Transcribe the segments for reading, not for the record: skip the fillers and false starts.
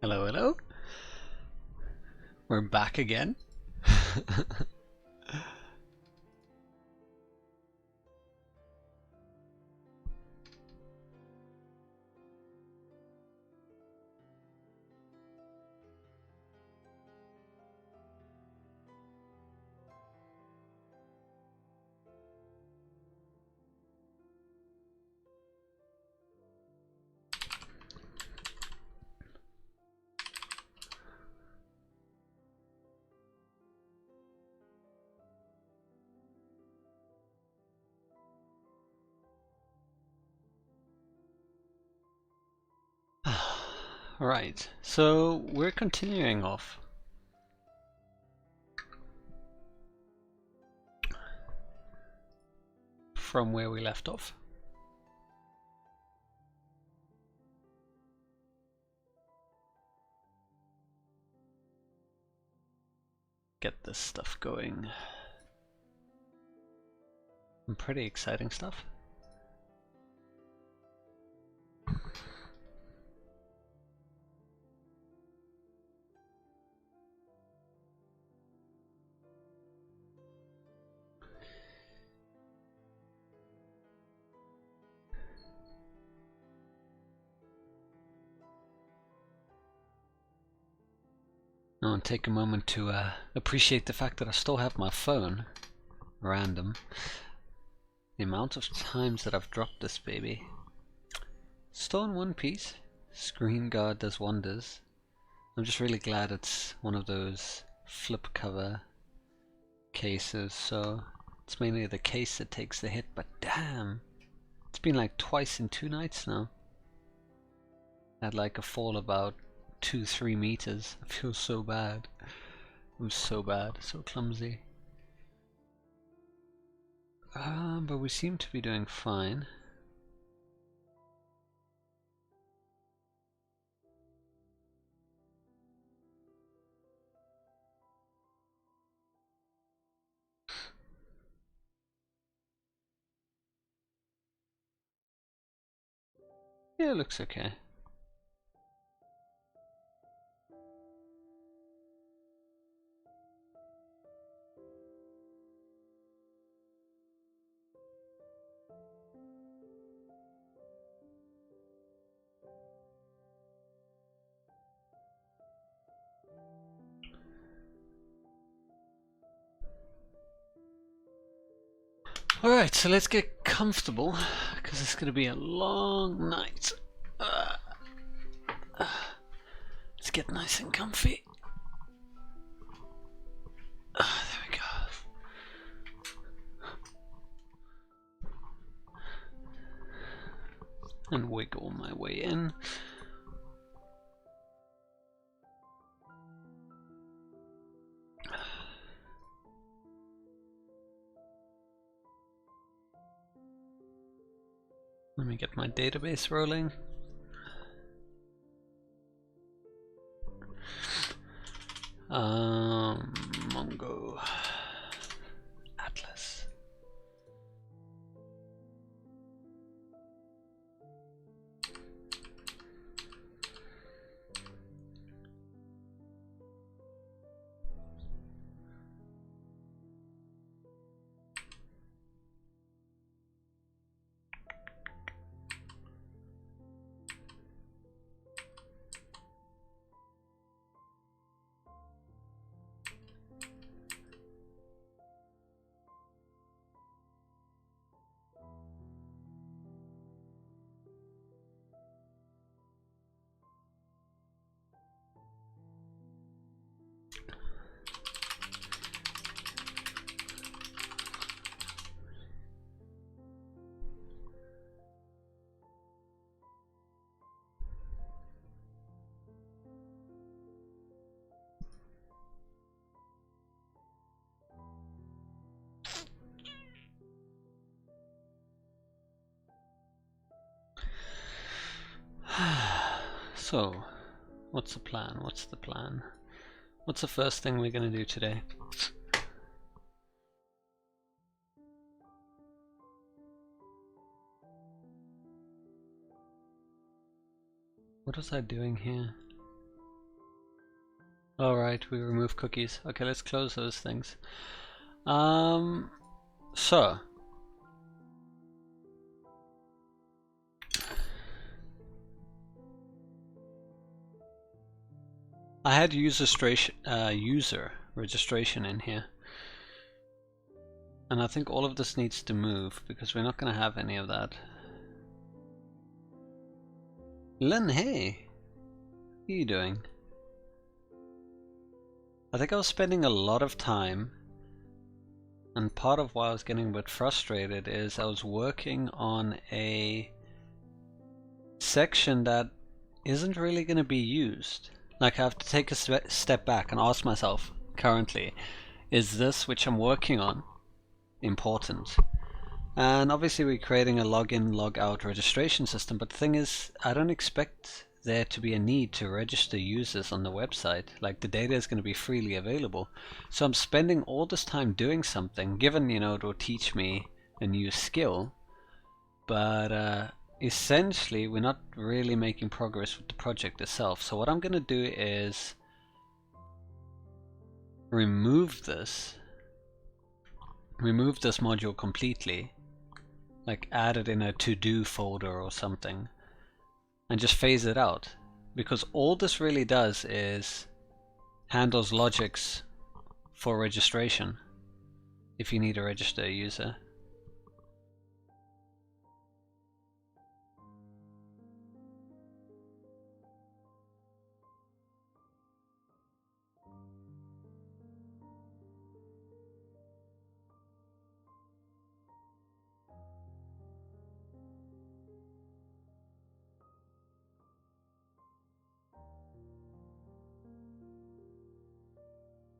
Hello, hello. We're back again. Right, so we're continuing off. From where we left off. Get this stuff going. Some pretty exciting stuff. I want to take a moment to appreciate the fact that I still have my phone. Random. The amount of times that I've dropped this baby. Still in one piece. Screen guard does wonders. I'm just really glad it's one of those flip cover cases, so it's mainly the case that takes the hit, but damn, it's been like twice in 2 nights now. I had like a fall about 2-3 meters. I feel so bad. It was so bad, so clumsy. But we seem to be doing fine. Yeah, it looks okay. Alright, so let's get comfortable, because it's going to be a long night. Let's get nice and comfy. There we go. And wiggle my way in. Let me get my database rolling. Mongo Atlas. So, what's the plan? What's the plan? What's the first thing we're going to do today? What was I doing here? Alright, we remove cookies. Okay, let's close those things. So I had user registration in here, and I think all of this needs to move because we're not going to have any of that. Lynn, hey, what are you doing? I think I was spending a lot of time, and part of why I was getting a bit frustrated is I was working on a section that isn't really going to be used. Like, I have to take a step back and ask myself, currently, is this which I'm working on important? And obviously we're creating a login, logout registration system, but the thing is, I don't expect there to be a need to register users on the website. Like, the data is going to be freely available. So I'm spending all this time doing something, given, you know, it will teach me a new skill, but essentially we're not really making progress with the project itself. So what I'm going to do is remove this module completely, like add it in a to-do folder or something, and just phase it out, because all this really does is handles logics for registration if you need to register a user.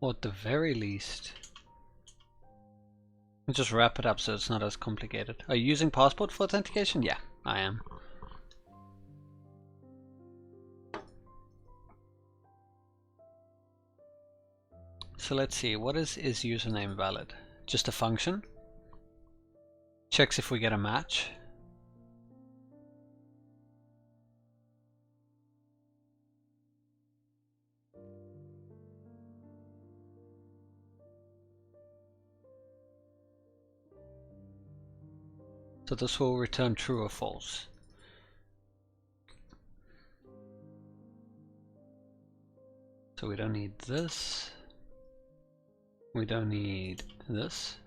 Or at the very least, we'll just wrap it up so it's not as complicated. Are you using Passport for authentication? Yeah, I am. So let's see, what is username valid? Just a function. Checks if we get a match. So this will return true or false. So we don't need this. We don't need this.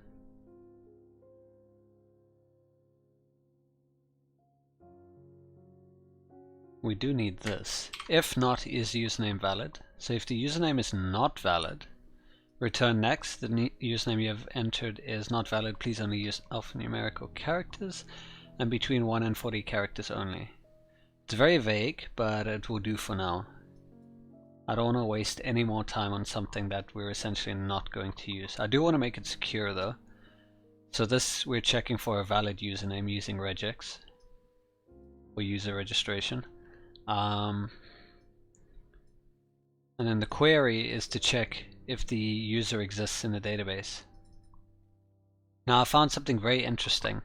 We do need this. If not, is username valid? So if the username is not valid, return next. The username you have entered is not valid. Please only use alphanumerical characters and between 1 and 40 characters only. It's very vague, but it will do for now. I don't want to waste any more time on something that we're essentially not going to use. I do want to make it secure though. So this, we're checking for a valid username using regex or user registration. And then the query is to check if the user exists in the database. Now I found something very interesting.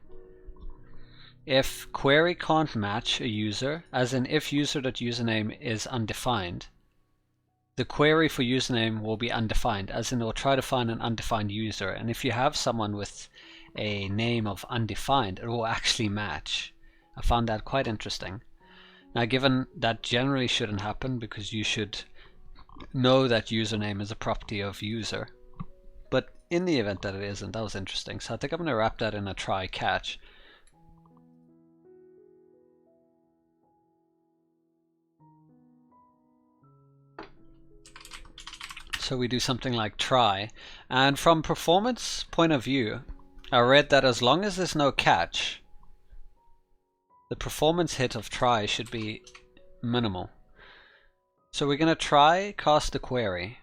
If query can't match a user, as in if user.username is undefined, the query for username will be undefined, as in it will try to find an undefined user, and if you have someone with a name of undefined, it will actually match. I found that quite interesting. Now, given that generally shouldn't happen because you should know that username is a property of user, but in the event that it isn't, that was interesting. So I think I'm going to wrap that in a try catch. So we do something like try, and from performance point of view, I read that as long as there's no catch, the performance hit of try should be minimal. So we're going to try cast a query.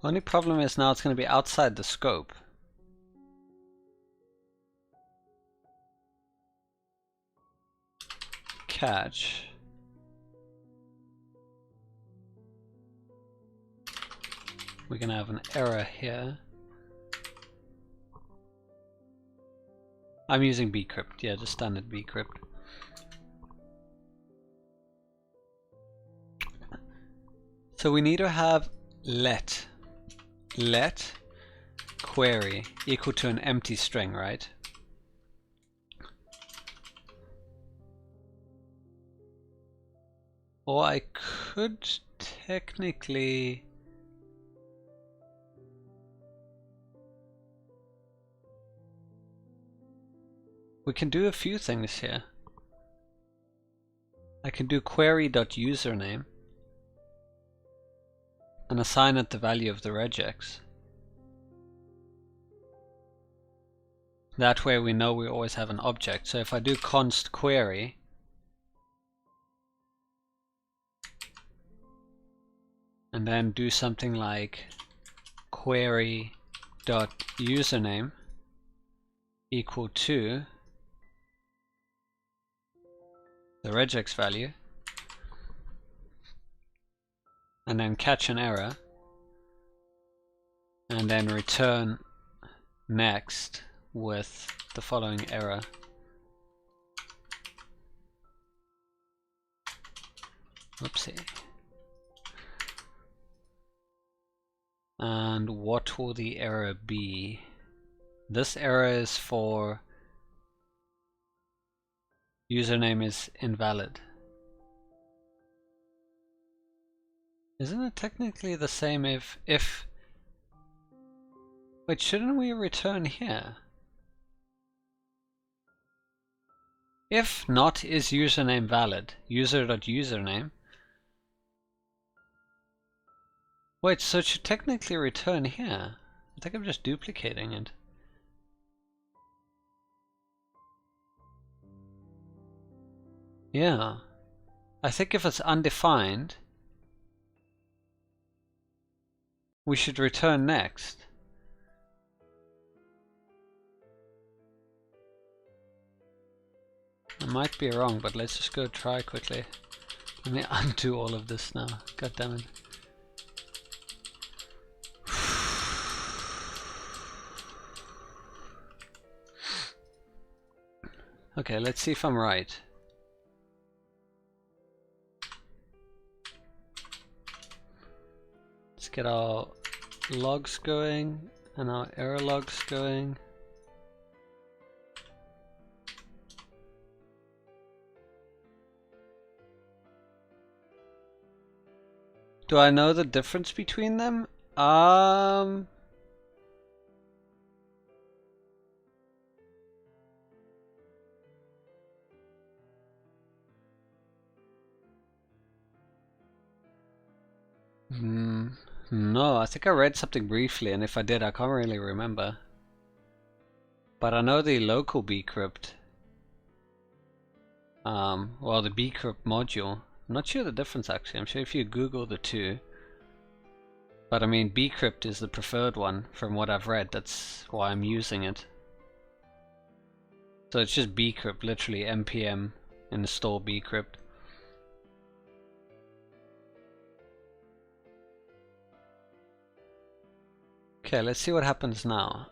Only problem is now it's going to be outside the scope. catch. We're gonna have an error here. I'm using bcrypt, yeah, just standard bcrypt. So we need to have let query equal to an empty string, right? Or I could technically we can do a few things here. I can do query.username and assign it the value of the regex. That way we know we always have an object. So if I do const query, and then do something like query.username equal to the regex value, and then catch an error, and then return next with the following error. Oopsie. And what will the error be? This error is for username is invalid. Isn't it technically the same if wait, shouldn't we return here? If not is username valid, user.username. Wait, so it should technically return here. I think I'm just duplicating it. Yeah. I think if it's undefined, we should return next. I might be wrong, but let's just go try quickly. Let me undo all of this now. God damn it. Okay, let's see if I'm right. Let's get our logs going and our error logs going. Do I know the difference between them? No, I think I read something briefly, and if I did, I can't really remember. But I know the local bcrypt. Well, the bcrypt module. I'm not sure the difference actually. I'm sure if you Google the two. But I mean, bcrypt is the preferred one from what I've read. That's why I'm using it. So it's just bcrypt, literally npm install bcrypt. Okay, let's see what happens now.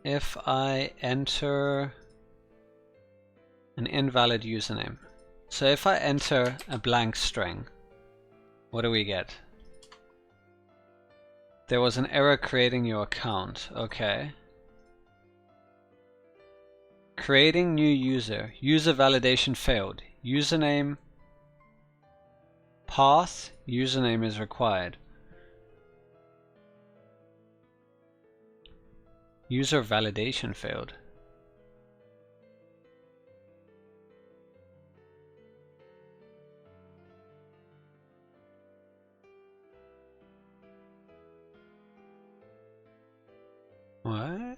If I enter an invalid username. So if I enter a blank string, what do we get? There was an error creating your account. Okay. Creating new user. User validation failed. Username path. Username is required. User validation failed. What?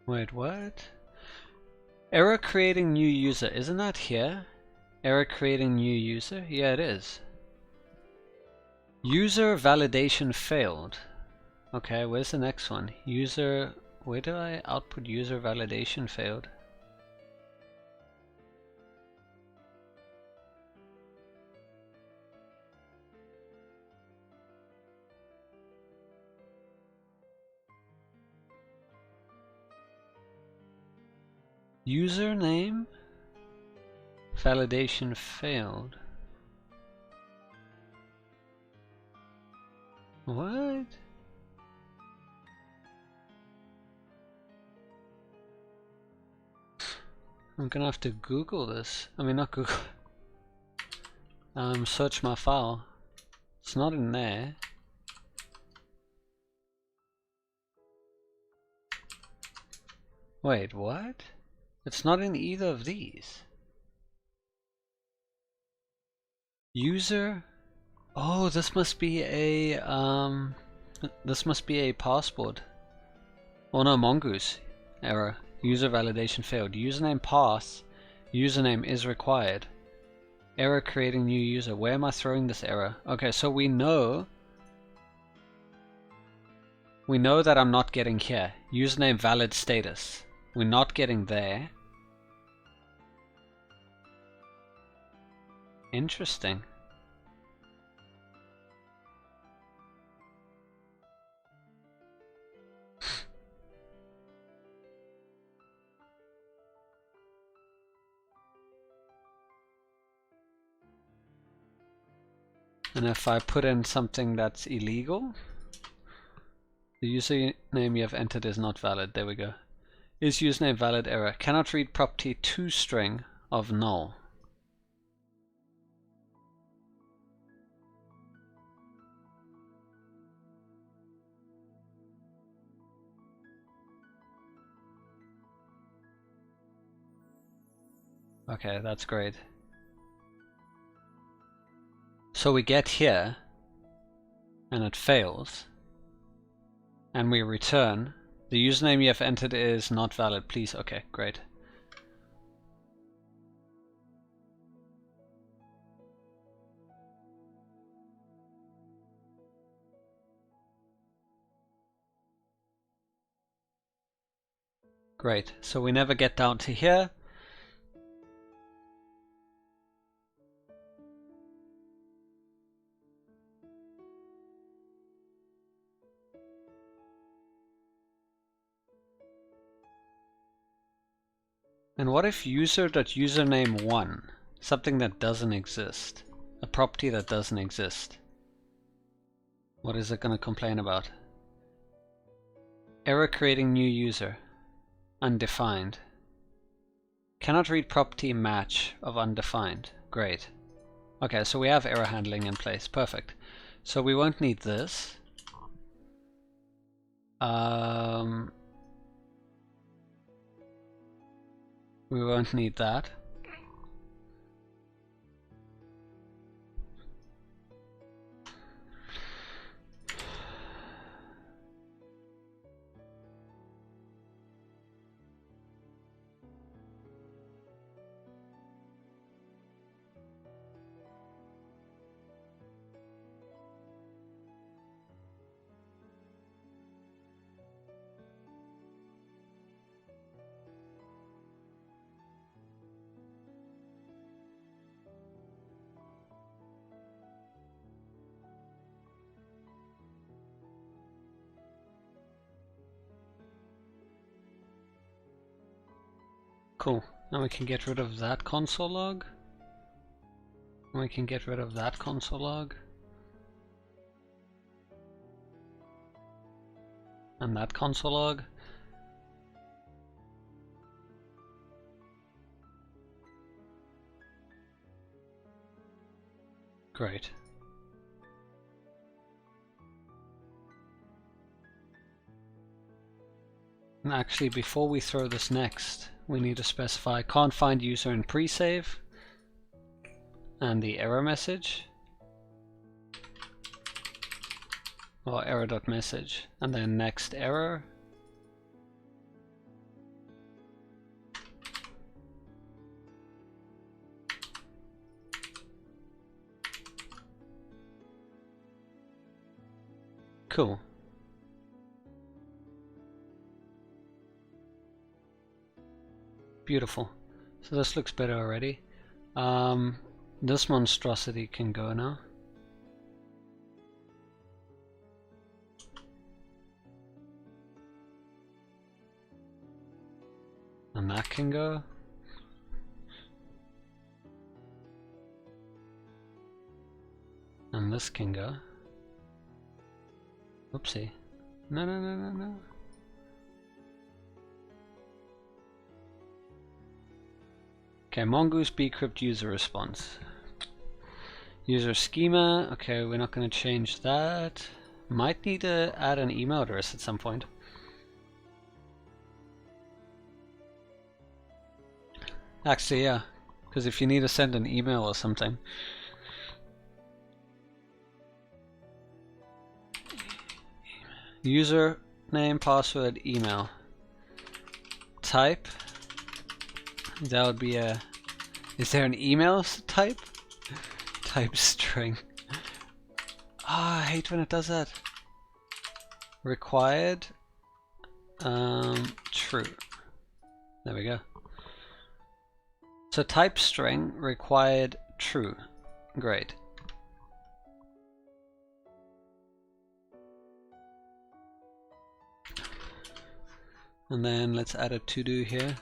Wait, what? Error creating new user. Isn't that here? Error creating new user? Yeah, it is. User validation failed. Okay, where's the next one? User where did I output user validation failed? Username validation failed. What? I'm gonna have to Google this. I mean, not Google. Search my file. It's not in there. Wait, what? It's not in either of these. User. Oh, this must be a passport. Oh no, mongoose error. User validation failed. Username pass. Username is required. Error creating new user. Where am I throwing this error? Okay, so we know that I'm not getting here. Username valid status. We're not getting there. Interesting. And if I put in something that's illegal, the username you have entered is not valid. There we go. Is username valid error. Cannot read property to string of null. Okay, that's great. So we get here, and it fails, and we return. The username you have entered is not valid, please. Okay, great. Great, so we never get down to here. And what if user.username1, something that doesn't exist, a property that doesn't exist? What is it going to complain about? Error creating new user, undefined. Cannot read property match of undefined. Great. Okay, so we have error handling in place. Perfect. So we won't need this. We won't need that. Cool. Now we can get rid of that console log. We can get rid of that console log. And that console log. Great. And actually, before we throw this next, we need to specify can't find user in pre-save and the error message, or error.message, and then next error. Cool. beautiful. So this looks better already. This monstrosity can go now. And that can go. And this can go. Oopsie. No, no, no, no, no. Okay, Mongoose bcrypt user response. User schema. Okay, we're not going to change that. Might need to add an email address at some point. Actually, yeah, because if you need to send an email or something. User name, password, email. Type. That would be a... Is there an email type? Type string. Ah, I hate when it does that. Required. True. There we go. So type string required true. Great. And then let's add a to-do here.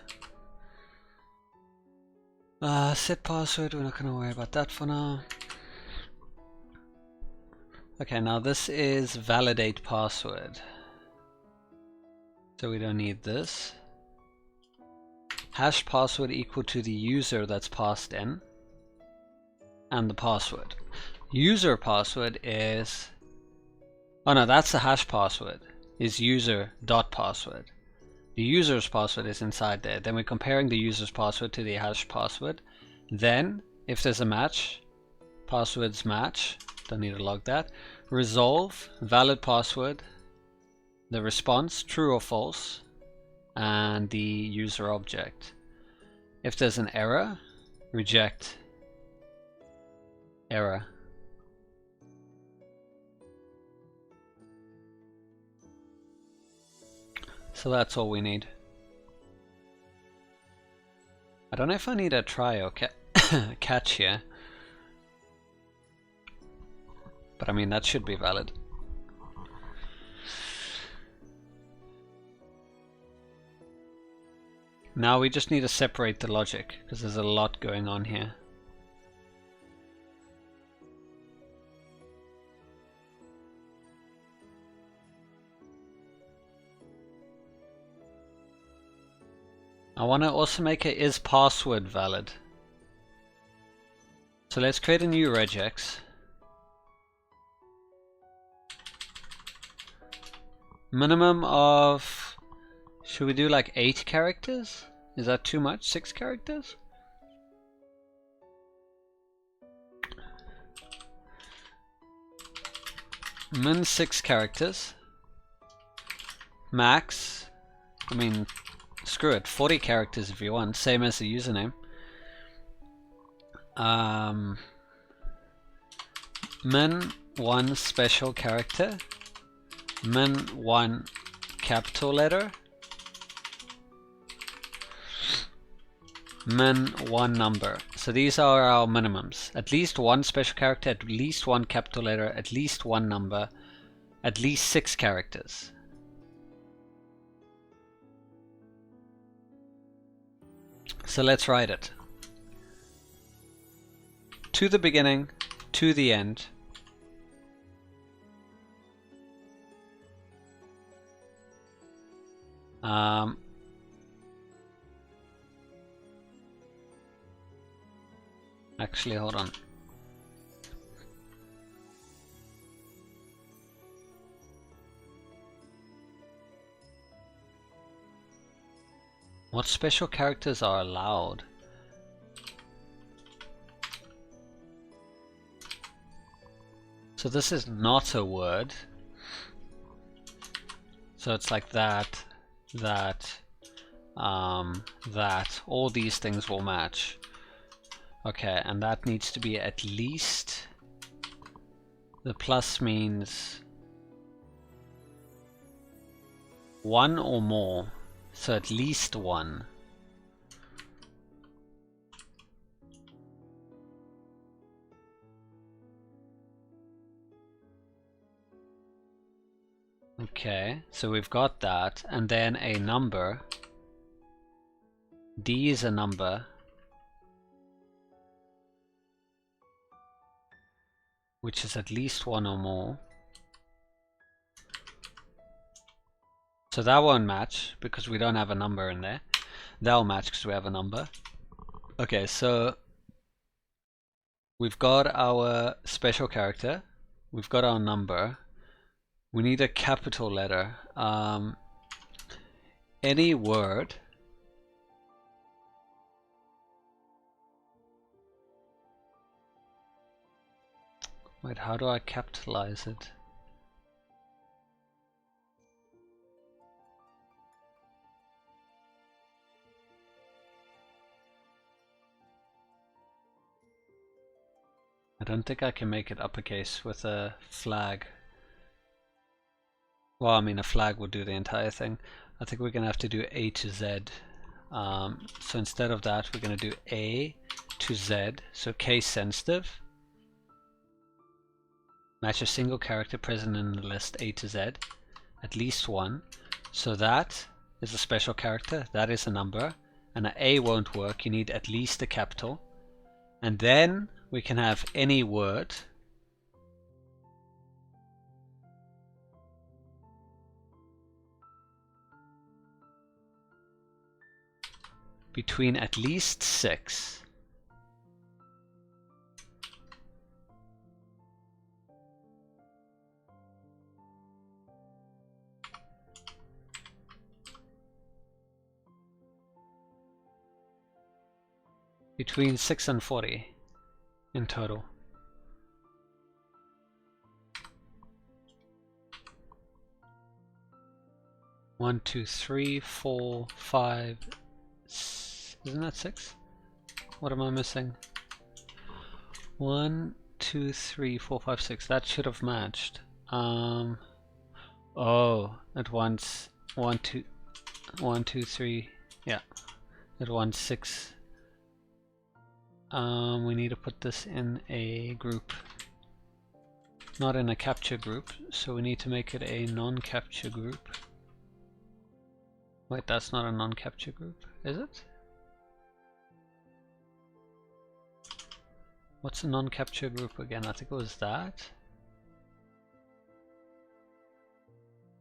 Set password, we're not going to worry about that for now. Okay, now this is validate password. So we don't need this. Hash password equal to the user that's passed in. And the password. User password is... Oh no, that's the hash password. Is user.password. The user's password is inside there. Then we're comparing the user's password to the hash password. Then, if there's a match, passwords match. Don't need to log that. Resolve, valid password. The response, true or false. And the user object. If there's an error, reject. Error. So that's all we need. I don't know if I need a try or catch here. But I mean, that should be valid. Now we just need to separate the logic, because there's a lot going on here. I want to also make a is password valid. So let's create a new regex. Minimum of, should we do like 8 characters? Is that too much? 6 characters? Min 6 characters. Max, I mean, screw it, 40 characters if you want, same as the username. Min 1 special character. Min 1 capital letter. Min 1 number. So these are our minimums. At least 1 special character, at least 1 capital letter, at least 1 number, at least 6 characters. So let's write it. To the beginning, to the end. Actually, hold on. What special characters are allowed? So this is not a word. So it's like that, that, that. All these things will match. Okay, and that needs to be at least. The plus means 1 or more. So at least 1. Okay, so we've got that, and then a number. D is a number. Which is at least one or more. So that won't match because we don't have a number in there. That'll match because we have a number. Okay, so we've got our special character. We've got our number. We need a capital letter. Any word. Wait, how do I capitalize it? I don't think I can make it uppercase with a flag. Well, I mean, a flag would do the entire thing. I think we're going to have to do A to Z. So instead of that, we're going to do A to Z. So case sensitive. Match a single character present in the list A to Z. At least one. So that is a special character. That is a number. And an A won't work. You need at least a capital. And then we can have any word. Between at least 6. Between 6 and 40 in total. One, two, three, 4, 5. Isn't that 6? What am I missing? 1, 2, 3, 4, 5, 6. That should have matched. Oh, at once 1, 2, 1, 2, 3. Yeah, at once 6. We need to put this in a group, not in a capture group. So we need to make it a non-capture group. Wait, that's not a non-capture group, is it? What's a non-capture group again? I think it was that.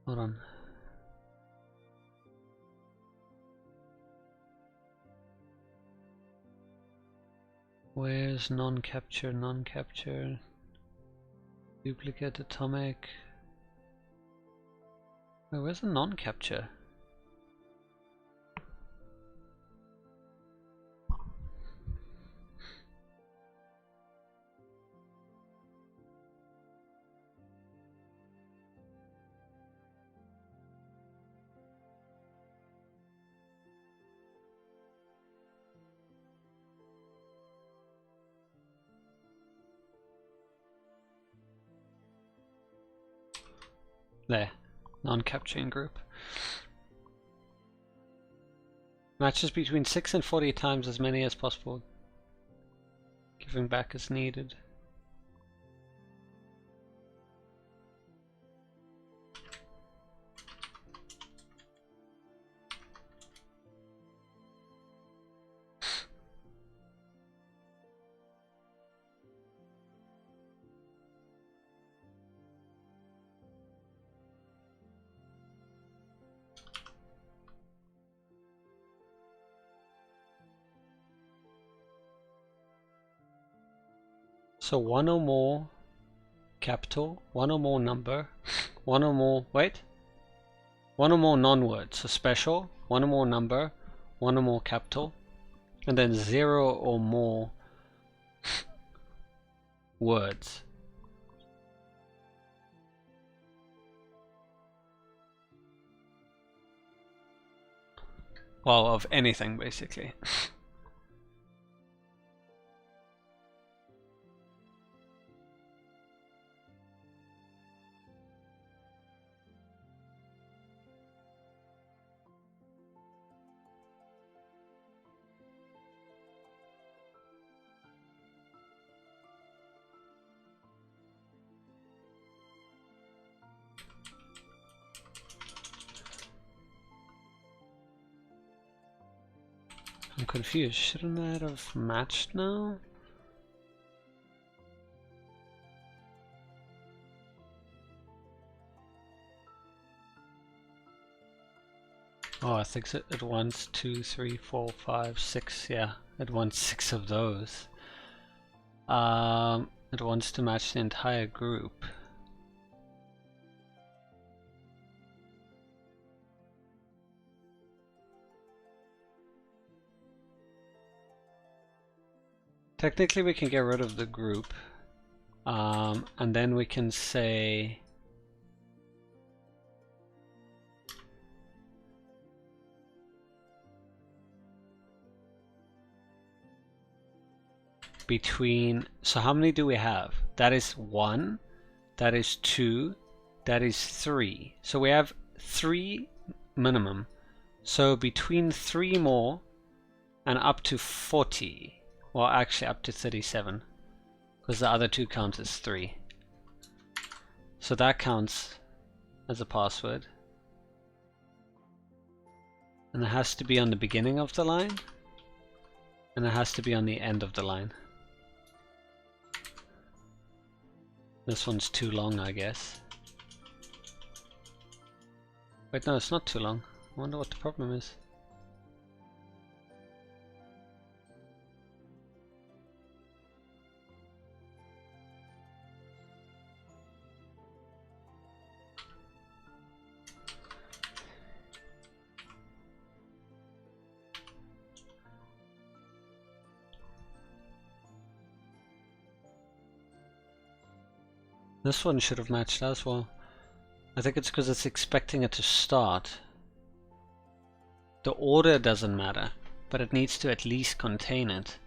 Hold on. Where's non-capture, non-capture? Duplicate, atomic. Wait, where's the non-capture? There, non-capturing group. Matches between 6 and 40 times as many as possible. Giving back as needed. So one or more capital, one or more number, one or more, wait, one or more non-words, so special, one or more number, one or more capital, and then 0 or more words. Well, of anything basically. I'm confused. Shouldn't that have matched now? Oh, I think it wants 2, 3, 4, 5, 6. Yeah, it wants 6 of those. It wants to match the entire group. Technically we can get rid of the group, and then we can say between, so how many do we have? That is 1, that is 2, that is 3. So we have 3 minimum. So between 3 more and up to 40. Well, actually up to 37, because the other 2 count as 3. So that counts as a password. And it has to be on the beginning of the line, and it has to be on the end of the line. This one's too long, I guess. Wait, no, it's not too long. I wonder what the problem is. This one should have matched as well. I think it's because it's expecting it to start. The order doesn't matter, but it needs to at least contain it.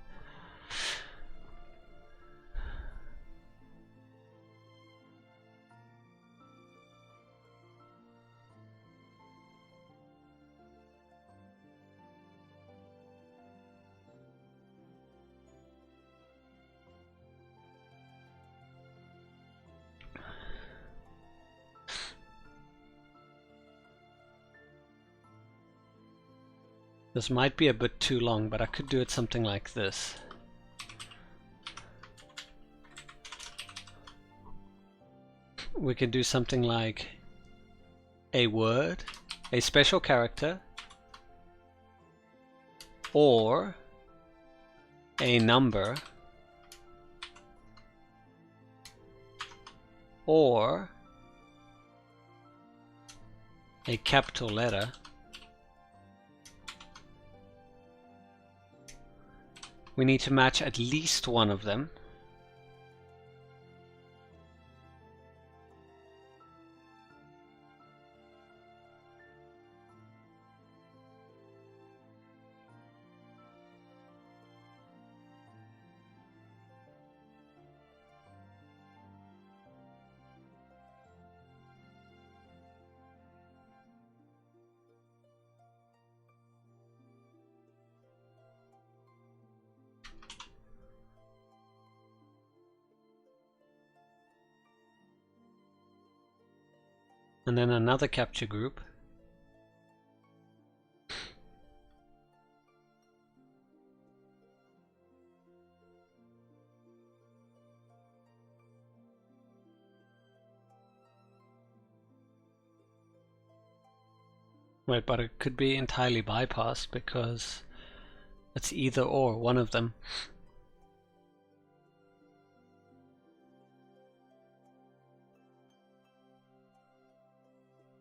This might be a bit too long, but I could do it something like this. We could do something like a word, a special character, or a number, or a capital letter. We need to match at least one of them. And then another capture group. Wait, but it could be entirely bypassed because it's either or, one of them.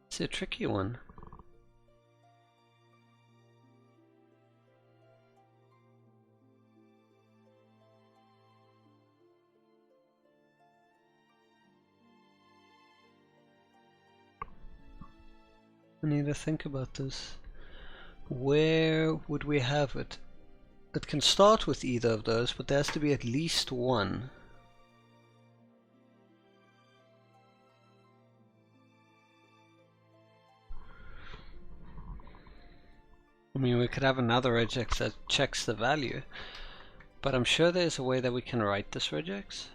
It's a tricky one. I need to think about this. Where would we have it? It can start with either of those, but there has to be at least one. I mean, we could have another regex that checks the value, but I'm sure there's a way that we can write this regex.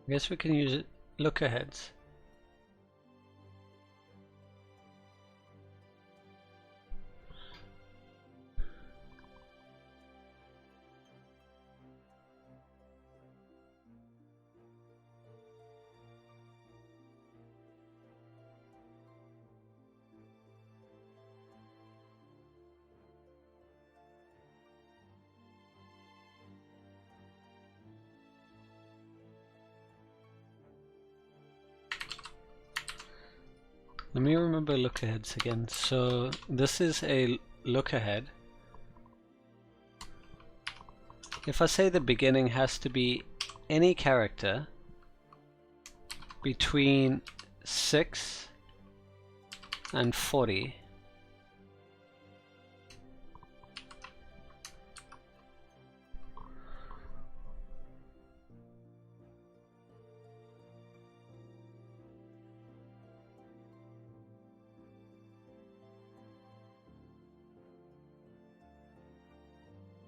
I guess we can use look aheads. Let me remember look aheads again. So this is a look ahead. If I say the beginning has to be any character between 6 and 40,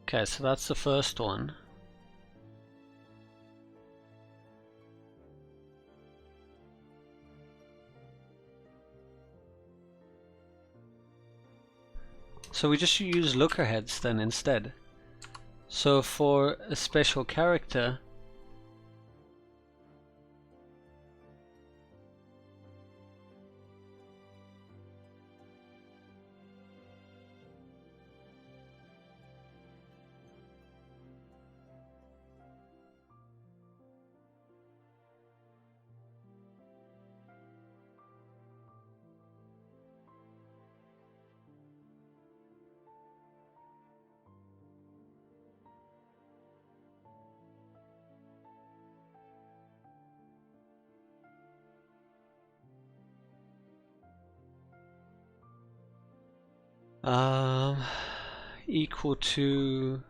okay, so that's the first one. So we just use look aheads then instead. So for a special character, equal to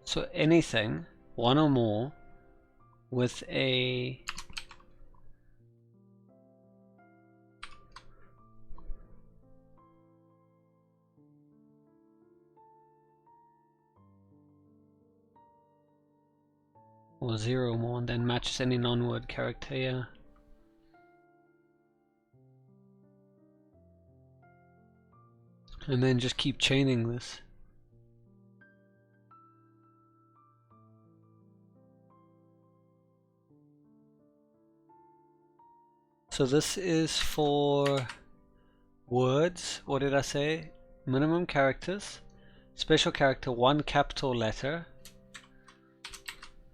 so anything, one or more, with a or 0 or more, and then matches any non-word character, yeah. And then just keep chaining this. So this is for words. What did I say? Minimum characters. Special character, 1 capital letter.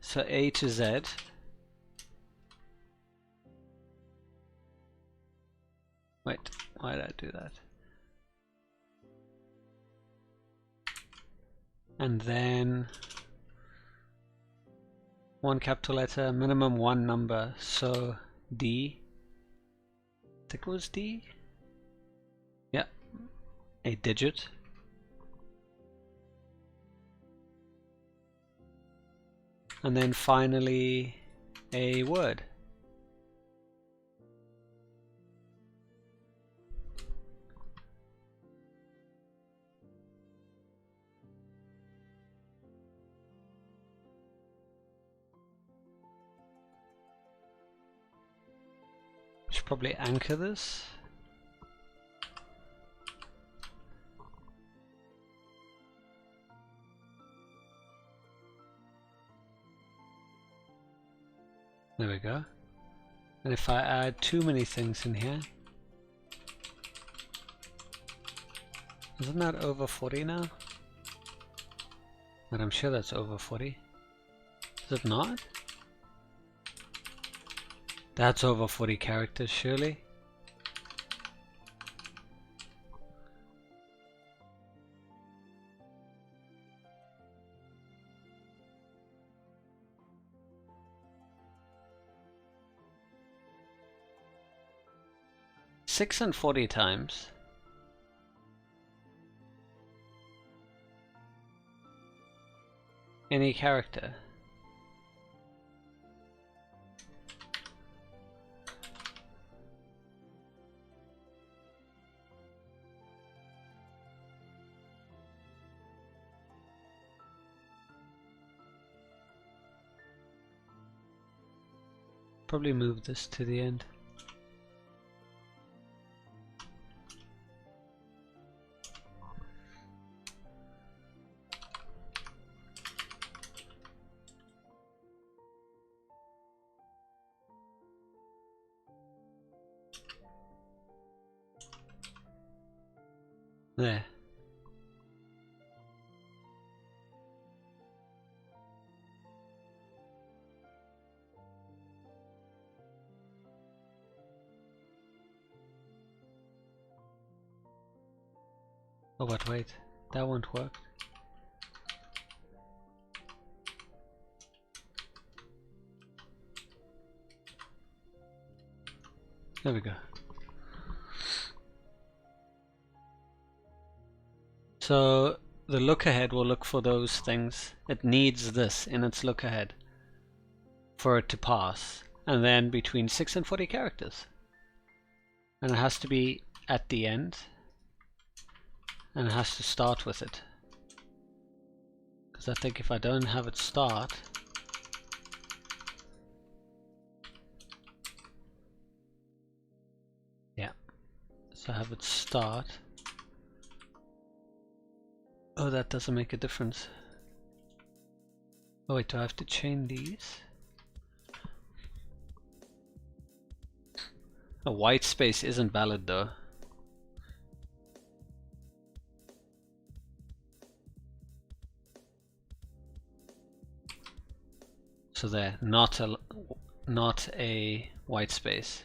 So A to Z. Wait, why did I do that? And then 1 capital letter, minimum 1 number. So D. I think it was D. Yeah, a digit. And then finally a word. Should probably anchor this. There we go. And if I add too many things in here, isn't that over 40 now? But I'm sure that's over 40. Is it not? That's over 40 characters, surely. Six and 40 times. Any character. Probably move this to the end. There. Oh, but wait, that won't work. There we go. So the look ahead will look for those things. It needs this in its look ahead for it to pass. And then between 6 and 40 characters. And it has to be at the end. And it has to start with it. Because I think if I don't have it start, yeah. So have it start. Oh, that doesn't make a difference. Oh wait, do I have to chain these? A white space isn't valid though. So there, not a white space.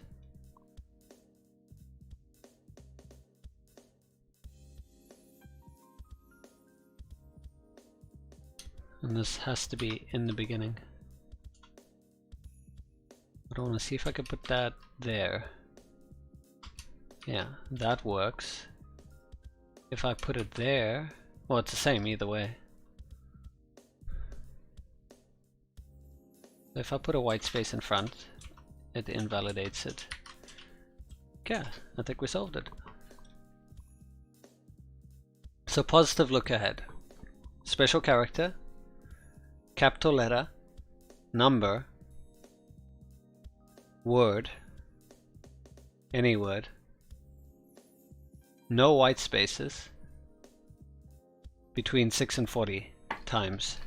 And this has to be in the beginning. But I want to see if I can put that there. Yeah, that works. If I put it there, well, it's the same either way. If I put a white space in front, it invalidates it. Okay, I think we solved it. So positive look ahead. Special character, capital letter, number, word, any word, no white spaces, between 6 and 40 times.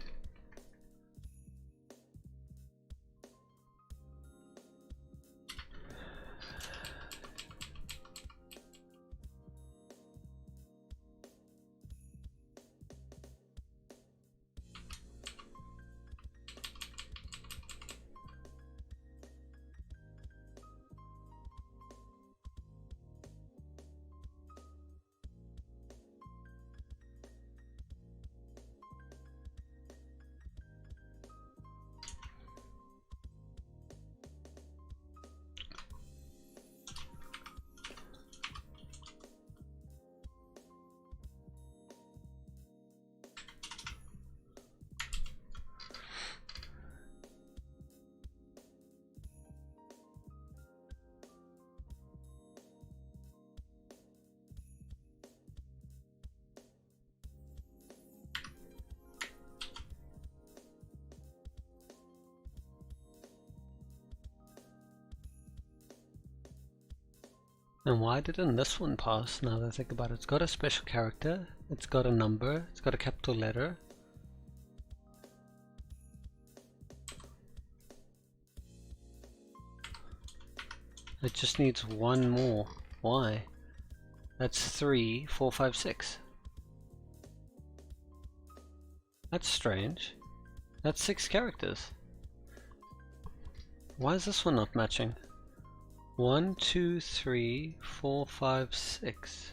And why didn't this one pass now that I think about it? It's got a special character, it's got a number, it's got a capital letter. It just needs one more. Why? That's 3, 4, 5, 6. That's strange. That's 6 characters. Why is this one not matching? 1, 2, 3, 4, 5, 6.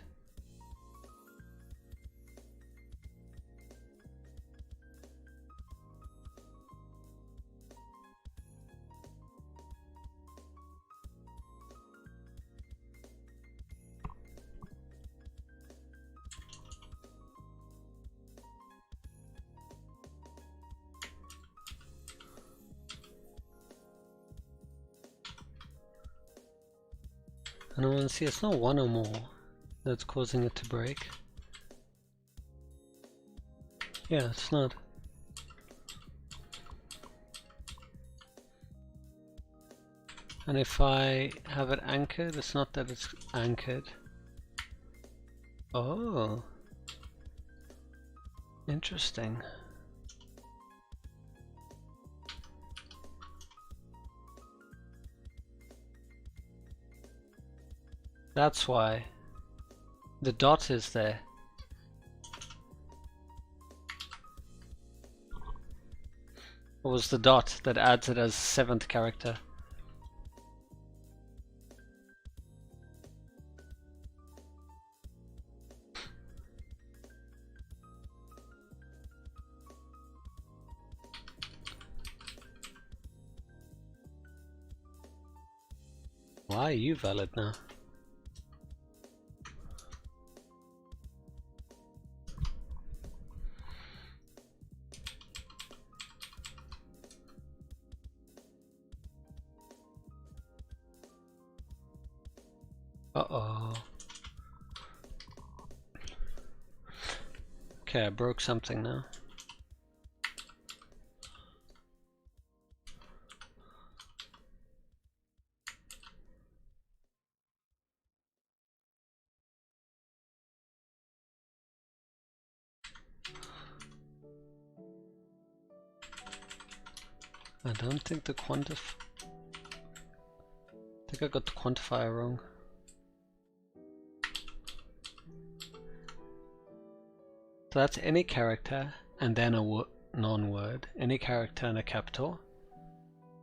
And I want to see it's not one or more that's causing it to break. Yeah, it's not. And if I have it anchored, it's not that it's anchored. Oh, interesting. That's why the dot is there. It was the dot that adds it as 7th character. Why are you valid now? Uh-oh. Okay, I broke something now. I don't think the I think I got the quantifier wrong. So that's any character and then a non-word, any character and a capital,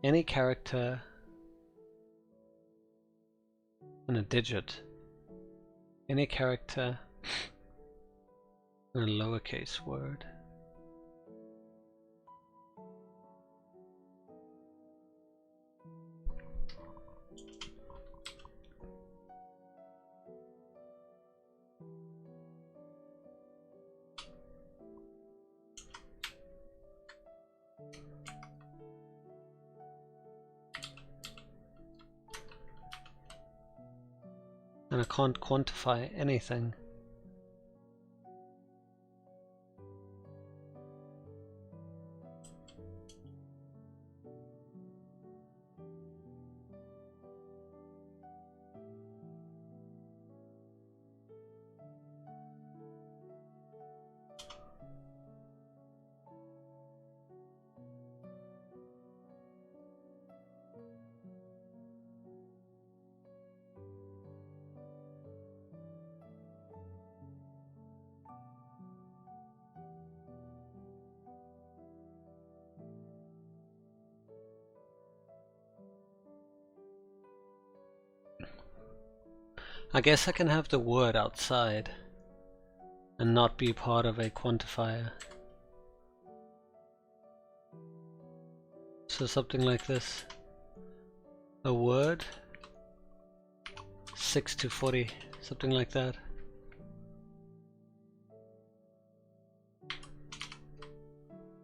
any character and a digit, any character and a lowercase word. And I can't quantify anything. I guess I can have the word outside and not be part of a quantifier. So something like this. A word 6 to 40, something like that.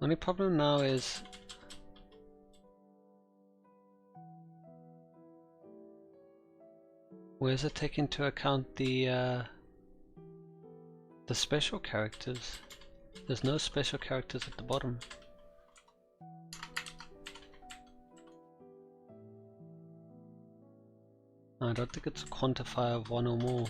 Only problem now is where does it take into account the special characters? There's no special characters at the bottom. I don't think it's a quantifier of one or more.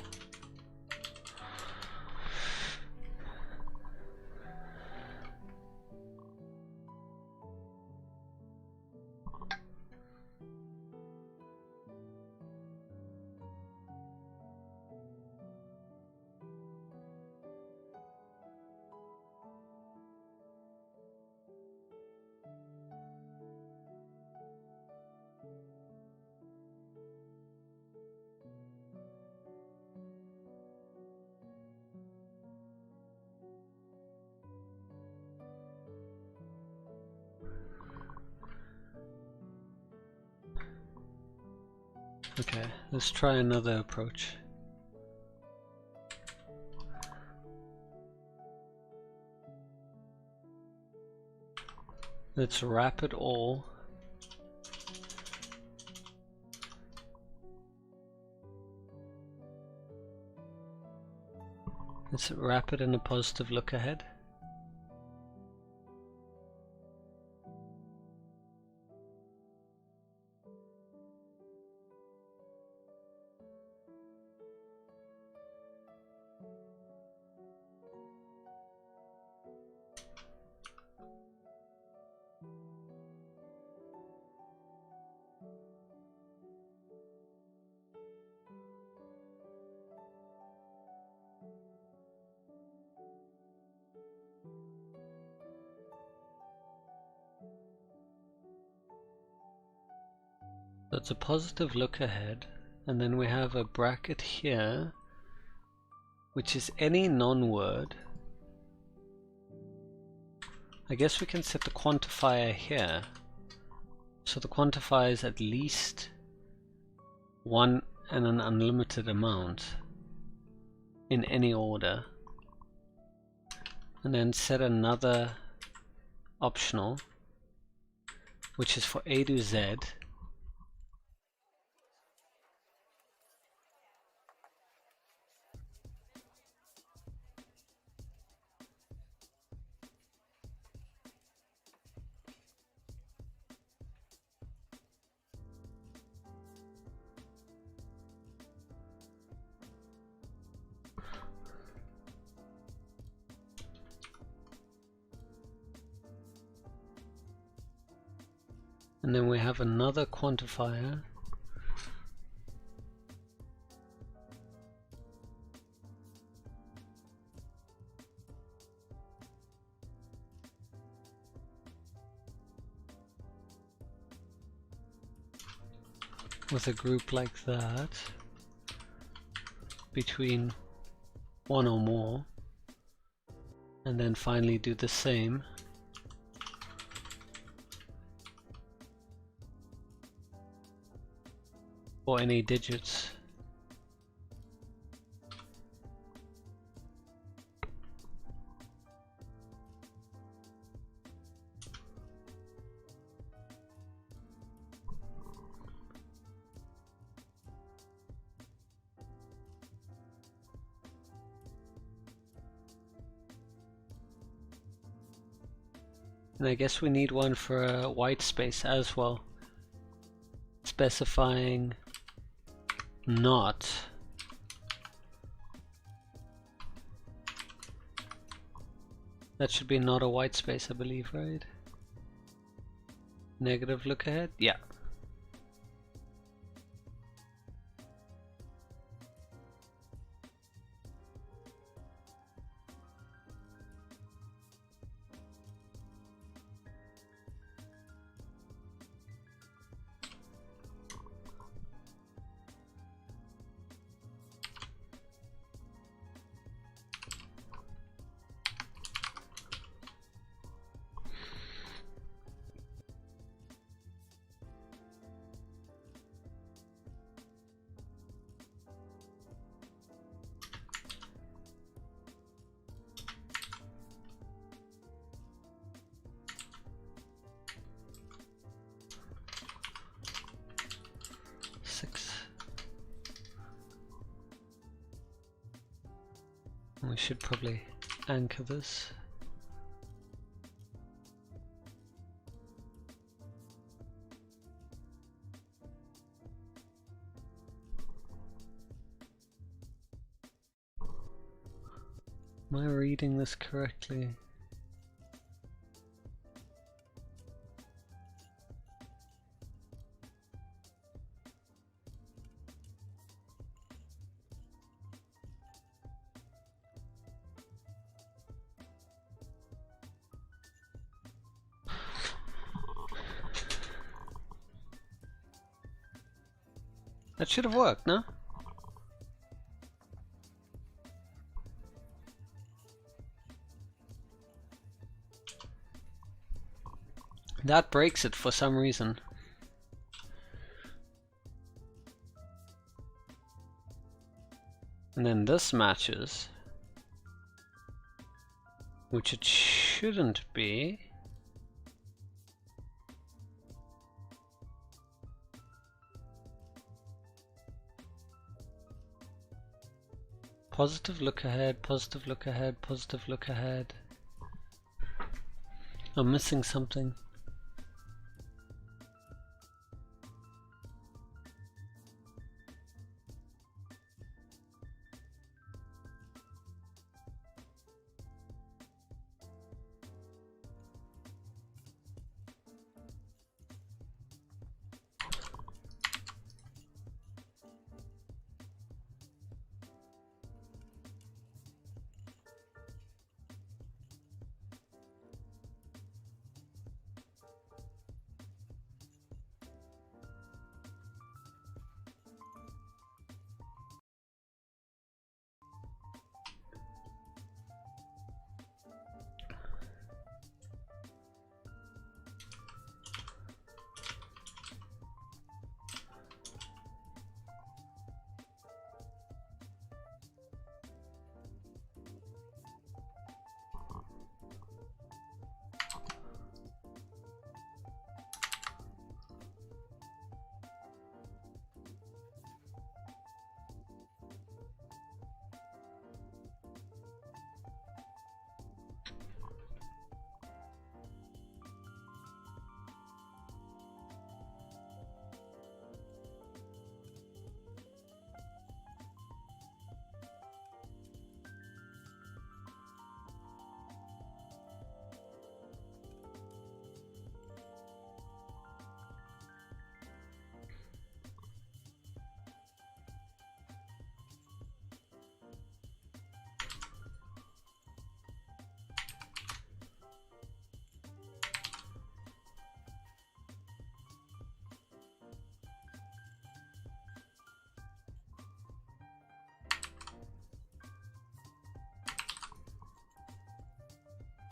Okay, let's try another approach. Let's wrap it all. Let's wrap it in a positive look ahead. it's a positive look ahead, and then we have a bracket here, which is any non-word. I guess we can set the quantifier here. So the quantifier is at least 1 and an unlimited amount in any order. And then set another optional, which is for A to Z. And then we have another quantifier with a group like that between one or more, and then finally do the same for any digits. And I guess we need one for a white space as well, specifying not that should be not a white space, I believe, right? Negative look ahead, yeah. We should probably anchor this. Am I reading this correctly? That should have worked, no? That breaks it for some reason. And then this matches, which it shouldn't be. Positive look ahead, positive look ahead, positive look ahead. I'm missing something.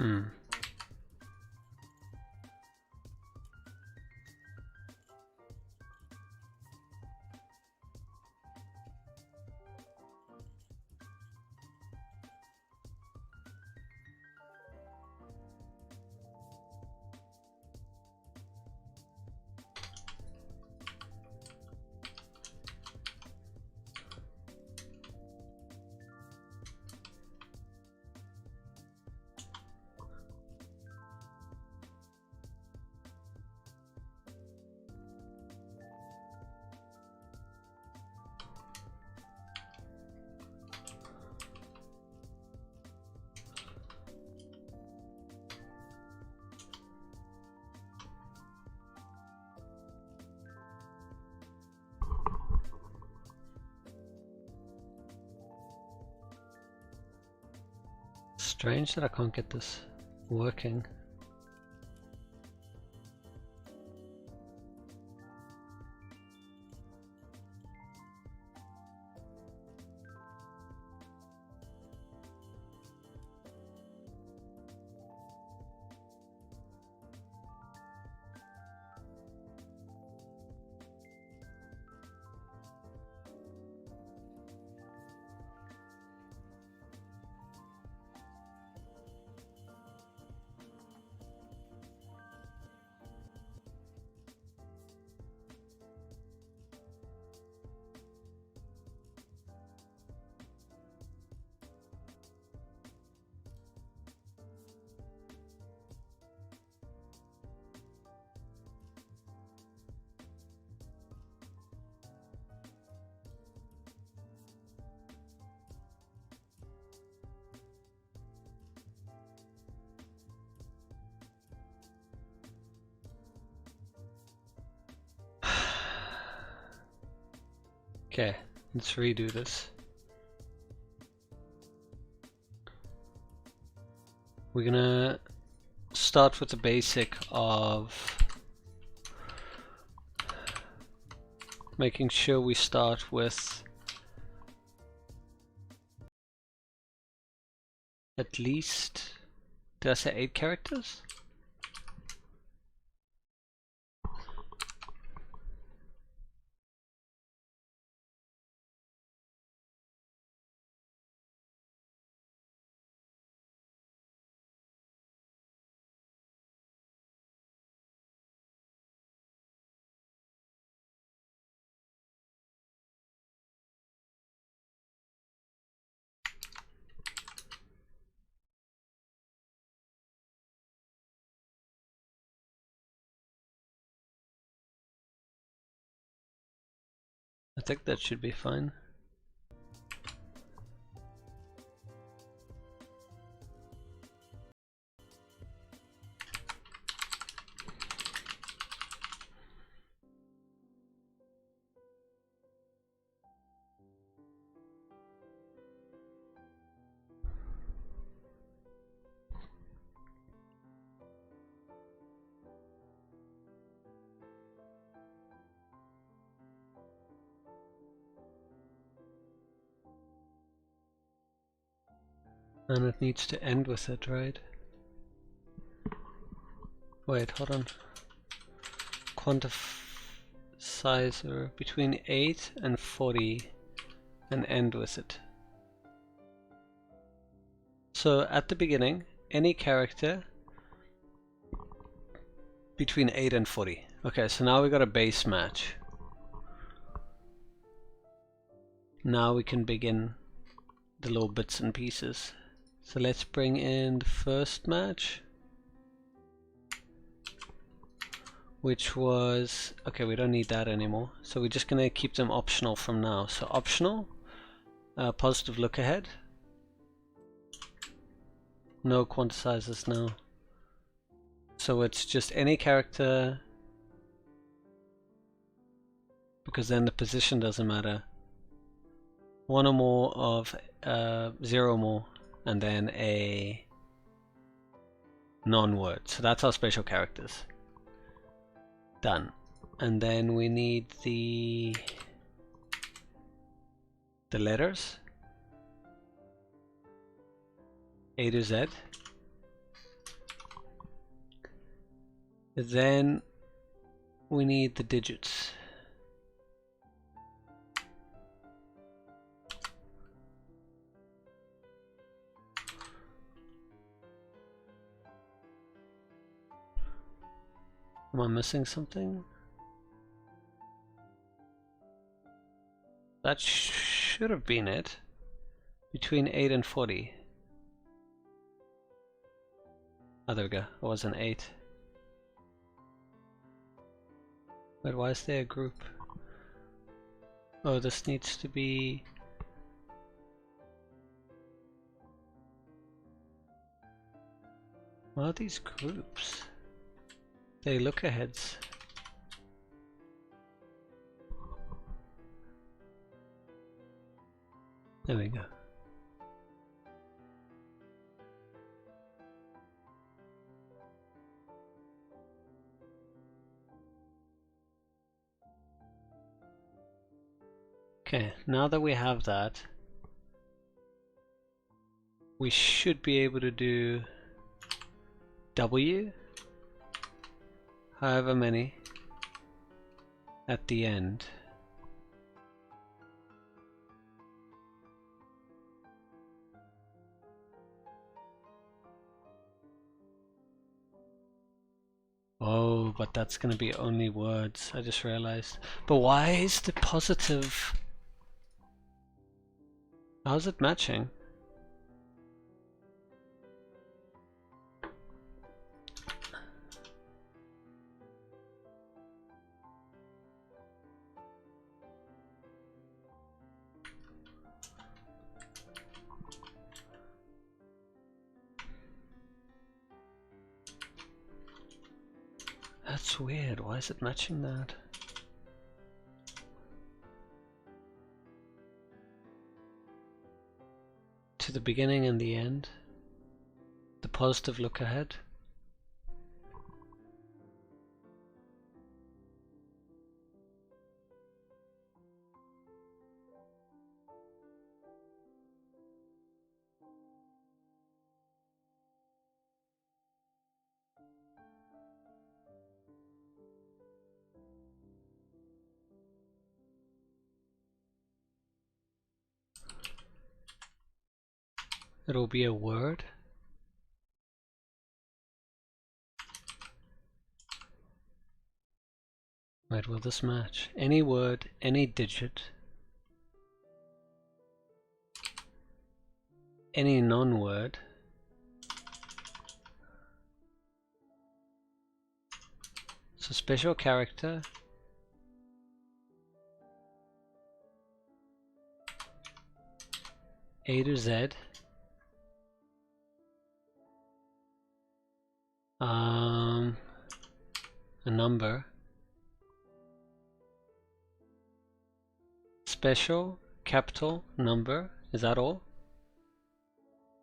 Hmm. Strange that I can't get this working. Okay, let's redo this. We're gonna start with the basic of making sure we start with at least, did I say 8 characters? I think that should be fine. And it needs to end with it, right? Wait, hold on. Quantifier between 8 and 40 and end with it. So at the beginning, any character between 8 and 40. Okay, so now we got a base match. Now we can begin the little bits and pieces. So let's bring in the first match, which was, okay, we don't need that anymore. So we're just gonna keep them optional from now. So optional, positive look ahead. No quantizers now. So it's just any character, because then the position doesn't matter. 1 or more of 0 or more, and then a non-word. So that's our special characters. Done. And then we need the letters A to Z. Then we need the digits. Am I missing something? That should have been it. Between 8 and 40. Oh, there we go. It was an 8. But why is there a group? Oh, this needs to be... What are these groups? They look aheads. There we go. Okay, now that we have that, we should be able to do W, however many, at the end. Oh, but that's gonna be only words, I just realized. But why is the positive... How's it matching? That's weird, why is it matching that? To the beginning and the end? The positive look ahead? It'll be a word. Right, will this match? Any word, any digit, any non-word, so special character, A to Z, a number, special, capital, number, is that all?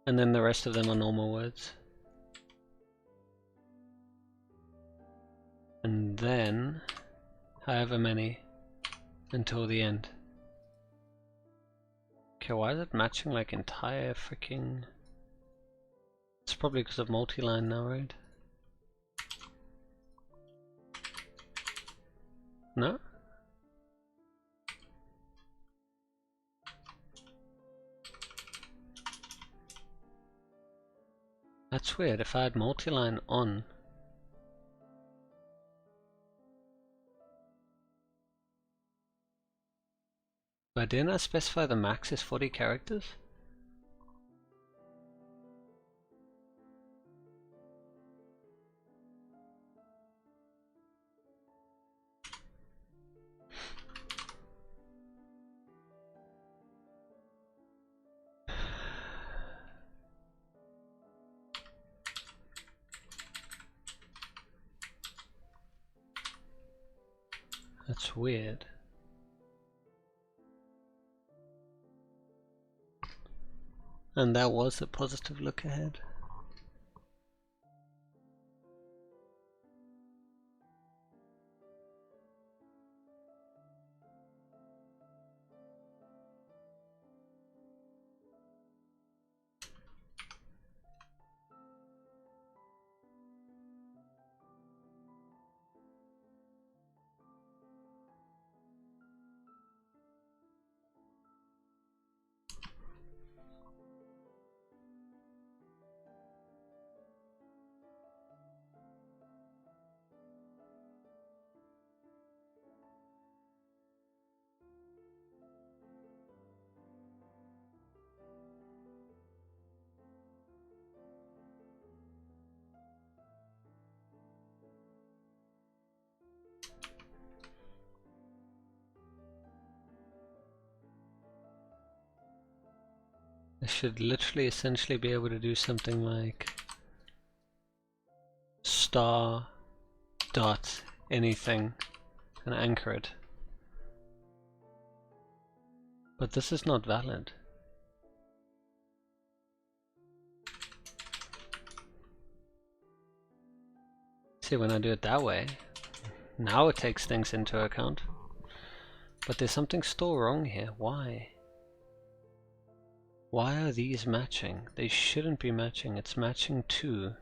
And then the rest of them are normal words. And then, however many, until the end. Okay, why is it matching like entire freaking... It's probably because of multi-line now, right? No? That's weird, if I had multi-line on. But didn't I specify the max is 40 characters? That's weird. And that was a positive look ahead. I should literally essentially be able to do something like star dot anything and anchor it. But this is not valid. See, when I do it that way, now it takes things into account. But there's something still wrong here. Why? Why are these matching? They shouldn't be matching. It's matching too.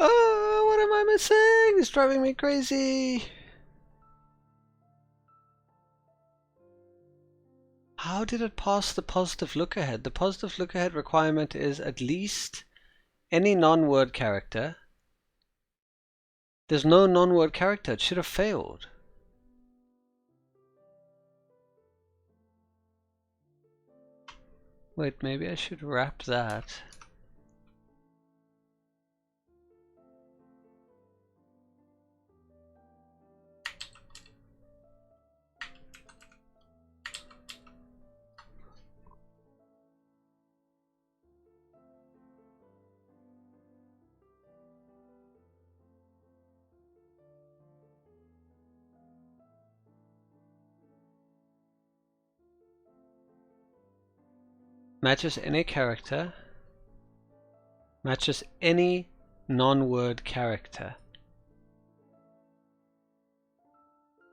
Oh, what am I missing? It's driving me crazy. How did it pass the positive look ahead? The positive look ahead requirement is at least any non-word character. There's no non-word character. It should have failed. Wait, maybe I should wrap that. Matches any character. Matches any non-word character.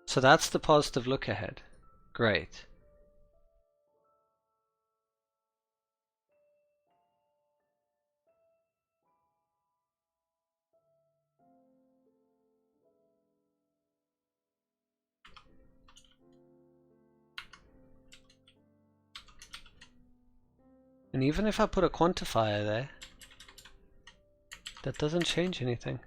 So that's the positive look ahead. Great. And even if I put a quantifier there, that doesn't change anything.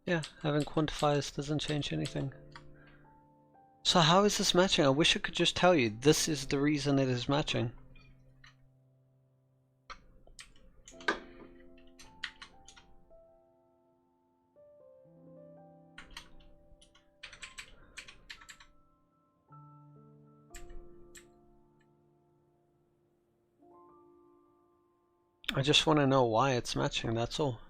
Yeah, having quantifiers doesn't change anything. So how is this matching? I wish I could just tell you this is the reason it is matching. I just want to know why it's matching, that's all.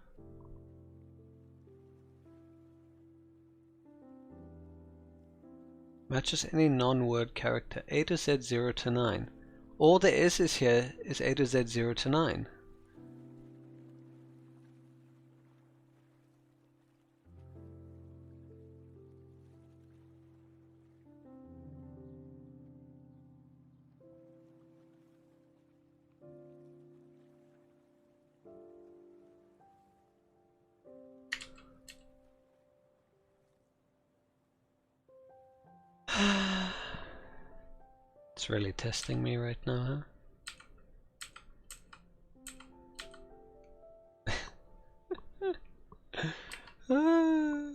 Matches any non-word character, A to Z 0 to 9. All there is here is A to Z 0 to 9. It's really testing me right now, huh?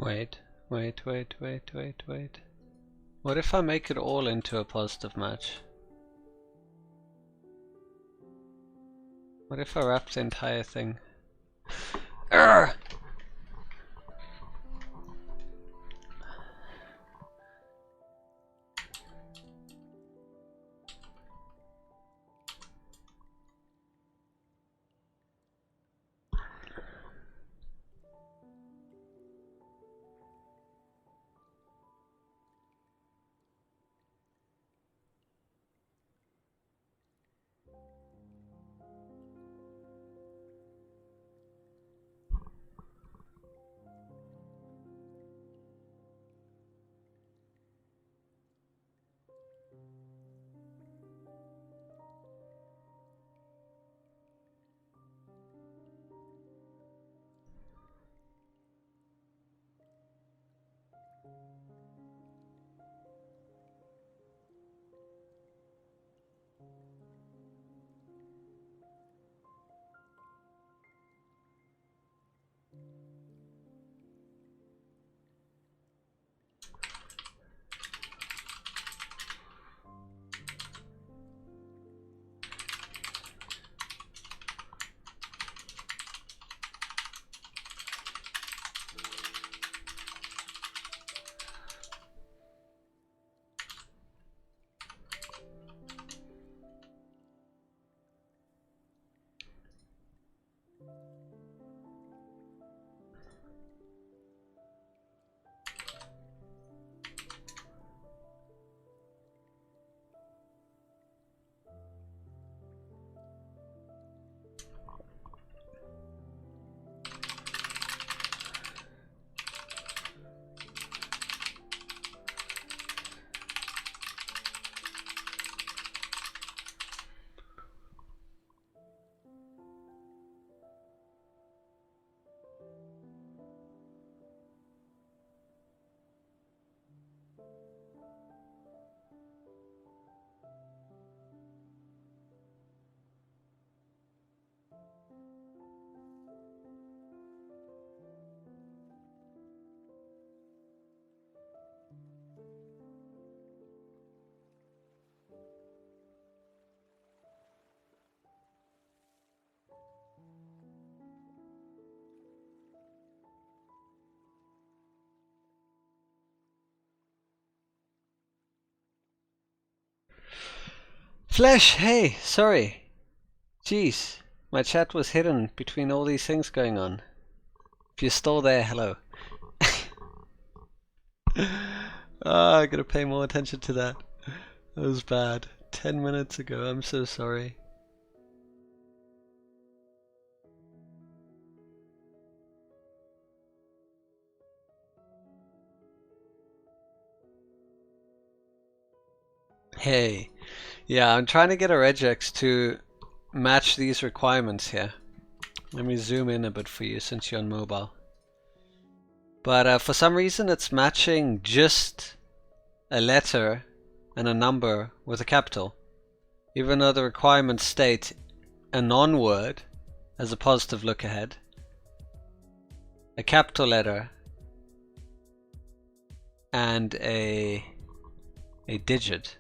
Wait. What if I make it all into a positive match? What if I wrap the entire thing? Urgh! Flesh, hey, sorry. Jeez, my chat was hidden between all these things going on. If you're still there, hello. I gotta pay more attention to that. That was bad. 10 minutes ago, I'm so sorry. Hey, yeah, I'm trying to get a regex to match these requirements here. Let me zoom in a bit for you since you're on mobile. But for some reason it's matching just a letter and a number with a capital, even though the requirements state a non-word as a positive look ahead, a capital letter, and a digit.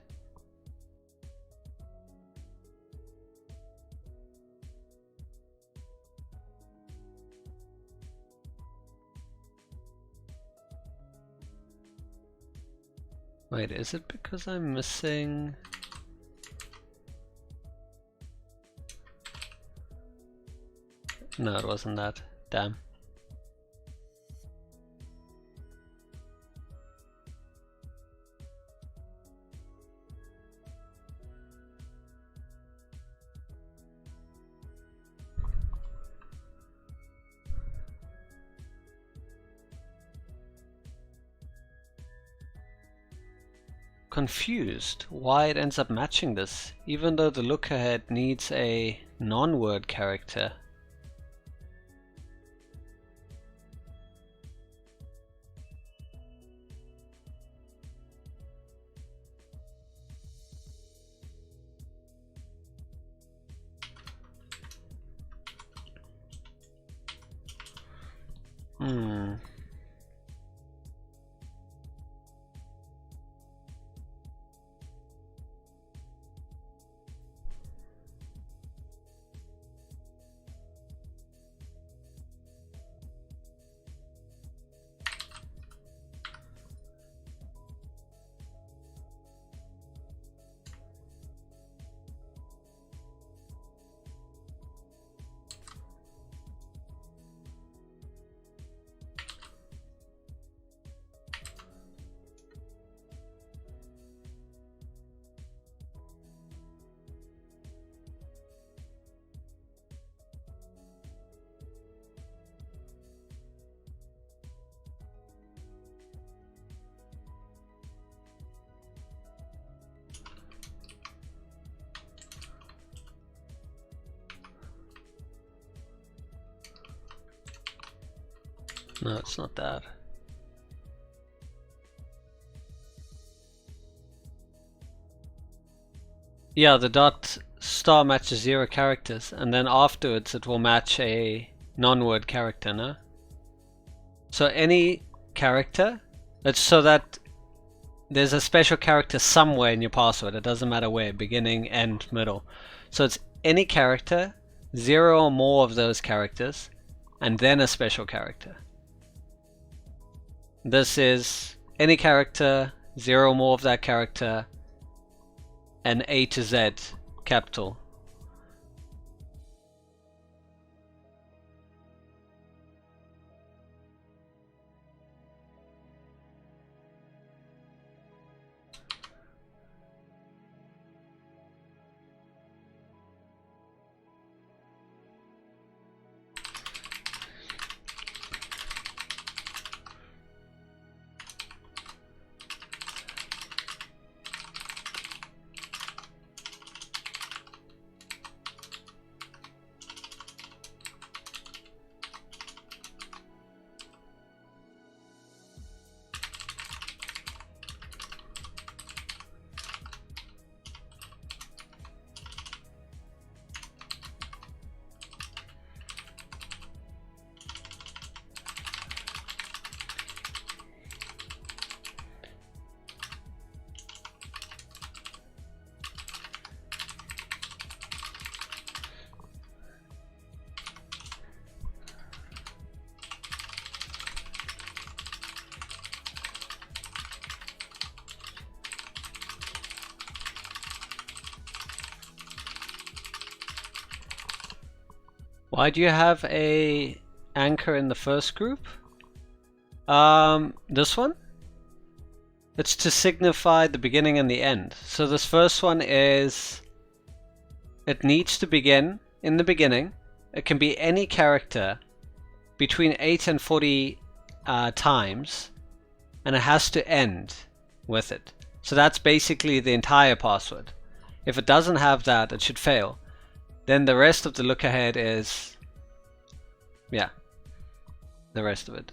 Wait, is it because I'm missing? No, it wasn't that. Damn. Confused why it ends up matching this, even though the look ahead needs a non-word character. No, it's not that. Yeah, the dot star matches 0 characters, and then afterwards it will match a non-word character, no? So any character, it's so that there's a special character somewhere in your password. It doesn't matter where, beginning, end, middle. So it's any character, 0 or more of those characters, and then a special character. This is any character, 0 or more of that character, and A to Z, capital. Why do you have a anchor in the first group? This one? It's to signify the beginning and the end. So this first one is, it needs to begin in the beginning. It can be any character between 8 and 40 times, and it has to end with it. So that's basically the entire password. If it doesn't have that, it should fail. Then the rest of the look ahead is, yeah, the rest of it.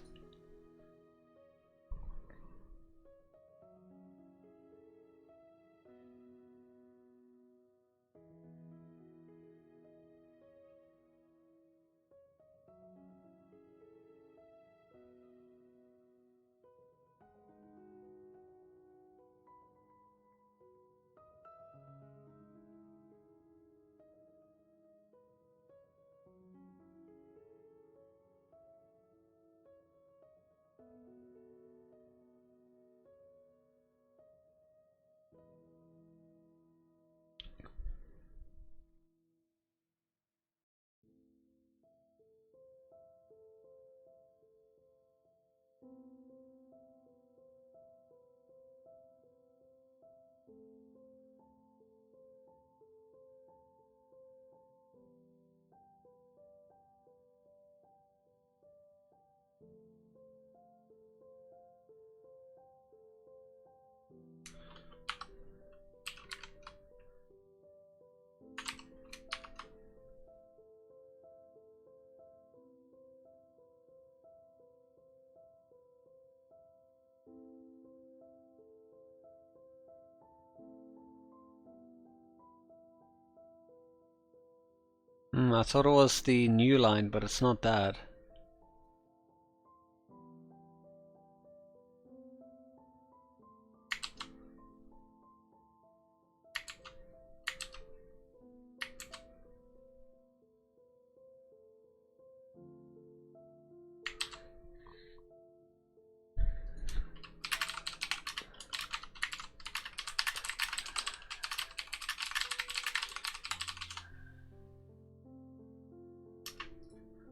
I thought it was the new line, but it's not that.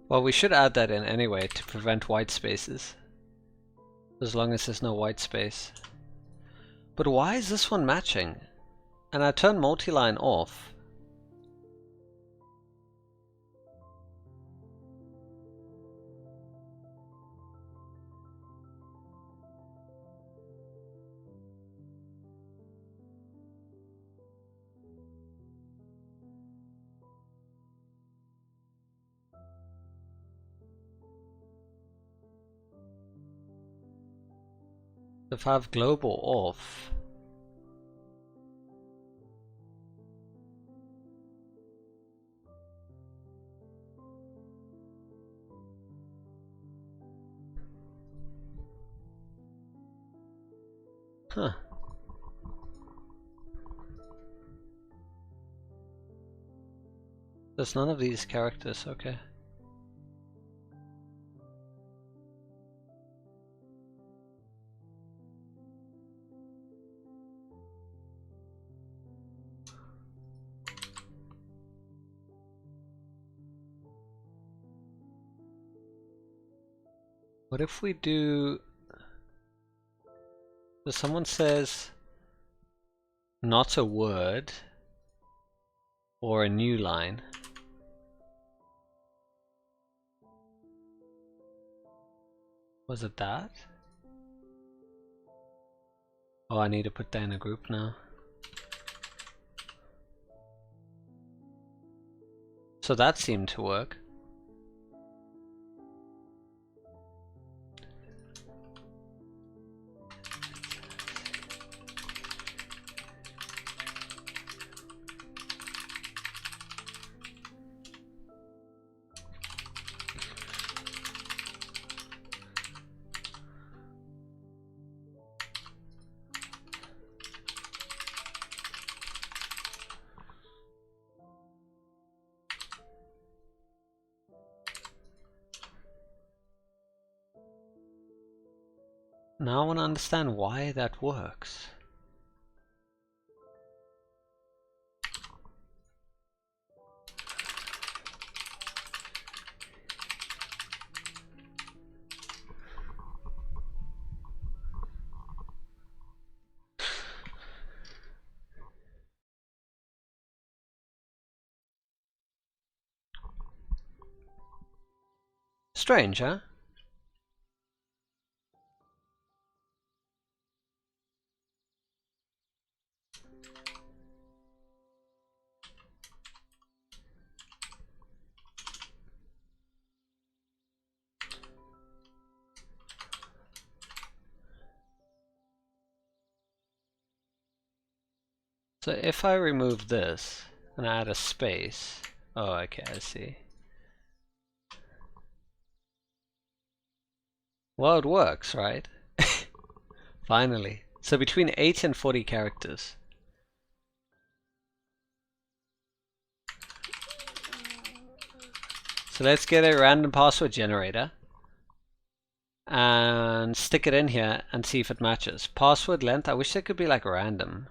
Well, we should add that in anyway to prevent white spaces. As long as there's no white space. But why is this one matching? And I turned multi-line off. If I have global off, huh. There's none of these characters, okay. What if we do... So someone says not a word or a new line. Was it that? Oh, I need to put that in a group now. So that seemed to work. Now I want to understand why that works. Strange, huh? So if I remove this and add a space, oh, okay, I see. Well, it works, right? Finally. So between 8 and 40 characters. So let's get a random password generator and stick it in here and see if it matches. Password length, I wish it could be like random.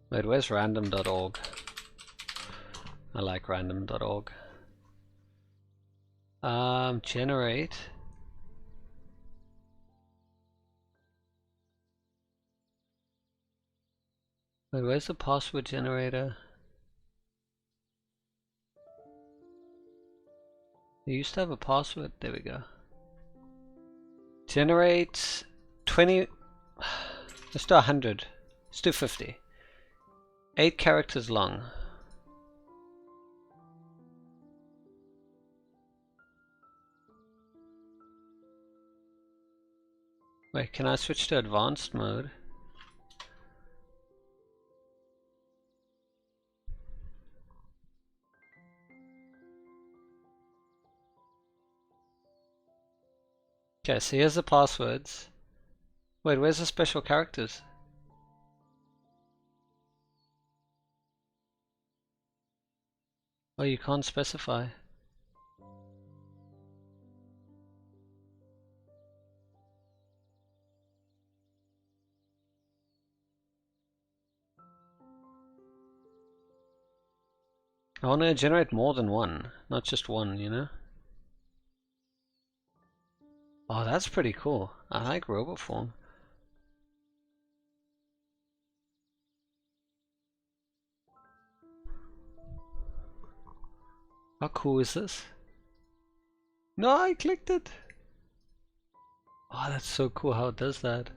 Wait, where's random.org? I like random.org. Generate. Wait, where's the password generator? They used to have a password. There we go. Generate 20. Let's do 100. Let's do 50. 8 characters long. Wait, can I switch to advanced mode? Okay, so here's the passwords. Wait, where's the special characters? Oh, you can't specify. I want to generate more than one, not just one, you know? Oh, that's pretty cool. I like robot form. How cool is this? No, I clicked it. Oh, that's so cool how it does that.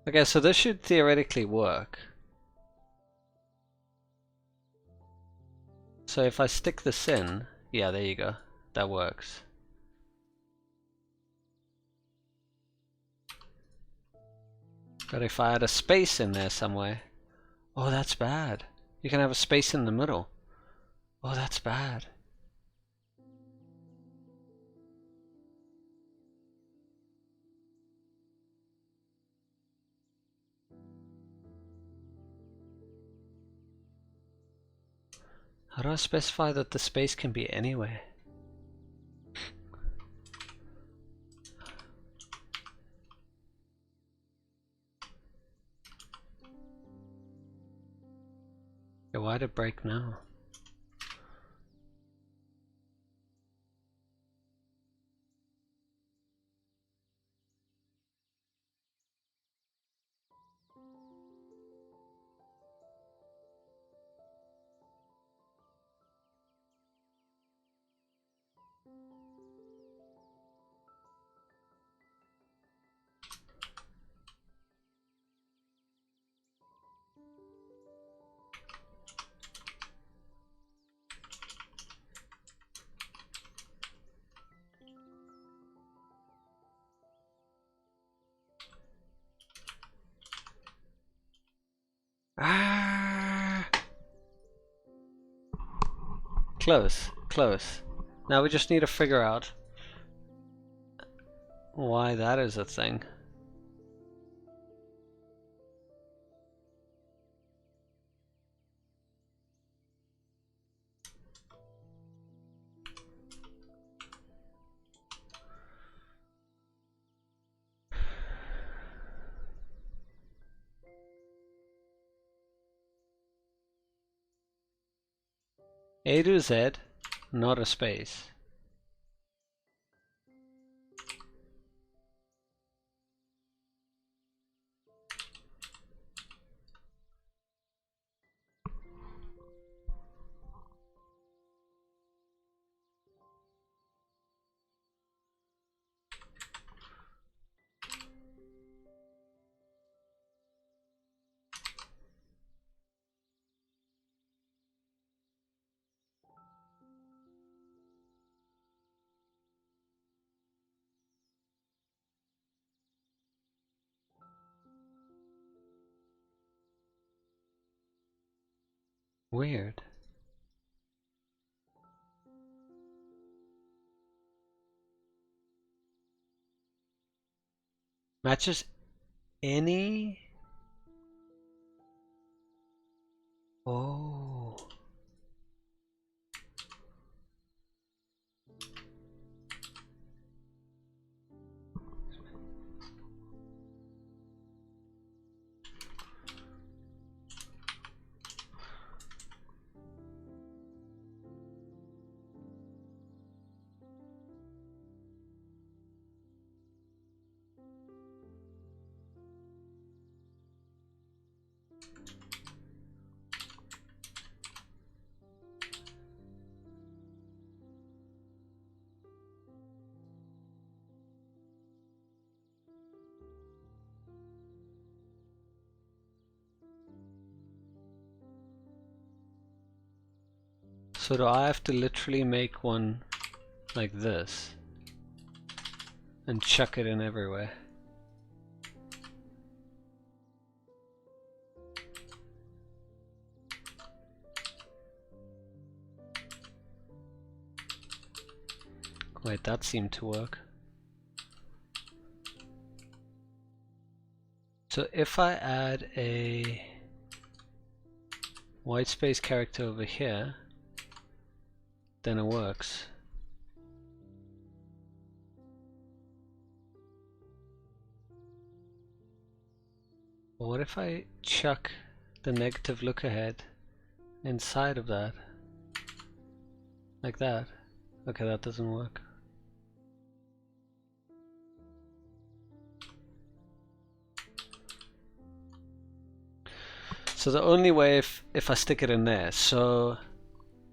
Okay, so this should theoretically work. So if I stick this in, yeah, there you go. That works. But if I had a space in there somewhere, oh, that's bad. You can have a space in the middle. Oh, that's bad. How do I specify that the space can be anywhere? Yeah, why'd it break now? Ah! Close, close. Now we just need to figure out why that is a thing. A to Z, not a space. Weird. Matches any? Oh. So do I have to literally make one like this and chuck it in everywhere? Wait, that seemed to work. So if I add a white space character over here, then it works. But what if I chuck the negative look ahead inside of that? Like that. Okay, that doesn't work. So the only way if I stick it in there, so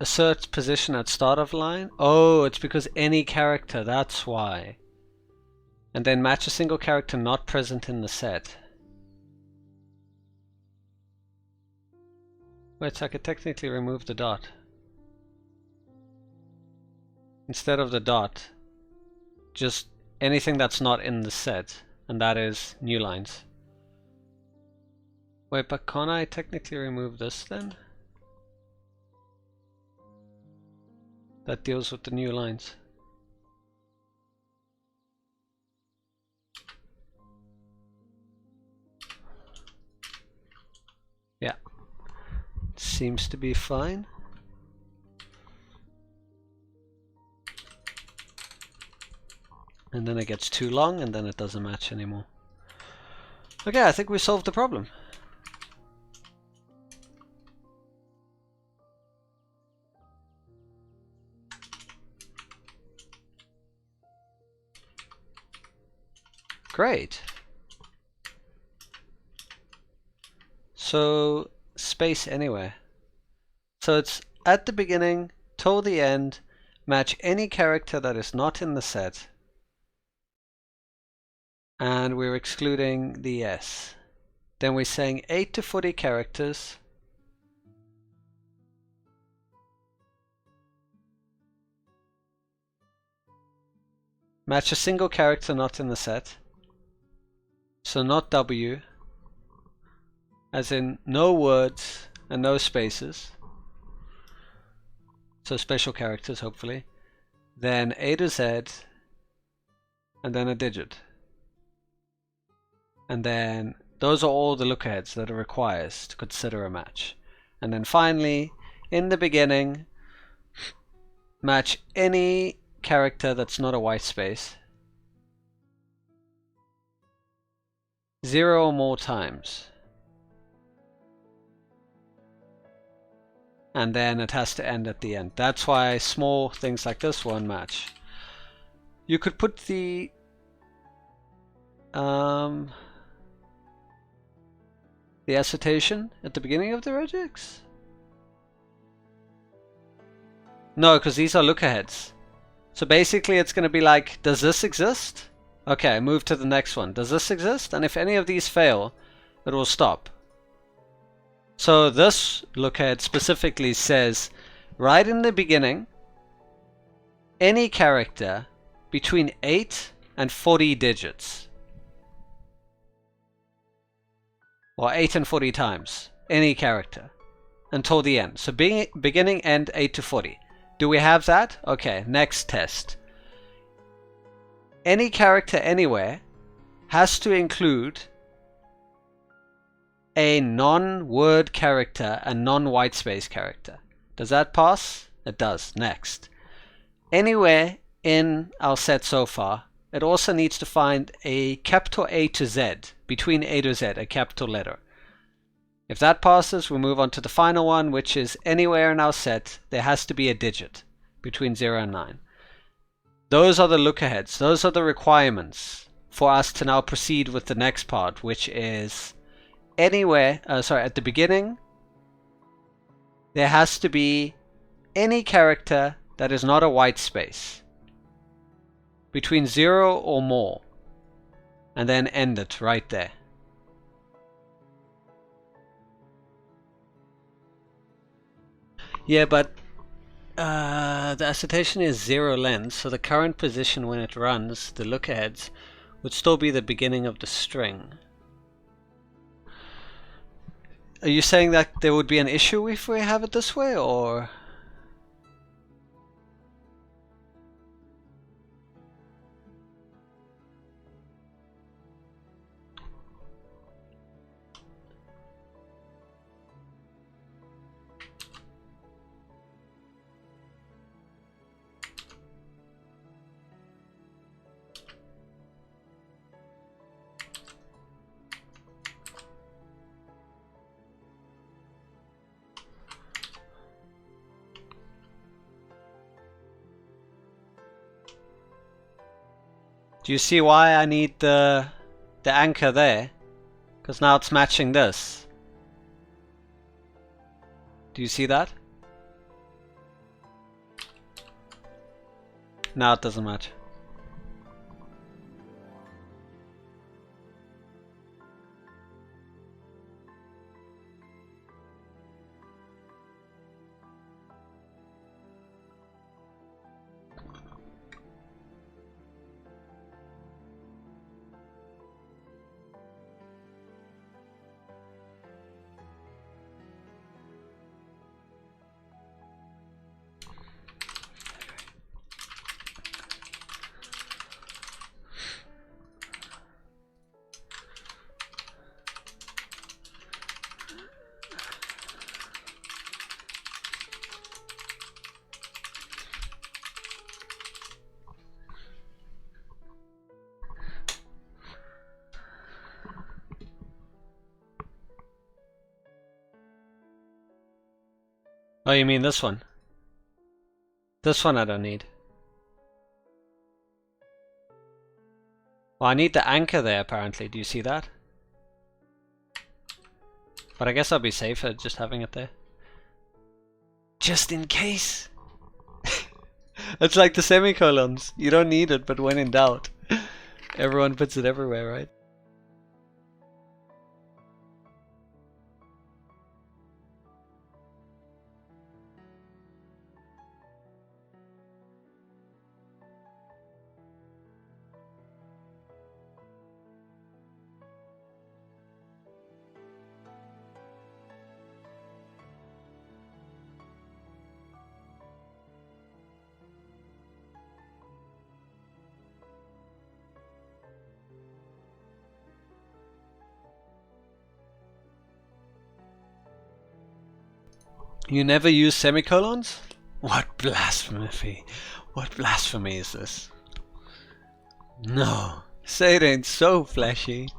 assert position at start of line. Oh, it's because any character, that's why. And then match a single character not present in the set. Wait, so I could technically remove the dot. Instead of the dot, just anything that's not in the set, and that is new lines. Wait, but can't I technically remove this then? That deals with the new lines. Yeah, seems to be fine. And then it gets too long and then it doesn't match anymore. Okay, I think we solved the problem. Great. So space anywhere. So it's at the beginning till the end, match any character that is not in the set. And we're excluding the S. Then we're saying 8 to 40 characters. Match a single character not in the set. So not W, as in no words and no spaces. So special characters, hopefully. Then A to Z, and then a digit. And then those are all the look-aheads that it requires to consider a match. And then finally, in the beginning, match any character that's not a white space 0 or more times. And then it has to end at the end. That's why small things like this won't match. You could put the assertion at the beginning of the regex? No, because these are look-aheads. So basically it's going to be like, does this exist? Okay, move to the next one. Does this exist? And if any of these fail, it will stop. So this look-ahead specifically says, right in the beginning, any character between 8 and 40 digits. Or 8 and 40 times. Any character. Until the end. So beginning, end, 8 to 40. Do we have that? Okay, next test. Any character anywhere has to include a non-word character and non-white space character. Does that pass? It does. Next. Anywhere in our set so far, it also needs to find a capital A to Z, between A to Z, a capital letter. If that passes, we move on to the final one, which is anywhere in our set, there has to be a digit between 0 and 9. Those are the look-aheads. Those are the requirements for us to now proceed with the next part, which is anywhere, at the beginning, there has to be any character that is not a white space between 0 or more, and then end it right there. Yeah, but the assertion is 0 length, so the current position when it runs, the look-aheads, would still be the beginning of the string. Are you saying that there would be an issue if we have it this way, or? Do you see why I need the anchor there? Because now it's matching this. Do you see that? No, it doesn't match. Oh, you mean this one? This one I don't need. Well, I need the anchor there apparently. Do you see that? But I guess I'll be safer just having it there. Just in case. It's like the semicolons. You don't need it, but when in doubt, everyone puts it everywhere, right? You never use semicolons? What blasphemy! What blasphemy is this? No, say it ain't so, Flashy.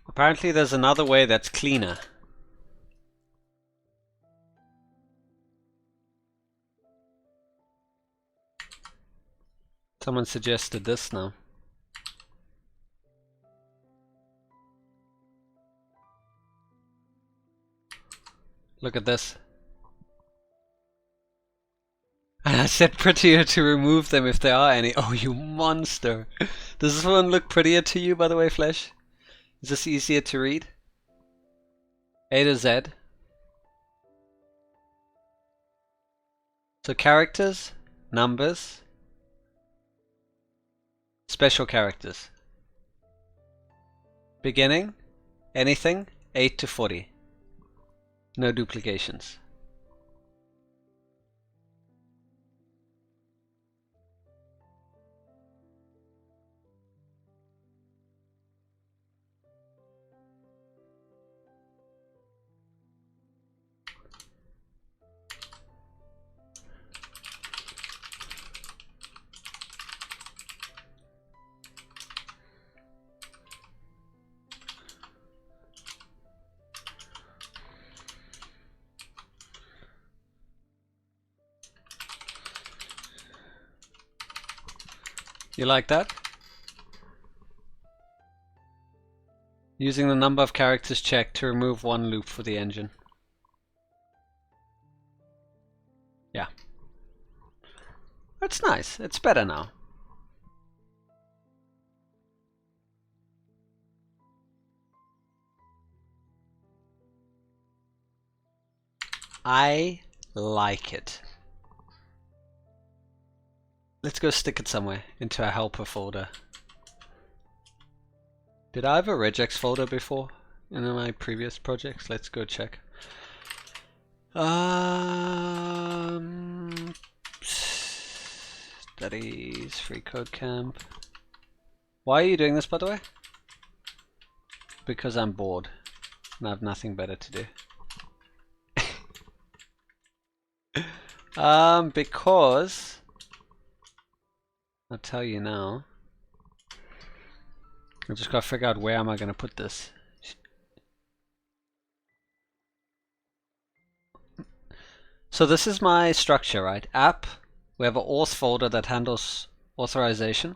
Apparently there's another way that's cleaner. Someone suggested this now. Look at this. And I said prettier to remove them if there are any. Oh, you monster. Does this one look prettier to you, by the way, Flesh? Is this easier to read? A to Z. So characters, numbers, special characters. Beginning, anything, 8 to 40. No duplications. You like that? Using the number of characters checked to remove one loop for the engine. Yeah. That's nice. It's better now. I like it. Let's go stick it somewhere into a helper folder. Did I have a regex folder before in my previous projects? Let's go check. Studies, free code camp. Why are you doing this, by the way? Because I'm bored and I have nothing better to do. Because I'll tell you now. I just gotta figure out where am I gonna put this. So this is my structure, right? App, we have an auth folder that handles authorization.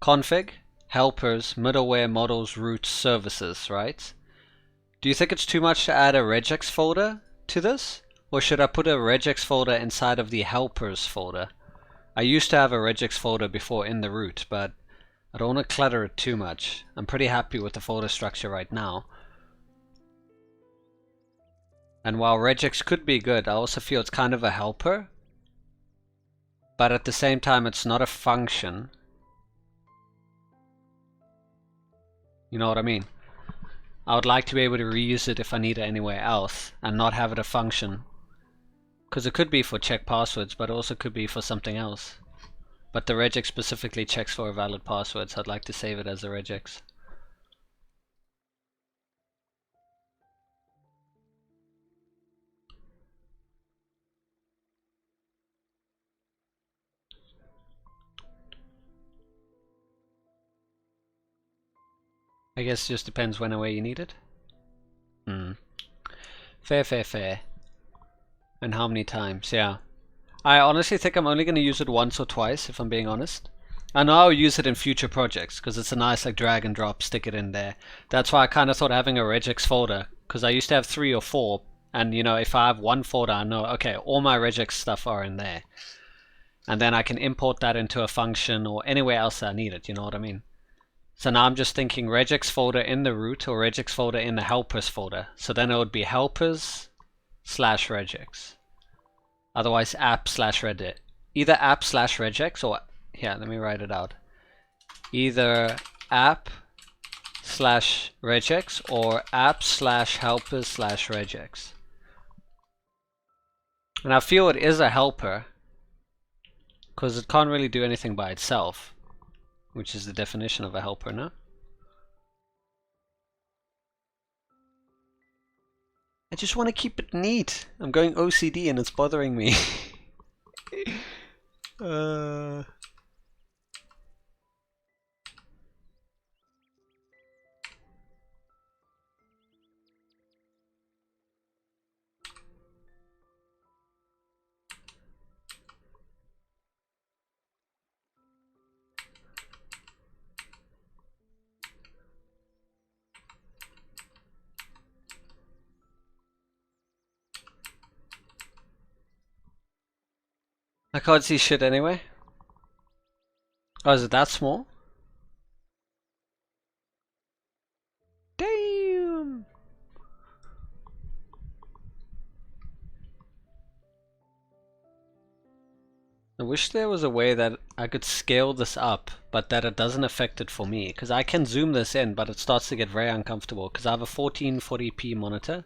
Config, helpers, middleware, models, routes, services, right? Do you think it's too much to add a regex folder to this? Or should I put a regex folder inside of the helpers folder? I used to have a regex folder before in the root, but I don't want to clutter it too much. I'm pretty happy with the folder structure right now. And while regex could be good, I also feel it's kind of a helper. But at the same time, it's not a function. You know what I mean? I would like to be able to reuse it if I need it anywhere else and not have it a function. Because it could be for check passwords, but it also could be for something else. But the regex specifically checks for a valid password, so I'd like to save it as a regex. I guess it just depends when and where you need it. Fair, fair, fair. And how many times, yeah. I honestly think I'm only going to use it once or twice, if I'm being honest. I know I'll use it in future projects, because it's a nice like drag and drop, stick it in there. That's why I kind of thought having a regex folder, because I used to have 3 or 4, and you know, if I have one folder, I know, okay, all my regex stuff are in there. And then I can import that into a function or anywhere else I need it, you know what I mean? So now I'm just thinking regex folder in the root or regex folder in the helpers folder. So then it would be helpers/regex. Otherwise app/regex. Either app/regex or, here, let me write it out. Either app/regex or app/helpers/regex. And I feel it is a helper because it can't really do anything by itself, which is the definition of a helper, no? I just want to keep it neat. I'm going OCD and it's bothering me. I can't see shit anyway. Oh, is it that small? Damn! I wish there was a way that I could scale this up, but that it doesn't affect it for me. Because I can zoom this in, but it starts to get very uncomfortable. Because I have a 1440p monitor.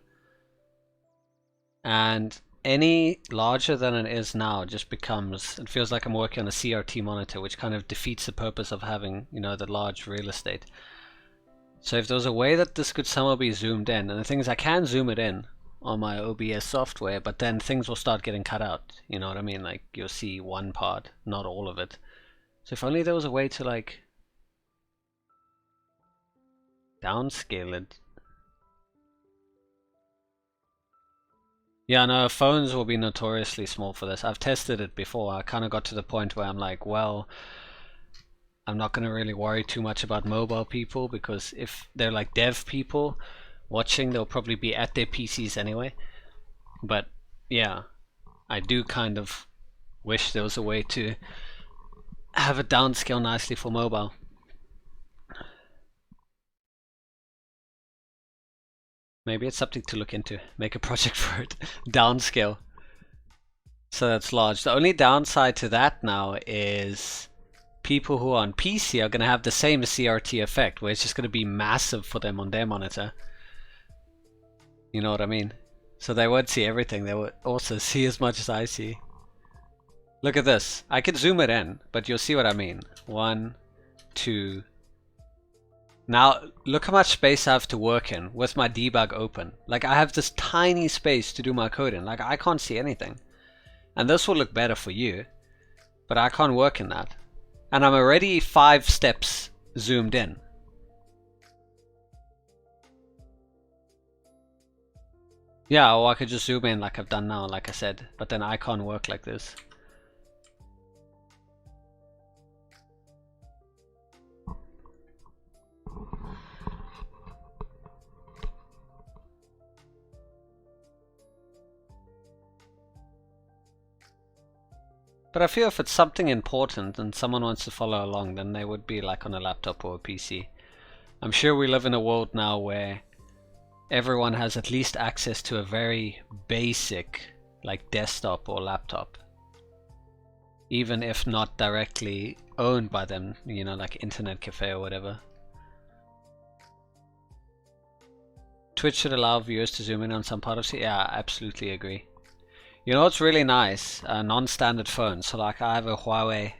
And any larger than it is now just becomes, it feels like I'm working on a CRT monitor, which kind of defeats the purpose of having, you know, the large real estate. So if there was a way that this could somehow be zoomed in, and the thing is I can zoom it in on my OBS software, but then things will start getting cut out, you know what I mean? Like you'll see one part, not all of it. So if only there was a way to like downscale it. Yeah, no, phones will be notoriously small for this. I've tested it before. I kind of got to the point where I'm like, well, I'm not going to really worry too much about mobile people, because if they're like dev people watching, they'll probably be at their PCs anyway. But yeah, I do kind of wish there was a way to have it downscale nicely for mobile. Maybe it's something to look into. Make a project for it. Downscale. So that's large. The only downside to that now is people who are on PC are going to have the same CRT effect, where it's just going to be massive for them on their monitor. You know what I mean? So they won't see everything. They will also see as much as I see. Look at this. I can zoom it in, but you'll see what I mean. 1, 2. Now, look how much space I have to work in with my debug open. Like, I have this tiny space to do my code in. Like, I can't see anything. And this will look better for you, but I can't work in that. And I'm already 5 steps zoomed in. Yeah, or I could just zoom in like I've done now, like I said, but then I can't work like this. But I feel if it's something important and someone wants to follow along, then they would be like on a laptop or a PC. I'm sure we live in a world now where everyone has at least access to a very basic like desktop or laptop, even if not directly owned by them, you know, like internet cafe or whatever. Twitch should allow viewers to zoom in on some part of it. Yeah, I absolutely agree. You know what's really nice? A non-standard phone. So like I have a Huawei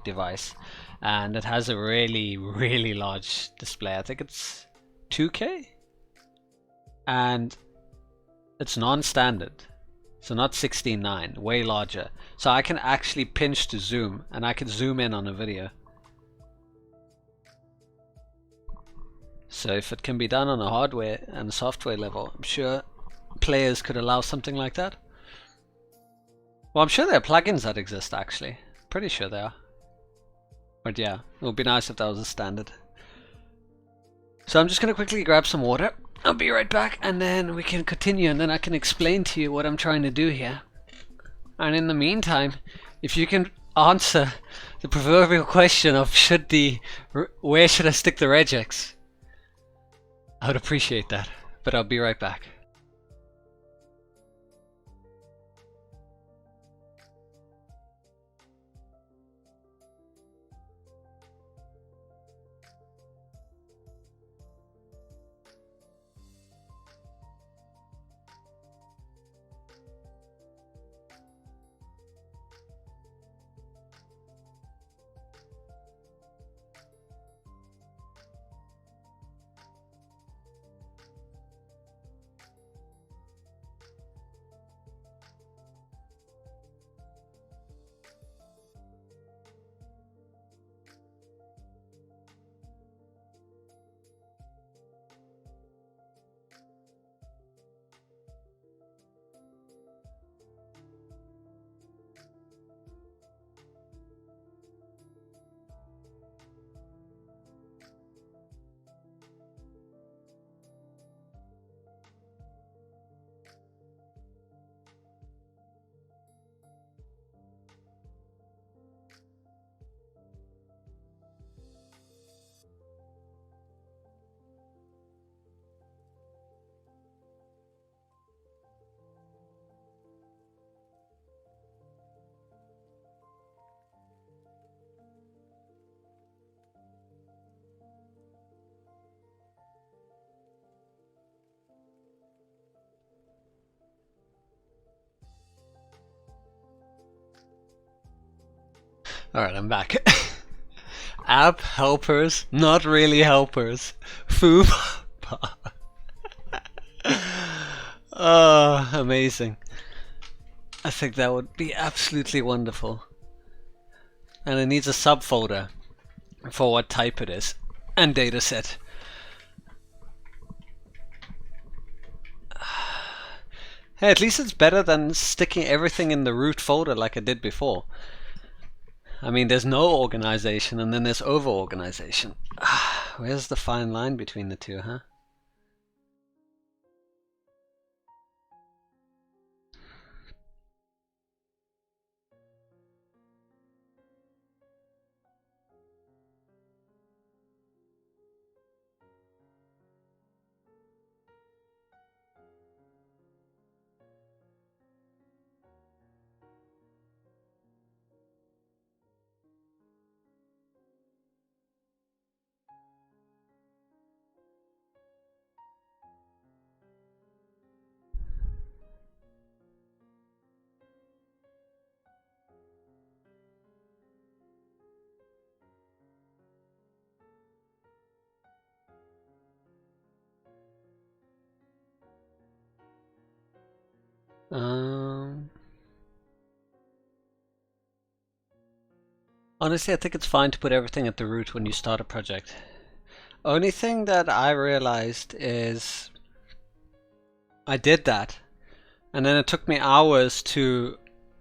device, and it has a really, really large display. I think it's 2K, and it's non-standard, so not 16:9, way larger. So I can actually pinch to zoom, and I can zoom in on a video. So if it can be done on a hardware and software level, I'm sure players could allow something like that. Well, I'm sure there are plugins that exist actually. Pretty sure they are. But yeah, it would be nice if that was a standard. So I'm just going to quickly grab some water. I'll be right back, and then we can continue, and then I can explain to you what I'm trying to do here. And in the meantime, if you can answer the proverbial question of where should I stick the regex, I would appreciate that. But I'll be right back. Alright, I'm back. App helpers, not really helpers. Foo. Oh, amazing. I think that would be absolutely wonderful. And it needs a subfolder for what type it is and dataset. Hey, at least it's better than sticking everything in the root folder like I did before. I mean, there's no organization and then there's over-organization. Where's the fine line between the two, huh? Um, Honestly, I think it's fine to put everything at the root when you start a project. Only thing that I realized is I did that, and then it took me hours to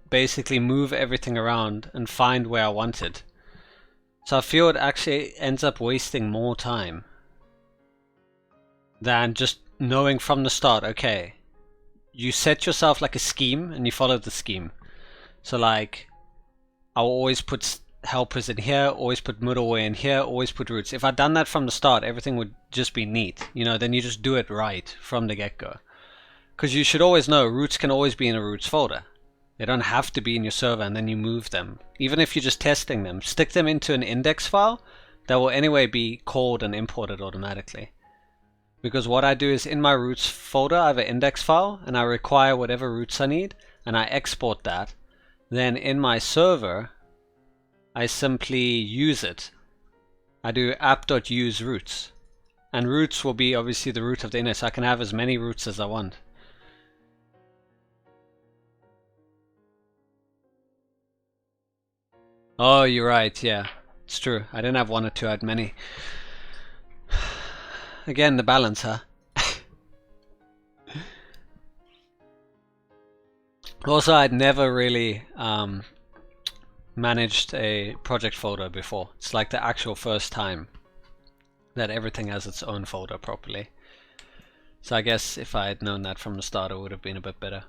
basically move everything around and find where I wanted. So I feel it actually ends up wasting more time than just knowing from the start, okay, you set yourself like a scheme and you follow the scheme. So like, I'll always put helpers in here, always put middleware in here, always put roots. If I'd done that from the start, everything would just be neat. You know, then you just do it right from the get-go. Because you should always know roots can always be in a roots folder. They don't have to be in your server and then you move them. Even if you're just testing them, stick them into an index file that will anyway be called and imported automatically. Because what I do is in my roots folder, I have an index file and I require whatever roots I need and I export that. Then in my server, I simply use it. I do app.use roots. And roots will be obviously the root of the init, so I can have as many roots as I want. Oh, you're right, yeah. It's true. I didn't have one or two, I had many. Again, the balance, huh? Also, I'd never really managed a project folder before. It's like the actual first time that everything has its own folder properly. So I guess if I had known that from the start, it would have been a bit better.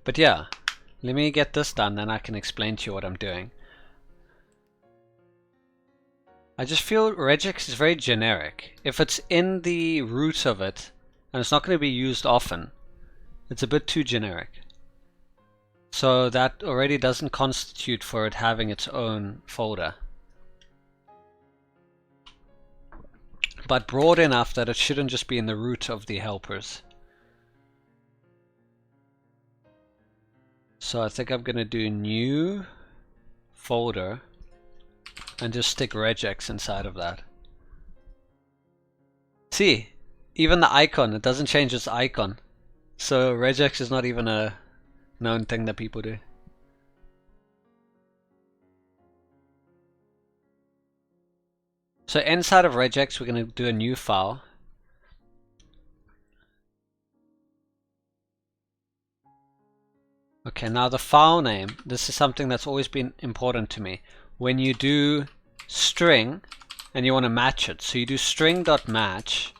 But yeah, let me get this done, then I can explain to you what I'm doing. I just feel regex is very generic. If it's in the root of it, and it's not going to be used often, it's a bit too generic. So that already doesn't constitute for it having its own folder. But broad enough that it shouldn't just be in the root of the helpers. So I think I'm going to do new folder and just stick regex inside of that. See, even the icon, it doesn't change its icon. So regex is not even a known thing that people do. So inside of regex, we're going to do a new file. Okay, now the file name, this is something that's always been important to me. When you do string and you want to match it, so you do string.match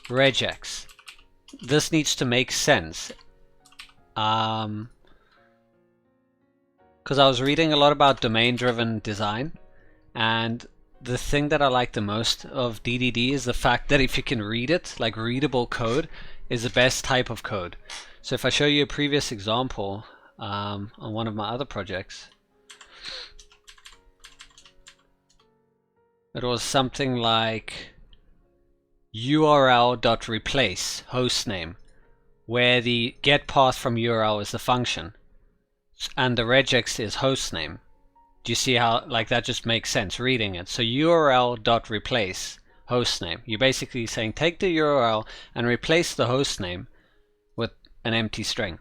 regex. This needs to make sense. Because I was reading a lot about domain-driven design, and the thing that I like the most of DDD is the fact that if you can read it, like readable code is the best type of code. So if I show you a previous example on one of my other projects, it was something like url.replace hostname, where the get path from URL is the function and the regex is hostname. Do you see how like that just makes sense reading it? So url.replace hostname. You're basically saying take the URL and replace the hostname with an empty string.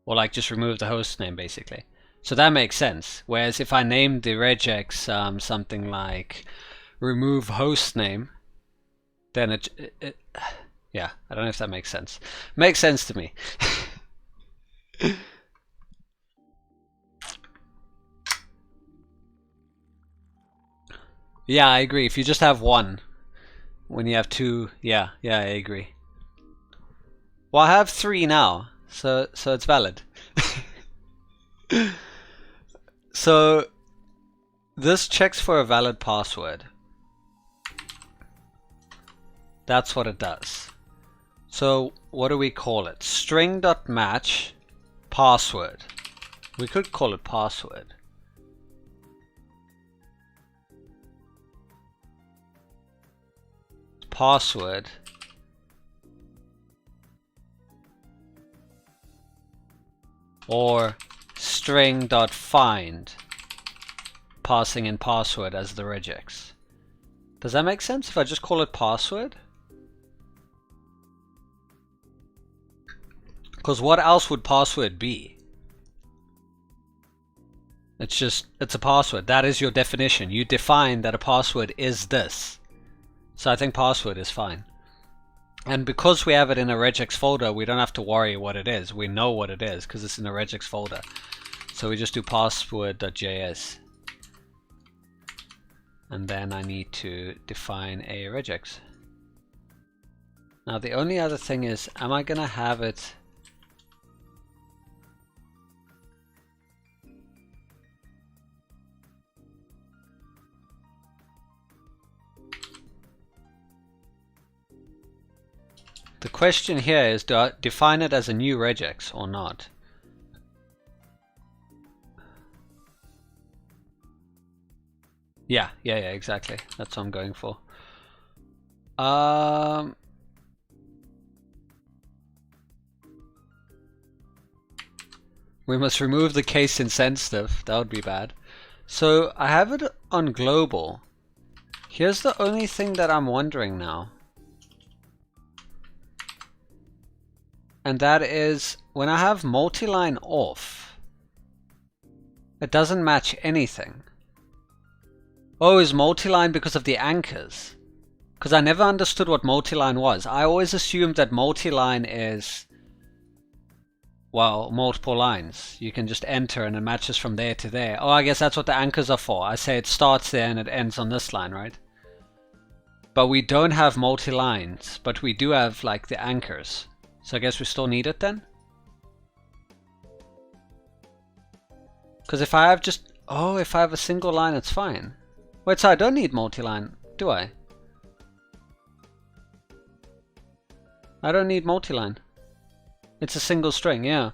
Or like just remove the hostname basically. So that makes sense. Whereas if I named the regex something like remove hostname, then it yeah, I don't know if that makes sense. Makes sense to me. Yeah, I agree. If you just have one, when you have two, yeah, I agree. Well, I have three now, so it's valid. So this checks for a valid password. That's what it does. So what do we call it? String.match password. We could call it password. Password. Or string.find, passing in password as the regex. Does that make sense if I just call it password? Because what else would password be? It's a password. That is your definition. You define that a password is this. So I think password is fine. And because we have it in a regex folder, we don't have to worry what it is. We know what it is because it's in a regex folder. So we just do password.js. And then I need to define a regex. Now the only other thing is, am I gonna have it? The question here is, do I define it as a new regex or not? Yeah, exactly. That's what I'm going for. We must remove the case insensitive. That would be bad. So I have it on global. Here's the only thing that I'm wondering now. And that is, when I have multi-line off, it doesn't match anything. Oh, is multi-line because of the anchors? Because I never understood what multi-line was. I always assumed that multi-line is, well, multiple lines. You can just enter and it matches from there to there. Oh, I guess that's what the anchors are for. I say it starts there and it ends on this line, right? But we don't have multi-lines, but we do have like the anchors. So I guess we still need it then? Because if I have just, oh, if I have a single line, it's fine. Wait, so I don't need multi-line, do I? I don't need multi-line. It's a single string, yeah.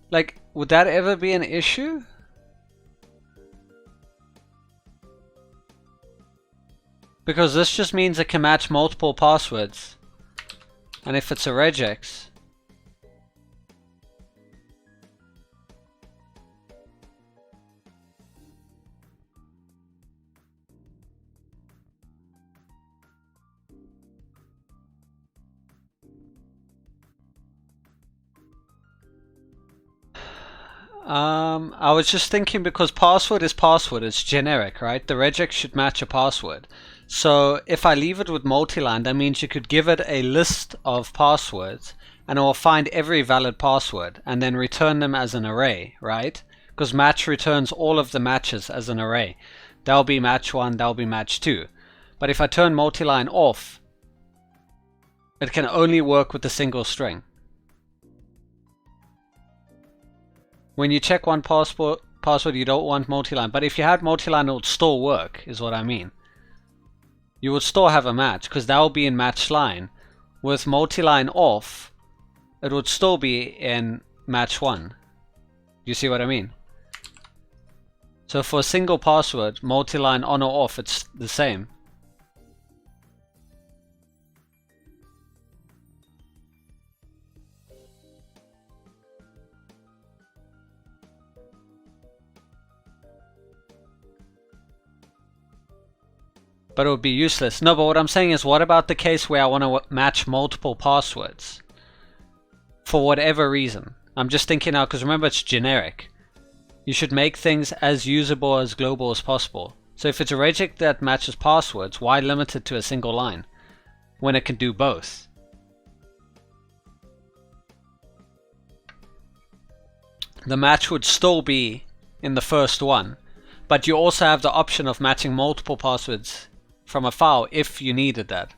Like, would that ever be an issue? Because this just means it can match multiple passwords. And if it's a regex, I was just thinking because password is password, it's generic, right? The regex should match a password. So if I leave it with multi-line, that means you could give it a list of passwords and it will find every valid password and then return them as an array, right? Because match returns all of the matches as an array. That'll be match 1, that'll be match 2. But if I turn multi-line off, it can only work with a single string. When you check one password, you don't want multi-line. But if you had multi-line, it would still work, is what I mean. You would still have a match, because that will be in match line. With multi-line off, it would still be in match 1. You see what I mean? So for a single password, multi-line on or off, it's the same. But it would be useless. No, but what I'm saying is, what about the case where I want to match multiple passwords? For whatever reason. I'm just thinking now, because remember it's generic. You should make things as usable as global as possible. So if it's a regex that matches passwords, why limit it to a single line? When it can do both? The match would still be in the first one. But you also have the option of matching multiple passwords from a file if you needed that.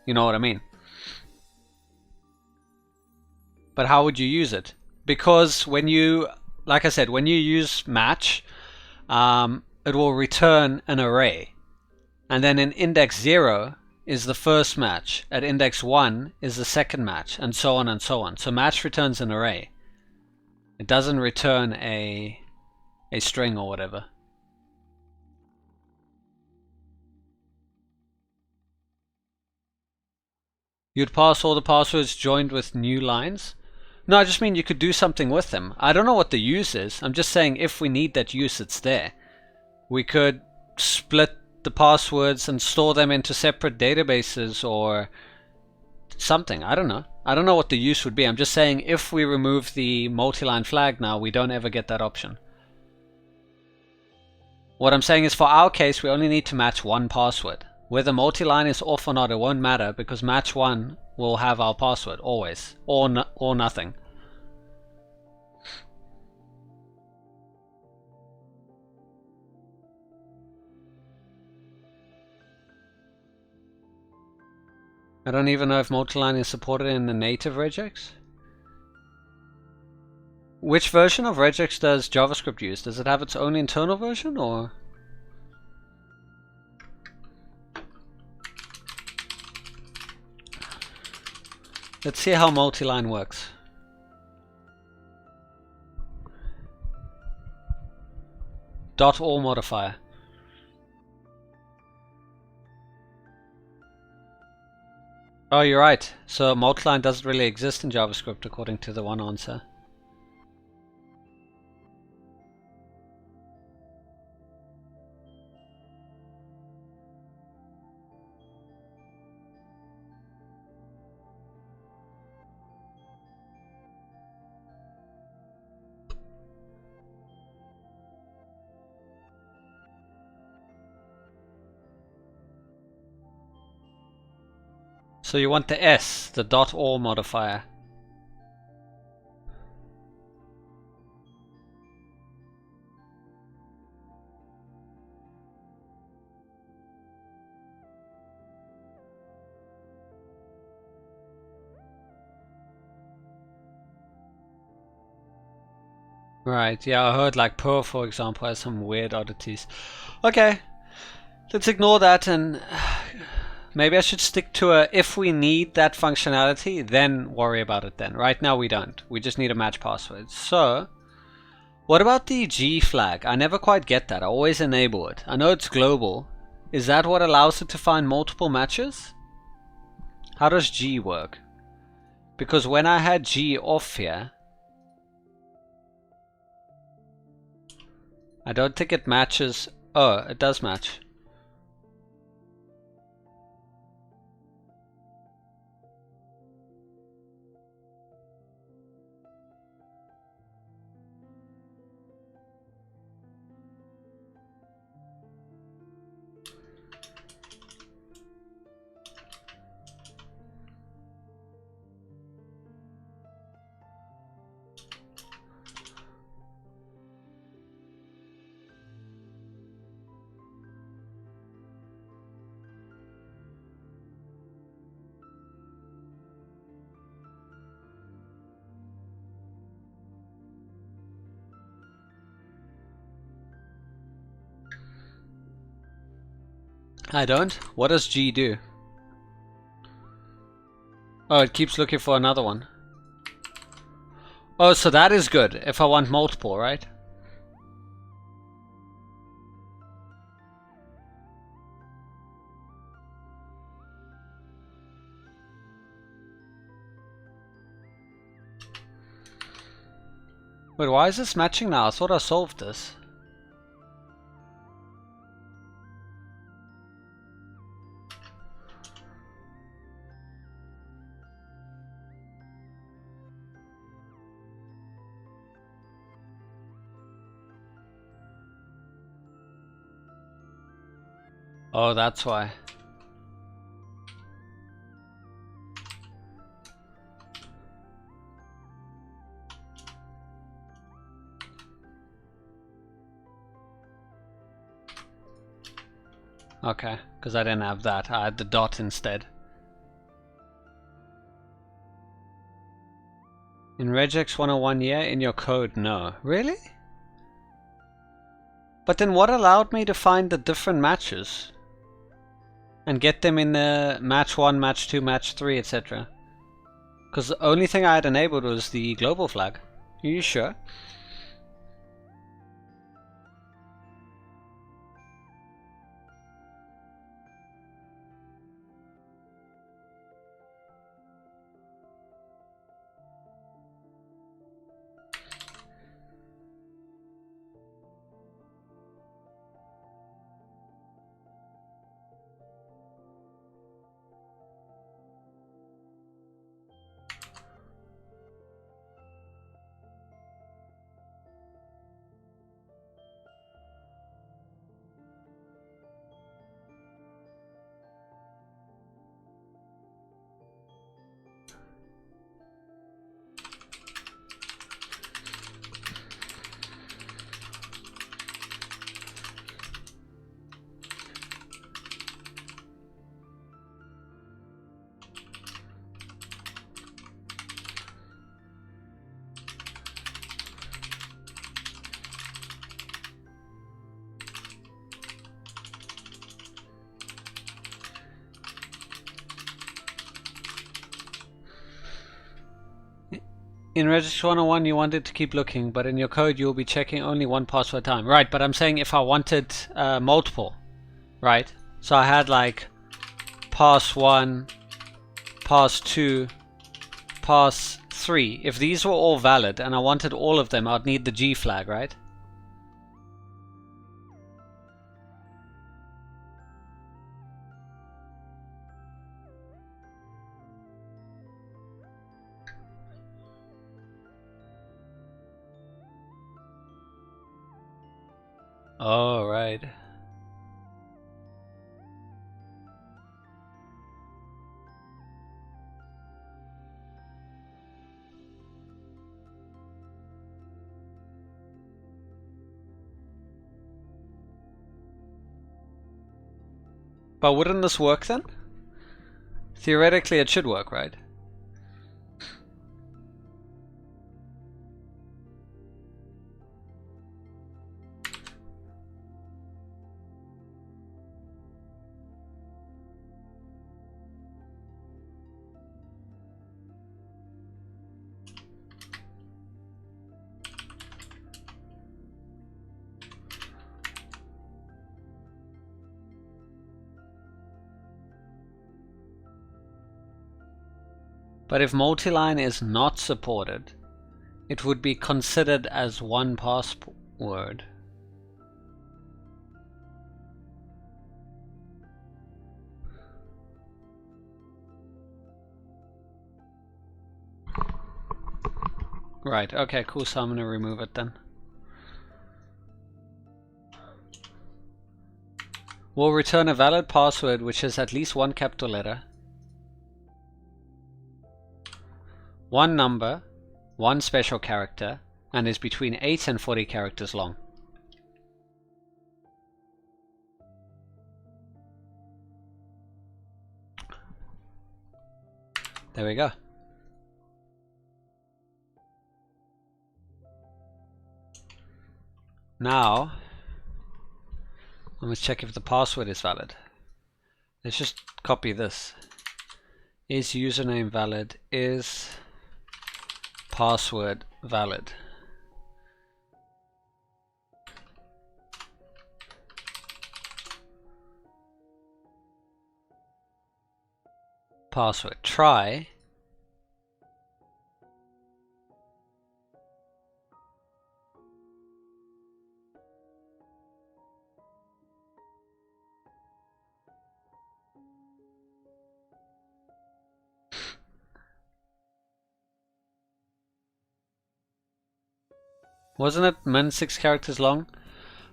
You know what I mean? But how would you use it? Because when you, like I said, when you use match, it will return an array. And then in index 0 is the first match. At index 1 is the second match, and so on and so on. So match returns an array. It doesn't return a string or whatever. You'd pass all the passwords joined with new lines? No, I just mean you could do something with them. I don't know what the use is. I'm just saying if we need that use, it's there. We could split the passwords and store them into separate databases or something. I don't know. I don't know what the use would be. I'm just saying if we remove the multi-line flag now, we don't ever get that option. What I'm saying is for our case, we only need to match one password. Whether multi-line is off or not, it won't matter because match one will have our password always, or nothing. I don't even know if multi-line is supported in the native regex. Which version of regex does JavaScript use? Does it have its own internal version or? Let's see how multi-line works. .all modifier. Oh, you're right. So multi-line doesn't really exist in JavaScript according to the one answer. So you want the S, the .all modifier. Right, yeah, I heard like Perl, for example, has some weird oddities. Okay, let's ignore that and maybe I should stick to a if we need that functionality, then worry about it then. Right now we don't. We just need a match password. So, what about the G flag? I never quite get that. I always enable it. I know it's global. Is that what allows it to find multiple matches? How does G work? Because when I had G off here, I don't think it matches. Oh, it does match. I don't. What does G do? Oh, it keeps looking for another one. Oh, so that is good if I want multiple, right? Wait, why is this matching now? I thought I solved this. Oh, that's why. Okay, because I didn't have that. I had the dot instead. In regex 101, yeah. In your code, no. Really? But then what allowed me to find the different matches? And get them in the match 1, match 2, match 3, etc. Because the only thing I had enabled was the global flag. Are you sure? In Register 101 you wanted to keep looking, but in your code you'll be checking only one pass at a time. Right, but I'm saying if I wanted multiple, right? So I had like pass 1, pass 2, pass 3. If these were all valid and I wanted all of them, I'd need the G flag, right? Oh, right. But wouldn't this work then? Theoretically it should work, right? But if multi-line is not supported, it would be considered as one password. Right, okay, cool, so I'm gonna remove it then. We'll return a valid password which is at least one capital letter, one number, one special character, and is between 8 and 40 characters long. There we go. Now, let's check if the password is valid. Let's just copy this. Is username valid? Is password valid? Password. Try. Wasn't it min 6 characters long?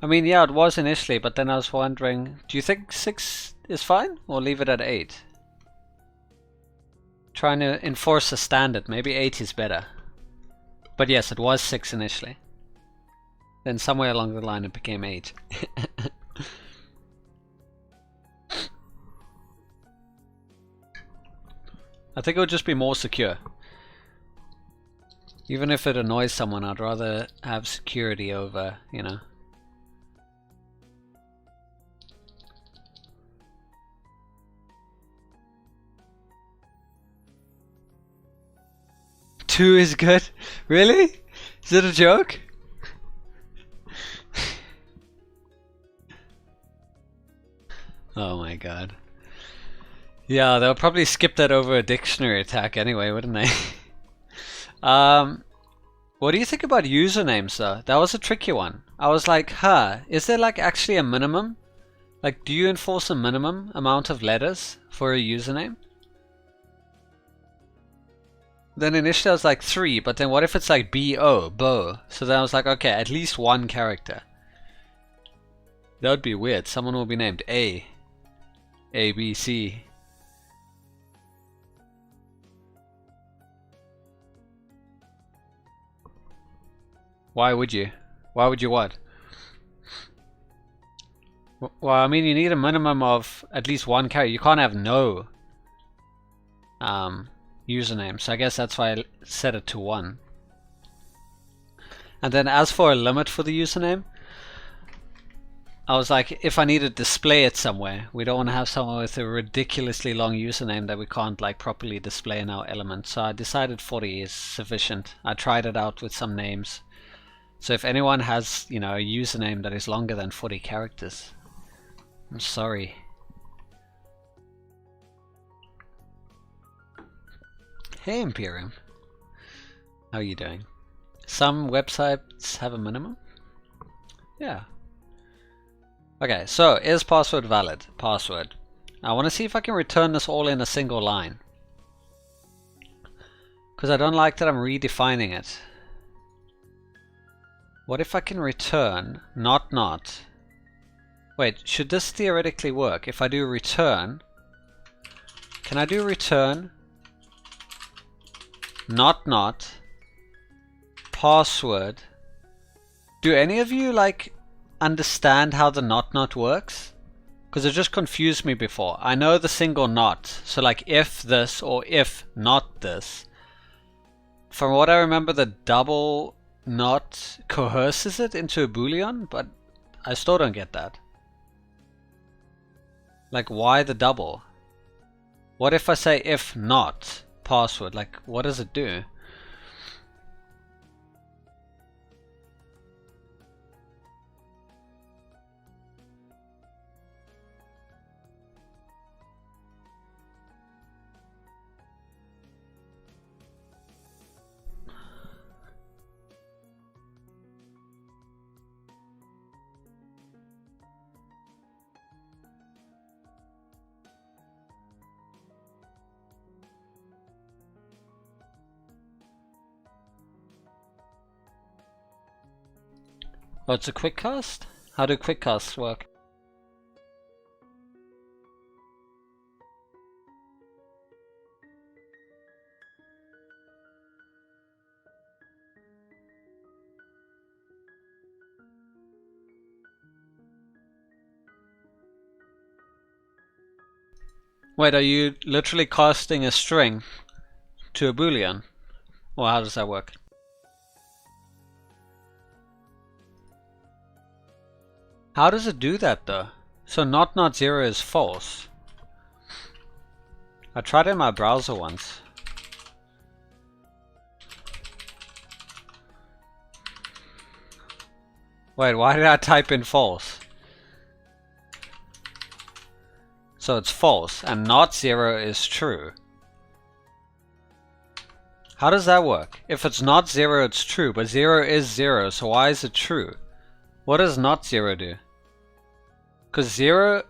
I mean, yeah, it was initially, but then I was wondering, do you think 6 is fine? Or leave it at 8? Trying to enforce a standard. Maybe 8 is better. But yes, it was 6 initially. Then somewhere along the line it became 8. I think it would just be more secure. Even if it annoys someone, I'd rather have security over, you know. Two is good? Really? Is it a joke? Oh my god. Yeah, they'll probably skip that over a dictionary attack anyway, wouldn't they? What do you think about usernames though? That was a tricky one. I was like, huh, is there like actually a minimum? Like, do you enforce a minimum amount of letters for a username? Then initially I was like 3, but then what if it's like B-O, Bo? So then I was like, okay, at least one character. That would be weird. Someone will be named A, B, C. Why would you? Why would you what? Well, I mean, you need a minimum of at least one character. You can't have no username. So I guess that's why I set it to 1. And then as for a limit for the username, I was like, if I need to display it somewhere, we don't want to have someone with a ridiculously long username that we can't like properly display in our element. So I decided 40 is sufficient. I tried it out with some names. So if anyone has, you know, a username that is longer than 40 characters, I'm sorry. Hey Imperium, how are you doing? Some websites have a minimum? Yeah. Okay, so is password valid? Password. I want to see if I can return this all in a single line. Because I don't like that I'm redefining it. What if I can return not? Wait, should this theoretically work? If I do return, can I do return not password? Do any of you like understand how the not works? Because it just confused me before. I know the single not, so like if this or if not this. From what I remember, the double not coerces it into a boolean, but I still don't get that. Like, why the double? What if I say if not password? Like, what does it do? Oh, it's a quick cast? How do quick casts work? Wait, are you literally casting a string to a boolean? Or how does that work? How does it do that though? So not 0 is false. I tried it in my browser once. Wait, why did I type in false? So it's false, and not 0 is true. How does that work? If it's not 0, it's true, but 0 is 0, so why is it true? What does not 0 do? Because 0...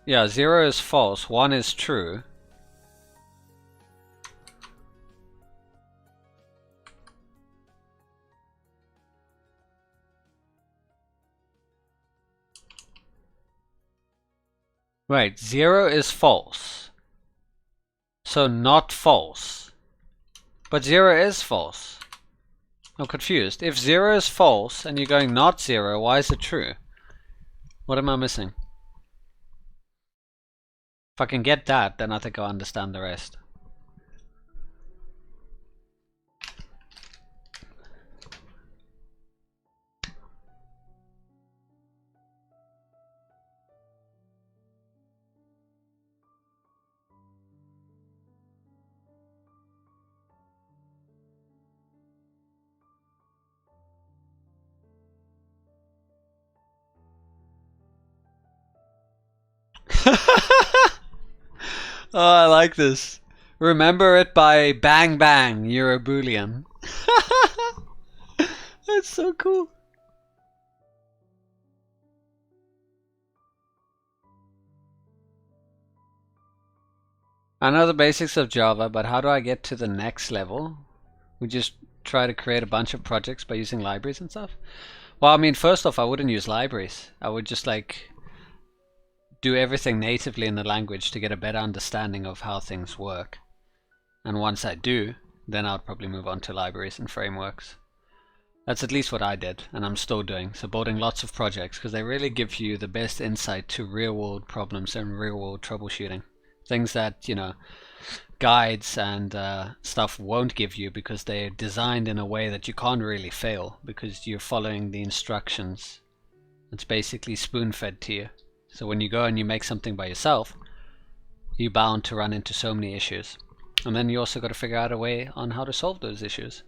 Yeah, 0 is false, 1 is true. Right, 0 is false. So not false. But 0 is false. I'm confused. If 0 is false and you're going not 0, why is it true? What am I missing? If I can get that, then I think I'll understand the rest. Oh, I like this. Remember it by bang bang, you're a boolean. That's so cool. I know the basics of Java, but how do I get to the next level? We just try to create a bunch of projects by using libraries and stuff? Well, I mean, first off, I wouldn't use libraries. I would just like do everything natively in the language to get a better understanding of how things work. And once I do, then I'd probably move on to libraries and frameworks. That's at least what I did, and I'm still doing. So building lots of projects, because they really give you the best insight to real-world problems and real-world troubleshooting. Things that, you know, guides and stuff won't give you, because they're designed in a way that you can't really fail, because you're following the instructions It's basically spoon-fed to you. So when you go and you make something by yourself, you're bound to run into so many issues. And then you also got to figure out a way on how to solve those issues.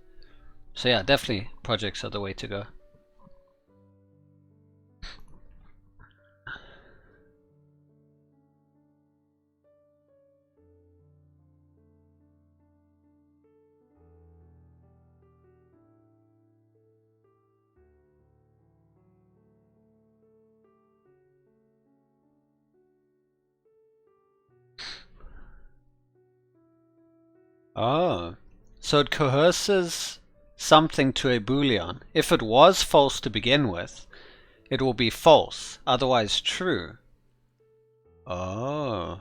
So yeah, definitely projects are the way to go. Oh, so it coerces something to a boolean. If it was false to begin with, it will be false, otherwise true. Oh.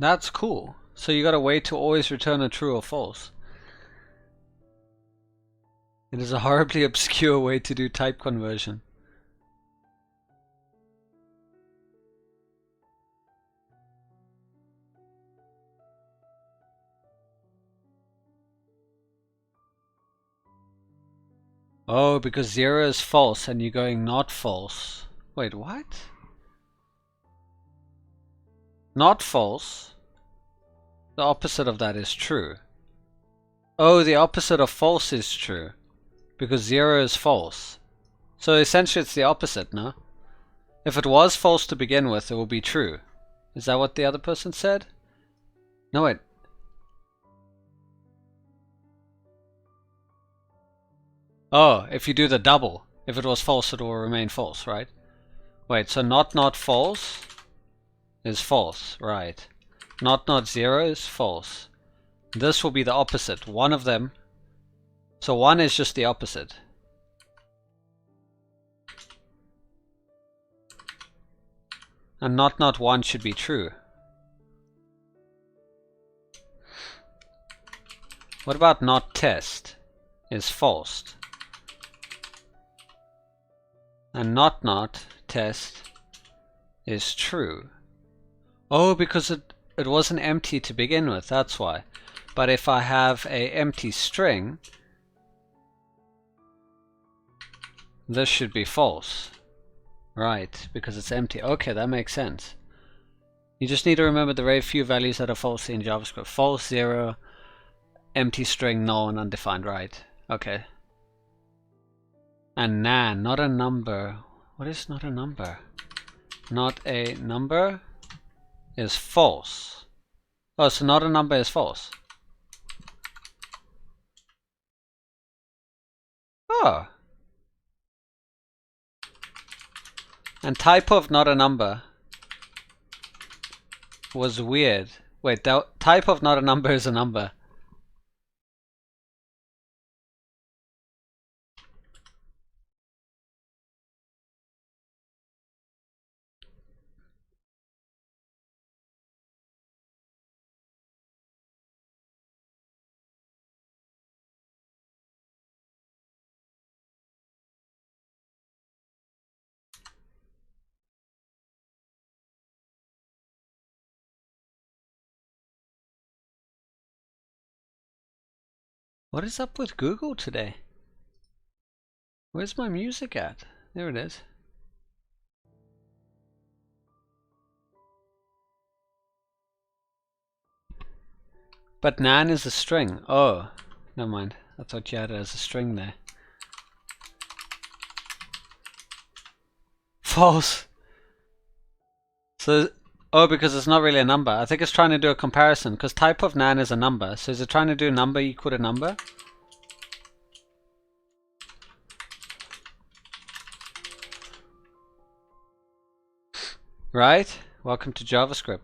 That's cool. So you got a way to always return a true or false. It is a horribly obscure way to do type conversion. Oh, because 0 is false and you're going not false. Wait, what? Not false? The opposite of that is true. Oh, the opposite of false is true. Because 0 is false. So essentially it's the opposite, no? If it was false to begin with, it will be true. Is that what the other person said? No, wait. Oh, if you do the double. If it was false, it will remain false, right? Wait, so not false is false, right? Not 0 is false. This will be the opposite. One of them. So 1 is just the opposite. And not 1 should be true. What about not test is false? And not test is true. Oh, because it wasn't empty to begin with, that's why. But if I have a empty string, this should be false. Right, because it's empty. Okay, that makes sense. You just need to remember the very few values that are false in JavaScript. False, 0, empty string, null, and undefined, right? Okay. And nan, not a number. What is not a number? Not a number is false. Oh, so not a number is false. Oh. And type of not a number was weird. Wait, type of not a number is a number. What is up with Google today? Where's my music at? There it is. But nan is a string. Oh, never mind. I thought you had it as a string there. False. So, oh, because it's not really a number. I think it's trying to do a comparison, because type of nan is a number. So is it trying to do number equal to number? Right? Welcome to JavaScript.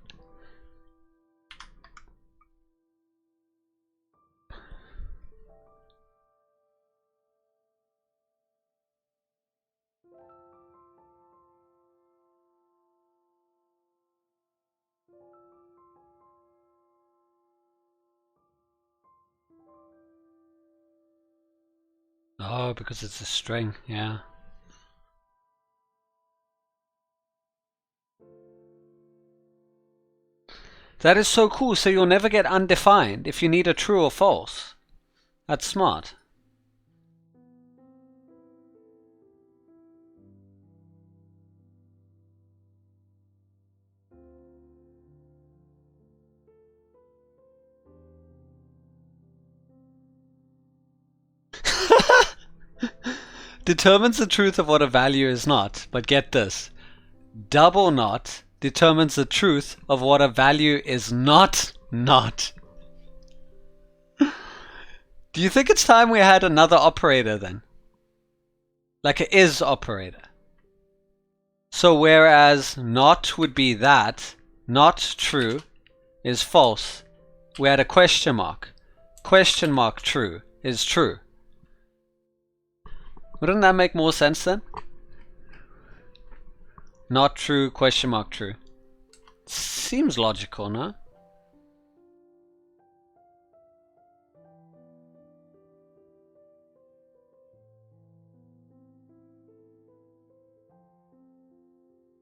Oh, because it's a string, yeah. That is so cool, so you'll never get undefined if you need a true or false. That's smart. Determines the truth of what a value is not, but get this. Double not determines the truth of what a value is not. Do you think it's time we had another operator then? Like a is operator. So whereas not would be that, not true is false. We had a question mark. Question mark true is true. Wouldn't that make more sense then? Not true, question mark true. Seems logical, no?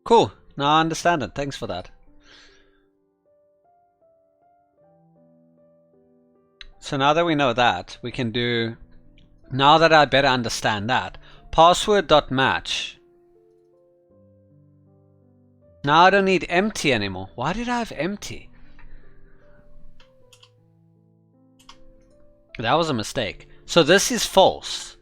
Cool, now I understand it. Thanks for that. So now that we know that, we can do, now that I better understand that, password.match. Now I don't need empty anymore. Why did I have empty? That was a mistake. So this is false.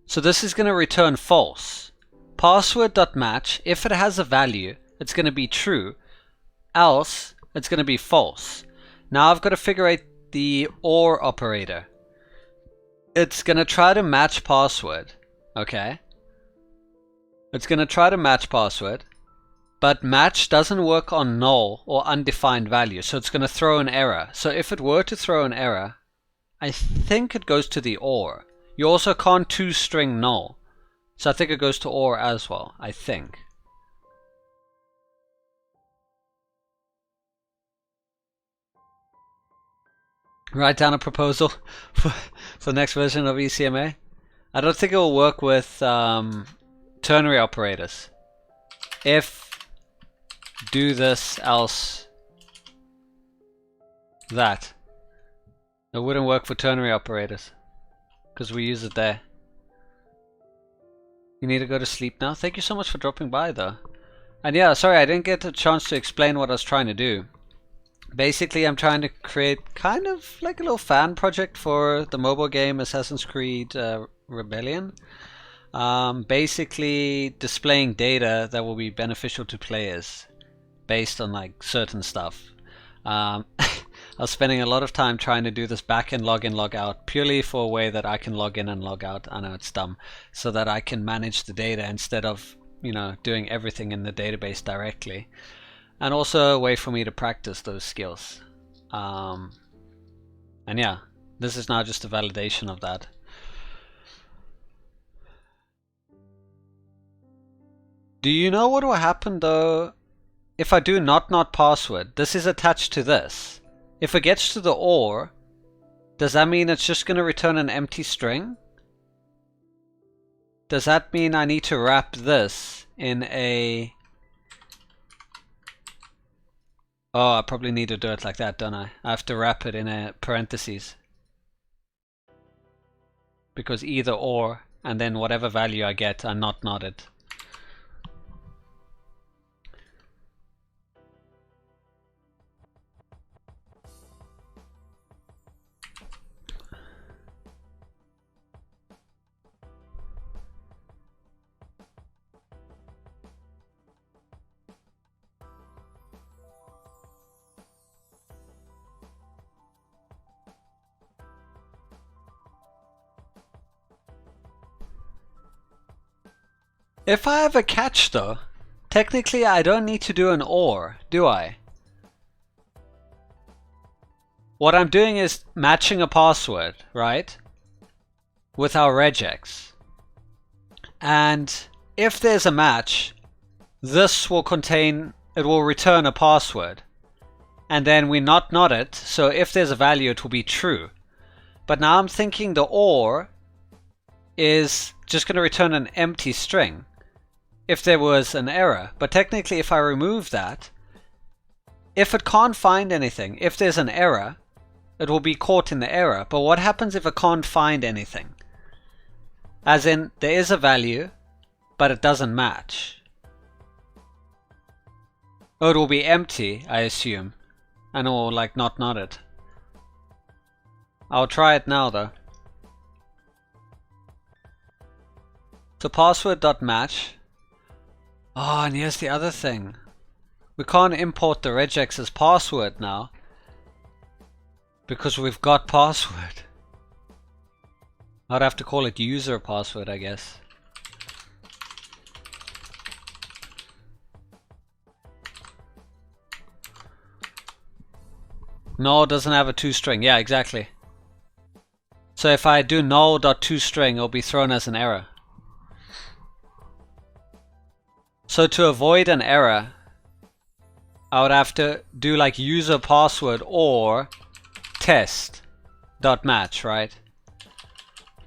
So this is going to return false. Password.match, if it has a value, it's going to be true. Else, it's going to be false. Now I've got to figure out the OR operator. It's going to try to match password. Okay. It's going to try to match password. But match doesn't work on null or undefined value. So it's going to throw an error. So if it were to throw an error, I think it goes to the OR. You also can't toString null. So I think it goes to OR as well, I think. Write down a proposal for the next version of ECMA. I don't think it will work with ternary operators. If do this, else that. It wouldn't work for ternary operators because we use it there. You need to go to sleep now. Thank you so much for dropping by though. And yeah, sorry I didn't get a chance to explain what I was trying to do. Basically I'm trying to create kind of like a little fan project for the mobile game Assassin's Creed Rebellion. Basically displaying data that will be beneficial to players based on like certain stuff. I was spending a lot of time trying to do this backend login log out purely for a way that I can log in and log out. I know it's dumb, so that I can manage the data instead of, you know, doing everything in the database directly, and also a way for me to practice those skills. And yeah, this is now just a validation of that. Do you know what will happen though if I do not password? This is attached to this. If it gets to the OR, does that mean it's just going to return an empty string? Does that mean I need to wrap this in a... Oh, I probably need to do it like that, don't I? I have to wrap it in a parentheses. Because either or, and then whatever value I get, I not it. If I have a catch though, technically I don't need to do an OR, do I? What I'm doing is matching a password, right? With our regex. And if there's a match, this will contain, it will return a password. And then we not it, so if there's a value it will be true. But now I'm thinking the OR is just going to return an empty string if there was an error. But technically, if I remove that, if it can't find anything, if there's an error, it will be caught in the error. But what happens if it can't find anything? As in, there is a value, but it doesn't match. Oh, it will be empty, I assume. And it will like not it. I'll try it now though. So password.match. Oh, and here's the other thing. We can't import the regex as password now, because we've got password. I'd have to call it user password, I guess. Null doesn't have a toString. Yeah, exactly. So if I do null.toString, it'll be thrown as an error. So to avoid an error, I would have to do like user password or test.match, right?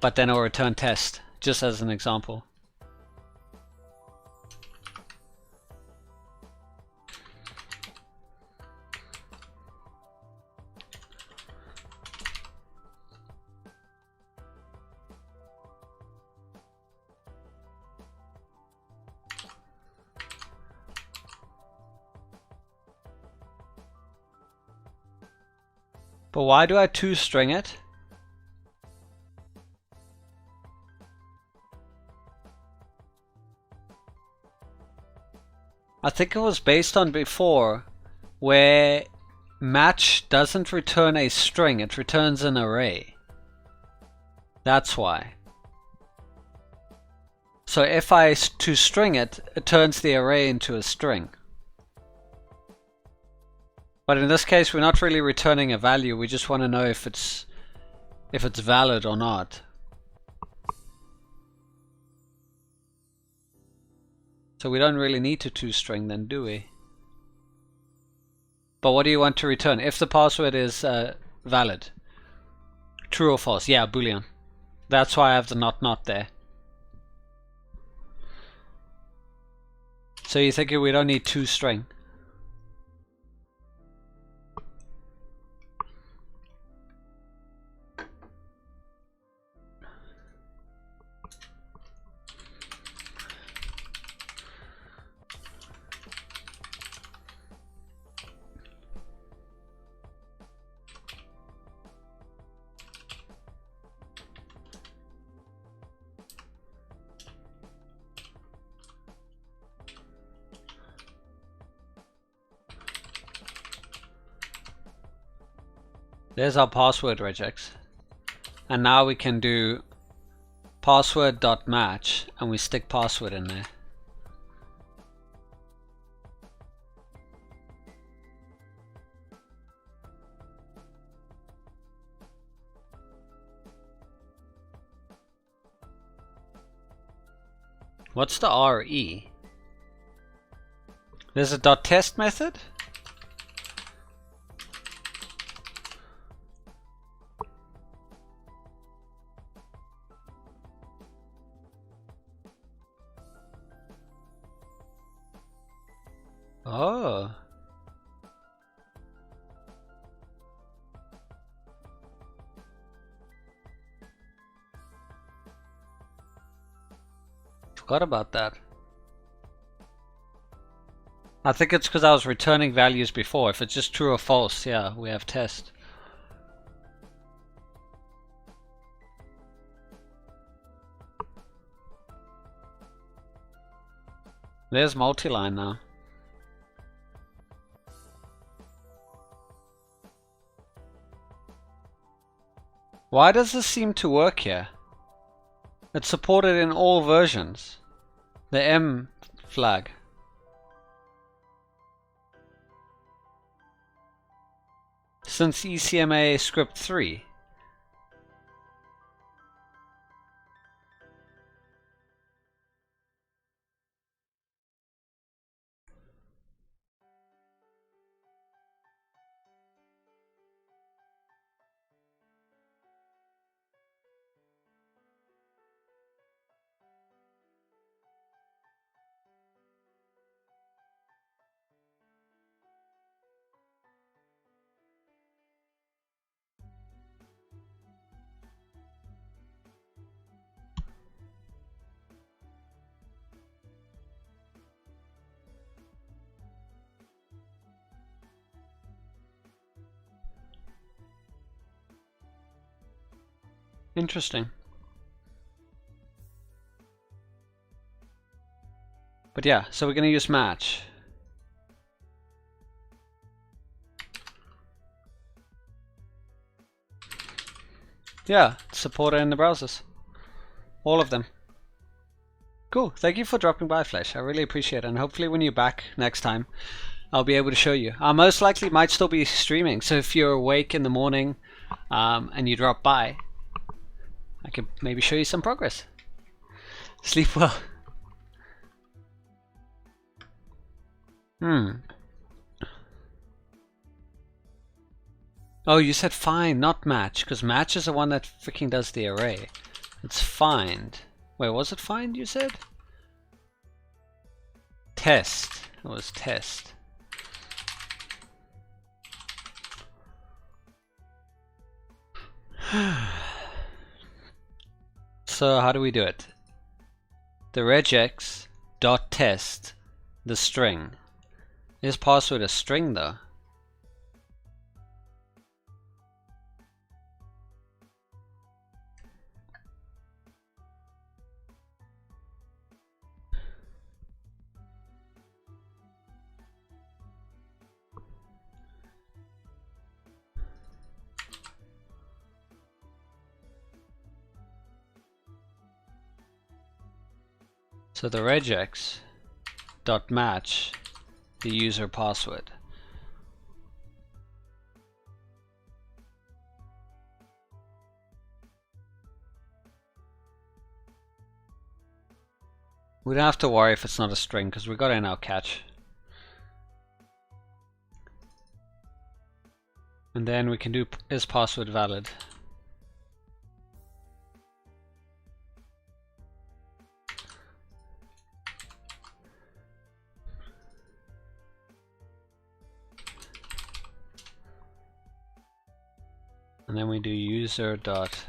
But then it'll return test, just as an example. But why do I toString it? I think it was based on before, where match doesn't return a string, it returns an array. That's why. So if I toString it, it turns the array into a string. But in this case, we're not really returning a value. We just want to know if it's valid or not. So we don't really need to toString then, do we? But what do you want to return? If the password is valid. True or false? Yeah, Boolean. That's why I have the not there. So you're thinking we don't need toString? There's our password regex. And now we can do password.match and we stick password in there. What's the RE? There's a .test method? Oh. Forgot about that. I think it's because I was returning values before. If it's just true or false, yeah, we have test. There's multi-line now. Why does this seem to work here? It's supported in all versions. The M flag. Since ECMA script 3. Interesting. But yeah, so we're gonna use match. Yeah, supported in the browsers. All of them. Cool, thank you for dropping by, Flesh. I really appreciate it, and hopefully when you're back next time, I'll be able to show you. I most likely might still be streaming, so if you're awake in the morning and you drop by, I could maybe show you some progress. Sleep well. Oh, you said find, not match, because match is the one that freaking does the array. It's find. Wait, was it find you said? Test. It was test. So how do we do it? The regex dot test the string. Is password a string though? So the regex dot match the user password. We don't have to worry if it's not a string because we got it in our catch. And then we can do is password valid. And then we do user dot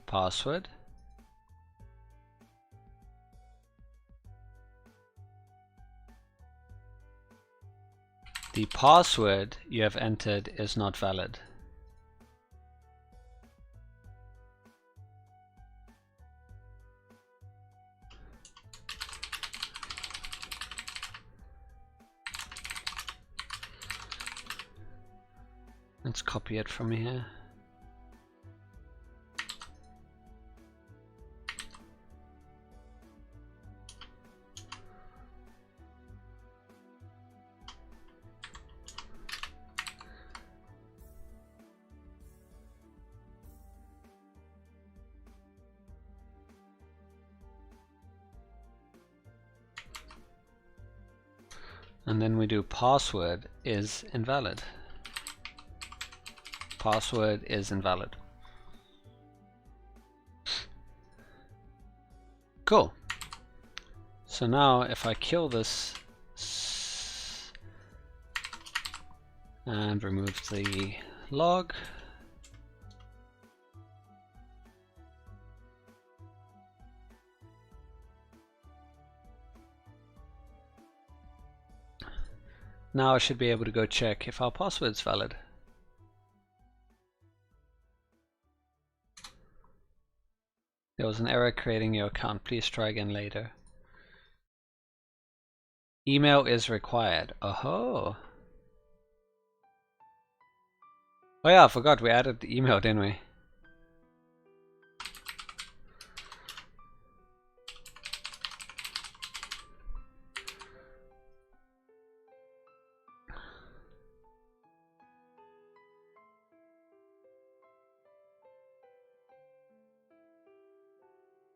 password. The password you have entered is not valid. Let's copy it from here. And then we do password is invalid. Password is invalid. Cool. So now if I kill this and remove the log, now I should be able to go check if our password is valid. There was an error creating your account. Please try again later. Email is required. Oh. Oh yeah, I forgot we added the email, didn't we?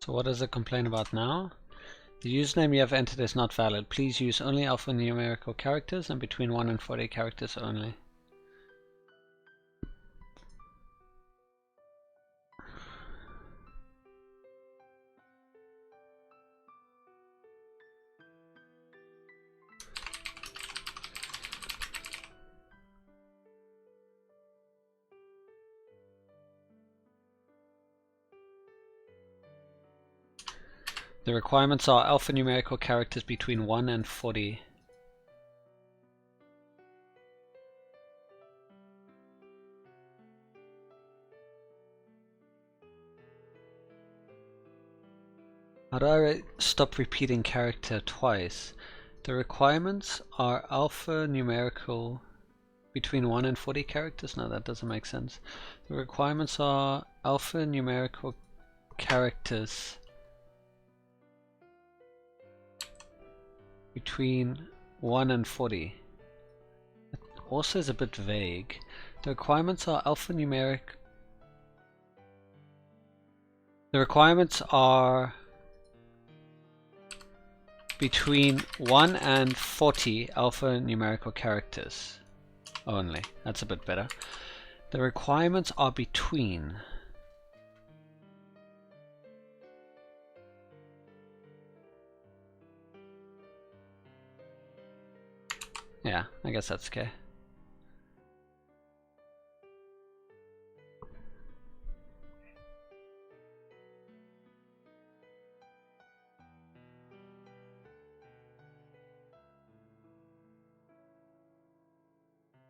So what does it complain about now? The username you have entered is not valid. Please use only alphanumerical characters and between 1 and 40 characters only. The requirements are alphanumerical characters between 1 and 40. How do I stop repeating character twice? The requirements are alphanumerical between 1 and 40 characters? No, that doesn't make sense. The requirements are alphanumerical characters between 1 and 40. It also is a bit vague. The requirements are alphanumeric. The requirements are between 1 and 40 alphanumerical characters only. That's a bit better. The requirements are between. Yeah, I guess that's okay.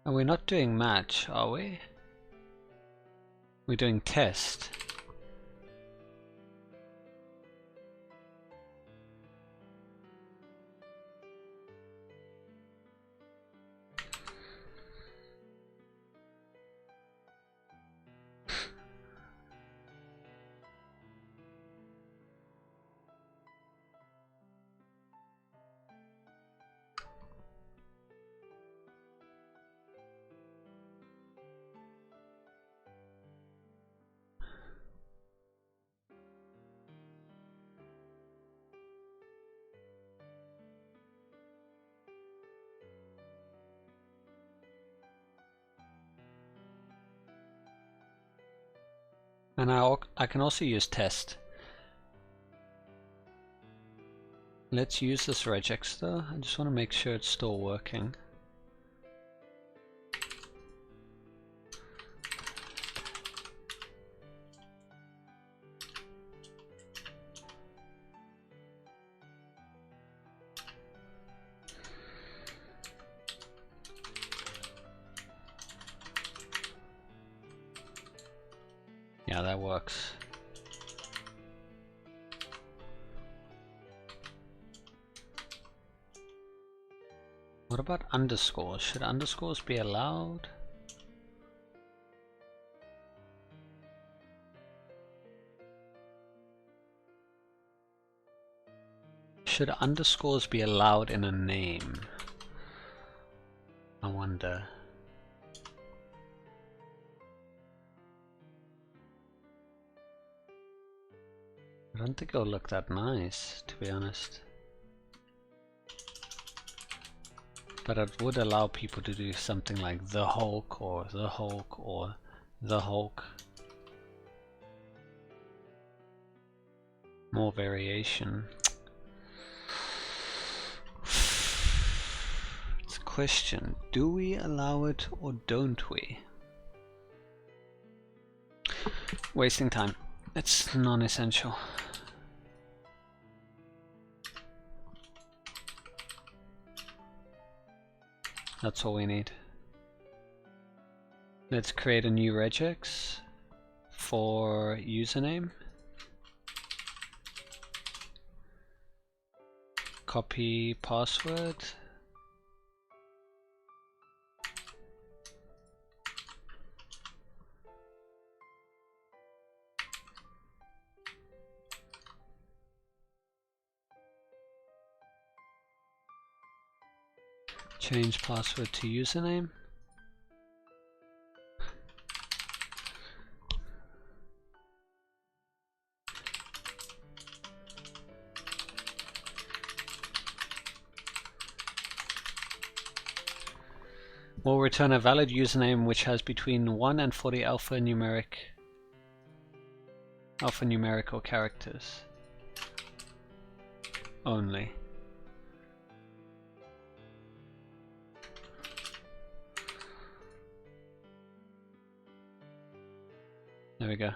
And we're not doing match, are we? We're doing test. And I can also use test. Let's use this regex though. I just want to make sure it's still working. Yeah, that works. What about underscores? Should underscores be allowed? Should underscores be allowed in a name? I wonder. I don't think it'll look that nice, to be honest. But it would allow people to do something like the Hulk or the Hulk or the Hulk. More variation. It's a question. Do we allow it or don't we? Wasting time. It's non-essential. That's all we need. Let's create a new regex for username. Copy password. Change password to username. We'll return a valid username which has between 1 and 40 alphanumerical characters only. There we go.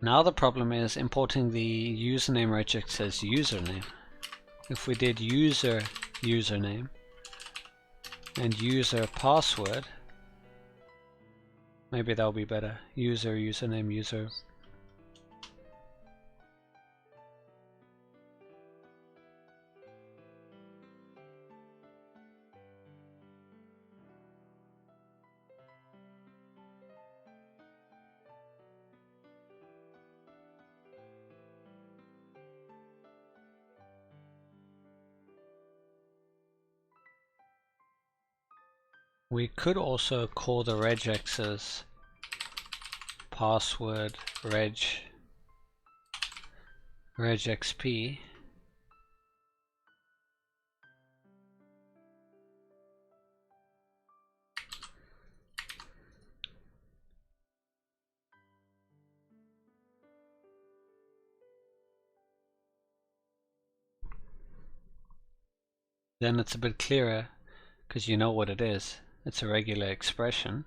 Now the problem is importing the username regex as username. If we did user username and user password, maybe that'll be better. User username user. We could also call the regexes password regexp. Then it's a bit clearer because you know what it is. It's a regular expression.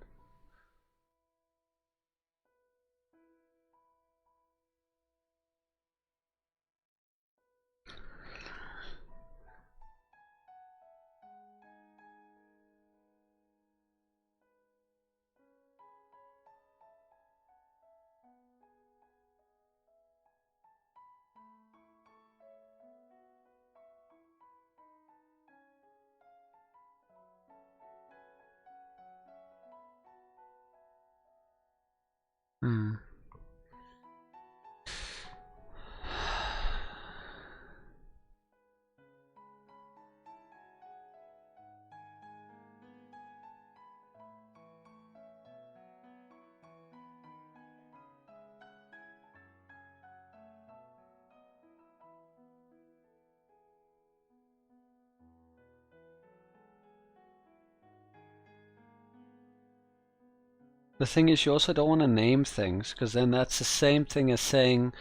The thing is, you also don't want to name things, because then that's the same thing as saying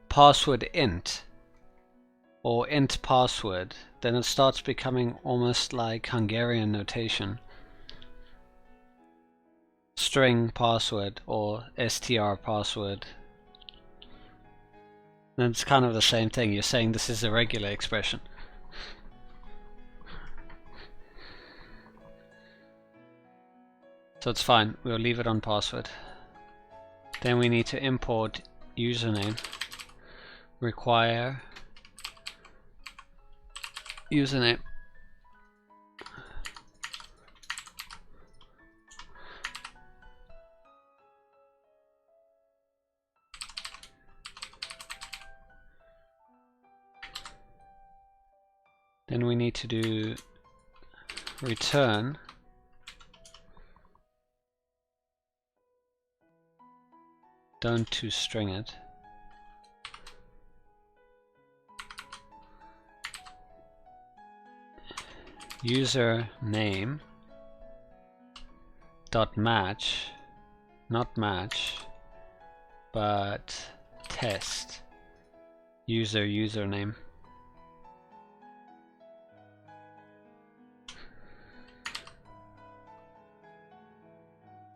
password int or int password. Then it starts becoming almost like Hungarian notation. String password or str password. Then it's kind of the same thing. You're saying this is a regular expression. So it's fine, we'll leave it on password. Then we need to import username. Require username. Then we need to do return don't toString it. User name dot match, not match, but test username.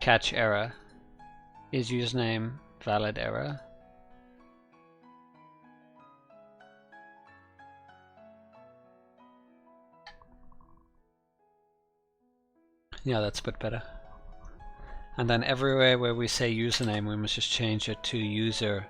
Catch error. Is username valid error? Yeah, that's a bit better. And then everywhere where we say username, we must just change it to username.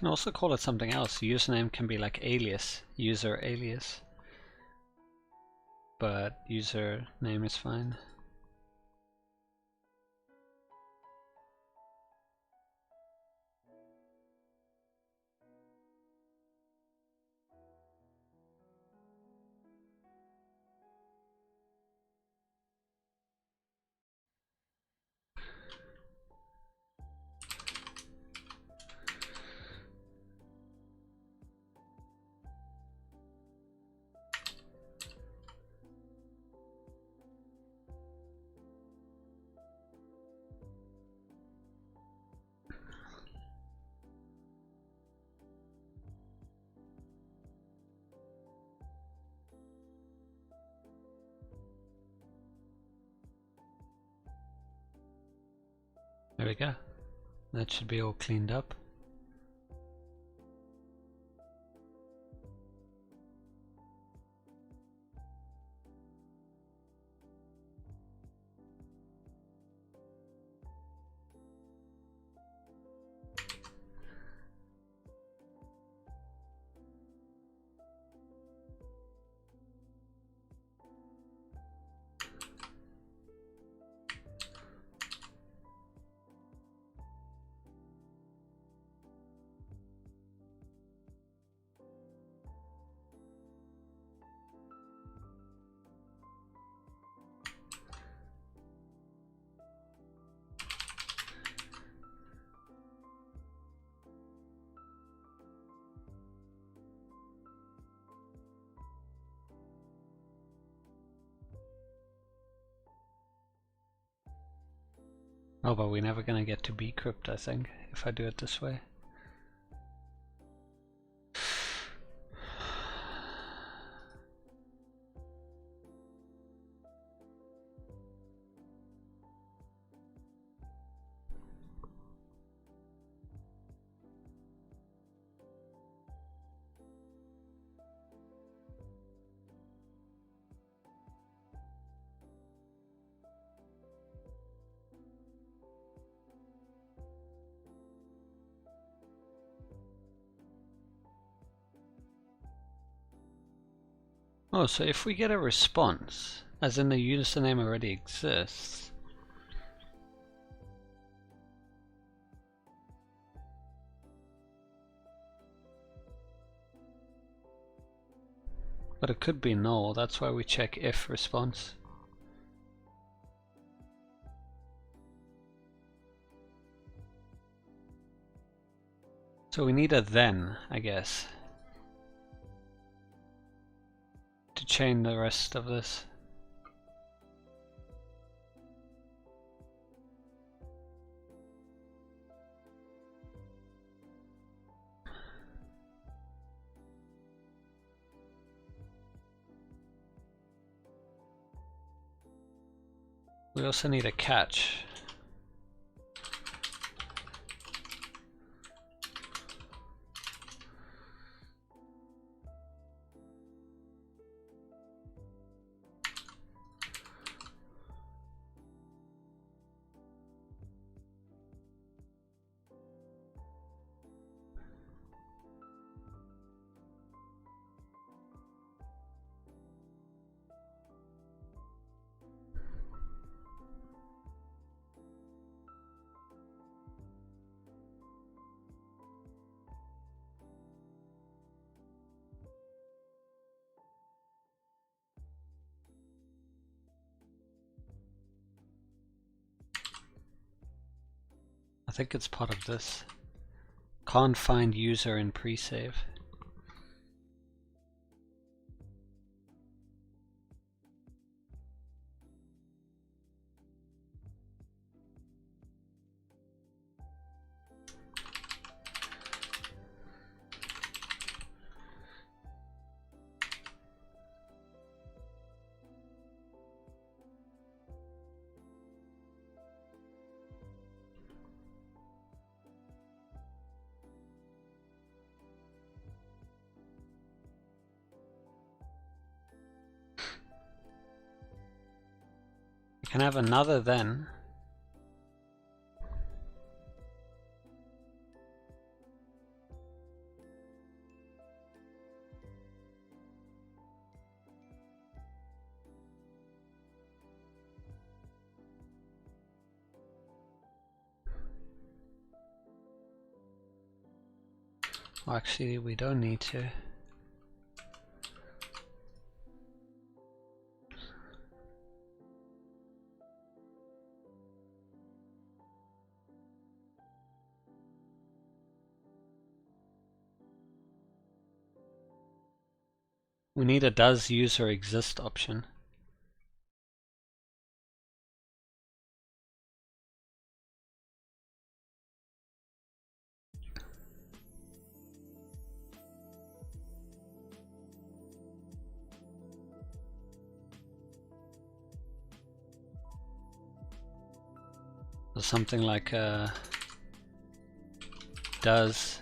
can also call it something else. Username can be like alias, user alias. But username is fine. There we go. That should be all cleaned up. Oh, but we're never gonna get to bcrypt, I think, if I do it this way. Oh, so if we get a response, as in the username already exists, but it could be null, that's why we check if response. So we need a then, I guess, to chain the rest of this. We also need a catch. I think it's part of this. Can't find user in pre-save. Can have another then. Well, actually, we don't need to. We need a does user exist option. So something like does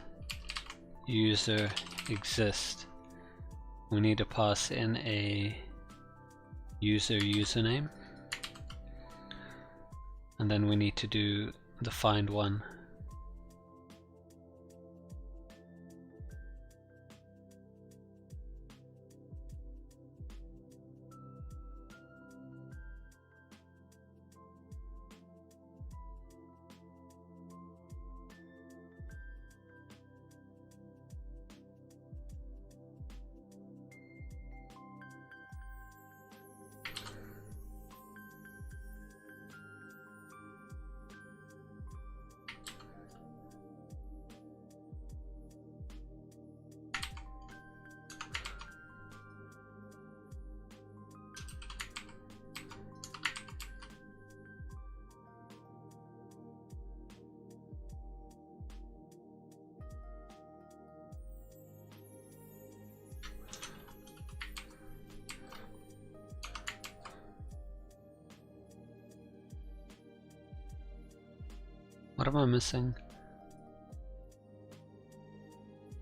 user exist. We need to pass in a user username, and then we need to do the find one. What am I missing?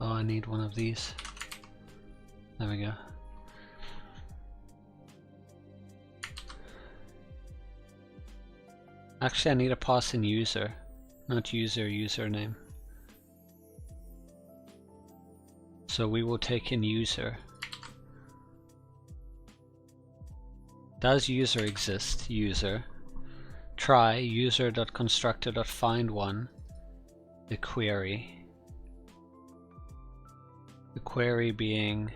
Oh, I need one of these. There we go. Actually, I need a pass in user, not user username. So we will take in user. Does user exist? User. Try user.constructor.findOne, the query. The query being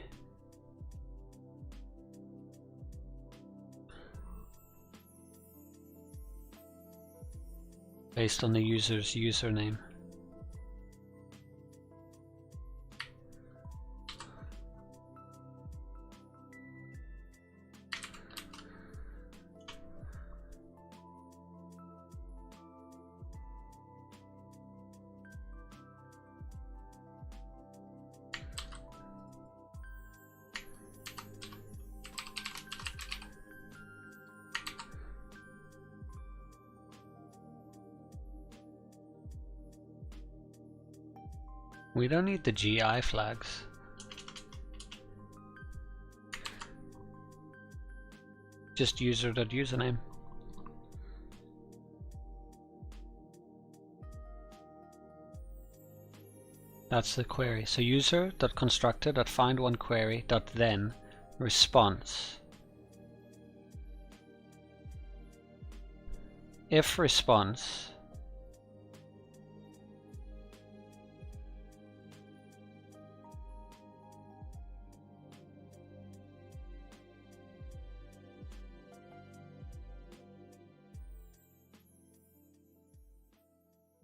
based on the user's username. We don't need the GI flags. Just user.username. That's the query. So user.constructor.findOneQuery.then response. If response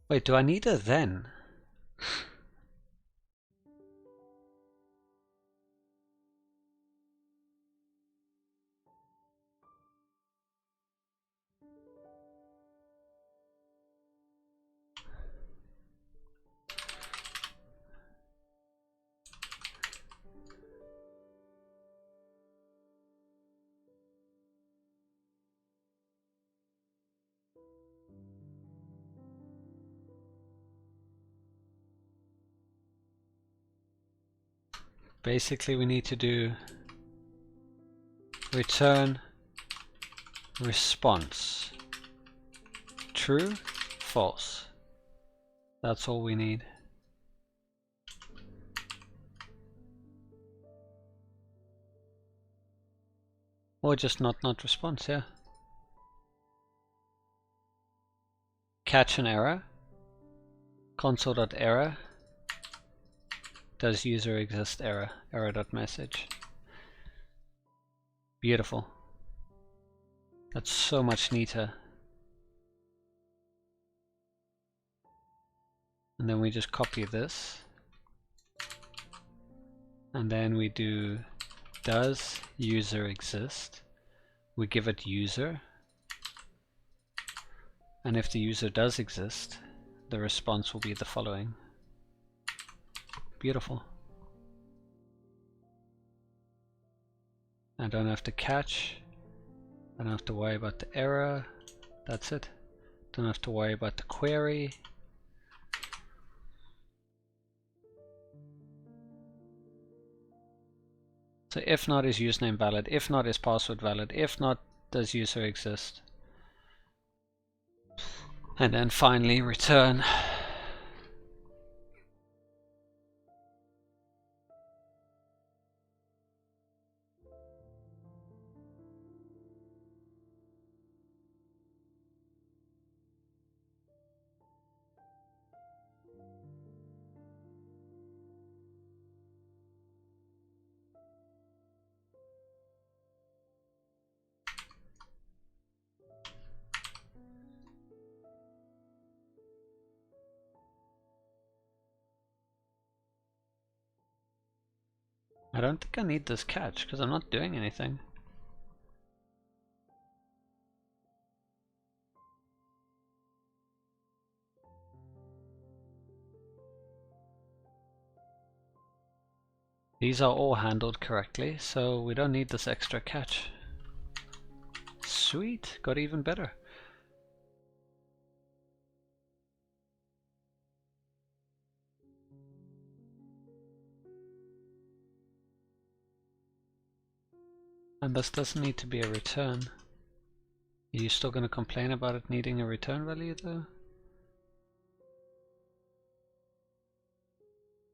Wait, do I need a then? Basically, we need to do return response. True, false. That's all we need. Or just not response, yeah. Catch an error. Console.error. does user exist error, error.message. Beautiful. That's so much neater. And then we just copy this. And then we do does user exist. We give it user. And if the user does exist, the response will be the following. Beautiful. I don't have to catch. I don't have to worry about the error. That's it. Don't have to worry about the query. So if not is username valid, if not is password valid, if not does user exist. And then finally return. I don't think I need this catch because I'm not doing anything. These are all handled correctly, so we don't need this extra catch. Sweet, got even better. And this doesn't need to be a return. Are you still going to complain about it needing a return value though?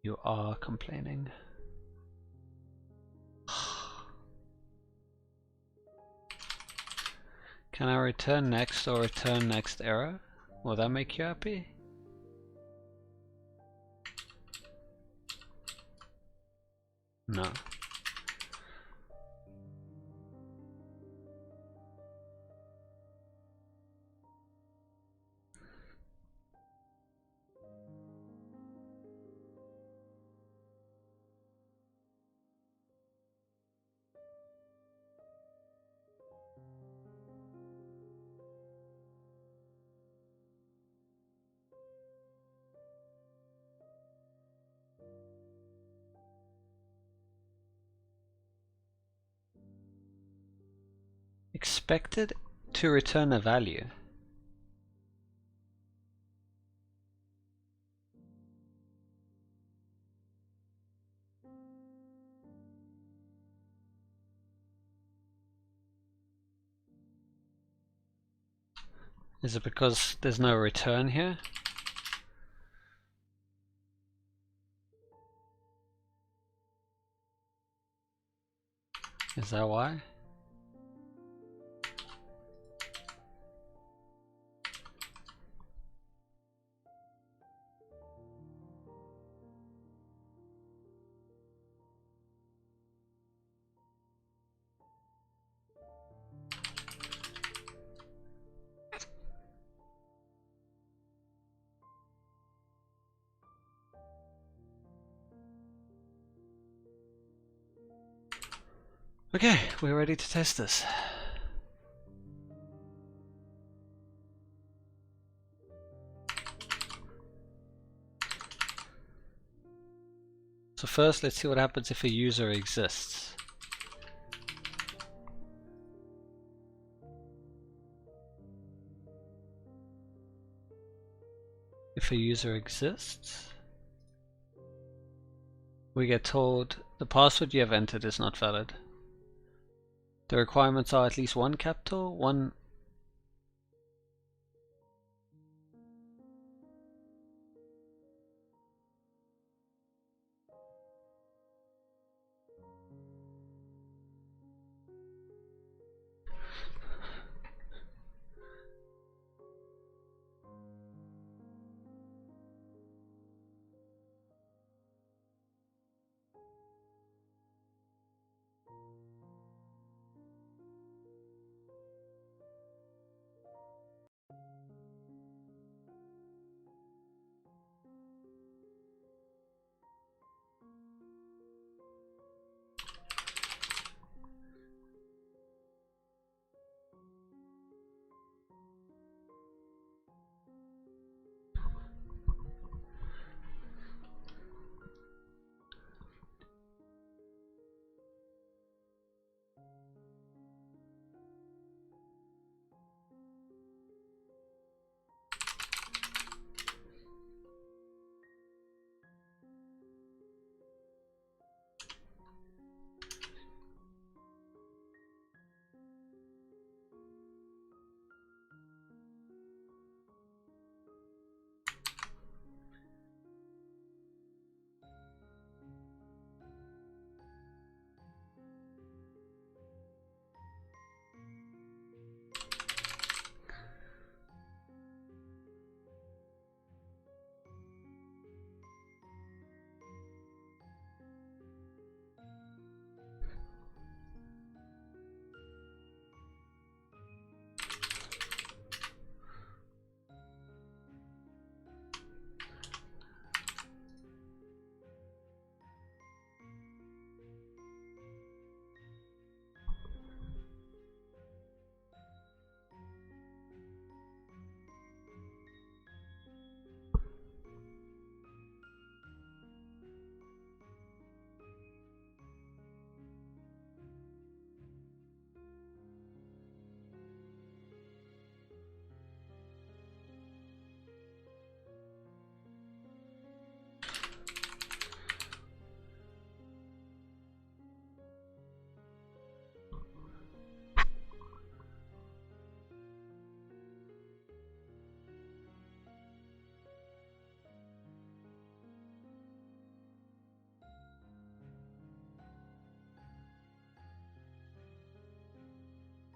You are complaining. Can I return next or return next error? Will that make you happy? No. Expected to return a value. Is it because there's no return here? Is that why? Okay, we're ready to test this. So first, let's see what happens if a user exists. If a user exists, we get told the password you have entered is not valid. The requirements are at least one capital, one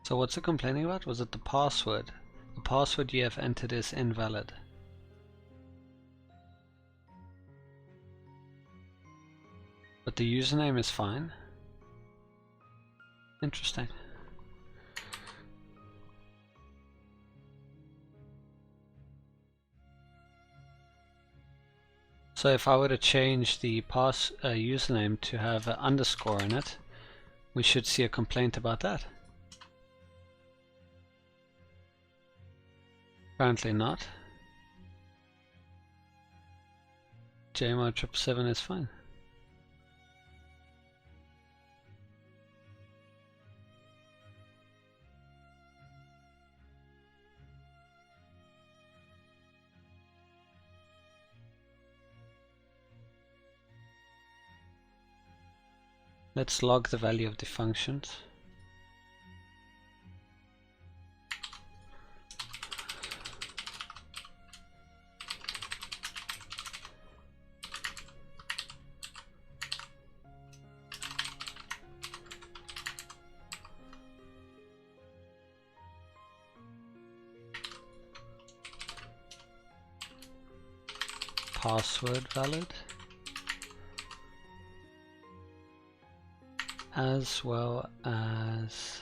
So what's it complaining about? Was it the password? The password you have entered is invalid. But the username is fine. Interesting. So if I were to change the username to have an underscore in it, we should see a complaint about that. Apparently not. JMO777 is fine. Let's log the value of the functions. Password valid, as well as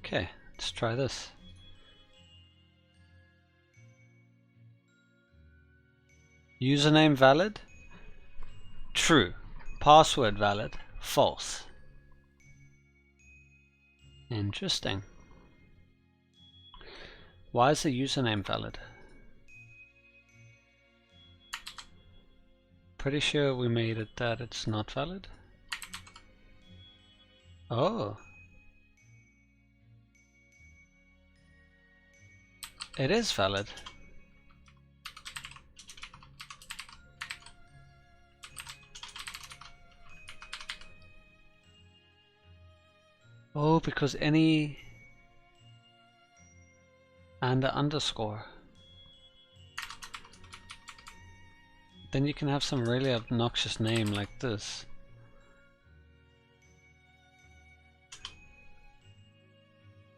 okay, let's try this. Username valid, true. Password valid, false. Interesting. Why is the username valid? Pretty sure we made it that it's not valid. Oh. It is valid. Oh, because any and the underscore. Then you can have some really obnoxious name like this.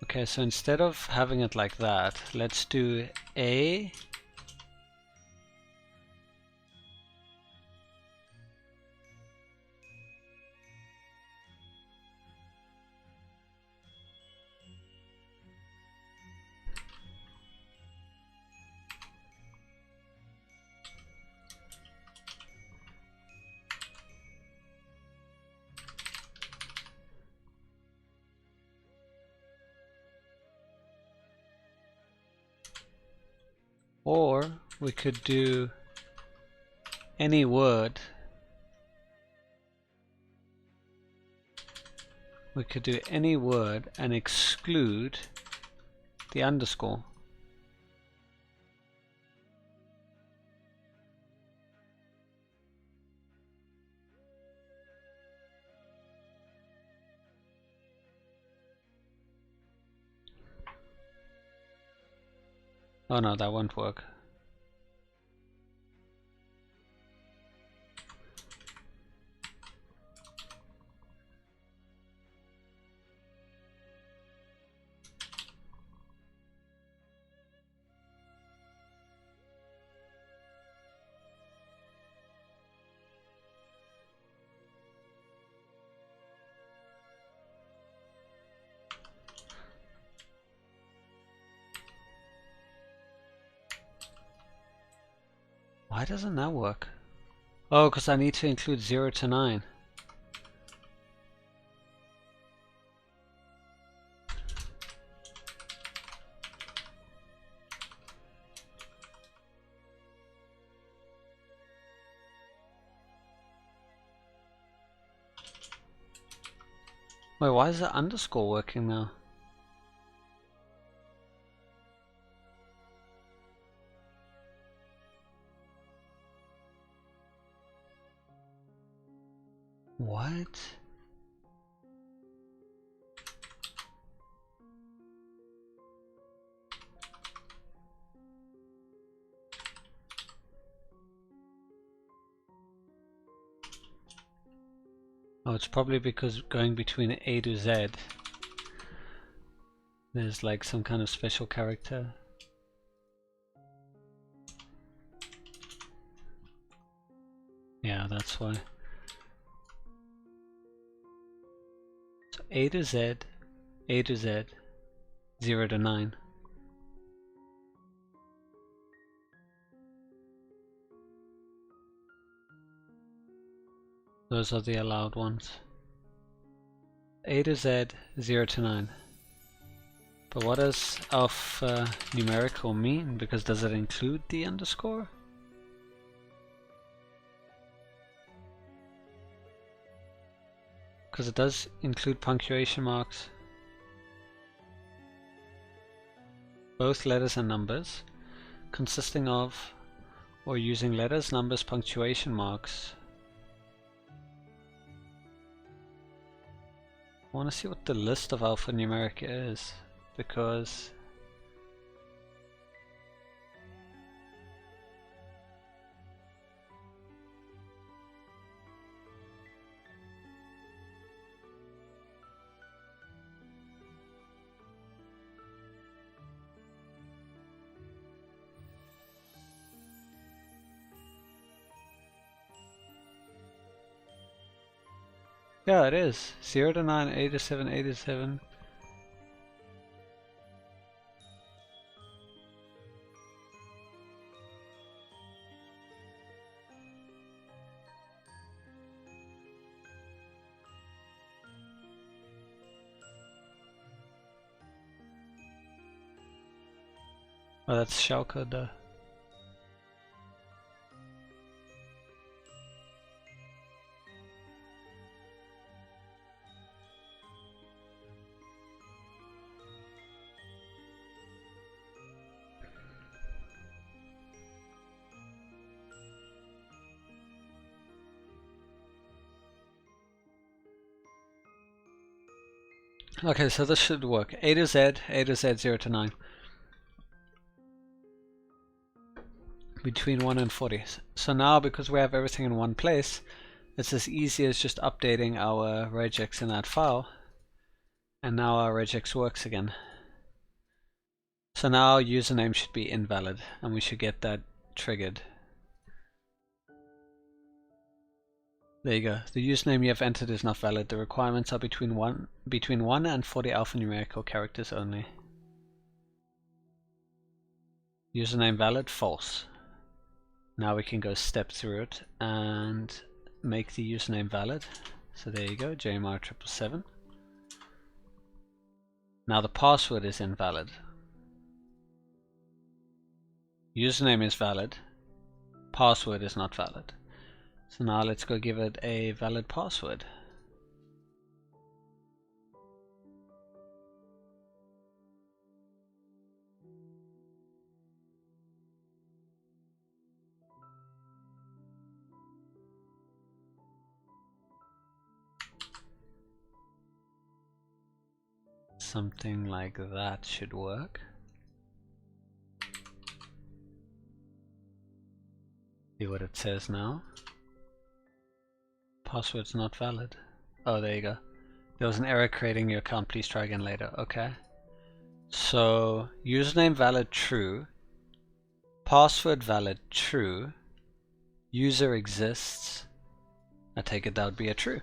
Okay, so instead of having it like that, let's do a or we could do any word. We could do any word and exclude the underscore. Oh no, that won't work. Why doesn't that work? Oh, because I need to include 0 to 9. Wait, why is the underscore working now? What? Oh, it's probably because going between A to Z, there's like some kind of special character. Yeah, that's why. So A to Z, 0 to 9. Those are the allowed ones. A to Z, 0 to 9. But what does alphanumerical mean? Because does it include the underscore? Because it does include punctuation marks. Both letters and numbers, consisting of or using letters, numbers, punctuation marks. I want to see what the list of alphanumeric is, because yeah, it is 0 to 9, 8 to 7, 8 to 7. Oh, that's shellcode though. Okay, so this should work. A to Z, 0 to 9. Between 1 and 40. So now, because we have everything in one place, it's as easy as just updating our regex in that file. And now our regex works again. So now username should be invalid, and we should get that triggered. There you go. The username you have entered is not valid. The requirements are between 1 and 40 alphanumerical characters only. Username valid, false. Now we can go step through it and make the username valid. So there you go, JMR777. Now the password is invalid. Username is valid, password is not valid. So now let's go give it a valid password. Something like that should work. See what it says now. Password's not valid. Oh, there you go. There was an error creating your account. Please try again later. Okay. So username valid, true. Password valid, true. User exists. I take it that would be a true,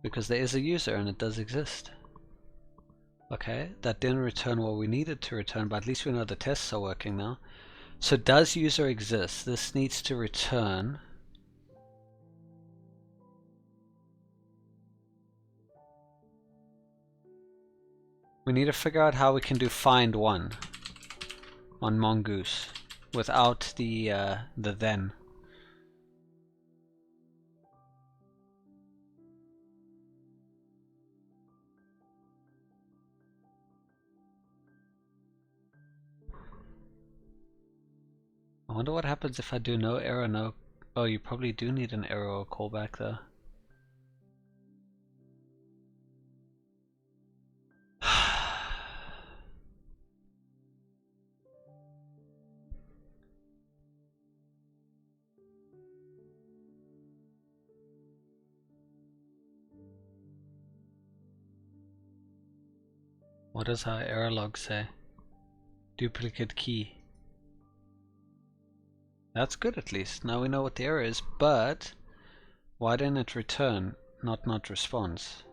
because there is a user and it does exist. Okay, that didn't return what we needed to return, but at least we know the tests are working now. So does user exist? This needs to return we need to figure out how we can do find one on Mongoose without the then. I wonder what happens if I do no error, no... Oh, you probably do need an error or callback though. What does our error log say? Duplicate key. That's good at least. Now we know what the error is, but why didn't it return not response?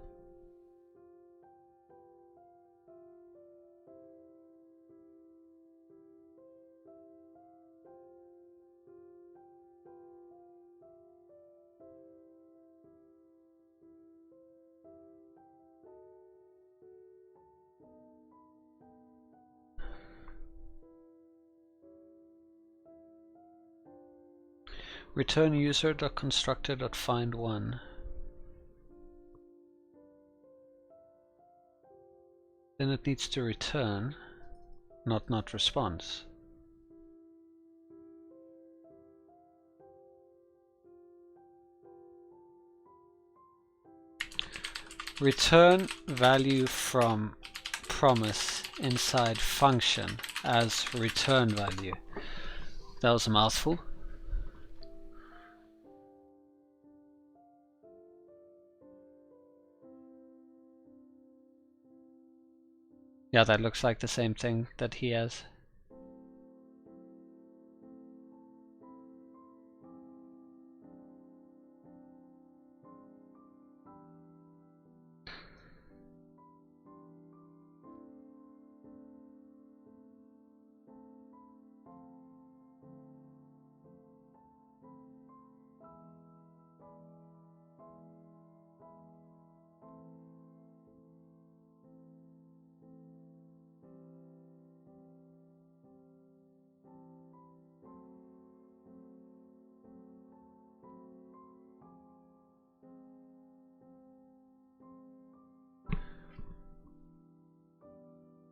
Return user.constructor.find1. Then it needs to return not response. Return value from promise inside function as return value. That was a mouthful. Yeah, that looks like the same thing that he has.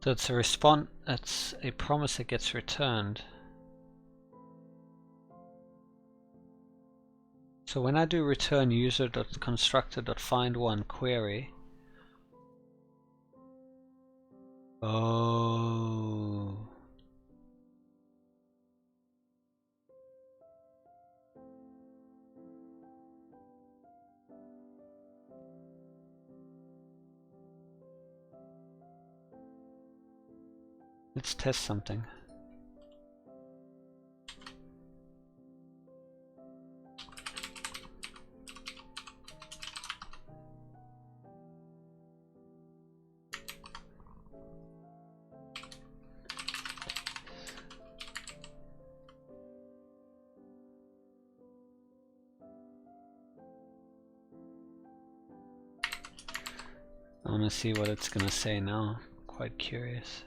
So it's a response, it's a promise that gets returned. So when I do return user.constructor.find1 query, oh, let's test something. I want to see what it's going to say now. Quite curious.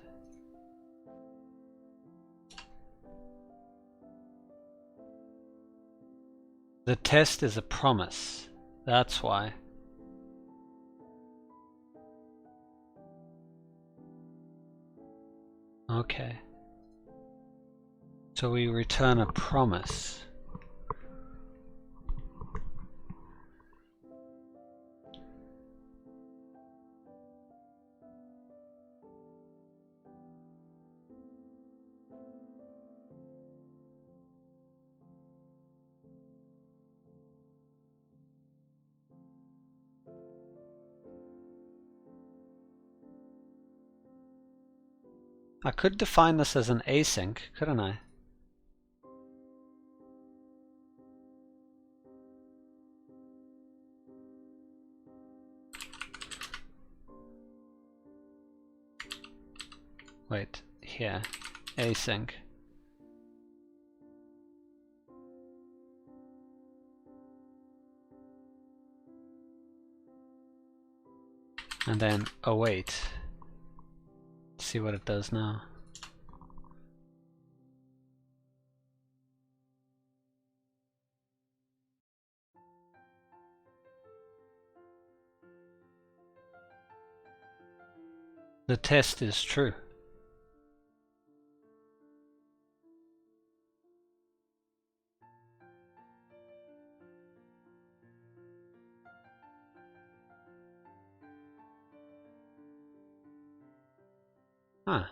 The test is a promise. That's why. Okay. So we return a promise. I could define this as an async, couldn't I? Wait, here, async. And then await. See what it does now. The test is true. Huh.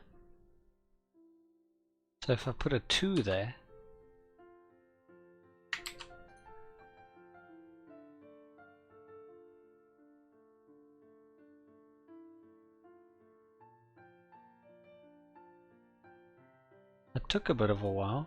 So if I put a 2 there, it took a bit of a while.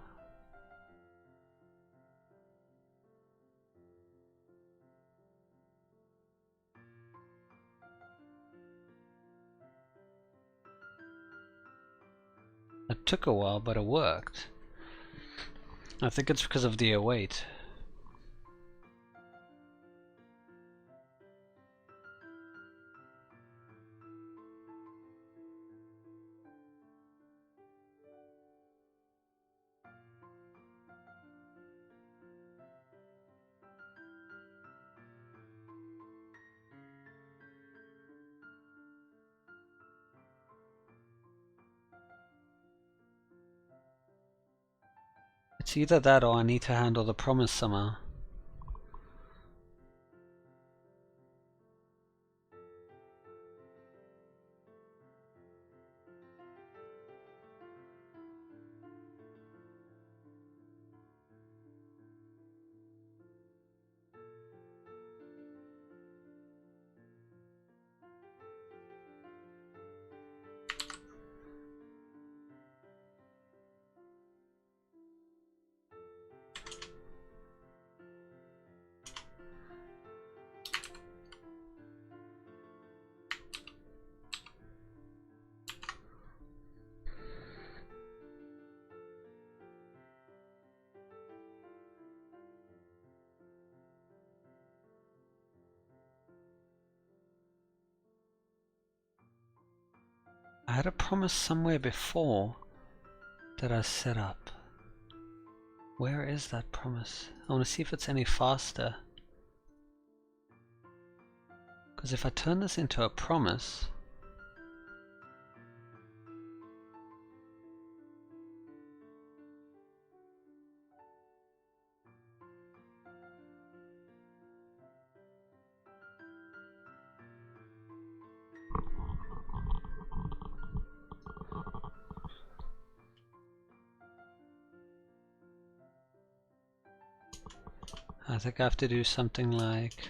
It took a while, but it worked. I think it's because of the await. It's either that or I need to handle the promise somehow. I had a promise somewhere before that I set up. Where is that promise? I want to see if it's any faster. Because if I turn this into a promise, I think I have to do something like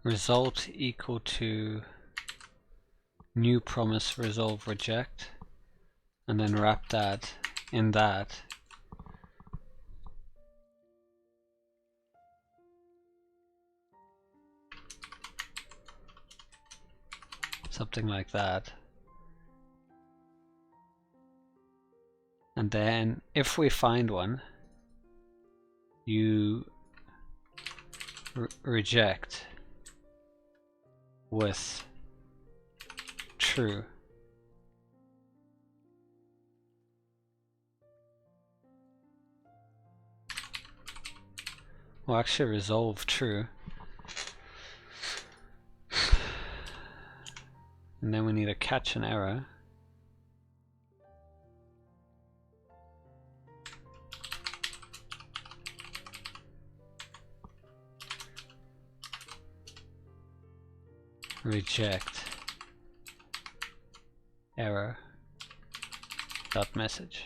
result equal to new promise resolve reject, and then wrap that in that. Something like that. And then if we find one, you reject with true. Well, actually resolve true. And then we need to catch an error. Reject error dot message.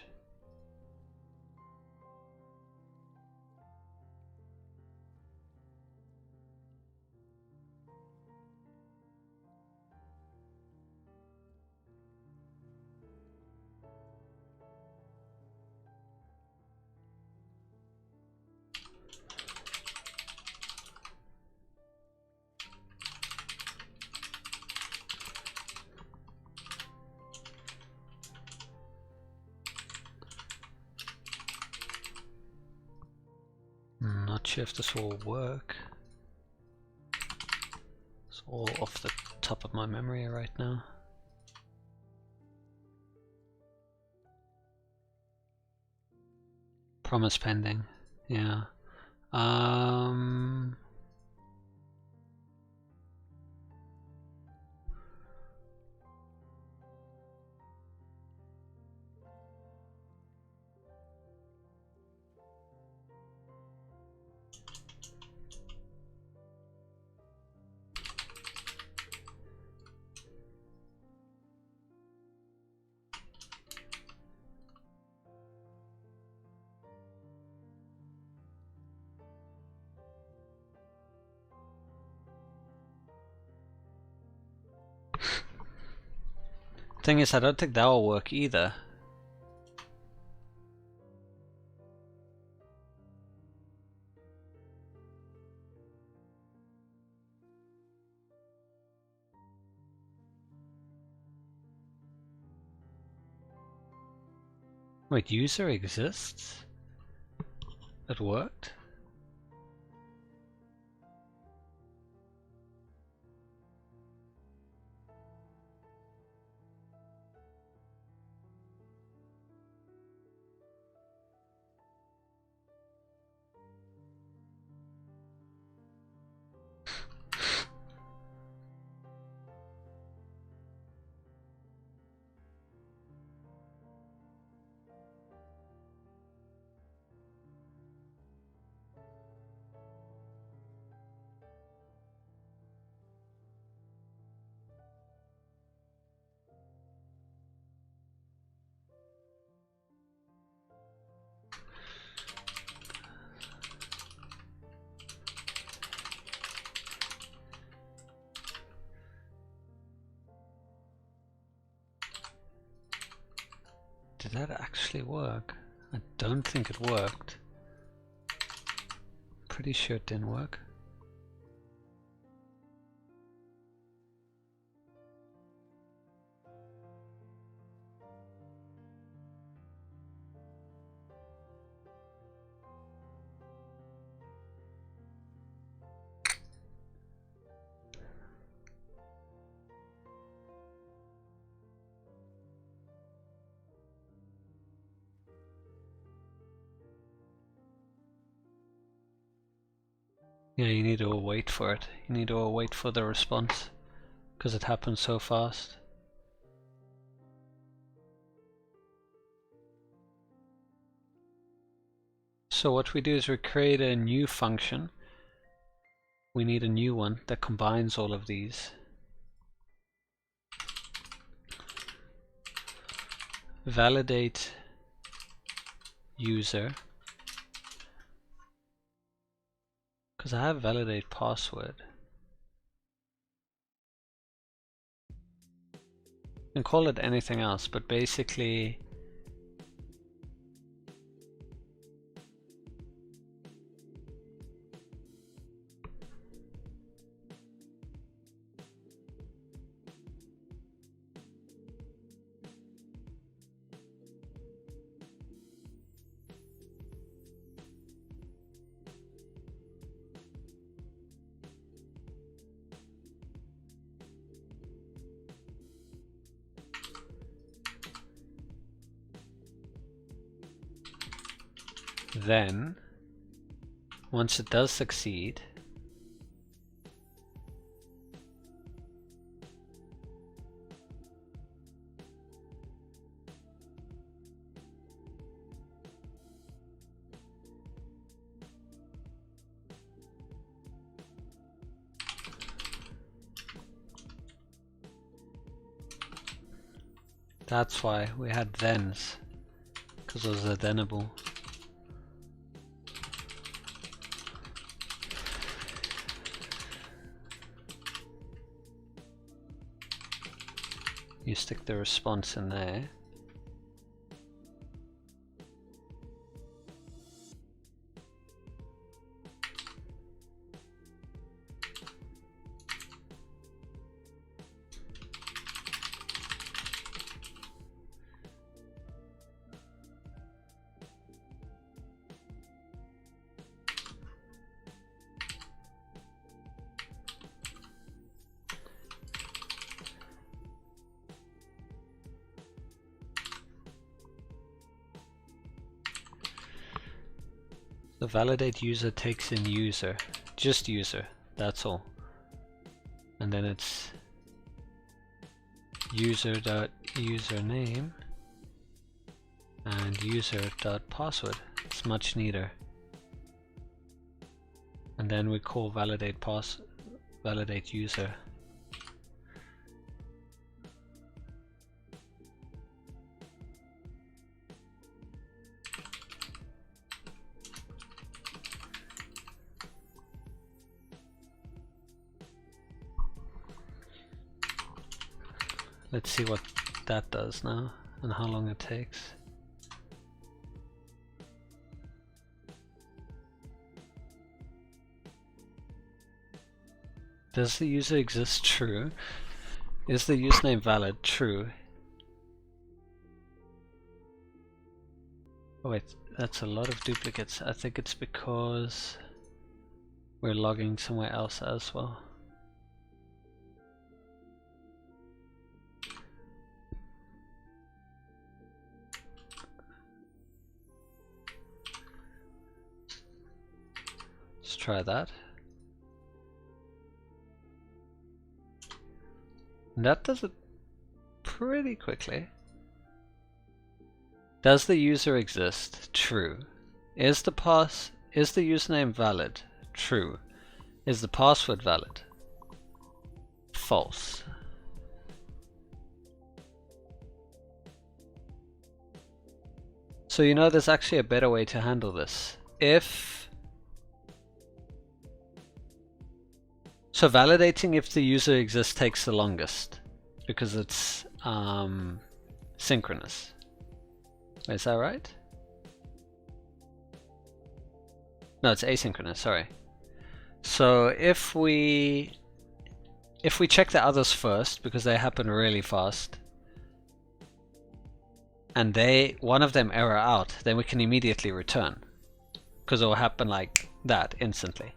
Not sure if this will work. It's all off the top of my memory right now. Promise pending. Yeah. Thing is, I don't think that will work either. Wait, user exists? It worked? Did that actually work? I don't think it worked. Pretty sure it didn't work. Yeah, you need to wait for it. You need to wait for the response, because it happens so fast. So what we do is we create a new function. We need a new one that combines all of these. Validate user, because I have validate password. You can call it anything else, but basically then once it does succeed, that's why we had thens, because it was a thenable. You stick the response in there. The validate user takes in user, just user, that's all. And then it's user.username and user.password. It's much neater. And then we call validate user. Let's see what that does now and how long it takes. Does the user exist? True. Is the username valid? True. Oh wait, that's a lot of duplicates. I think it's because we're logging somewhere else as well. Let's try that. And that does it pretty quickly. Does the user exist? True. Is the username valid? True. Is the password valid? False. So you know there's actually a better way to handle this. So validating if the user exists takes the longest because it's synchronous. Is that right? No, it's asynchronous, sorry. So if we check the others first because they happen really fast and one of them error out, then we can immediately return because it will happen like that instantly.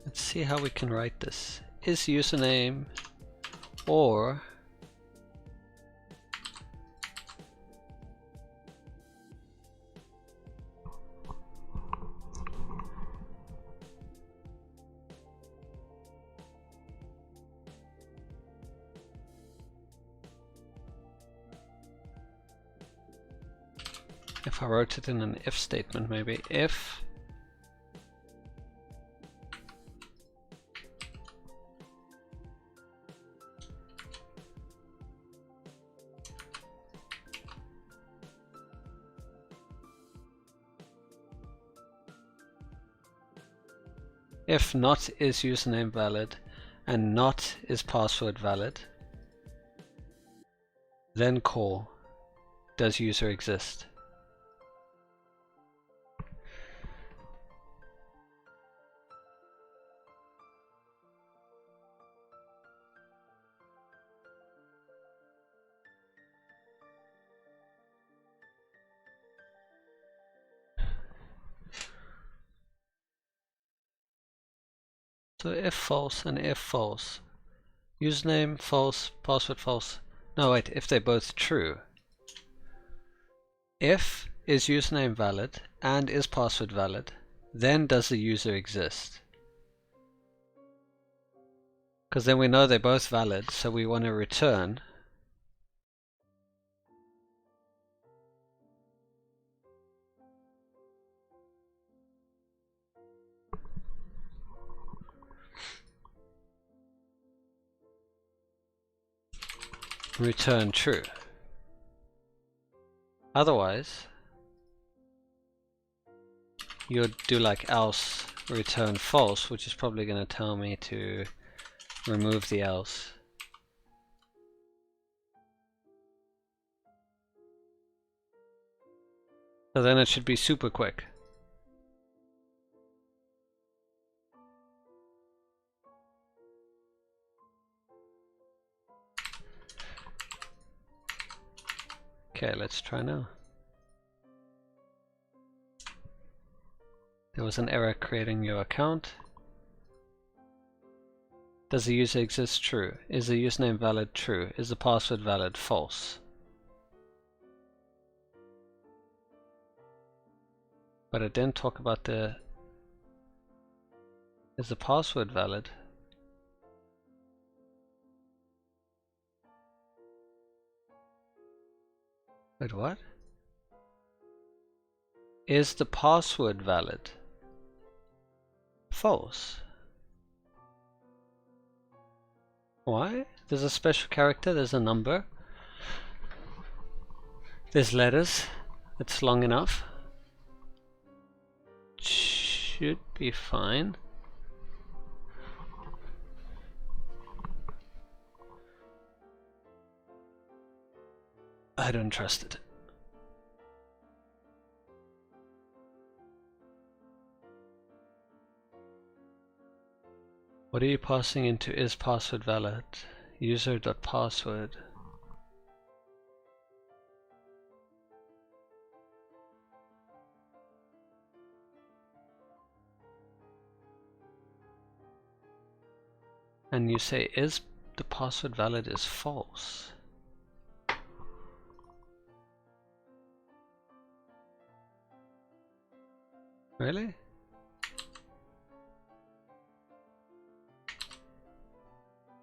Let's see how we can write this. Is username or if I wrote it in an if statement, maybe if not is username valid and not is password valid, then call does user exist. So if false and if false. Username false, password false. No wait, if they're both true. If is username valid and is password valid, then does the user exist? Because then we know they're both valid, so we want to return true. Otherwise, you'd do like else return false, which is probably going to tell me to remove the else. So then it should be super quick. Okay, let's try now. There was an error creating your account. Does the user exist? True. Is the username valid? True. Is the password valid? False. But it didn't talk about the... Is the password valid? Wait, what? Is the password valid? False. Why? There's a special character, there's a number, there's letters. It's long enough. Should be fine. I don't trust it. What are you passing into is password valid? User.password. And you say is the password valid is false. Really?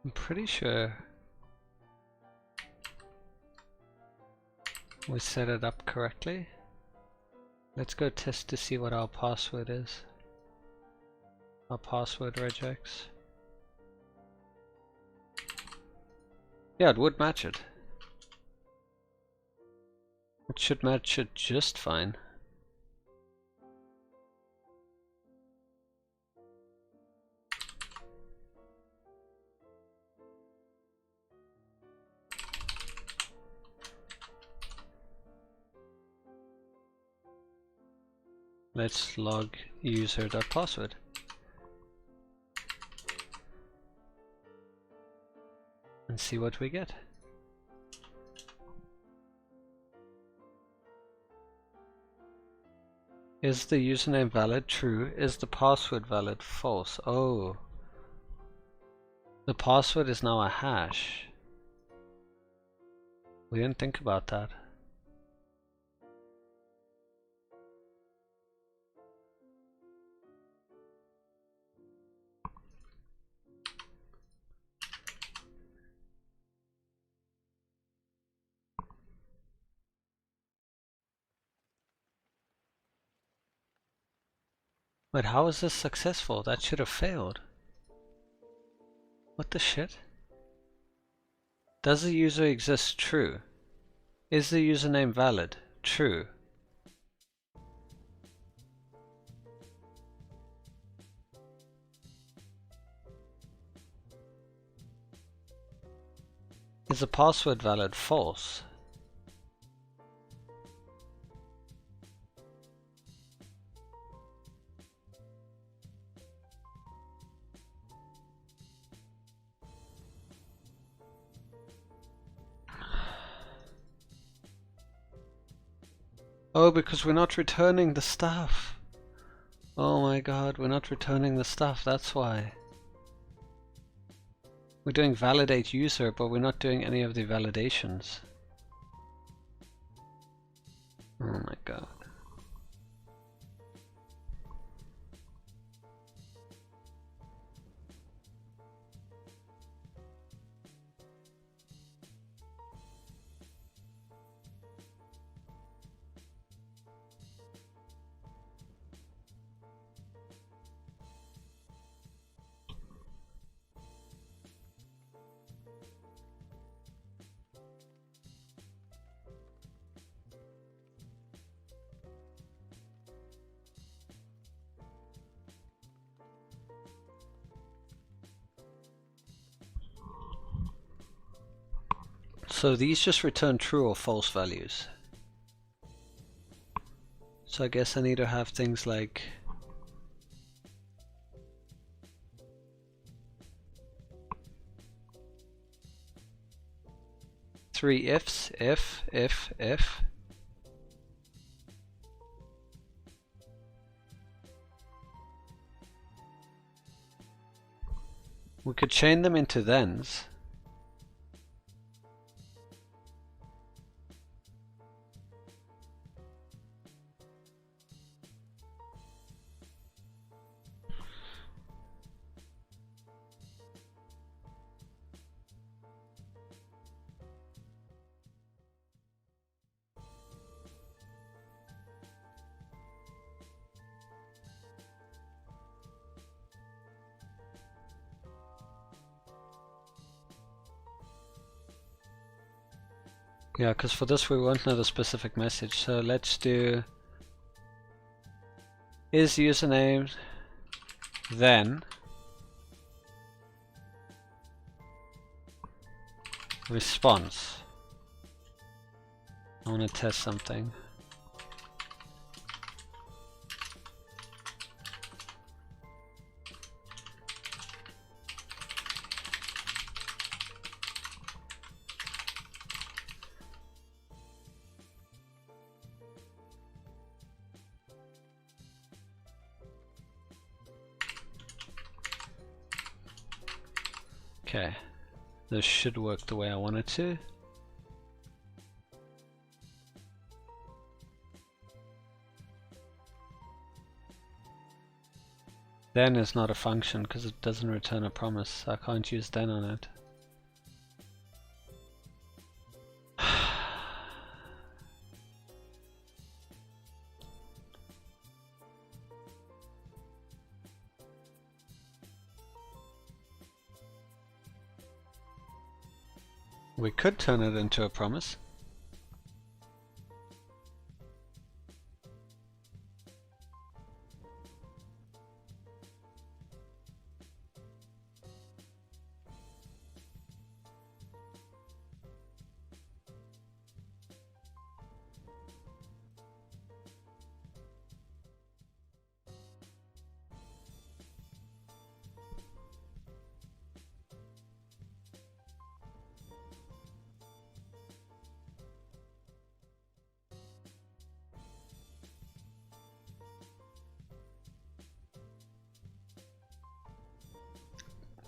I'm pretty sure we set it up correctly. Let's go test to see what our password is. Our password regex. Yeah, it would match it. It should match it just fine. Let's log user.password. And see what we get. Is the username valid? True. Is the password valid? False. Oh. The password is now a hash. We didn't think about that. But how is this successful? That should have failed. What the shit? Does the user exist? True. Is the username valid? True. Is the password valid? False. Oh, because we're not returning the stuff. Oh my god, we're not returning the stuff, that's why. We're doing validate user, but we're not doing any of the validations. Oh my god. So these just return true or false values. So I guess I need to have things like three ifs, if. We could chain them into thens. Yeah, because for this we won't know the specific message, so let's do is username then response. I want to test something. Okay, this should work the way I want it to. Then is not a function because it doesn't return a promise. I can't use then on it. We could turn it into a promise.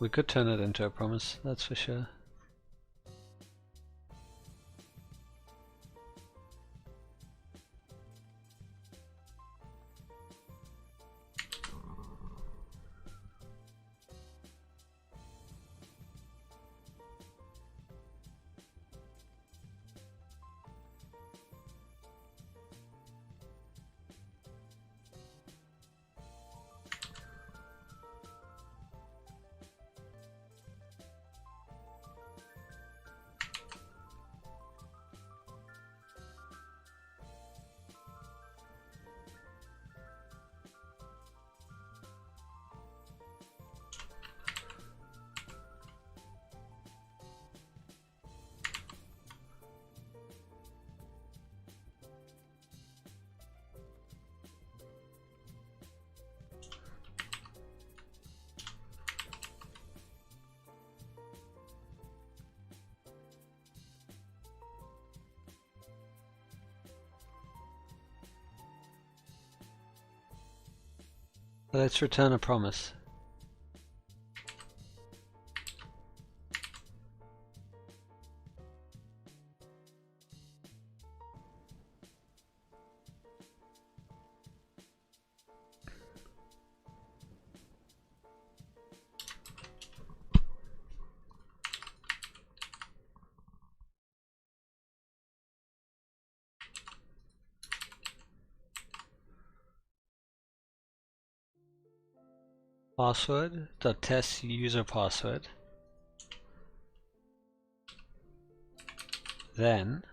We could turn it into a promise, that's for sure. Let's return a promise. Password.test user password. Then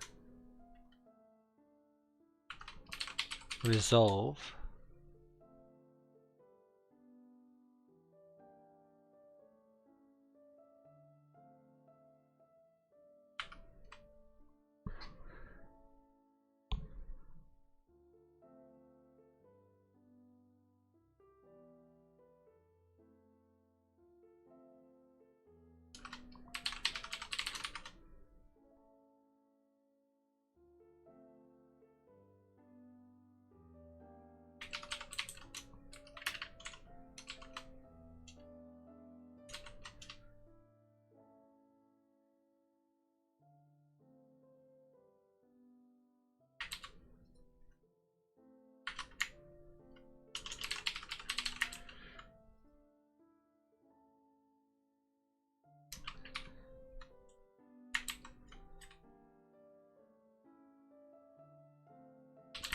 resolve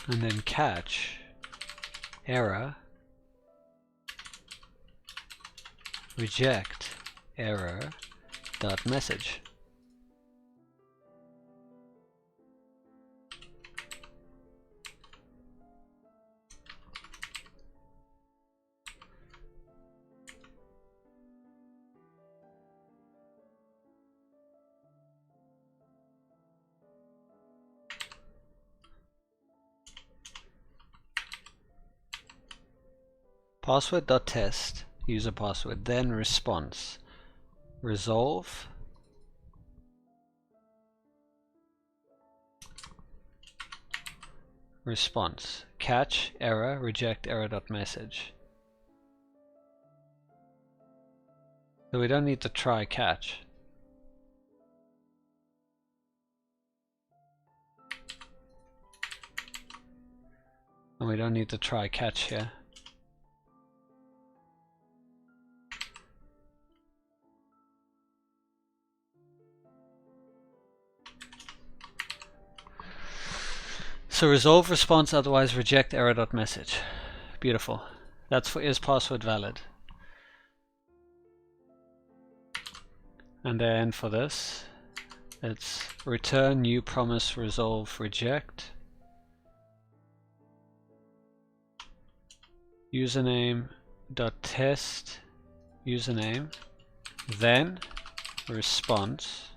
and then catch error reject error dot message. Password.test user password, then response resolve response catch error reject error.message. So we don't need to try catch. And we don't need to try catch here. So resolve response, otherwise reject error.message. Beautiful. That's for is password valid. And then for this, it's return new promise resolve reject username dot test username, then response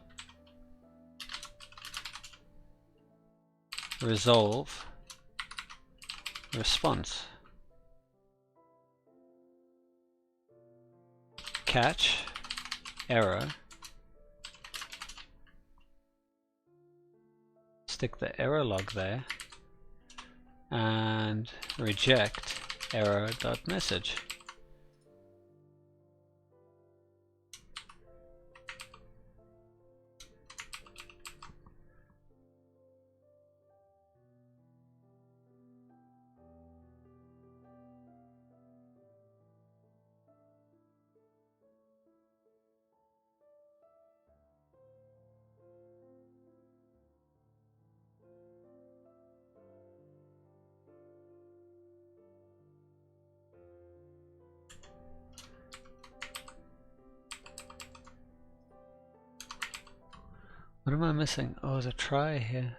resolve response catch error, stick the error log there, and reject error.message. What am I missing? Oh, there's a try here.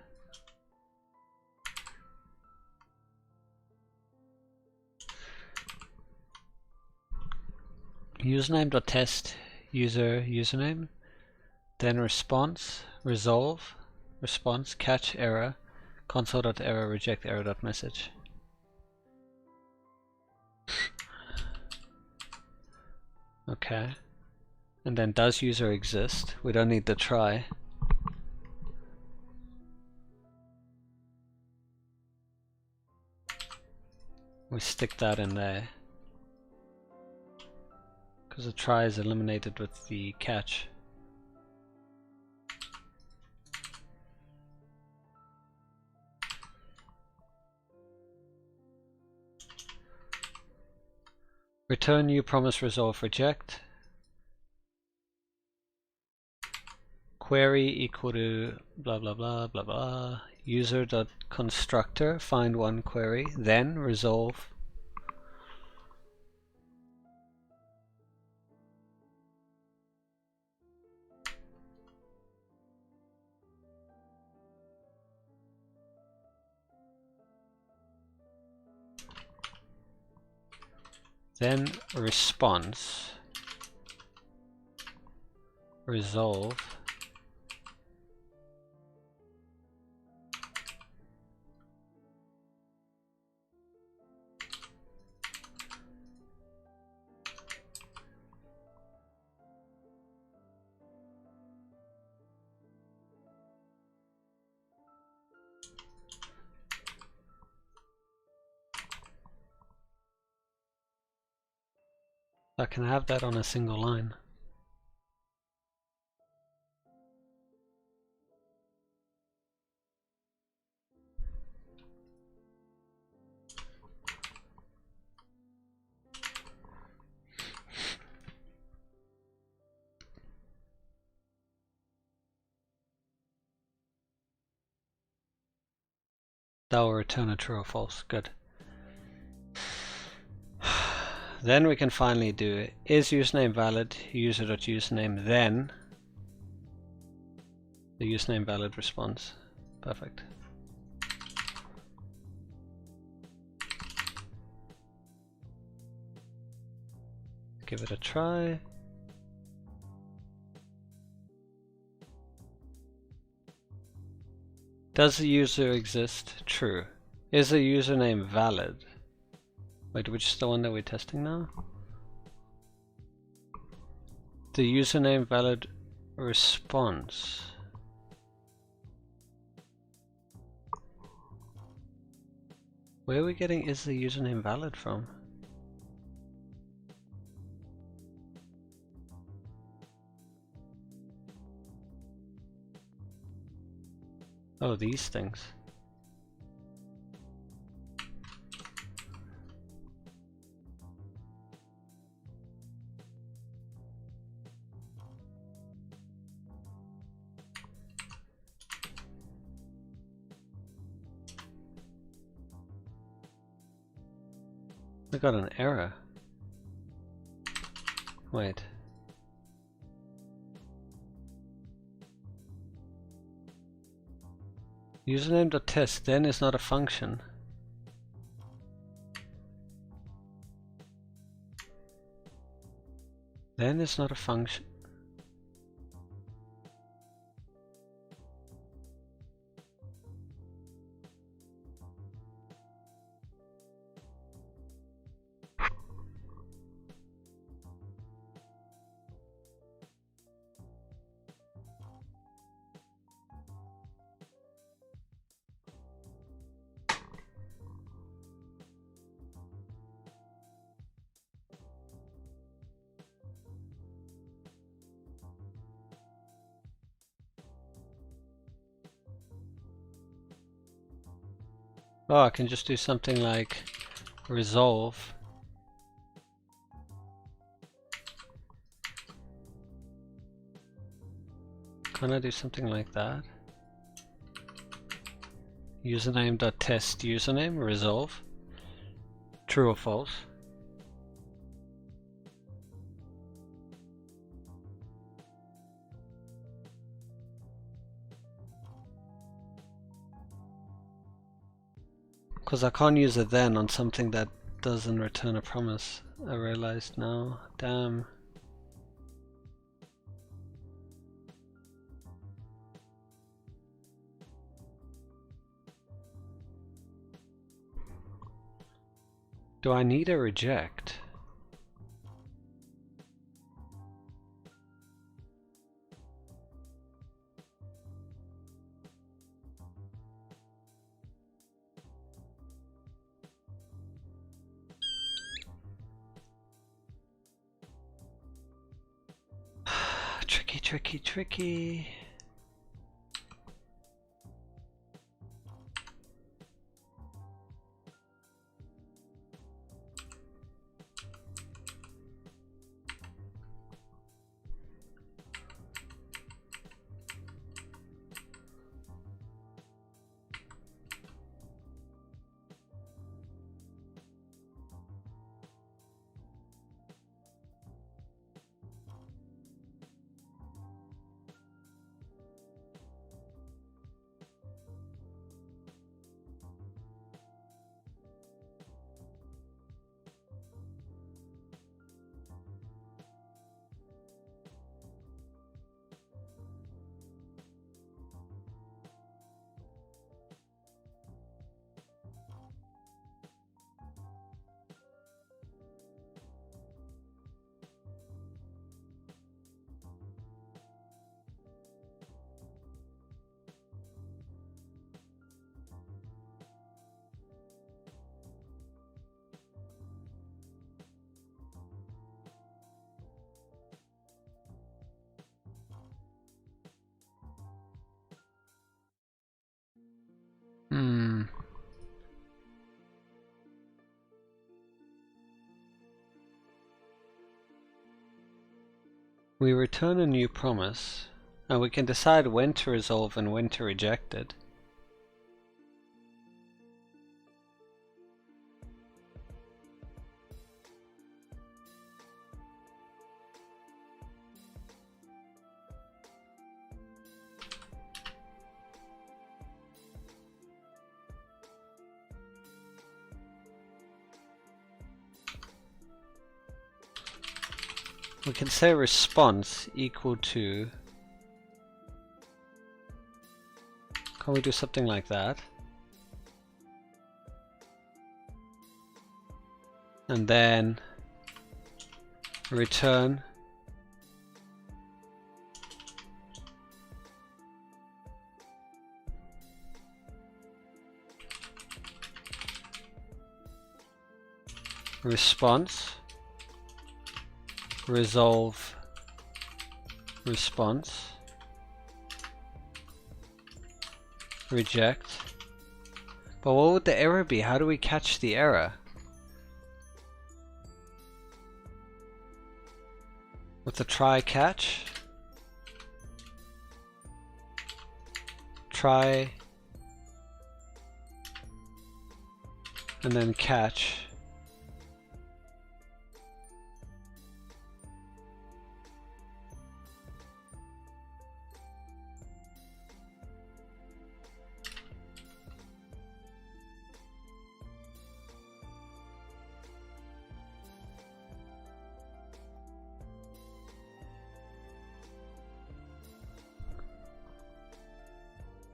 Username.test user username, then response resolve response catch error console.error reject error.message. Okay, and then does user exist? We don't need the try. We stick that in there because the try is eliminated with the catch. Return new promise resolve reject query equal to blah blah blah blah blah user.constructor find one query, then resolve then response resolve I can have that on a single line. That will return a true or false. Good. Then we can finally do is username valid, user.username, then the username valid response. Perfect. Give it a try. Does the user exist? True. Is the username valid? Wait, which is the one that we're testing now? The username valid response. Where are we getting is the username valid from? Oh, these things. I got an error. Wait. Username.test then is not a function. Then it's not a function. Oh, I can just do something like resolve. Can I do something like that? Username.test username resolve. True or false? Because I can't use it then on something that doesn't return a promise. I realized now. Damn. Do I need a reject? Tricky, tricky, tricky. We return a new promise, and we can decide when to resolve and when to reject it. we can say response equal to, can we do something like that? And then return response resolve response reject. But what would the error be? How do we catch the error? With the try catch? Try and then catch.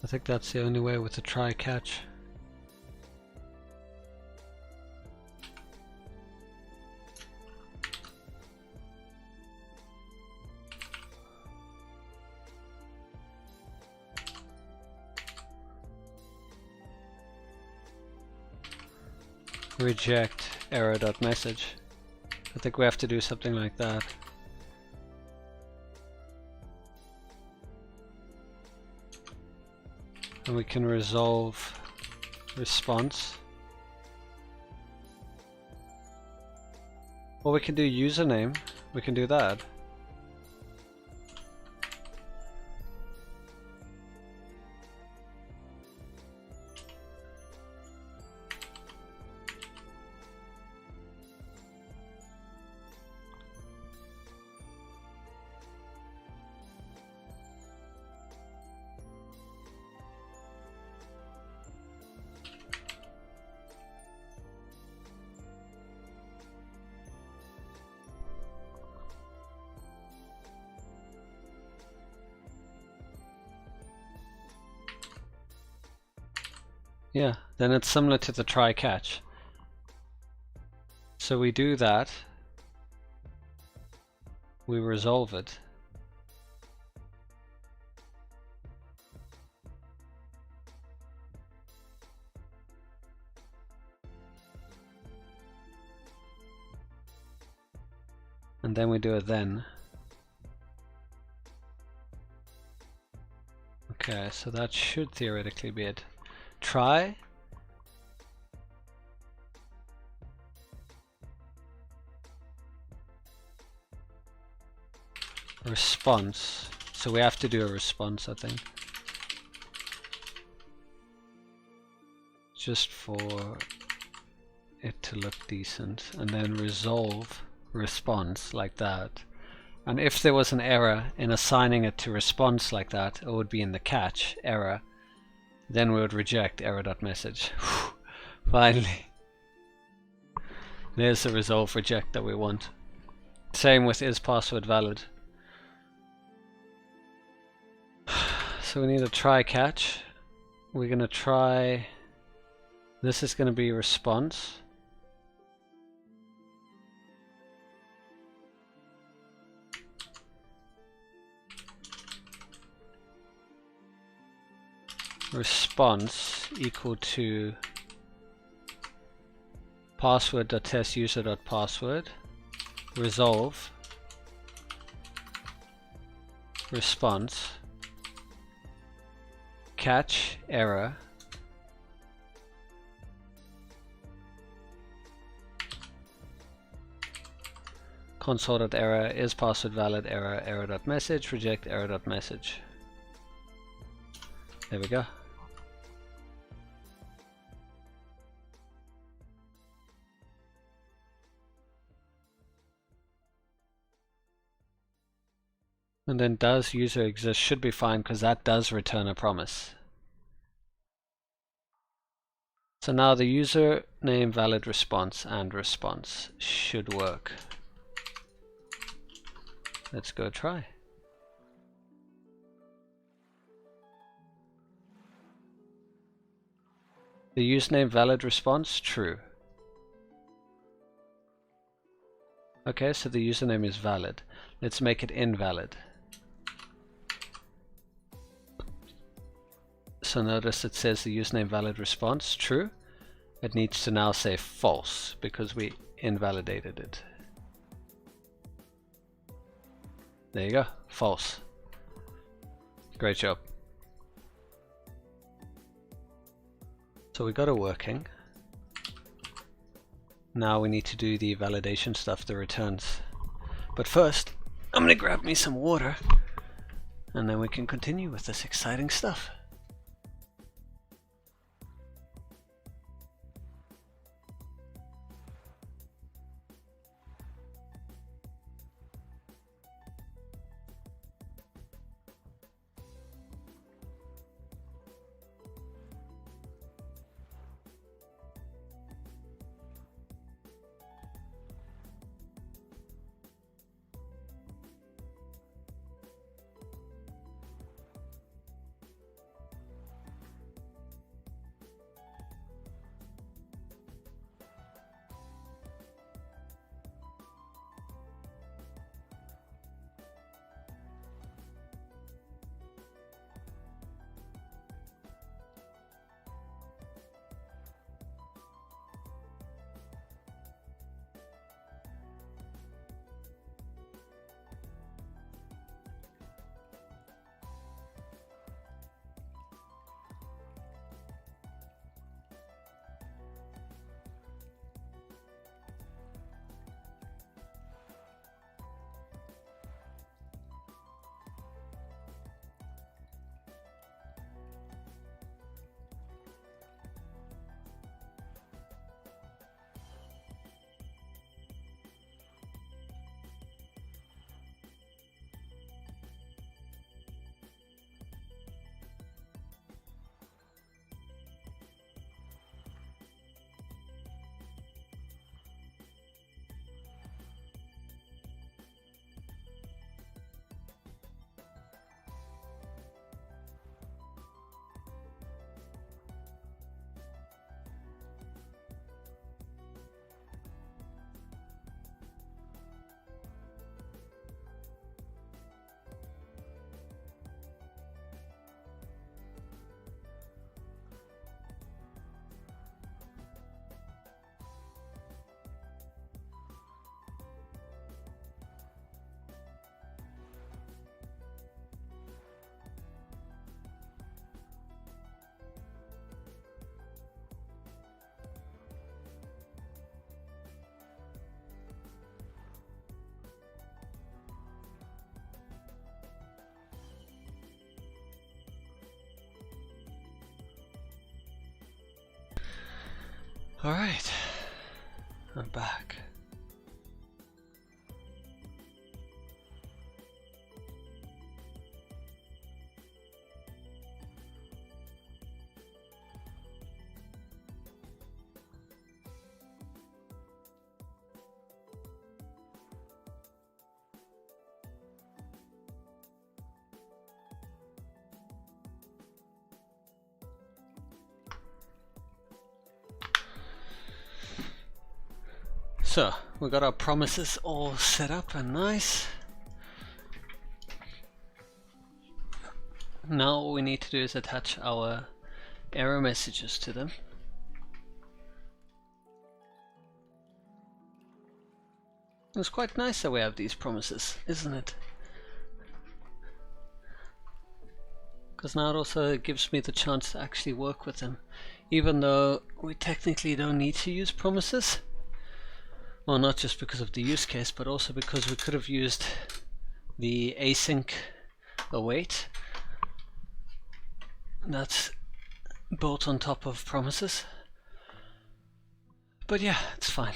I think that's the only way with the try catch. Reject error.message. I think we have to do something like that. And we can resolve response. Or we can do username. We can do that. Yeah, then it's similar to the try catch. So we do that, we resolve it. And then we do it then. Okay, so that should theoretically be it. Try. Response. So we have to do a response, I think. Just for it to look decent. And then resolve response like that. And if there was an error in assigning it to response like that, it would be in the catch error. Then we would reject error.message. Finally. There's the resolve reject that we want. Same with is password valid. So we need a try catch. We're going to try, this is going to be response. Response equal to password.testuser.password resolve response catch error console.error is password valid error error.message reject error.message. There we go. And then does user exist should be fine because that does return a promise. So now the username valid response and response should work. Let's go try. The username valid response, true. Okay, so the username is valid. Let's make it invalid. So notice it says the username valid response, true. It needs to now say false because we invalidated it. There you go, false. Great job. So we got it working. Now we need to do the validation stuff, the returns. But first, I'm gonna grab me some water and then we can continue with this exciting stuff. Alright, I'm back. So, we got our promises all set up and nice. Now all we need to do is attach our error messages to them. It's quite nice that we have these promises, isn't it? Because now it also gives me the chance to actually work with them, even though we technically don't need to use promises. Well, not just because of the use case, but also because we could have used the async await that's built on top of promises. But yeah, it's fine.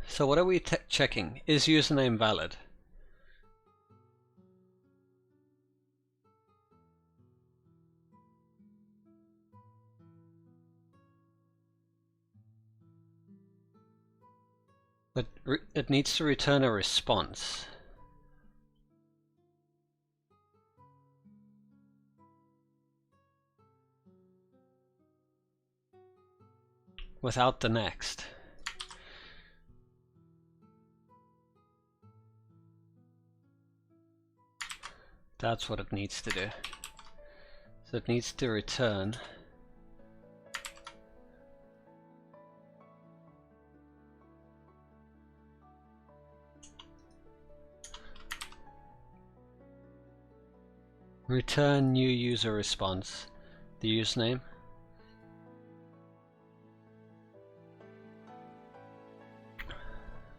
So what are we checking? Is username valid? But it needs to return a response. Without the next. That's what it needs to do. So it needs to return return new user response, the username.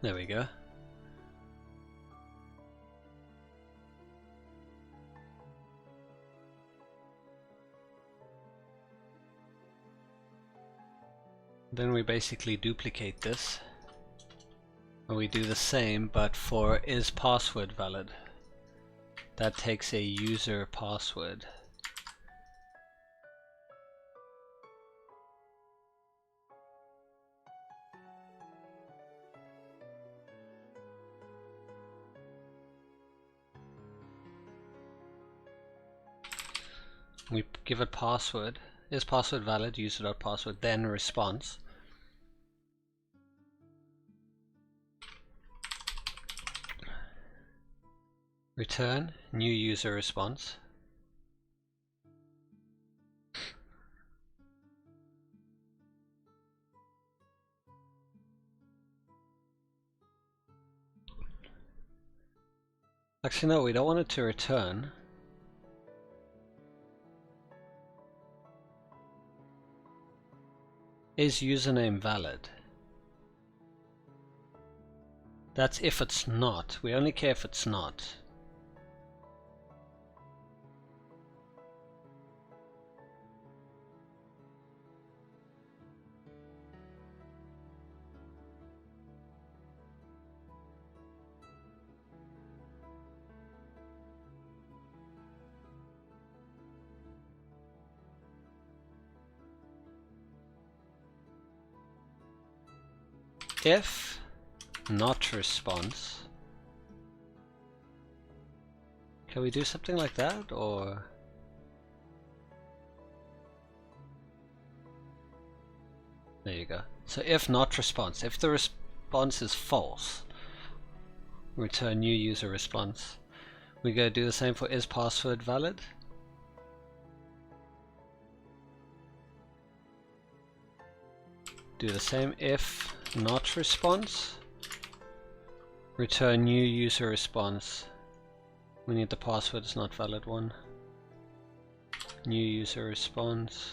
There we go. Then we basically duplicate this. And we do the same, but for is password valid. That takes a user password. We give it password. Is password valid? User.password. Then response. Return new user response. Actually, no, we don't want it to return. Is username valid? That's if it's not. We only care if it's not. If not response. Can we do something like that, or? There you go. So if not response, if the response is false, return new user response. We go do the same for is password valid. Do the same if not response. Return new user response. We need the password is not valid one. New user response.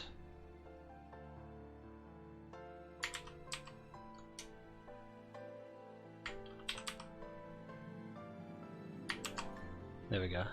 There we go.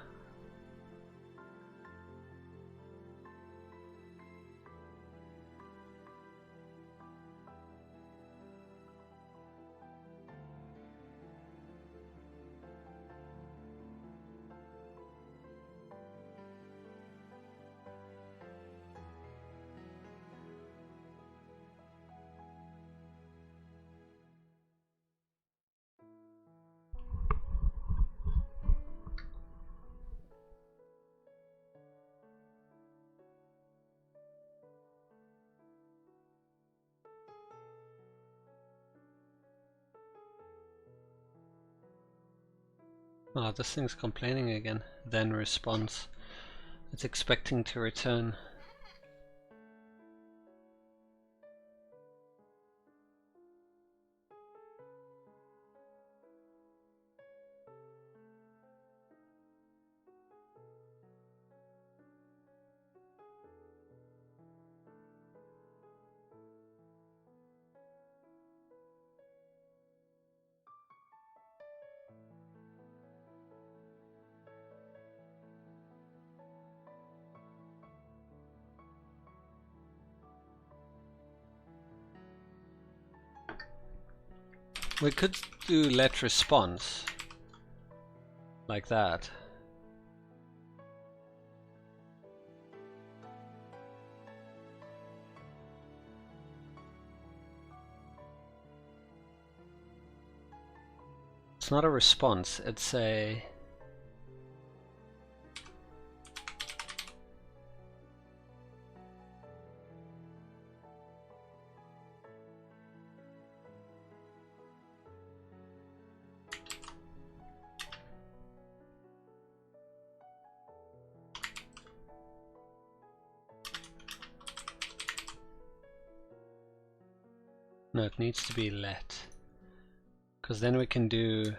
Oh, this thing's complaining again. Then response. It's expecting to return. We could do let response like that. It's not a response, it's a... No, it needs to be let. Because then we can do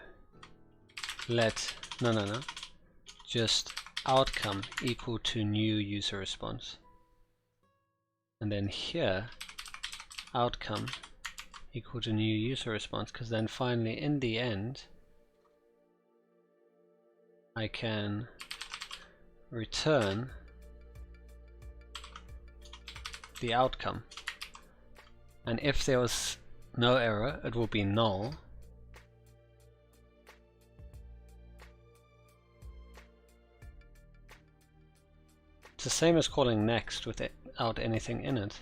let, no. Just outcome equal to new user response. And then here, outcome equal to new user response. Because then finally in the end, I can return the outcome. And if there was no error, it will be null. It's the same as calling next without anything in it.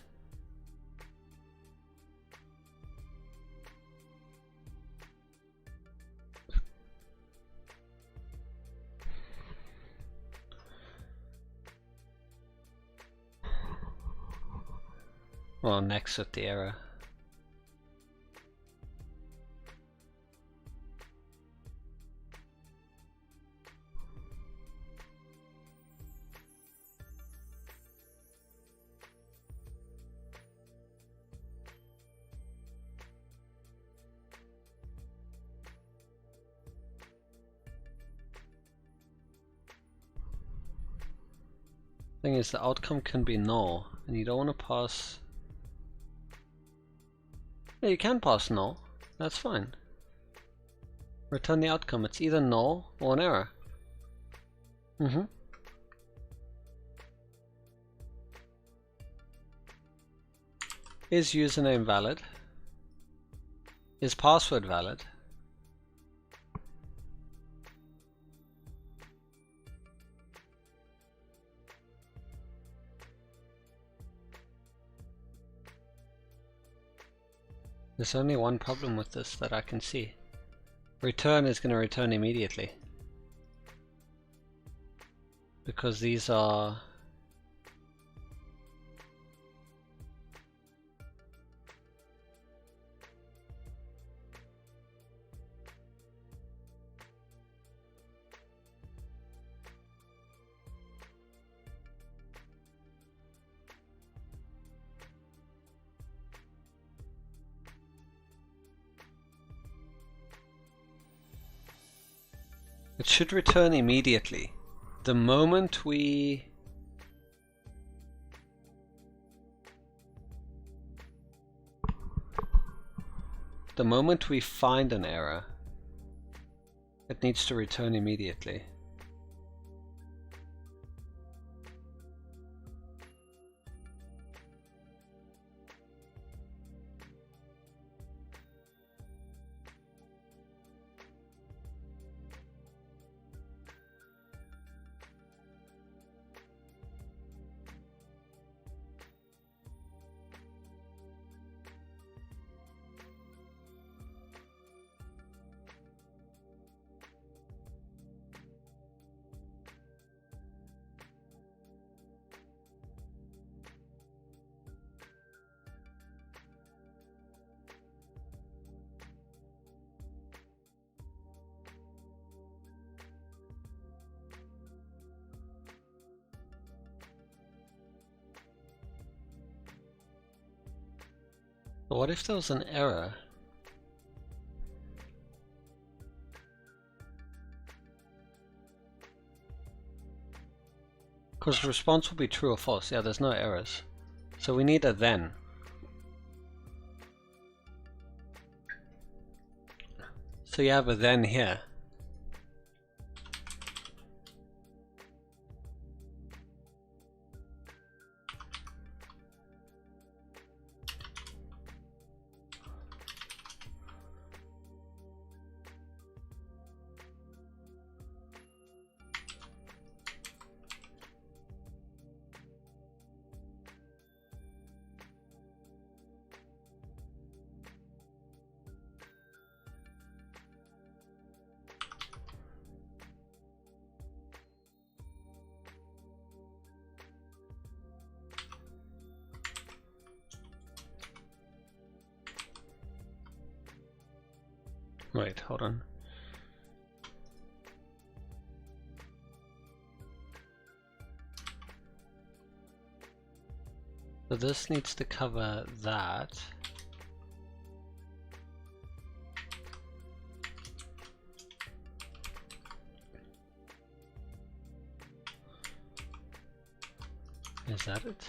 Well, next with the error. Thing is, the outcome can be null, and you don't want to pass. Yeah, you can pass null. That's fine. Return the outcome. It's either null or an error. Is username valid? Is password valid? There's only one problem with this that I can see. Return is going to return immediately. Because these are... It should return immediately. The moment we... find an error, it needs to return immediately. But what if there was an error? Because the response will be true or false. Yeah, there's no errors. So we need a then. So you have a then here. Wait, hold on. So this needs to cover that. Is that it?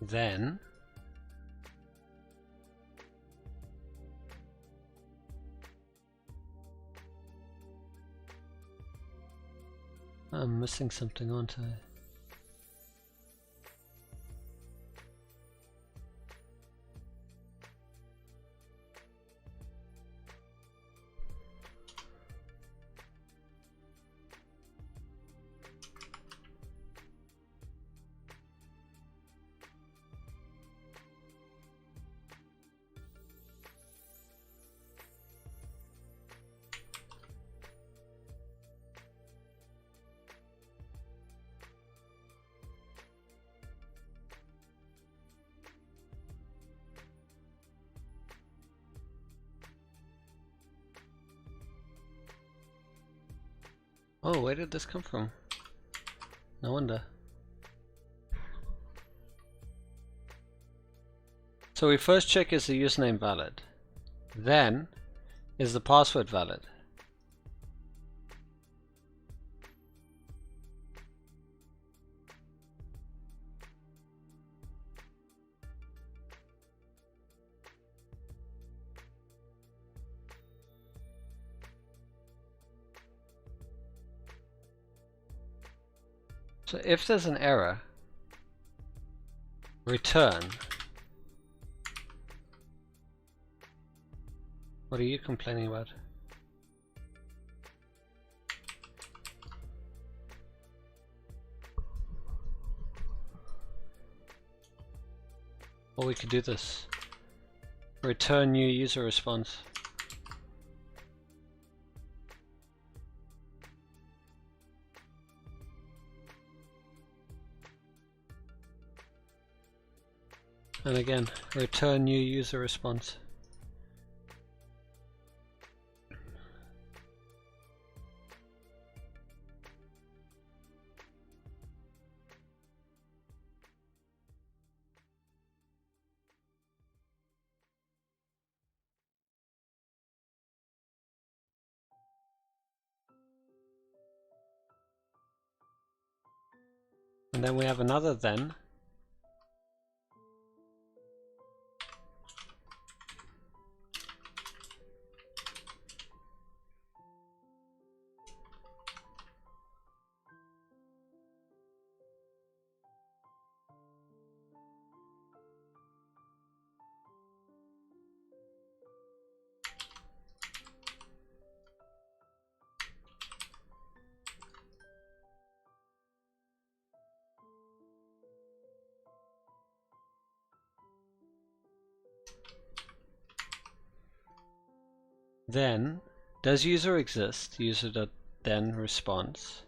Then I'm missing something, aren't I? Oh, where did this come from? No wonder. So we first check, is the username valid? Then, is the password valid? So if there's an error, return. What are you complaining about? Or we could do this. Return new user response. And again, return new user response. And then we have another then. Then, does user exist? User.then response.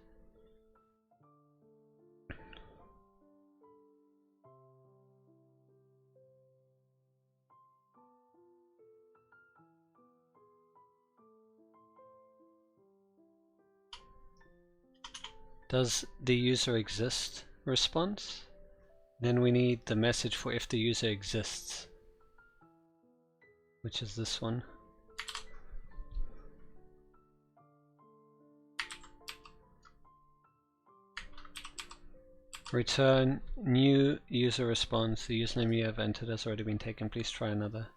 Does the user exist response? Then we need the message for if the user exists, which is this one. Return new user response. The username you have entered has already been taken. Please try another.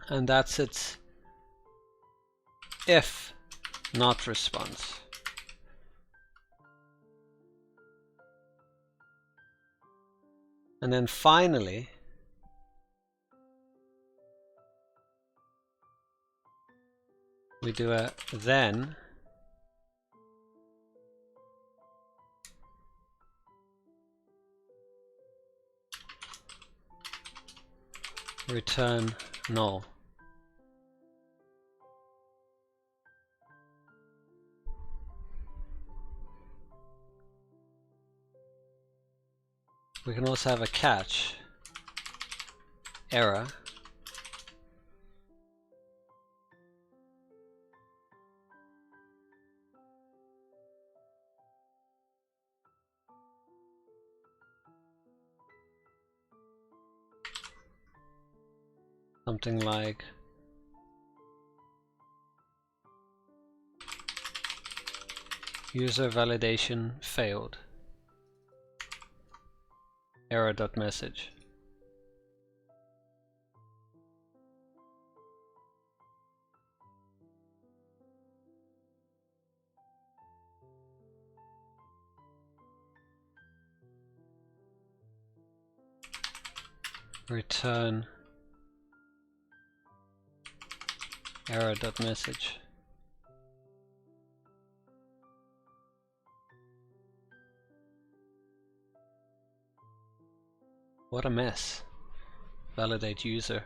And that's its if not response. And then finally, we do a then return null. We can also have a catch, error, something like user validation failed, error.message. Return error.message. What a mess. Validate user.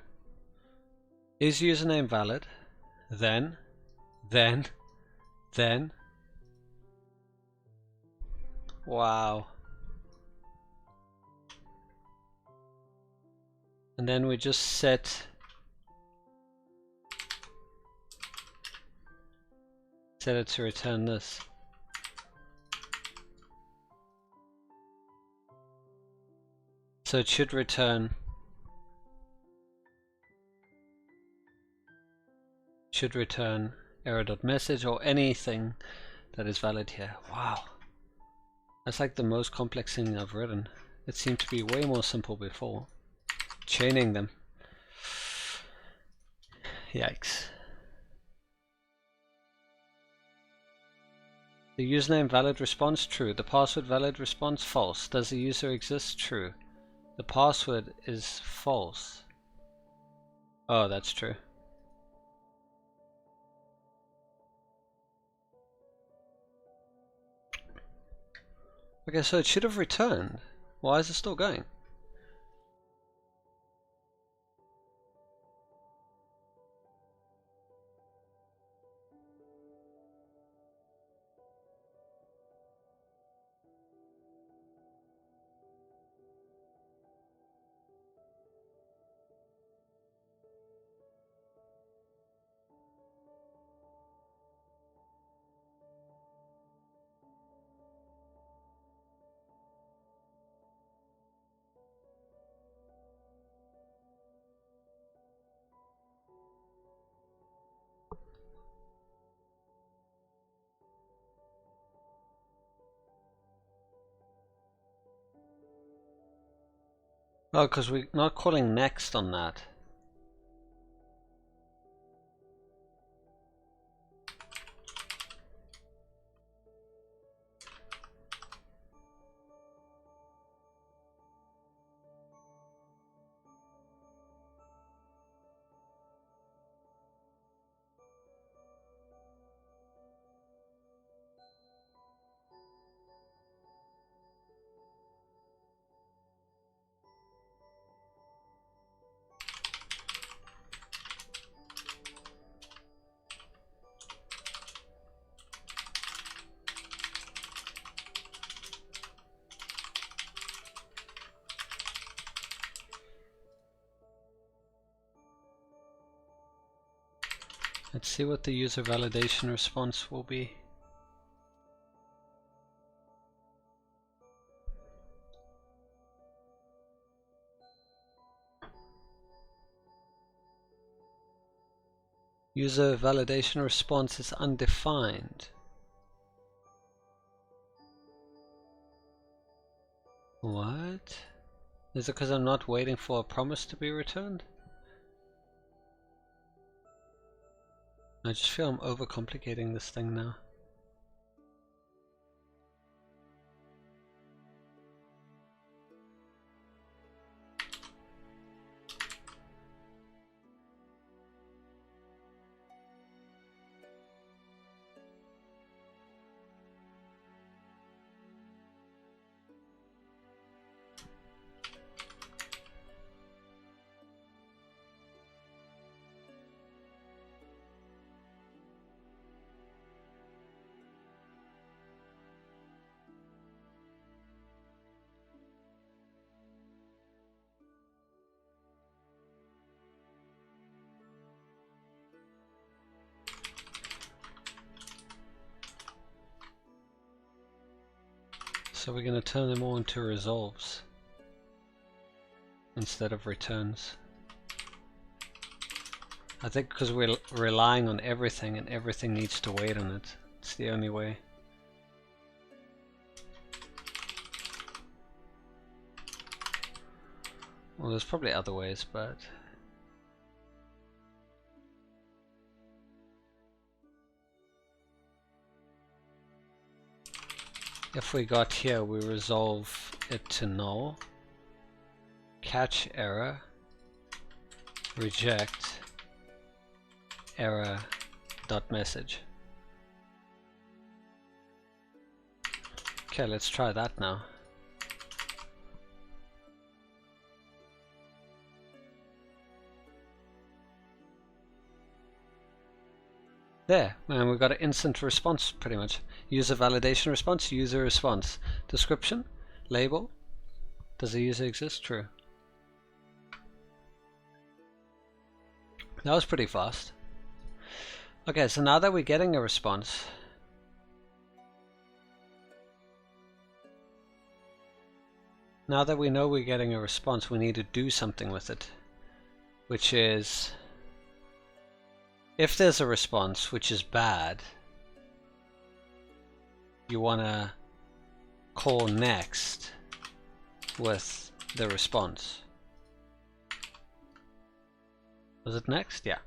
Is username valid? Then. Wow. And then we just set it to return this. So it should return error.message or anything that is valid here. Wow. That's like the most complex thing I've written. It seemed to be way more simple before. Chaining them. Yikes. The username valid response true. The password valid response false. Does the user exist? True. The password is false. Oh, that's true. Okay, so it should have returned. Why is it still going? Oh, because we're not calling next on that. Let's see what the user validation response will be. User validation response is undefined. What? Is it because I'm not waiting for a promise to be returned? I just feel I'm overcomplicating this thing now. So we're going to turn them all into resolves instead of returns. I think because we're relying on everything and everything needs to wait on it. It's the only way. Well, there's probably other ways, but if we got here, we resolve it to null, catch error, reject error dot message. Okay, let's try that now. There, and we've got an instant response pretty much. User validation response, user response. Description, label. Does the user exist? True. That was pretty fast. Okay, so now that we're getting a response, now that we know we're getting a response, we need to do something with it, which is, if there's a response which is bad, you want to call next with the response. Was it next? Yeah.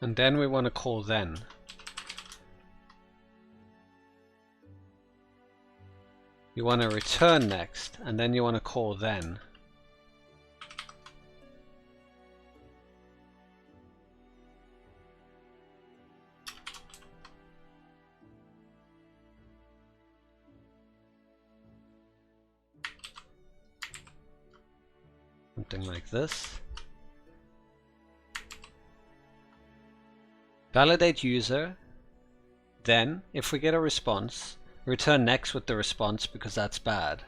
And then we want to call then. You want to return next, and then you want to call then. Something like this. Validate user, then if we get a response, return next with the response because that's bad.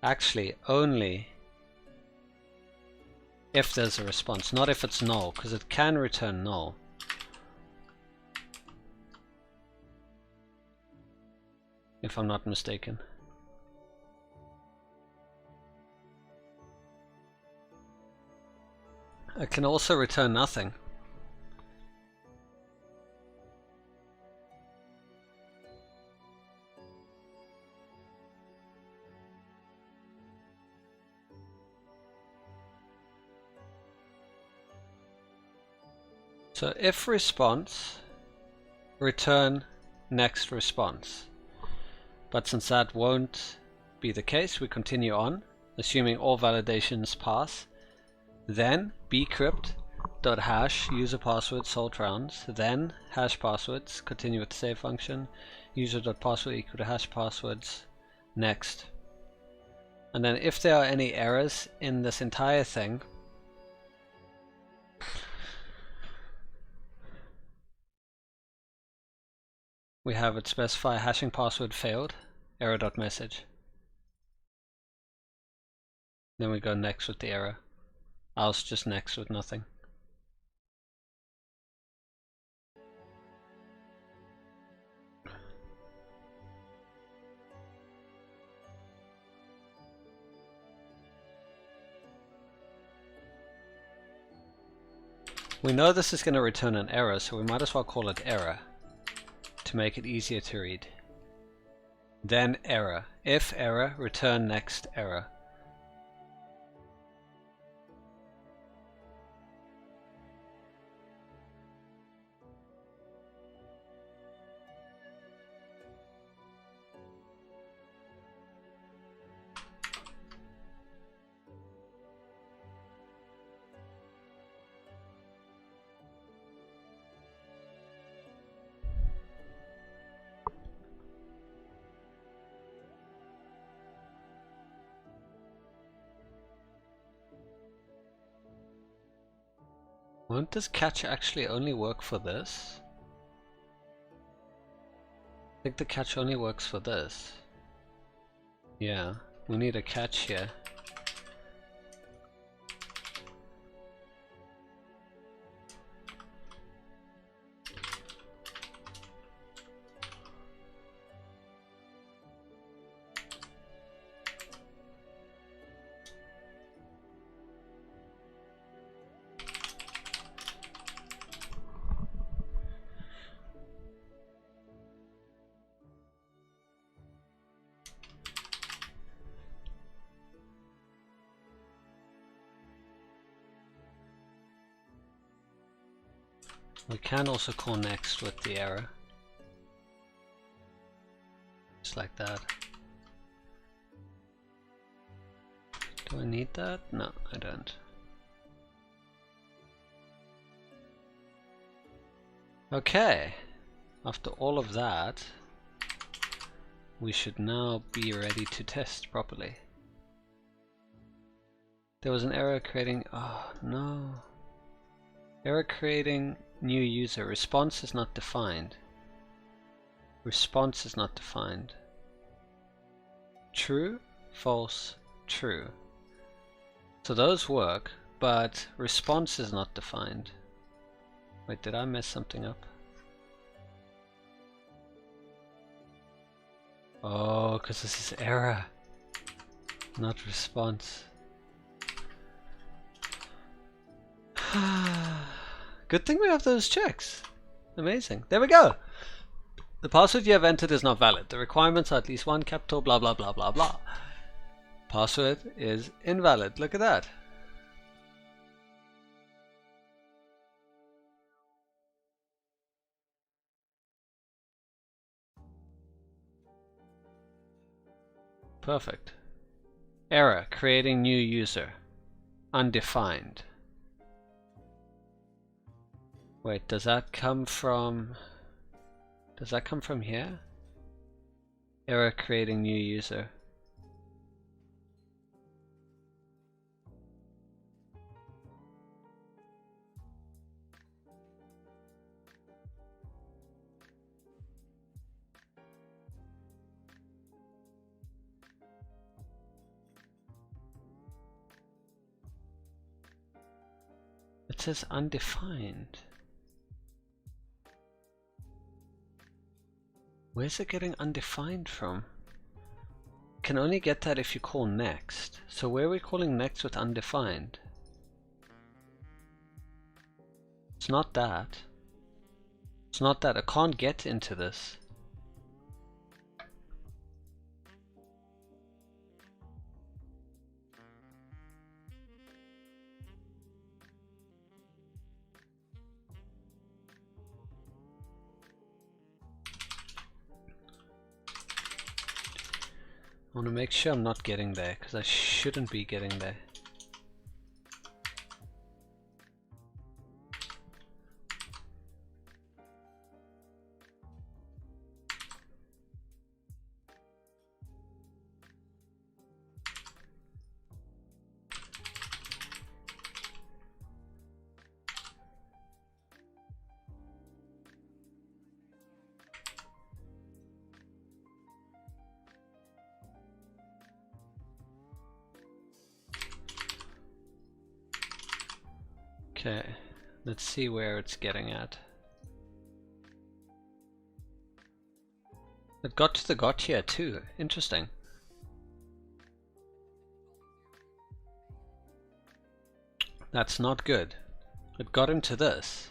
Actually, only if there's a response, not if it's null, because it can return null. If I'm not mistaken. It can also return nothing. So if response, return next response. But since that won't be the case, we continue on, assuming all validations pass. Then bcrypt.hash user password salt rounds, then hash passwords, continue with the save function, user.password equal to hash passwords, next. And then if there are any errors in this entire thing, we have it specify hashing password failed, error.message. Then we go next with the error. Else just next with nothing. We know this is going to return an error, so we might as well call it error to make it easier to read. Then error. If error, return next error. Won't this catch actually only work for this? think the catch only works for this. Yeah, we need a catch here. We can also call next with the error. Just like that. Do I need that? No, I don't. Okay, after all of that, we should now be ready to test properly. There was an error creating, oh no. Error creating new user. Response is not defined. Response is not defined. True, false, true. So those work, but response is not defined. Wait, did I mess something up? Oh, because this is error, not response. Good thing we have those checks. Amazing. There we go. The password you have entered is not valid. The requirements are at least one capital blah blah blah blah blah. Password is invalid. Look at that. Perfect. Error, creating new user. Undefined. Wait, does that come from here? Error, creating new user. It says undefined. Where's it getting undefined from? Can only get that if you call next. So where are we calling next with undefined? It's not that. It's not that. I can't get into this. I want to make sure I'm not getting there, because I shouldn't be getting there. Okay, let's see where it's getting at. It got to the got here too. Interesting. That's not good. It got into this.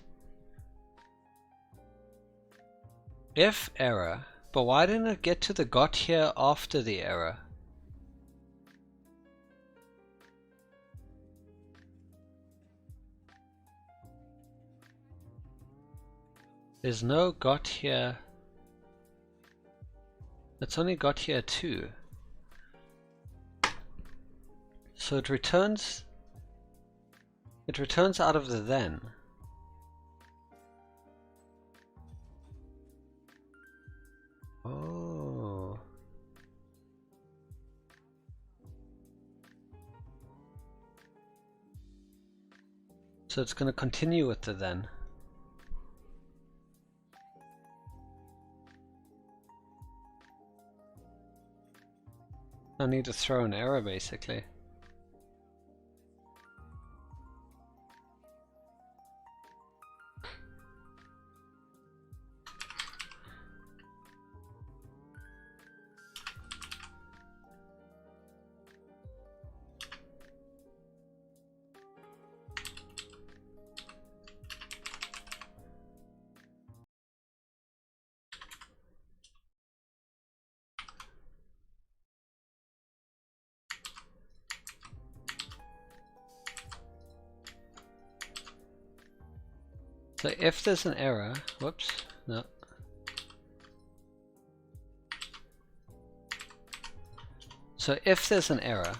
If error, but why didn't it get to the got here after the error? There's no got here. It's only got here too. So it returns out of the then. Oh. So it's going to continue with the then. I need to throw an error basically. So if there's an error, whoops, no. So if there's an error,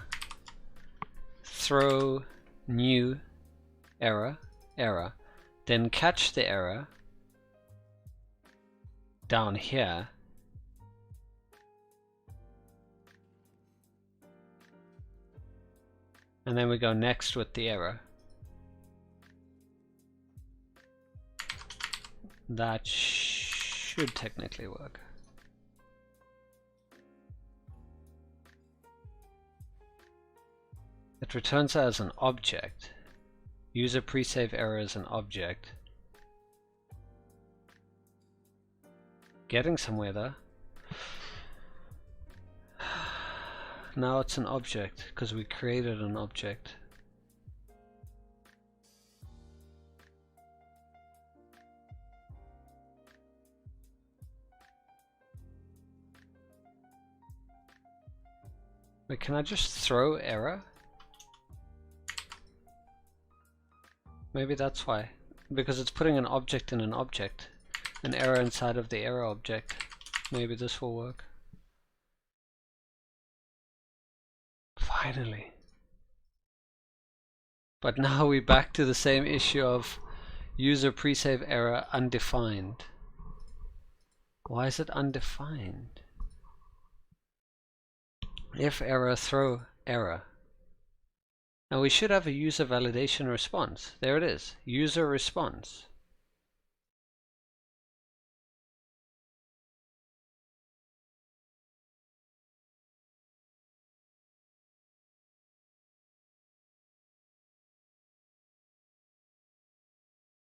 throw new error, then catch the error down here, and then we go next with the error. That should technically work. It returns it as an object. User pre-save error as an object. Getting somewhere though. Now it's an object because we created an object. Wait, can I just throw error? Maybe that's why. Because it's putting an object in an object. An error inside of the error object. Maybe this will work. Finally. But now we're back to the same issue of user pre-save error undefined. Why is it undefined? If error, throw error. Now we should have a user validation response. There it is, user response.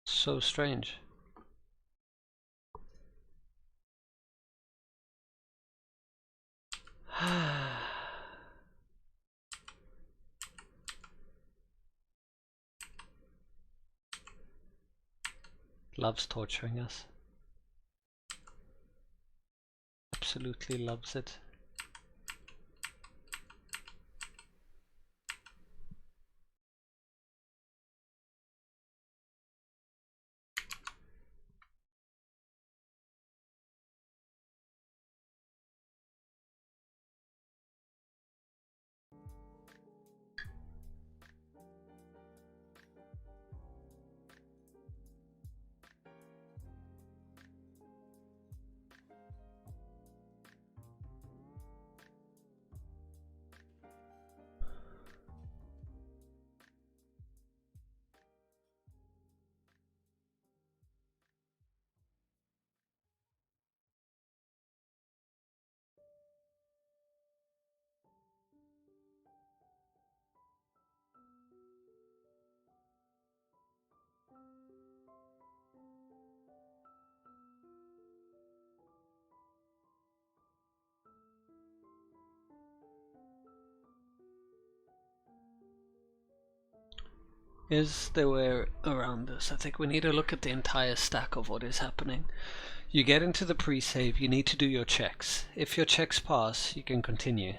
So strange. Loves torturing us. Absolutely loves it. Is there a way around this? I think we need to look at the entire stack of what is happening. You get into the pre-save, you need to do your checks. If your checks pass, you can continue.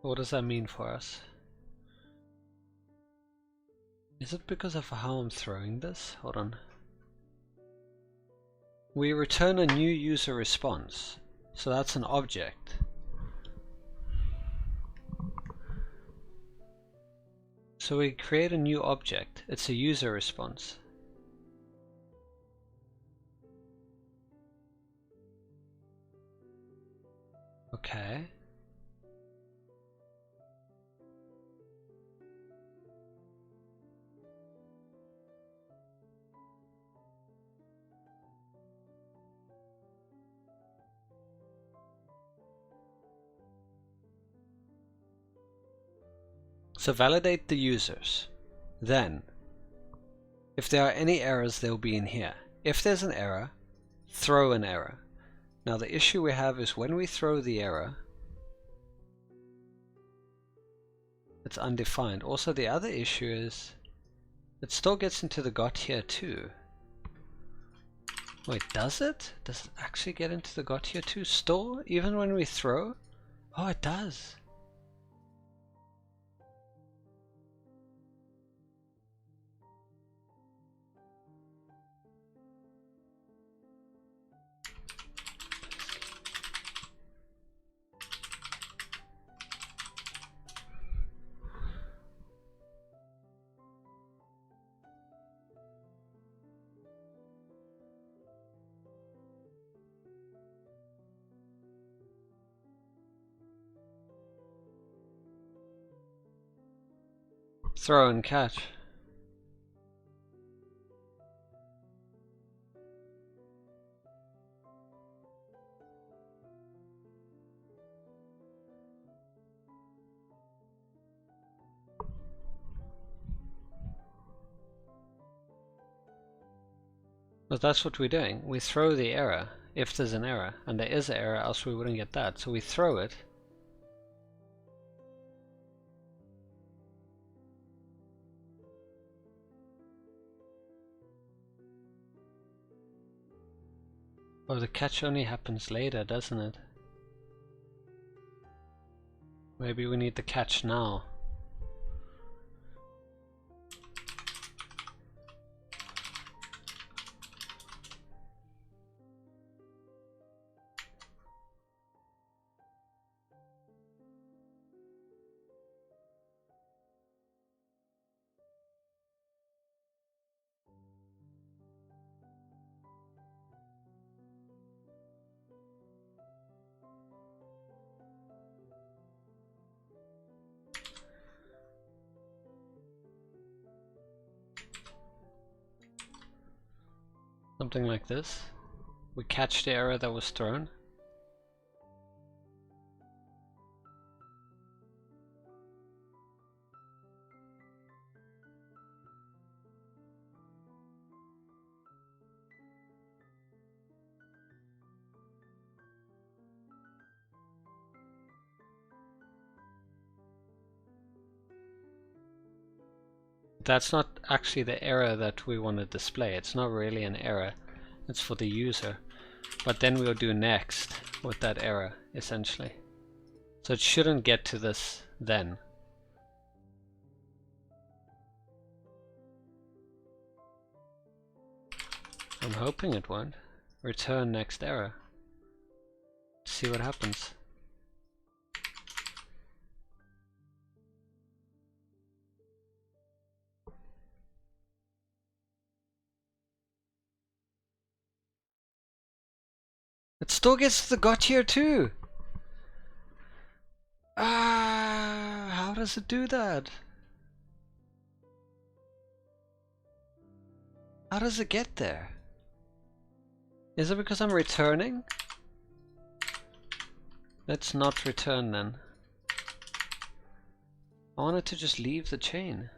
What does that mean for us? Is it because of how I'm throwing this? Hold on. we return a new user response. So that's an object. So we create a new object. It's a user response. Okay. So validate the users. Then, if there are any errors, they'll be in here. If there's an error, throw an error. Now the issue we have is when we throw the error, it's undefined. Also the other issue is it still gets into the got here too. Wait, does it? Does it actually get into the got here too still, even when we throw? Oh, it does. Throw and catch. But that's what we're doing. We throw the error if there's an error, and there is an error, else we wouldn't get that. So we throw it. Oh, the catch only happens later, doesn't it? Maybe we need the catch now. Something like this. We catch the error that was thrown. That's not actually the error that we want to display. It's not really an error. It's for the user. But then we'll do next with that error, essentially. So it shouldn't get to this then. I'm hoping it won't. Return next error. See what happens. It still gets to the got here too. How does it do that? How does it get there? Is it because I'm returning? Let's not return then. I wanted to just leave the chain.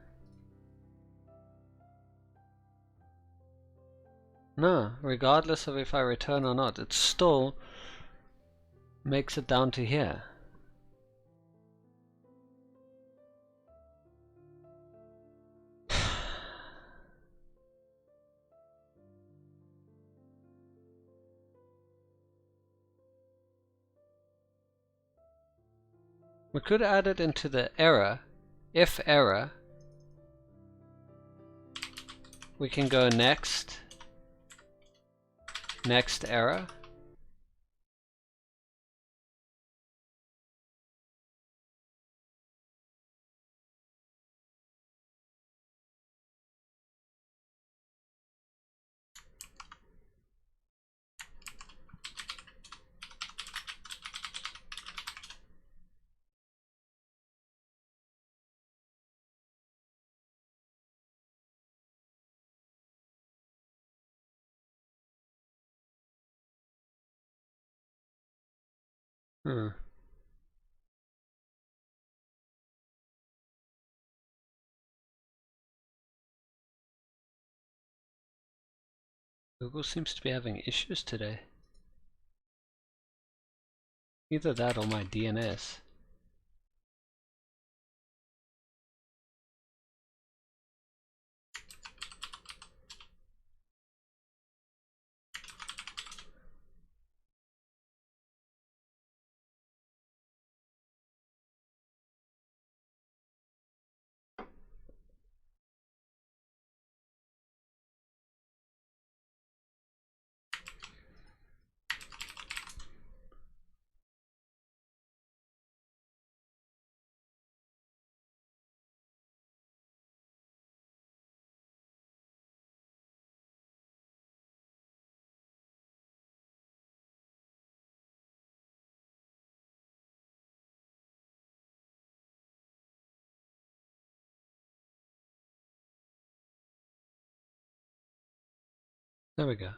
No, regardless of if I return or not, it still makes it down to here. We could add it into the error. If error, we can go next. Next error. Google seems to be having issues today. Either that or my DNS. There we go.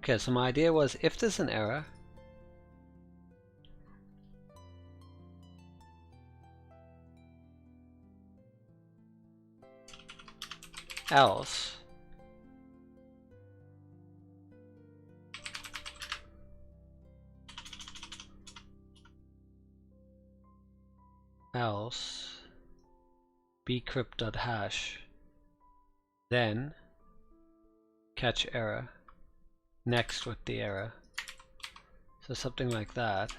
Okay, so my idea was if there's an error, else bcrypt.hash, then catch error next with the error. So something like that.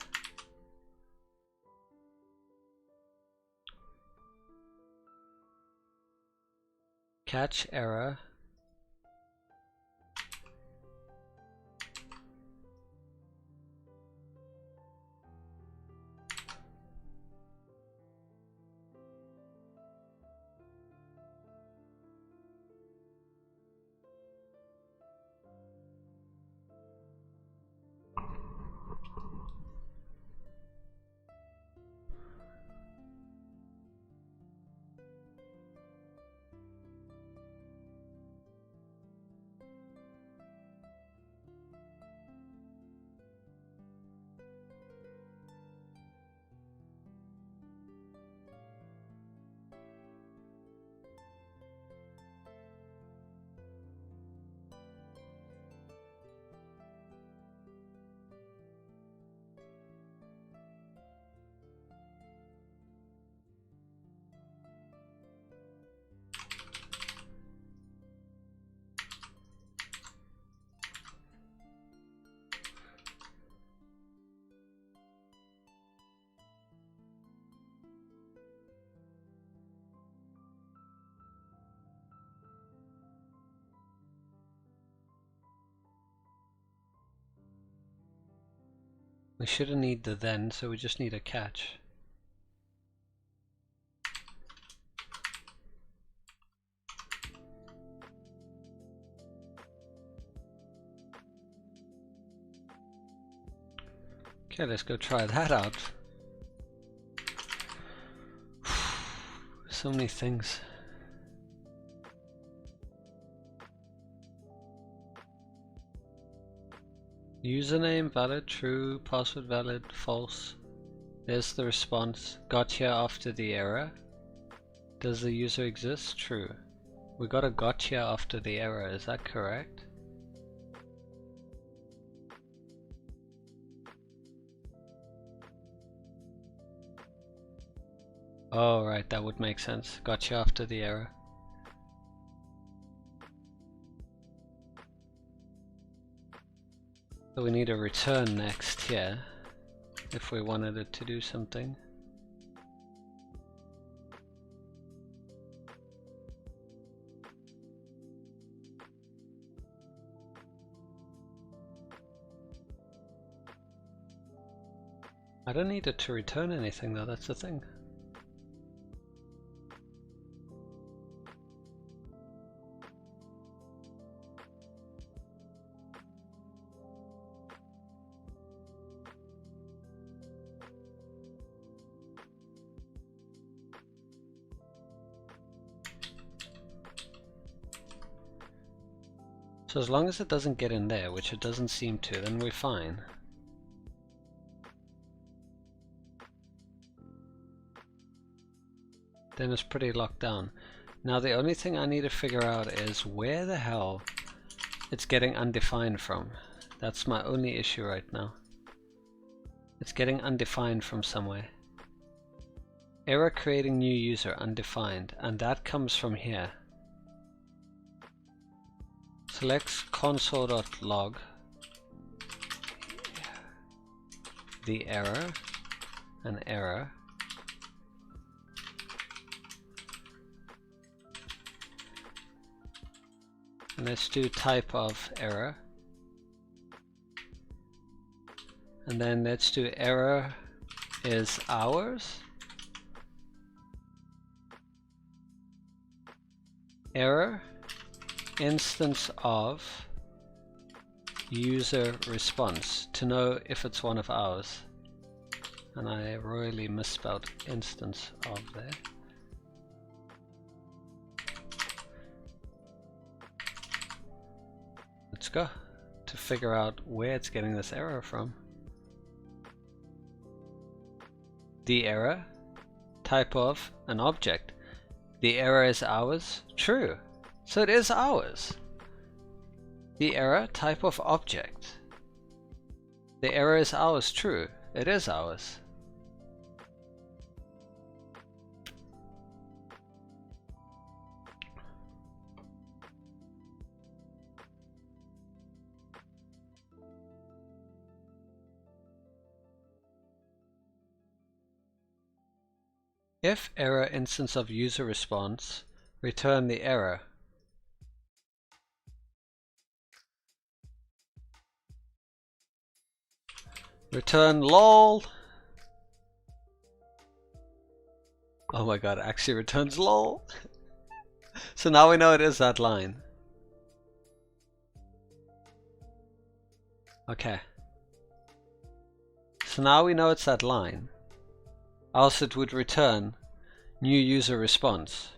Catch error. shouldn't need the then, so we just need a catch. Okay, let's go try that out. So many things. Username valid, true. Password valid, false. There's the response. Got here after the error. Does the user exist? True. We got a got here after the error, is that correct? Oh right, that would make sense. Got you after the error. So we need a return next here if we wanted it to do something. I don't need it to return anything though, that's the thing. So as long as it doesn't get in there, which it doesn't seem to, then we're fine. Then it's pretty locked down. Now the only thing I need to figure out is where the hell it's getting undefined from. That's my only issue right now. It's getting undefined from somewhere. Error creating new user undefined, and that comes from here. Select console.log the error, an error, and let's do type of error, and then let's do error is hours, error instance of user response to know if it's one of ours. And I royally misspelled instance of there. Let's go to figure out where it's getting this error from. The error, type of an object. The error is ours, true. So it is ours. The error, type of object. The error is ours, true. It is ours. If error instance of user response, return the error. Return lol. Oh my god, it actually returns lol. So now we know it is that line. Okay. So now we know it's that line. Else it would return new user response.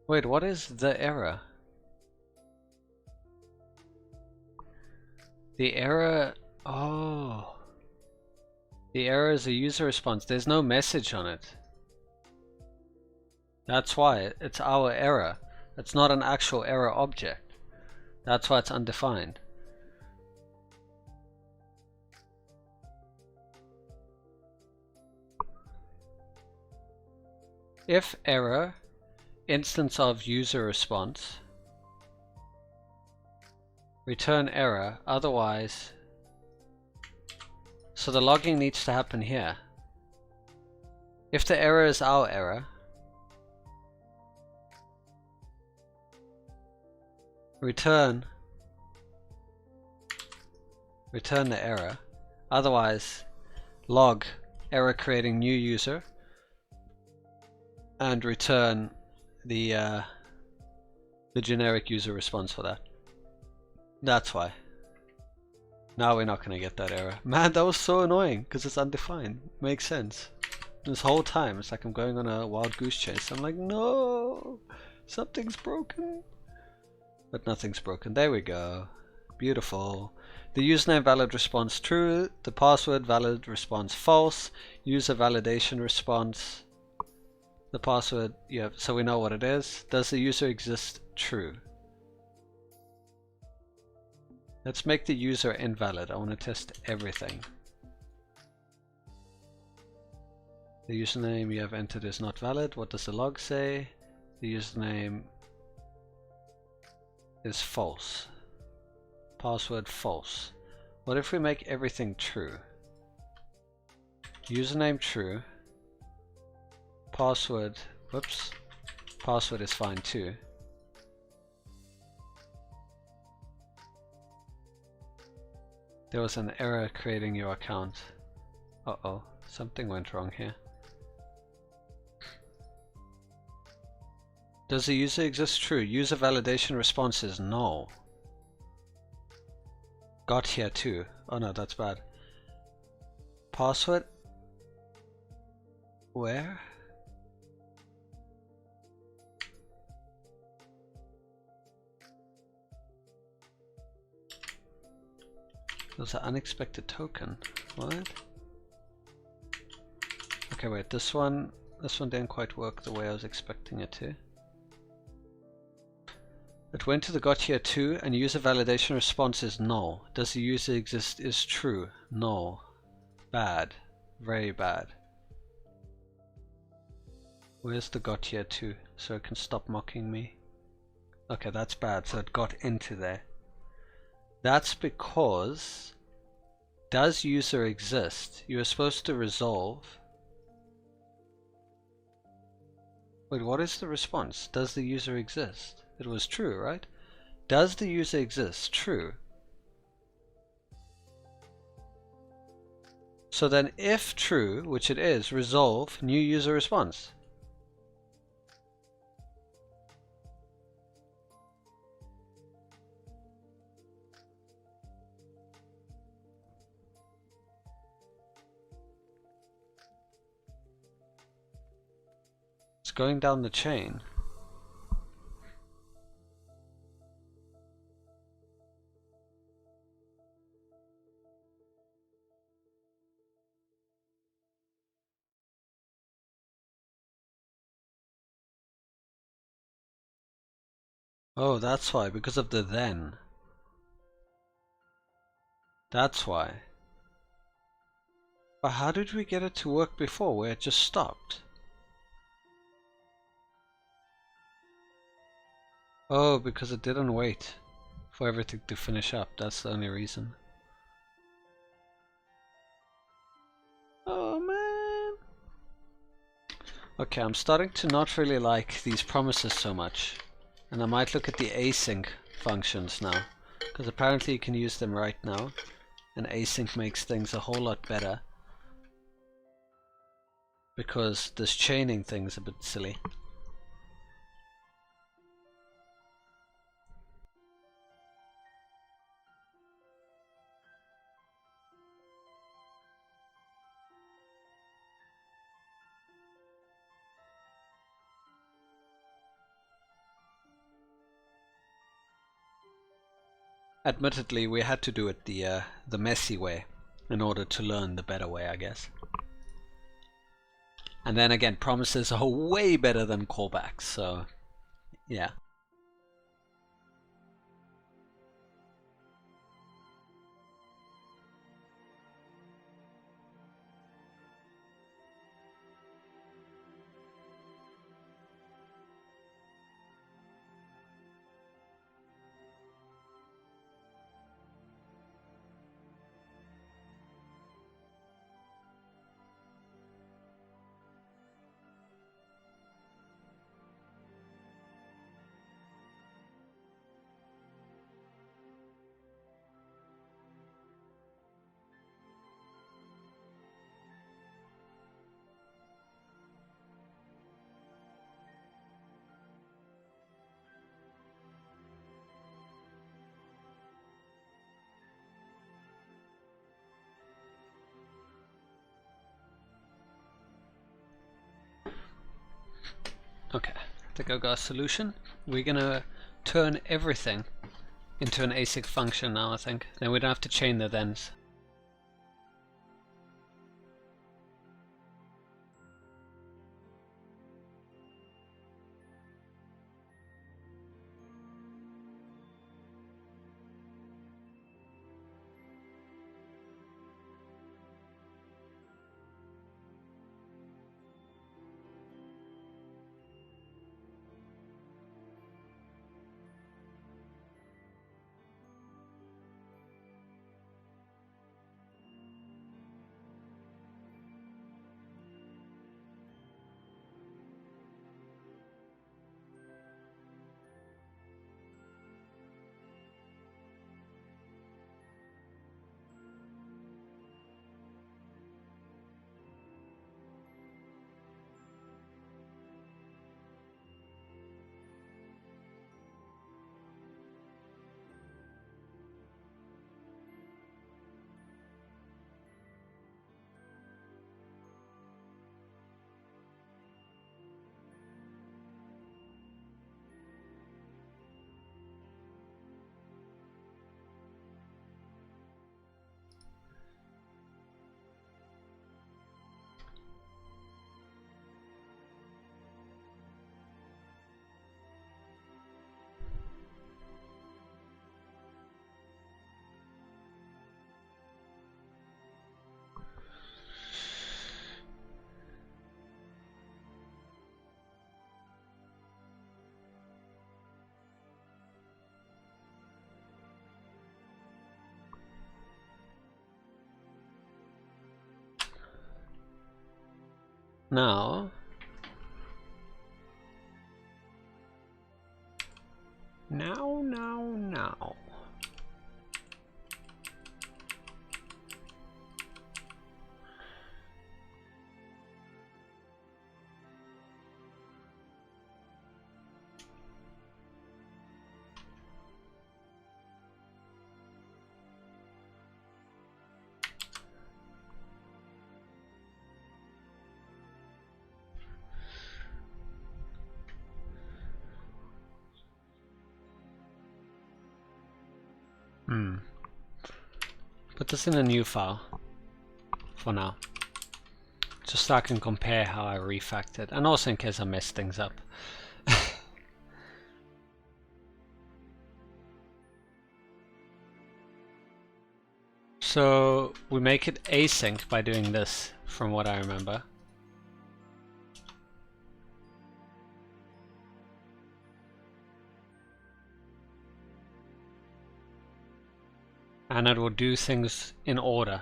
Wait, what is the error? The error, oh. The error is a user response. There's no message on it. That's why it's our error. It's not an actual error object. That's why it's undefined. If error, instance of user response, return error, otherwise So the logging needs to happen here. If the error is our error, return the error. Otherwise, log error creating new user and return the generic user response for that. That's why. Now we're not gonna get that error. Man, that was so annoying because it's undefined. Makes sense. This whole time it's like I'm going on a wild goose chase. I'm like, no, something's broken. But nothing's broken. There we go. Beautiful. The username valid response true. The password valid response false. User validation response. The password, yeah, so we know what it is. Does the user exist true? Let's make the user invalid. I want to test everything. The username you have entered is not valid. What does the log say? The username is false. Password false. What if we make everything true? Username true. Password, whoops. Password is fine too. There was an error creating your account. Uh-oh, something went wrong here. Does the user exist true? User validation response is no. Got here too. Oh no, that's bad. Password? Where? There's an unexpected token. What? Okay, wait, this one didn't quite work the way I was expecting it to. It went to the got here too, and user validation response is no. Does the user exist is true. No. Bad. Very bad. Where's the got here too? So it can stop mocking me. Okay, that's bad. So it got into there. That's because does user exist? You are supposed to resolve. Wait, what is the response? Does the user exist? It was true, right? Does the user exist? True. So then if true, which it is, resolve new user response. It's going down the chain. Oh, that's why, because of the then. That's why. But how did we get it to work before where it just stopped? Oh, because it didn't wait for everything to finish up. That's the only reason. Oh man. Okay, I'm starting to not really like these promises so much. And I might look at the async functions now. Because apparently you can use them right now. And async makes things a whole lot better. Because this chaining thing is a bit silly. Admittedly, we had to do it the messy way in order to learn the better way, I guess. And then again, promises are way better than callbacks, so yeah. Okay, I think I've got a solution. We're gonna turn everything into an async function now, I think. Then we don't have to chain the thens. Now, now. Put this in a new file for now, just so I can compare how I refactored, and also in case I mess things up. So we make it async by doing this, from what I remember. And it will do things in order.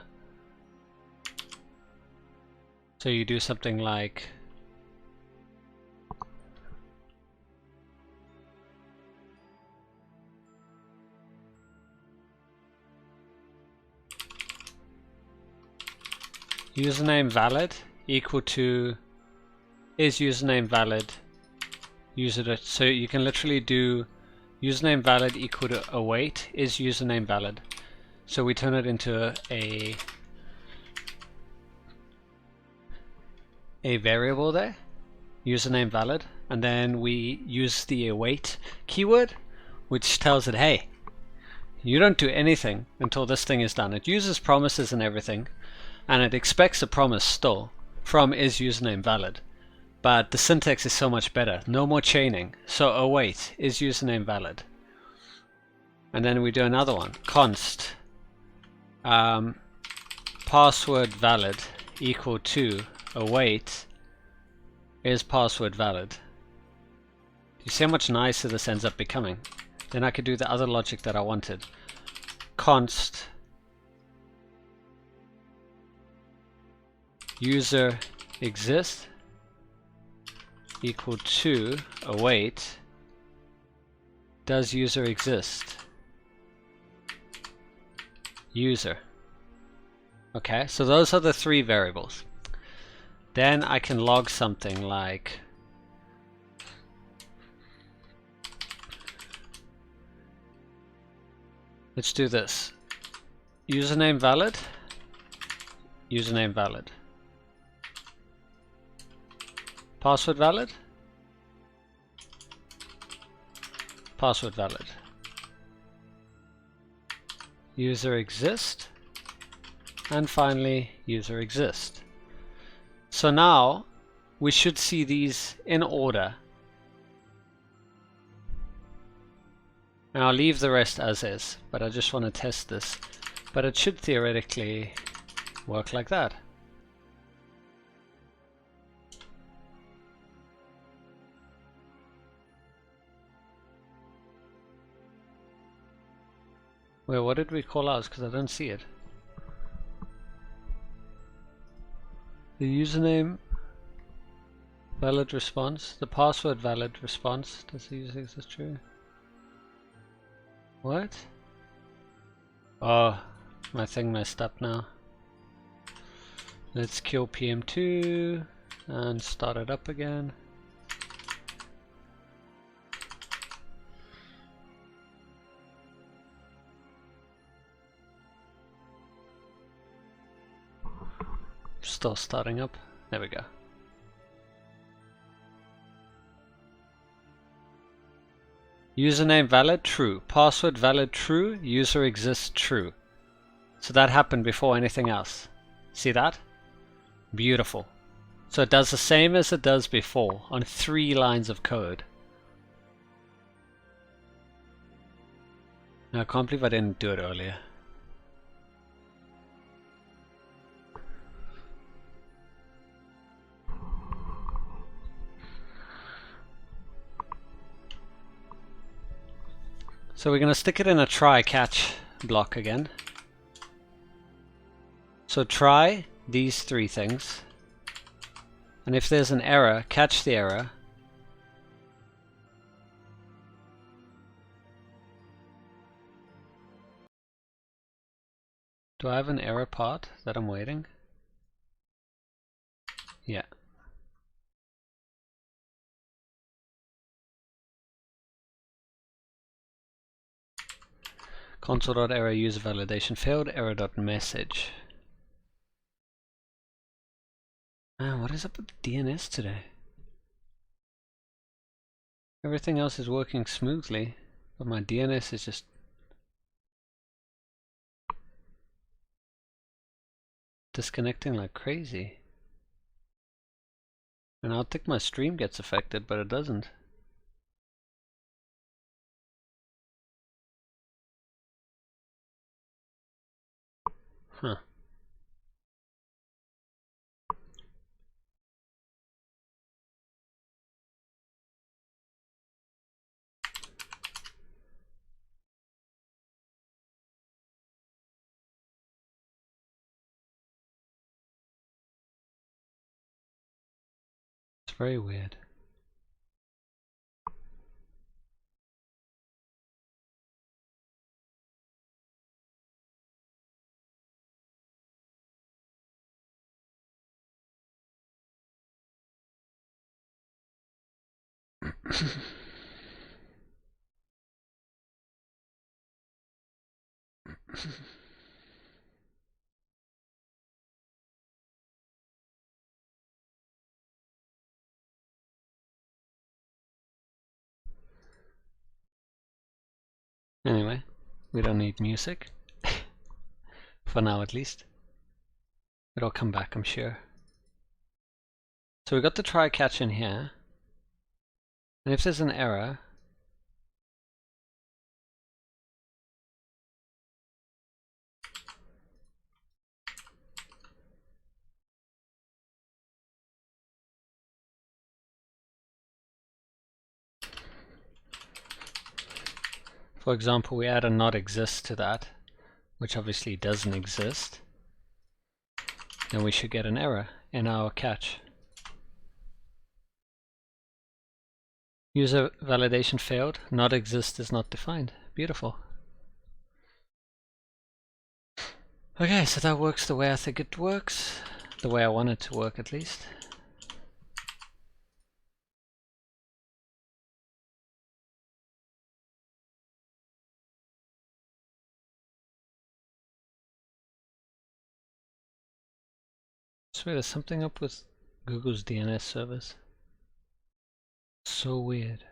So you do something like username valid equal to is username valid user. So you can literally do username valid equal to await is username valid. So we turn it into a variable there, username valid, and then we use the await keyword, which tells it, hey, you don't do anything until this thing is done. It uses promises and everything, and it expects a promise still from is username valid, but the syntax is so much better. No more chaining. So await is username valid, and then we do another one, const password valid equal to await is password valid. You see how much nicer this ends up becoming. Then I could do the other logic that I wanted. Const user exist equal to await does user exist user. Okay, so those are the three variables. Then I can log something like let's do this. Username valid, username valid. Password valid, password valid. User exist. And finally, user exist. So now we should see these in order. And I'll leave the rest as is, but I just want to test this. But it should theoretically work like that. Wait, what did we call ours? Because I don't see it. The username valid response. The password valid response. Does the user exist true? What? Oh, my thing messed up now. Let's kill PM2 and start it up again. Still starting up. There we go. Username valid, true. Password valid, true. User exists, true. So that happened before anything else. See that? Beautiful. So it does the same as it does before on 3 lines of code. Now, I can't believe I didn't do it earlier. So we're going to stick it in a try catch block again. So try these 3 things. And if there's an error, catch the error. Do I have an error part that I'm waiting? Yeah. Console.error user validation failed, error.message. Man, what is up with the DNS today? Everything else is working smoothly, but my DNS is just disconnecting like crazy. And I'll think my stream gets affected, but it doesn't. Huh. It's very weird. Anyway, we don't need music. For now at least. It'll come back, I'm sure. So we got the try catch in here. And if there's an error, for example, we add a not exist to that, which obviously doesn't exist, then we should get an error in our catch. User validation failed, not exist is not defined. Beautiful. Okay, so that works the way I think it works. The way I want it to work, at least. I swear there's something up with Google's DNS servers. So weird.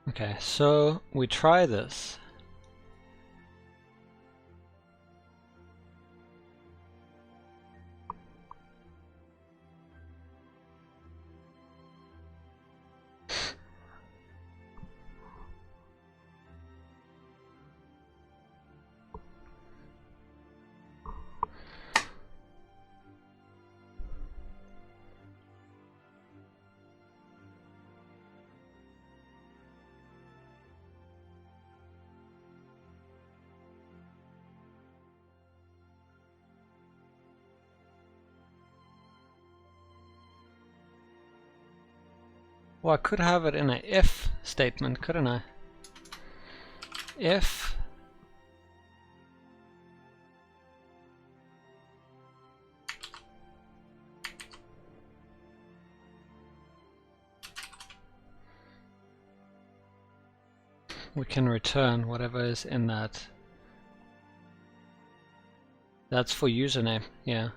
Okay, so we try this. Well, I could have it in an if statement, couldn't I? If we can return whatever is in that. That's for username, yeah.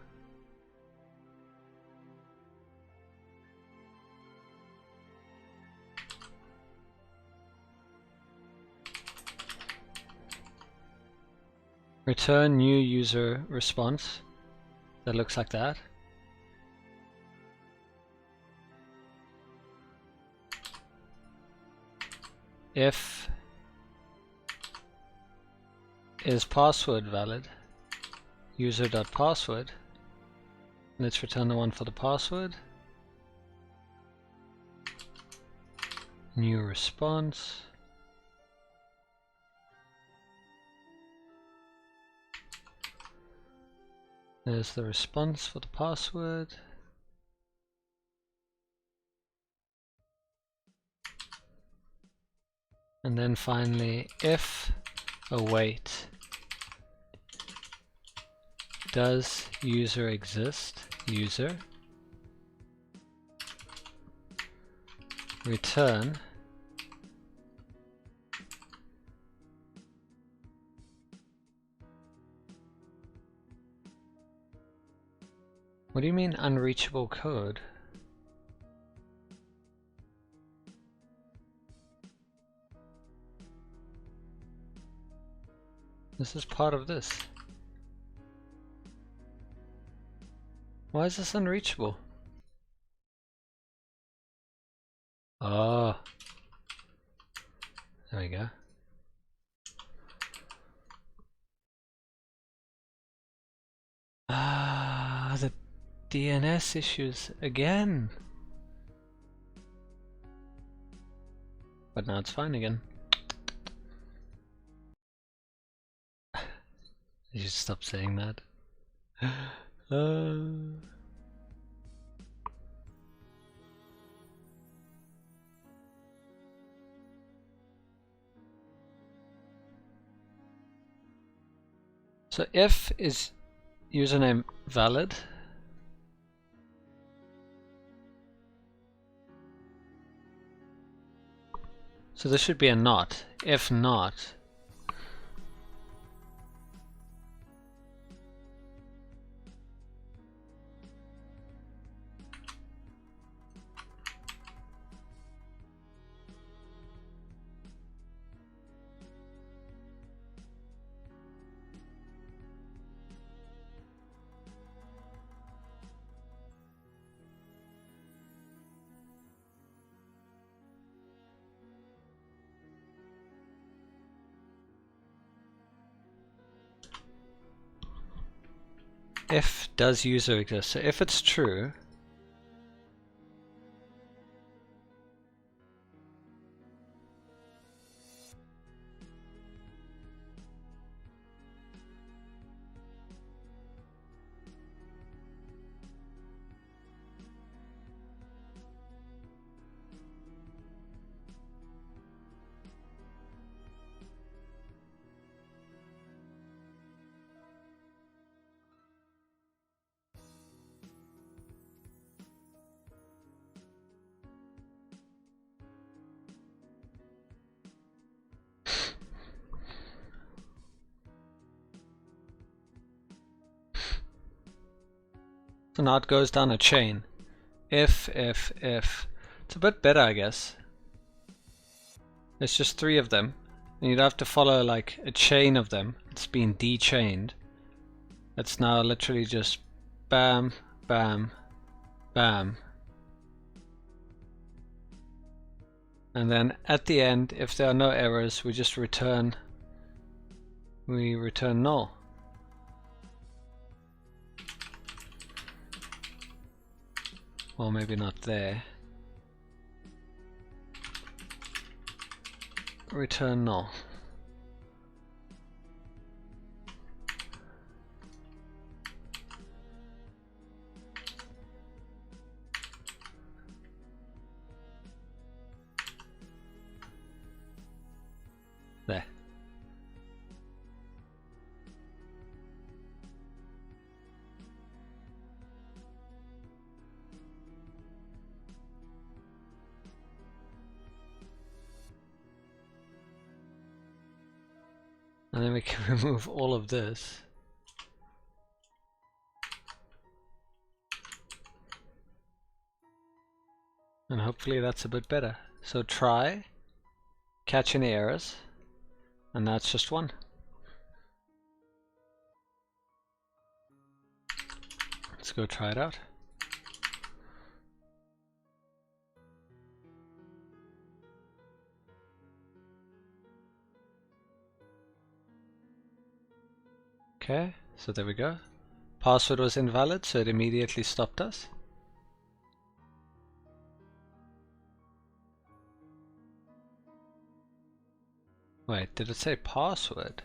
Return new user response. That looks like that. If is password valid, user.password. Let's return the one for the password. New response. There's the response for the password. And then finally, if await, does user exist? User. Return. What do you mean unreachable code? This is part of this. Why is this unreachable? Oh. There we go. Ah, the DNS issues again. But now it's fine again. You should stop saying that. So if is username valid? So this should be a not. If not, if does user exist? So if it's true, so now it goes down a chain. If. It's a bit better, I guess. There's just 3 of them, and you'd have to follow like a chain of them. It's been de-chained. It's now literally just bam, bam, bam. And then at the end, if there are no errors, we just return null. Well, maybe not there. Return null. There. And then we can remove all of this. And hopefully that's a bit better. So try, catch any errors, and that's just 1. Let's go try it out. Okay, so there we go. Password was invalid, so it immediately stopped us. Wait, did it say password?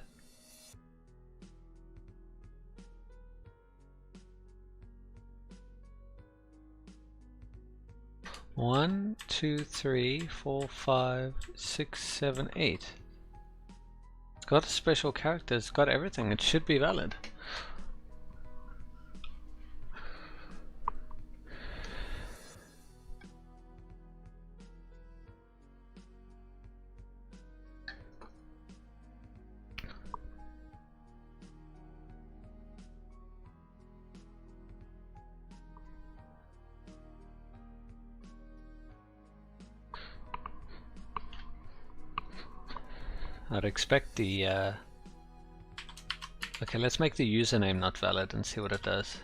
One, 2, 3, 4, 5, 6, 7, 8. It's got a special character, it's got everything, it should be valid. I'd expect the okay, let's make the username not valid and see what it does.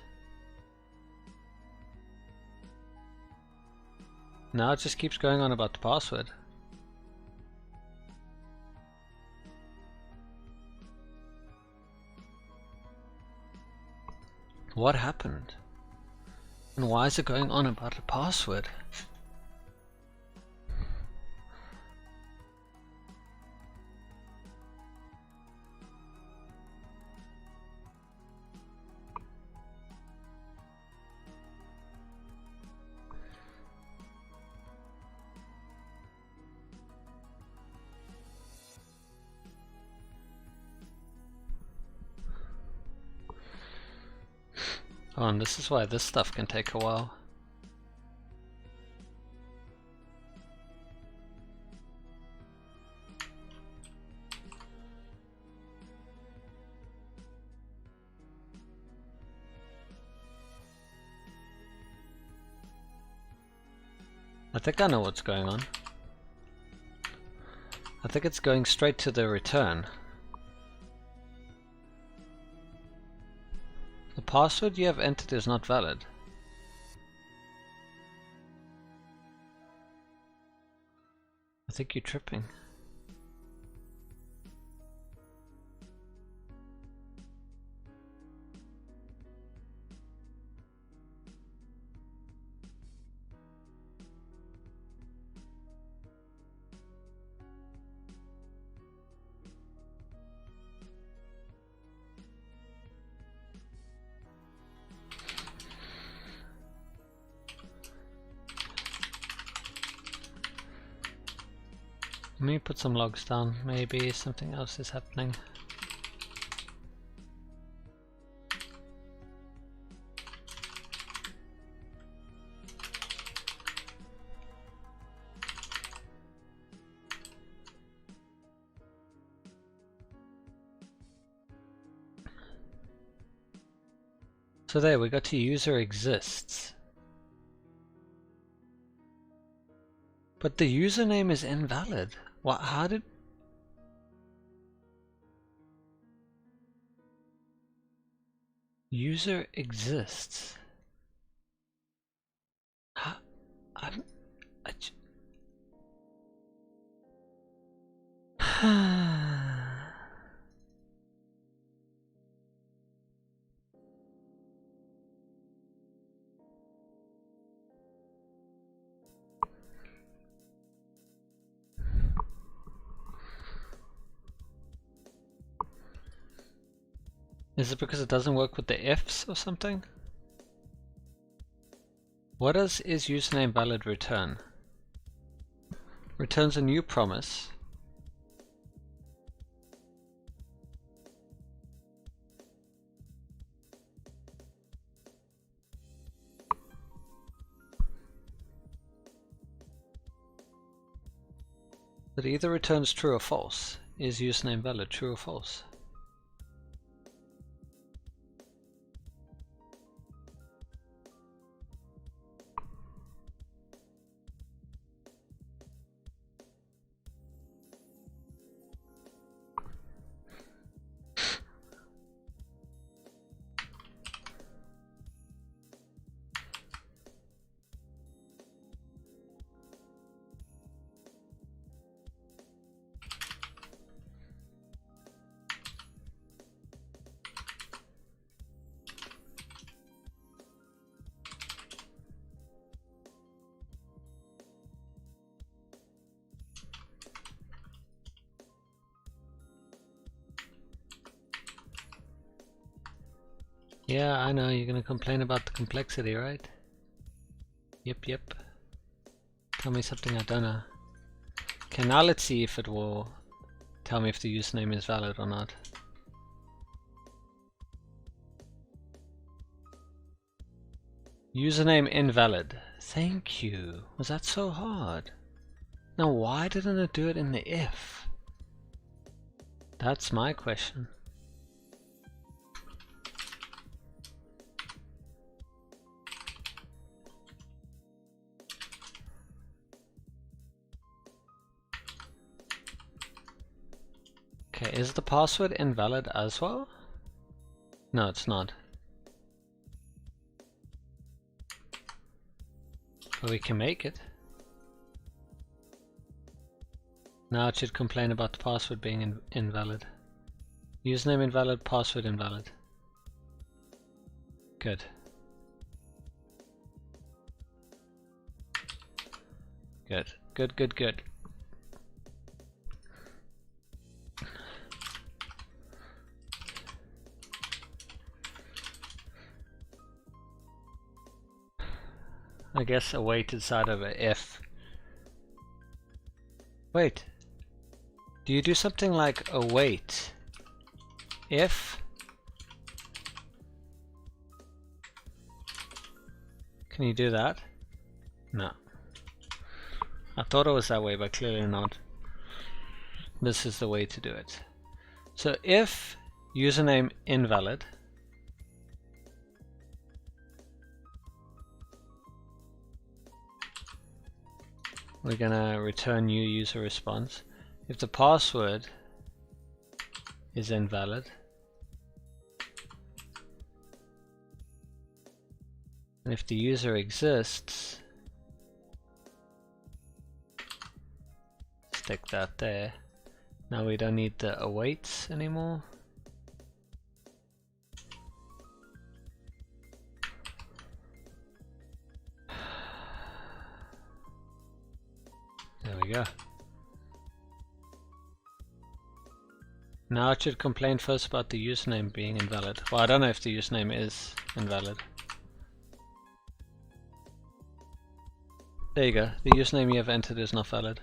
Now it just keeps going on about the password. What happened? And why is it going on about the password? Oh, and this is why this stuff can take a while. I think I know what's going on. I think it's going straight to the return. The password you have entered is not valid. I think you're tripping. Let me put some logs down, maybe something else is happening. So there, we got to user exists. But the username is invalid. What? How did... User exists. How... I'm... Is it because it doesn't work with the ifs or something? What does is username valid return? Returns a new promise. It either returns true or false. Is username valid, true or false? Yeah, I know, you're gonna complain about the complexity, right? Yep. Tell me something I don't know. Okay, now let's see if it will tell me if the username is valid or not. Username invalid. Thank you. Was that so hard? Now why didn't it do it in the if? That's my question. Okay, is the password invalid as well? No, it's not. But we can make it. Now it should complain about the password being invalid. Username invalid, password invalid. Good. Good. I guess await inside of a if. Wait. Do you do something like await if? Can you do that? No. I thought it was that way, but clearly not. This is the way to do it. So if username invalid, we're gonna return new user response. If the password is invalid, and if the user exists, stick that there. Now we don't need the awaits anymore. There we go. Now it should complain first about the username being invalid. Well, I don't know if the username is invalid. There you go. The username you have entered is not valid.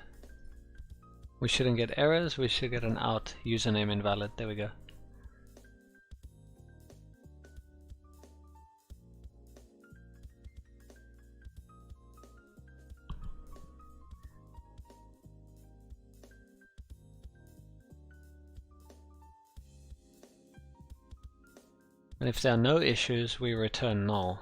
We shouldn't get errors, we should get an out. Username invalid. There we go. And if there are no issues, we return null.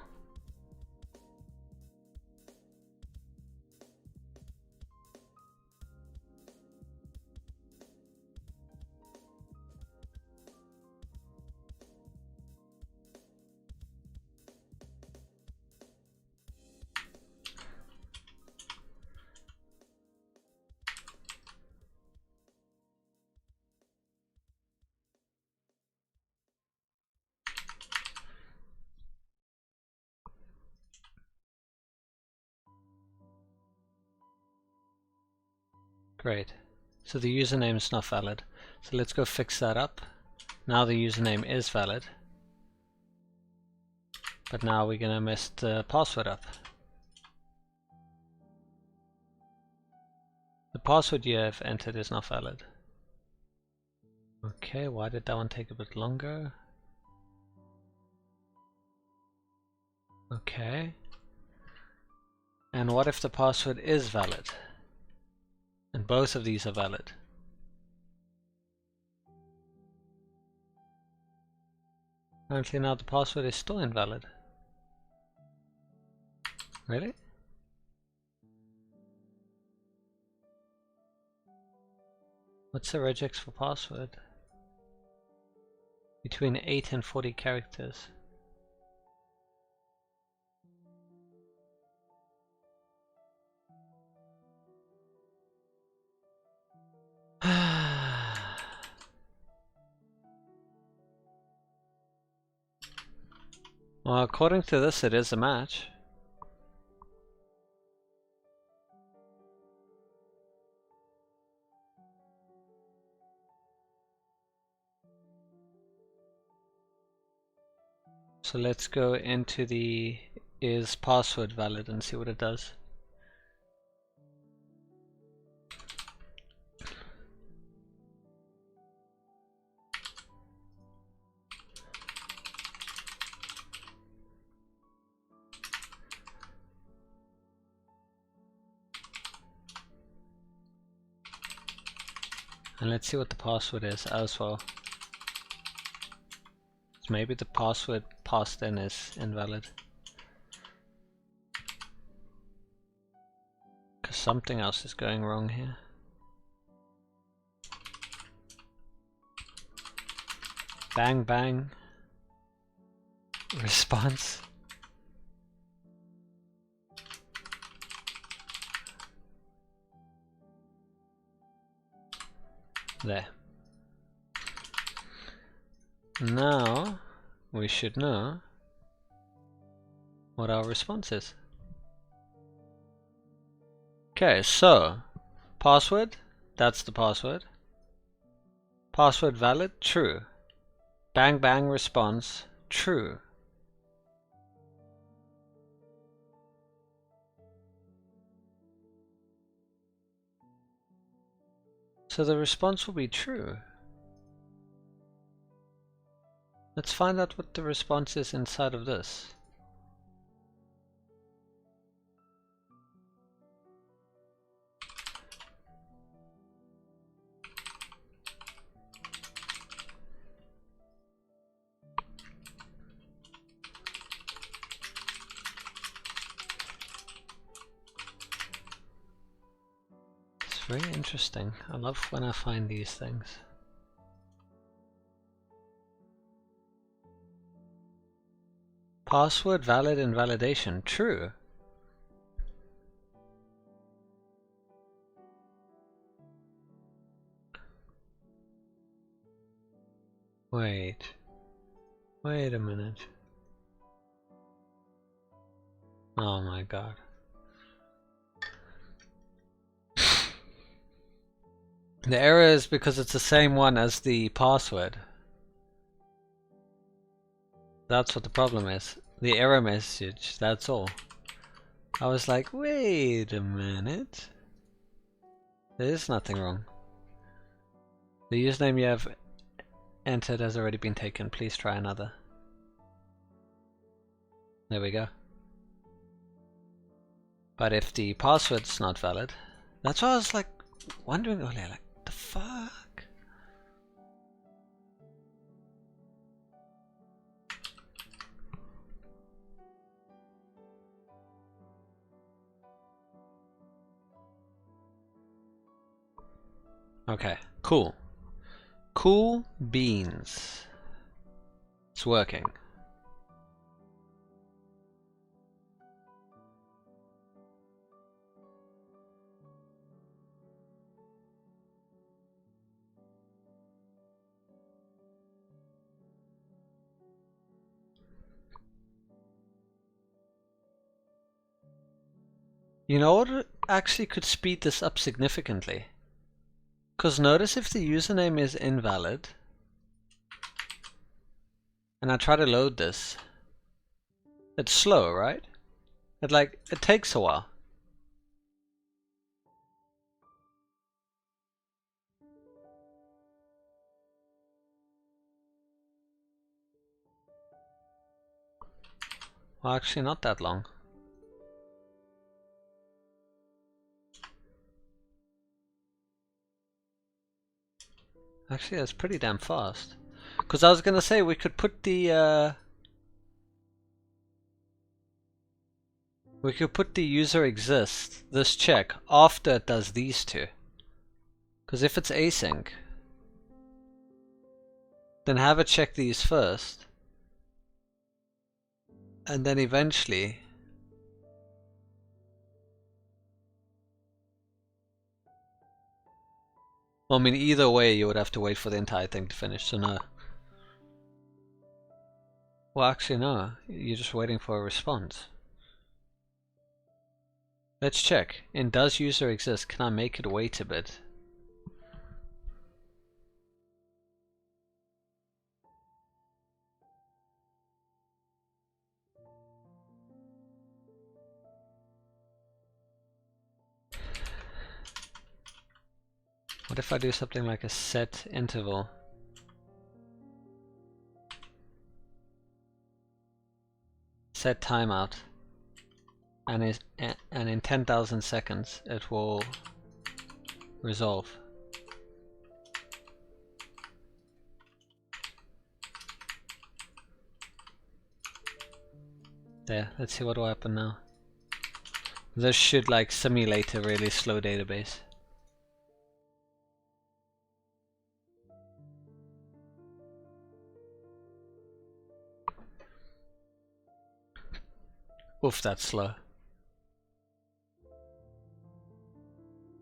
Great. So the username is not valid. So let's go fix that up. Now the username is valid. But now we're gonna mess the password up. The password you have entered is not valid. Okay, why did that one take a bit longer? Okay. And what if the password is valid? And both of these are valid. Apparently now the password is still invalid. Really? What's the regex for password? Between 8 and 40 characters. Well, according to this, it is a match. So let's go into the is password valid and see what it does. And let's see what the password is as well. So maybe the password passed in is invalid. Because something else is going wrong here. Bang bang. Response. There. Now we should know what our response is. Okay, so password, that's the password. Password valid, true. Bang bang response, true. So the response will be true. Let's find out what the response is inside of this. It's very interesting. I love when I find these things. Password valid invalidation, true. Wait a minute. Oh my god. The error is because it's the same one as the password. That's what the problem is. The error message, that's all. I was like, wait a minute. There is nothing wrong. The username you have entered has already been taken. Please try another. There we go. But if the password's not valid, that's why I was like wondering earlier, like, the fuck? Okay, cool. Cool beans. It's working. You know what actually could speed this up significantly? Because notice if the username is invalid, and I try to load this, it's slow, right? It takes a while. Well, actually not that long. Actually, that's pretty damn fast. Because I was gonna say we could put the user exists, this check, after it does these two. Because if it's async, then have it check these first, and then eventually well, I mean, either way you would have to wait for the entire thing to finish, so no. Well, actually no, you're just waiting for a response. Let's check. In does user exist, can I make it wait a bit? What if I do something like a set interval? Set timeout. And in 10,000 seconds it will resolve. There, let's see what will happen now. This should like simulate a really slow database. Oof, that's slow.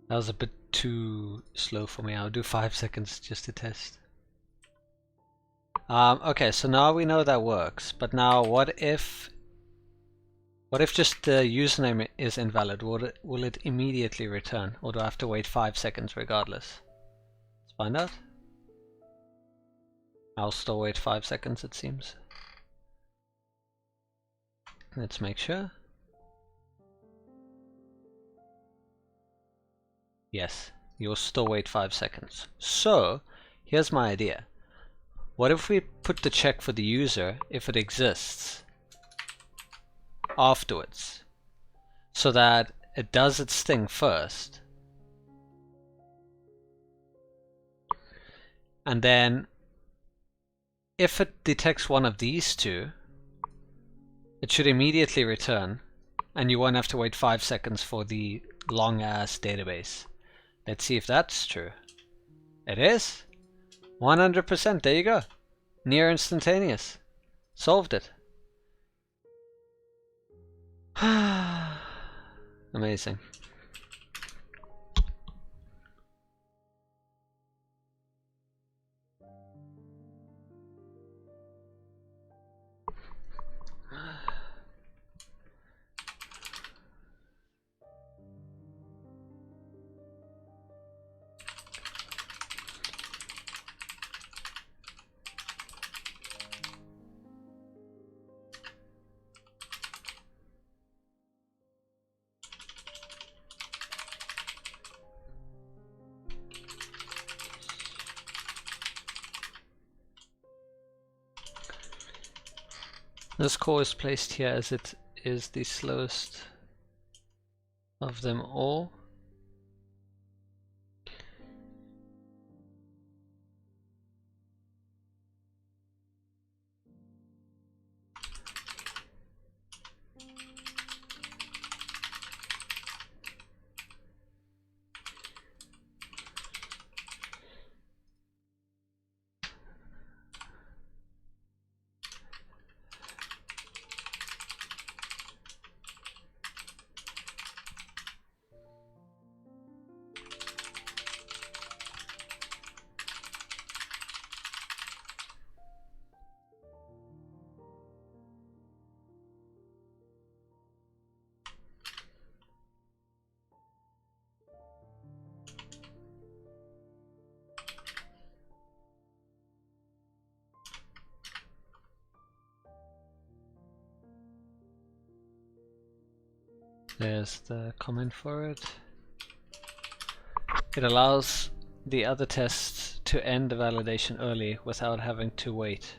That was a bit too slow for me. I'll do 5 seconds just to test. Okay, so now we know that works. But now, what if just the username is invalid? Will it immediately return, or do I have to wait 5 seconds regardless? Let's find out. I'll still wait 5 seconds, it seems. Let's make sure. Yes, you'll still wait 5 seconds. So, here's my idea. What if we put the check for the user, if it exists, afterwards, so that it does its thing first, and then if it detects one of these two, it should immediately return, and you won't have to wait 5 seconds for the long-ass database. Let's see if that's true. It is! 100%, there you go. Near instantaneous. Solved it. Amazing. This core is placed here as it is the slowest of them all. There's the comment for it. It allows the other tests to end the validation early without having to wait.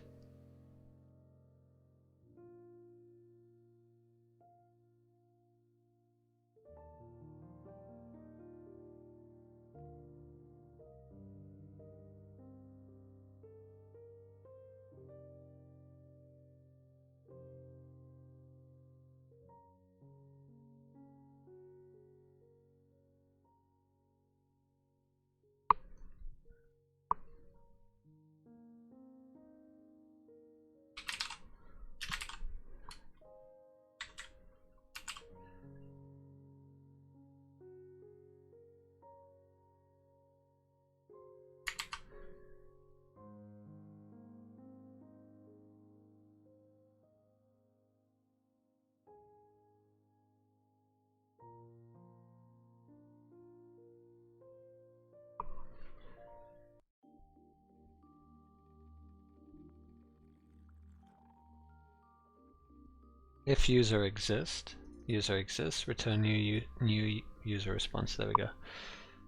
If user exists, return new user response. There we go.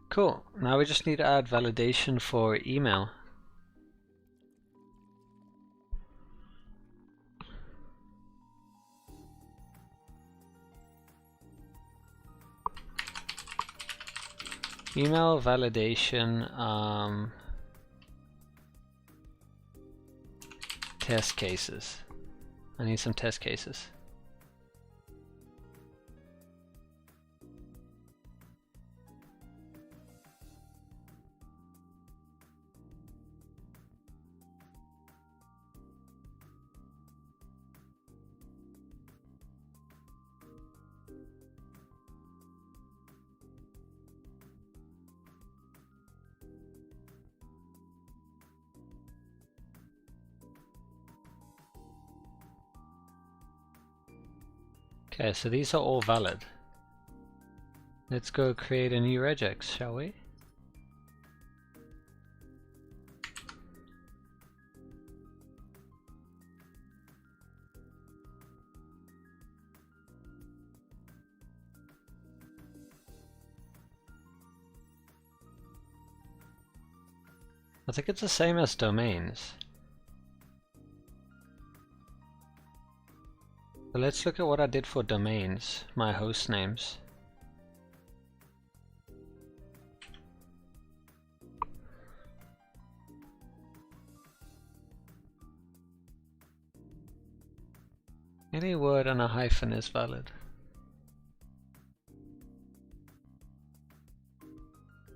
Cool. Now we just need to add validation for email. Email validation test cases. I need some test cases. Okay, so these are all valid. Let's go create a new regex, shall we? I think it's the same as domains. So let's look at what I did for domains, my host names. Any word and a hyphen is valid.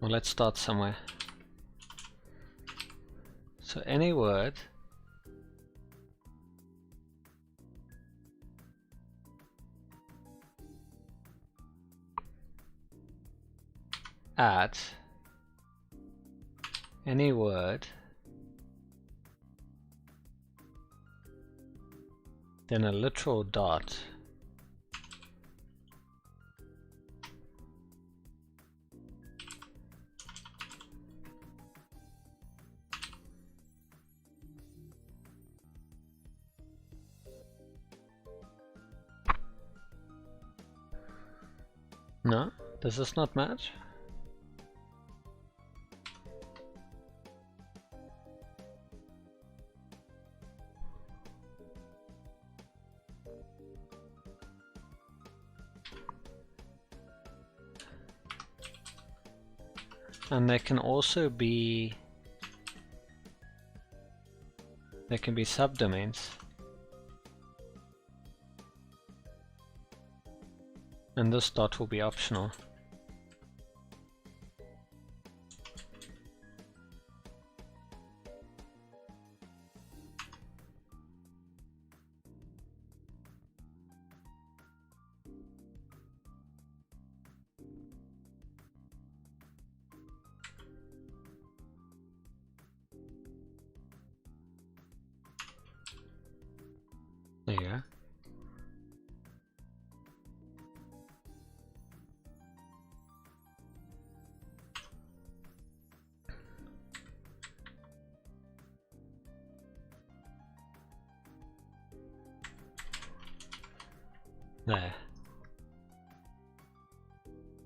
Well, let's start somewhere. So any word at any word then a literal dot no? Does this not match? And there can also be subdomains. And this dot will be optional. There you go. There.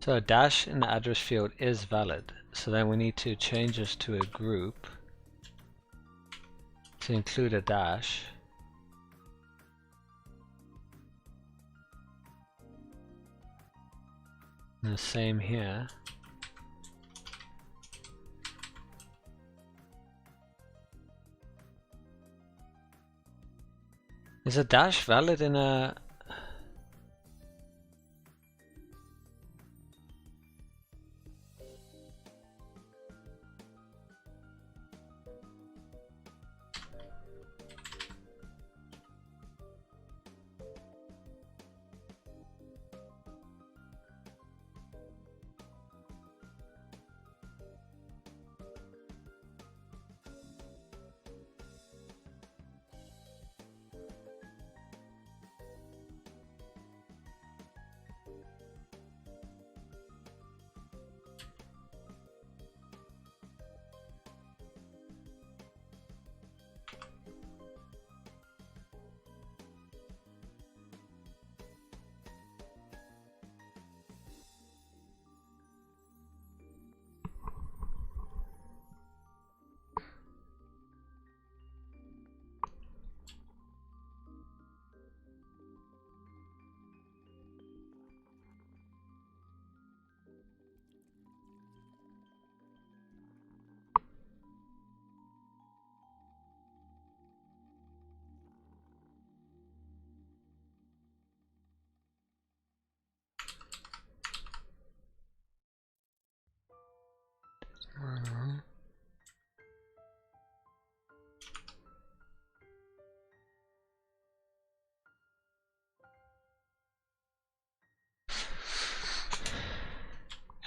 So a dash in the address field is valid. So then we need to change this to a group to include a dash. And the same here. Is a dash valid in a...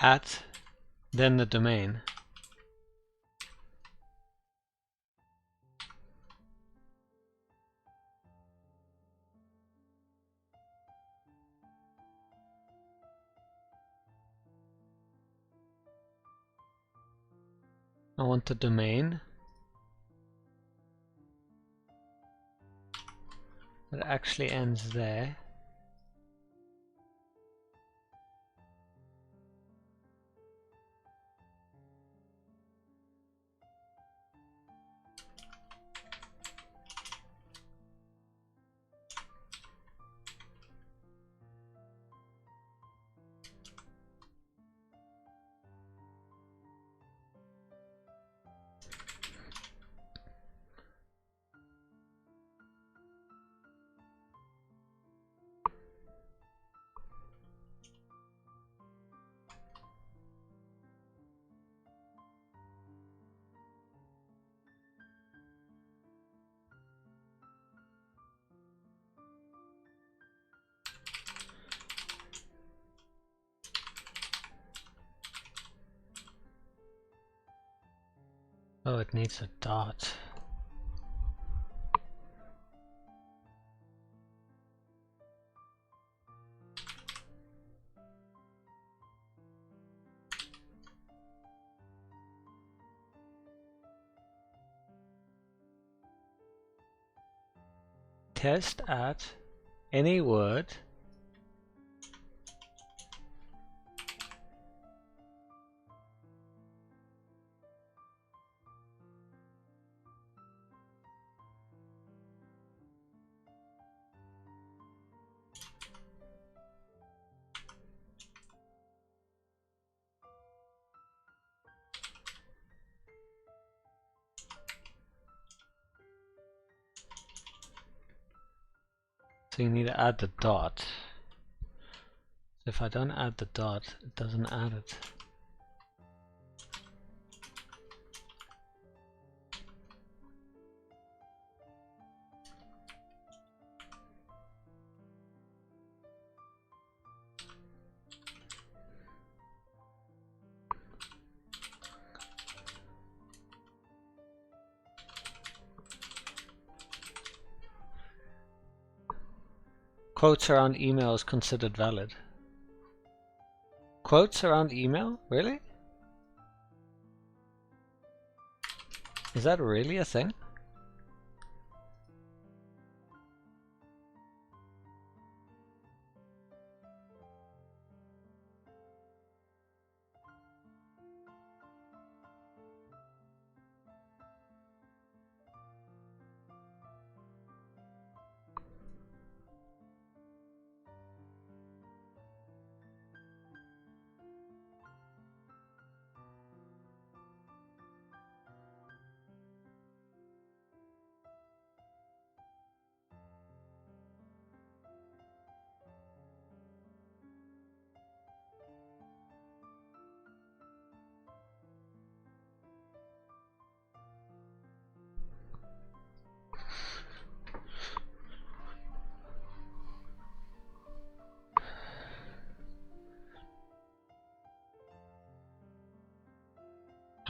at, then the domain. I want the domain that actually ends there. Oh, it needs a dot. Test at any word so you need to add the dot. So if I don't add the dot, it doesn't add it. Quotes around email is considered valid. Quotes around email? Really? Is that really a thing?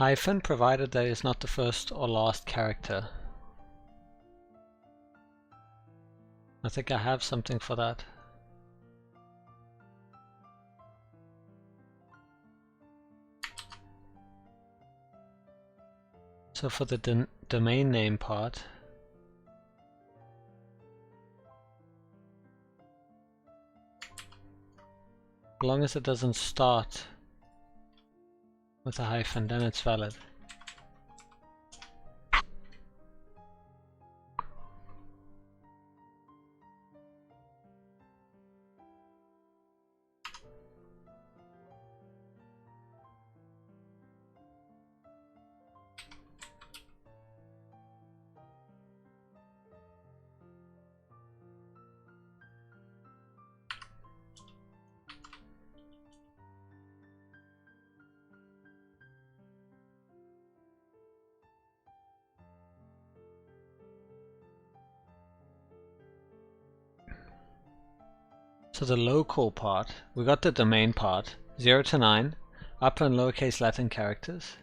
Hyphen, provided that is not the first or last character. I think I have something for that. So for the domain name part, as long as it doesn't start with a hyphen, then it's valid. So the local part, we got the domain part, 0 to 9, upper and lowercase Latin characters.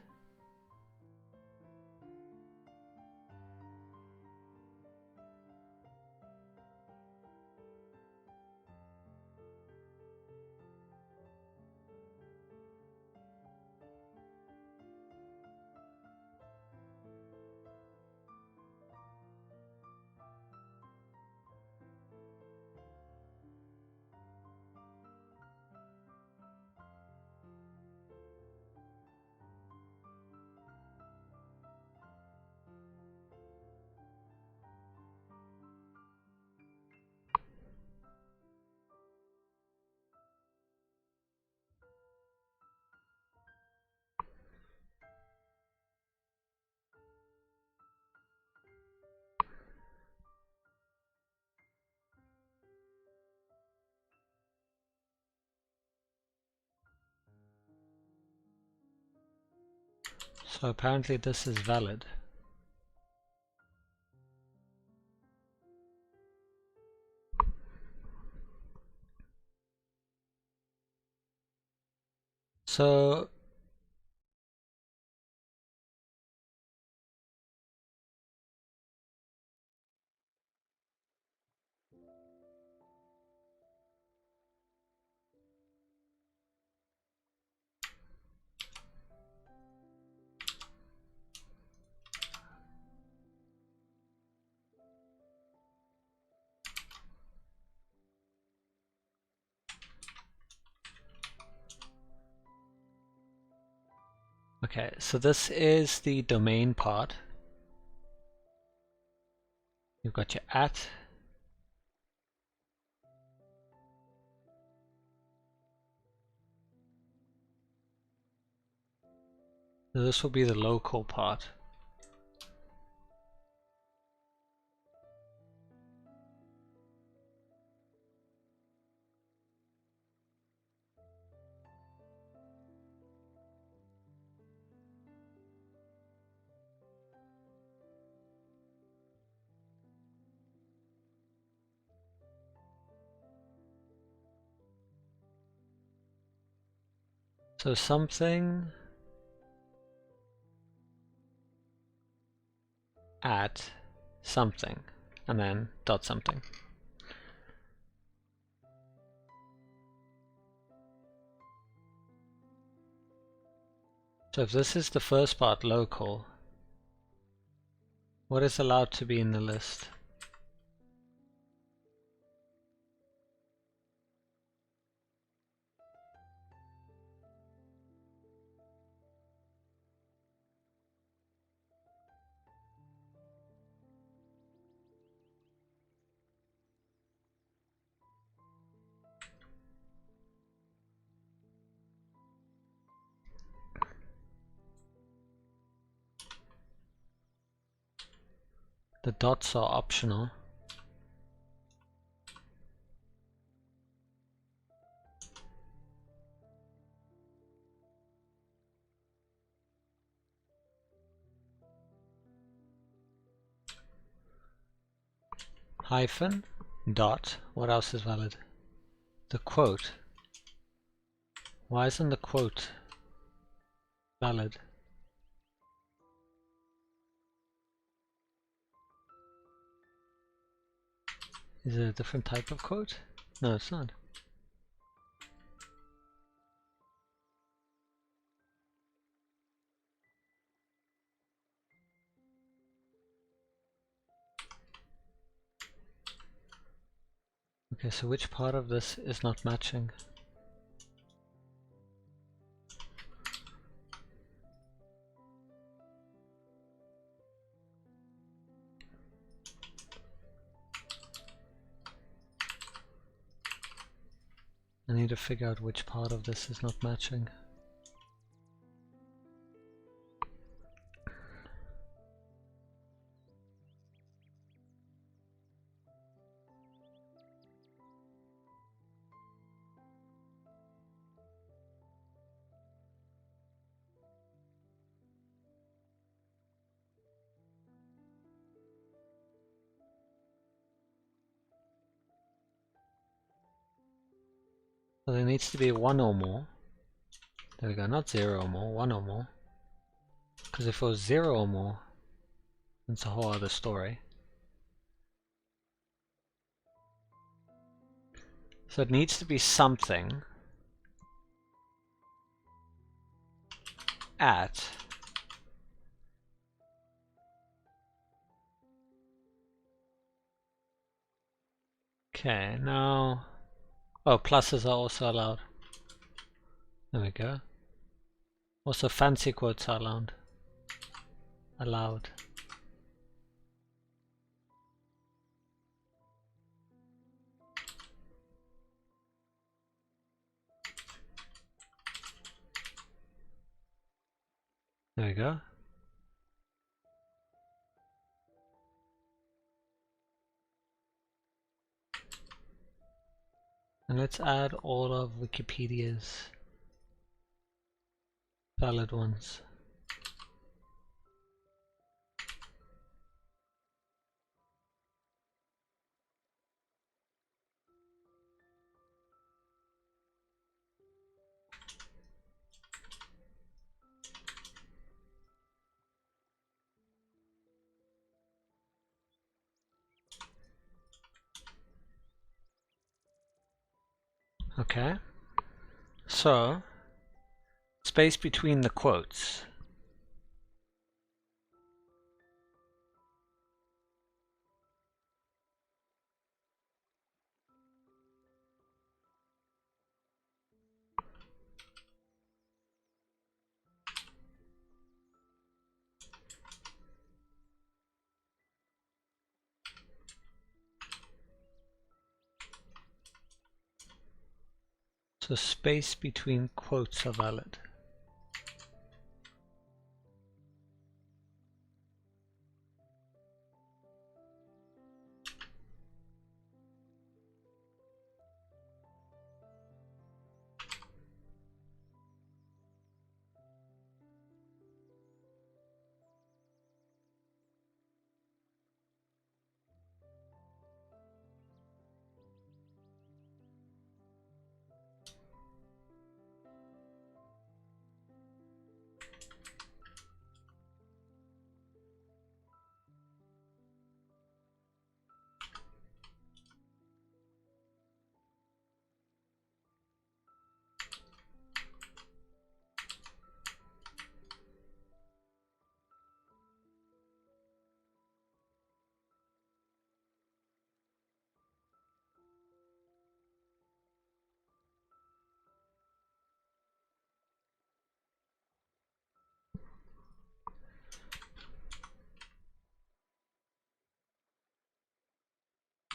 So apparently this is valid. So okay, so this is the domain part. You've got your @ so this will be the local part. So something at something, and then dot something. So if this is the first part, local, what is allowed to be in the list? The dots are optional. Hyphen, dot, what else is valid? The quote. Why isn't the quote valid? Is it a different type of quote? No, it's not. Okay, so which part of this is not matching? I need to figure out which part of this is not matching. So there needs to be 1 or more. There we go, not 0 or more, 1 or more. Because if it was 0 or more, it's a whole other story. So it needs to be something at okay, now oh, pluses are also allowed. There we go. Also fancy quotes are allowed. There we go. And let's add all of Wikipedia's valid ones. Okay. So space between the quotes. So space between quotes are valid.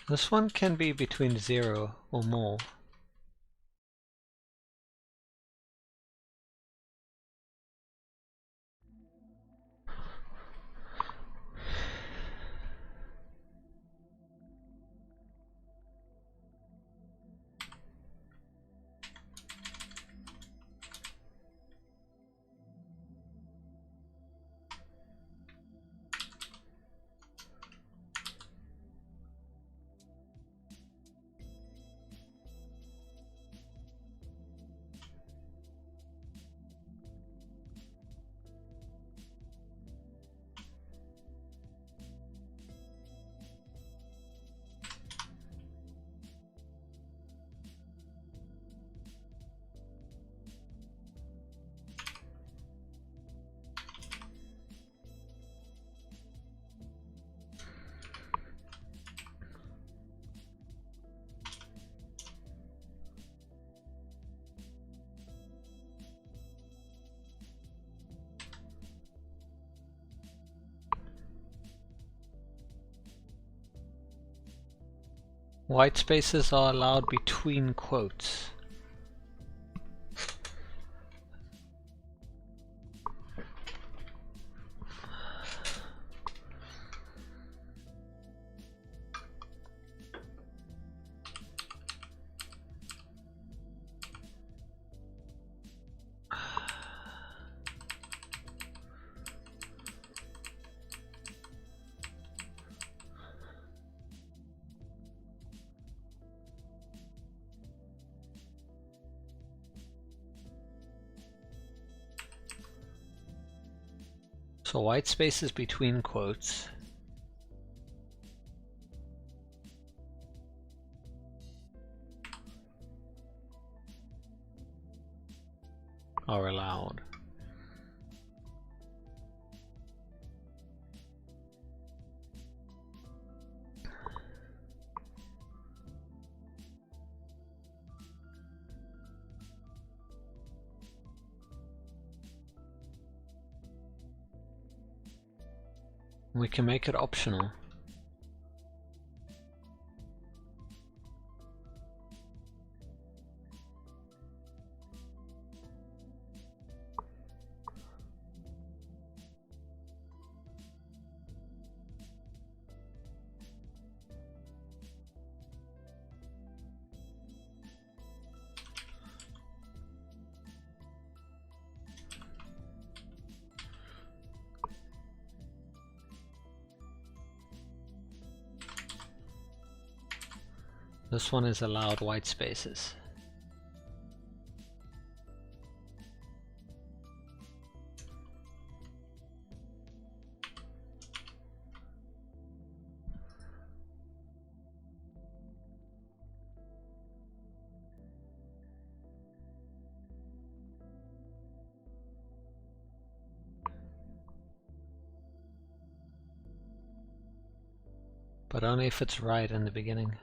This one can be between 0 or more. White spaces are allowed between quotes. So white spaces between quotes are allowed. We can make it optional. This one is allowed white spaces. But only if it's right in the beginning.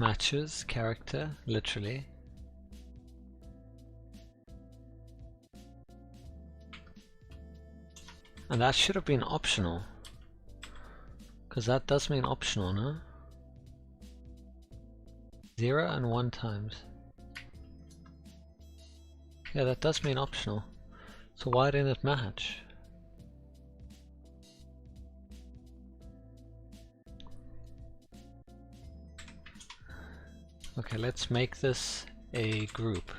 Matches character, literally. And that should have been optional. Because that does mean optional, no? 0 and 1 times. Yeah, that does mean optional. So why didn't it match? Okay, let's make this a group.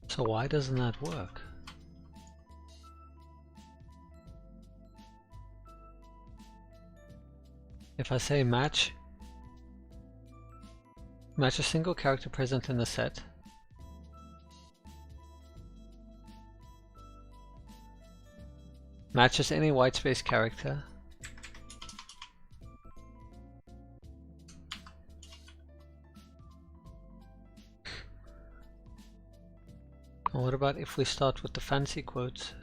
So why doesn't that work? If I say match a single character present in the set, matches any whitespace character, And what about if we start with the fancy quotes?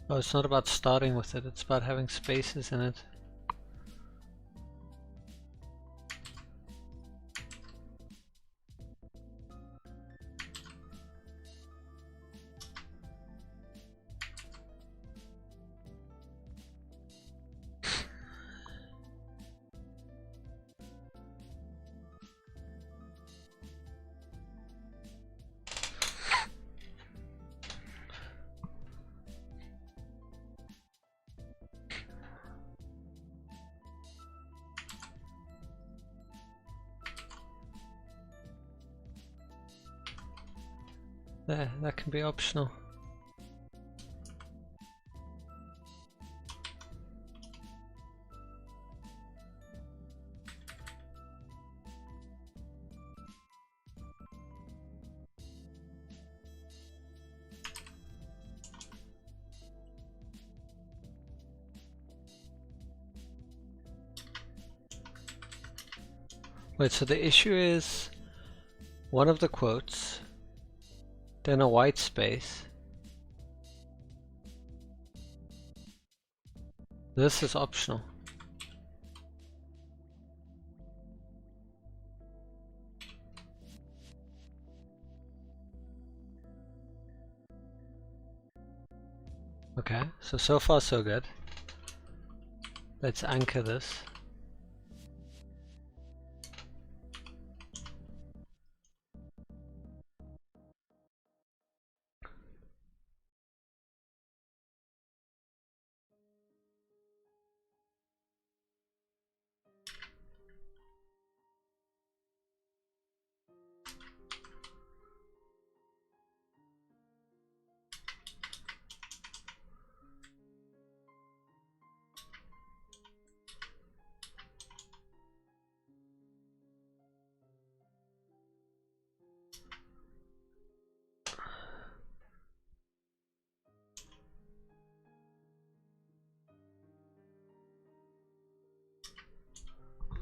Oh, it's not about starting with it, it's about having spaces in it. There, that can be optional. Wait, so the issue is one of the quotes, then a white space. This is optional. Okay, so far so good. Let's anchor this.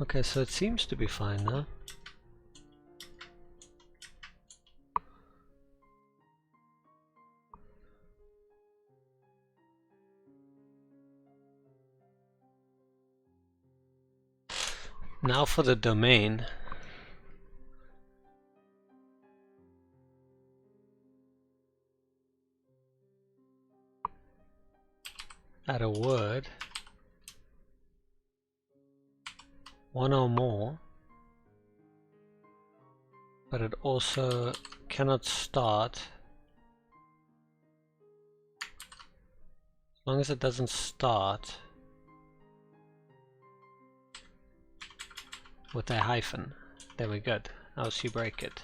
Okay, so it seems to be fine now. Now for the domain. Add a word. One or more. But it also cannot start. As long as it doesn't start with a hyphen. There we go. Else you break it.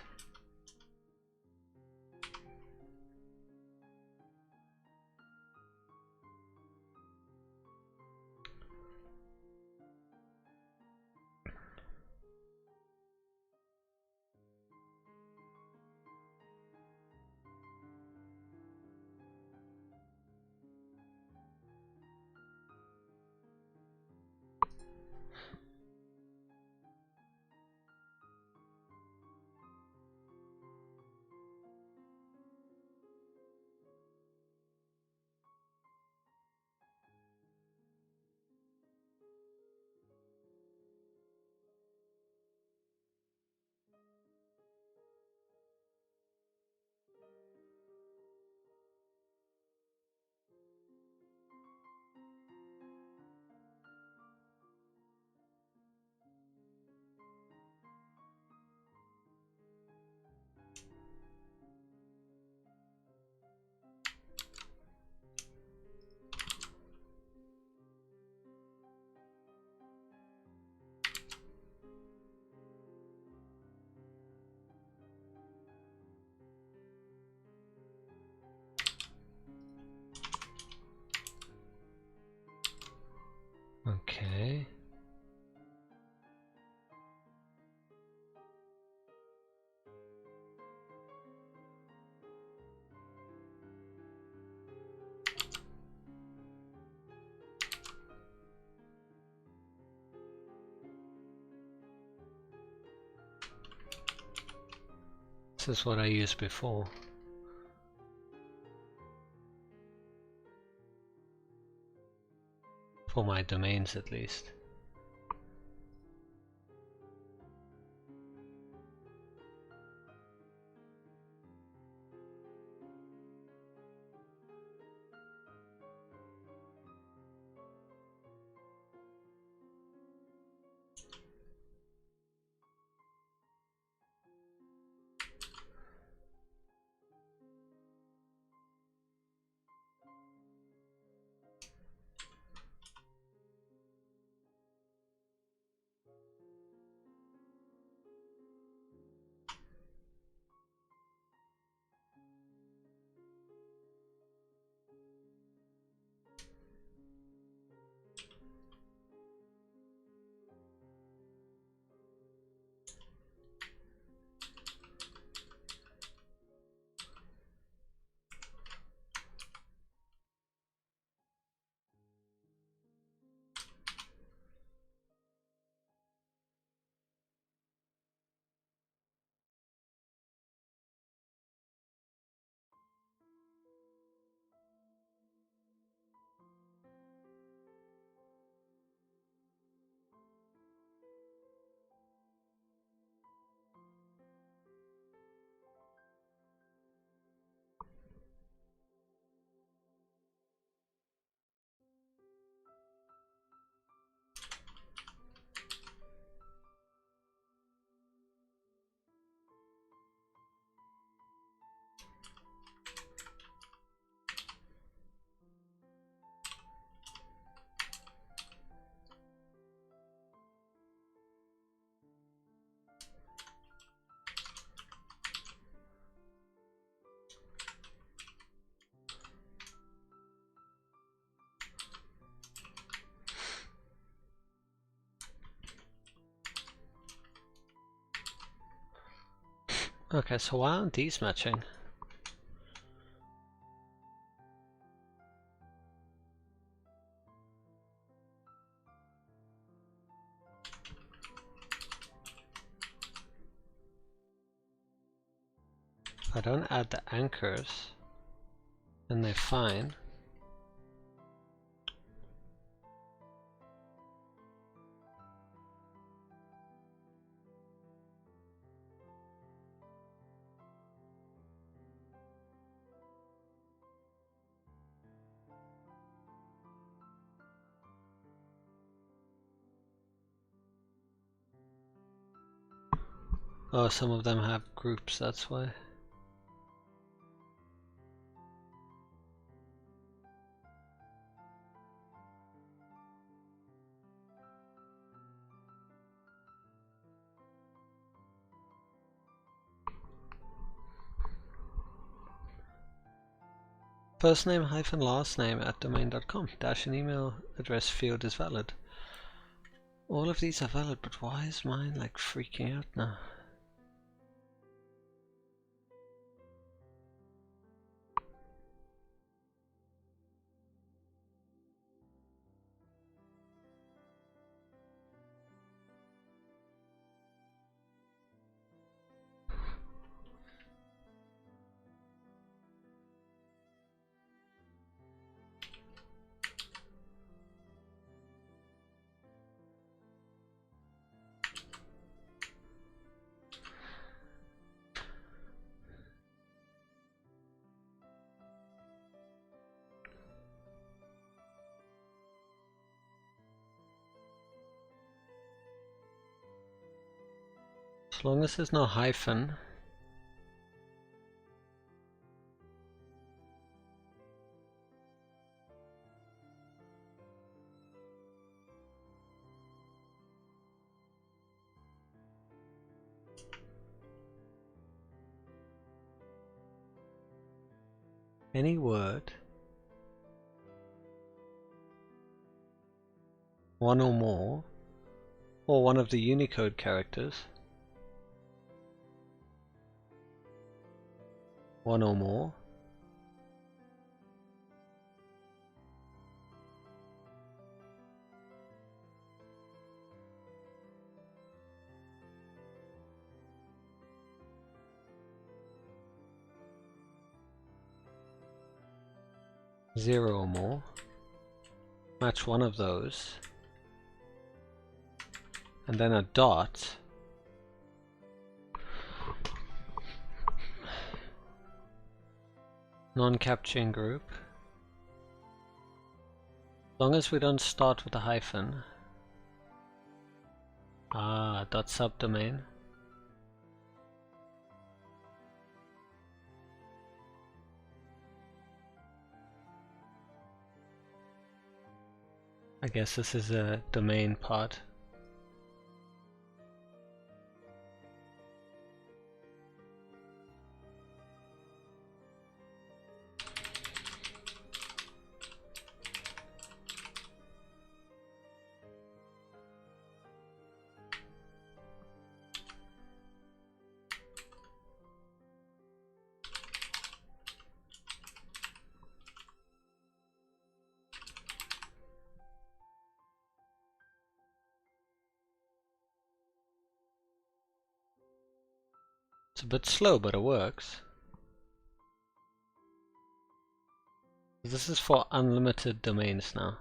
This is what I used before. For my domains at least. Okay, so why aren't these matching? If I don't add the anchors, then they're fine. Oh, some of them have groups, that's why. First name hyphen last name at domain.com. Dash an email address field is valid. All of these are valid, but why is mine like freaking out now? As long as there's no hyphen. Any word, one or more, or one of the Unicode characters, one or more, 0 or more. Match one of those. And then a dot. Non-capturing group. As long as we don't start with a hyphen. Dot subdomain. I guess this is a domain part. It's a bit slow, but it works. This is for unlimited domains now.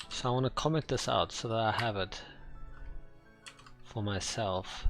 So I want to comment this out so that I have it for myself.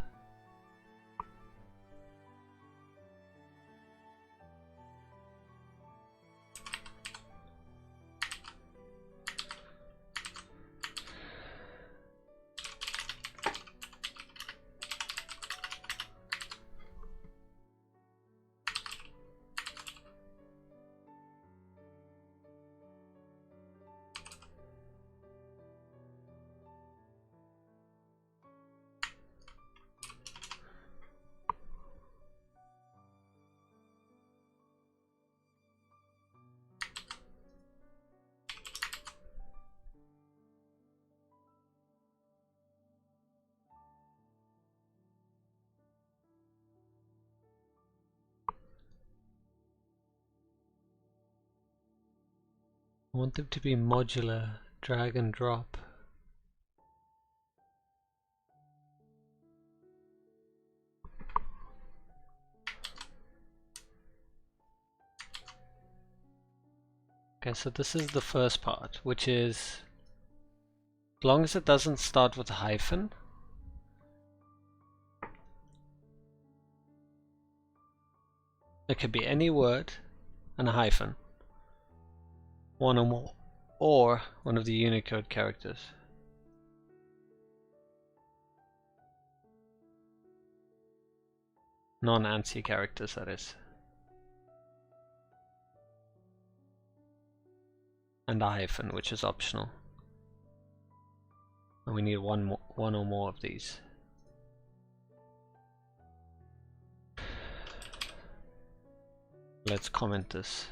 I want them to be modular, drag and drop. Okay, so this is the first part, which is, as long as it doesn't start with a hyphen, it could be any word and a hyphen, one or more, or one of the Unicode characters. Non-ANSI characters, that is. And a hyphen, which is optional. And we need one or more of these. Let's comment this.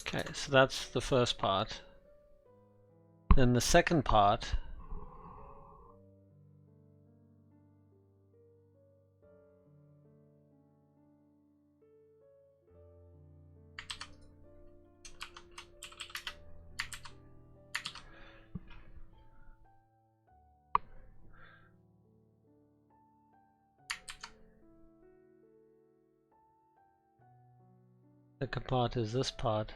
Okay, so that's the first part. Then the second part is this part.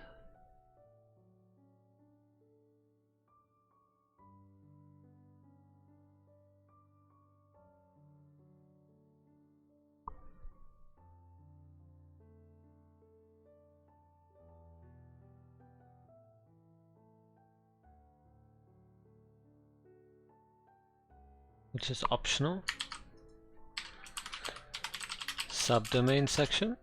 Which is optional. Subdomain section.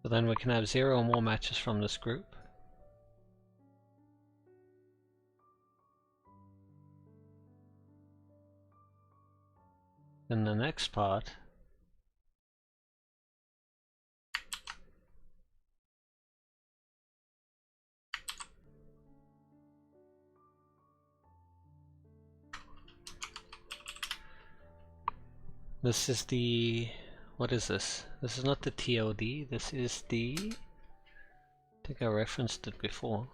So then we can have 0 or more matches from this group. Then the next part this is the, what is this? This is not the TOD, this is the, I think I referenced it before.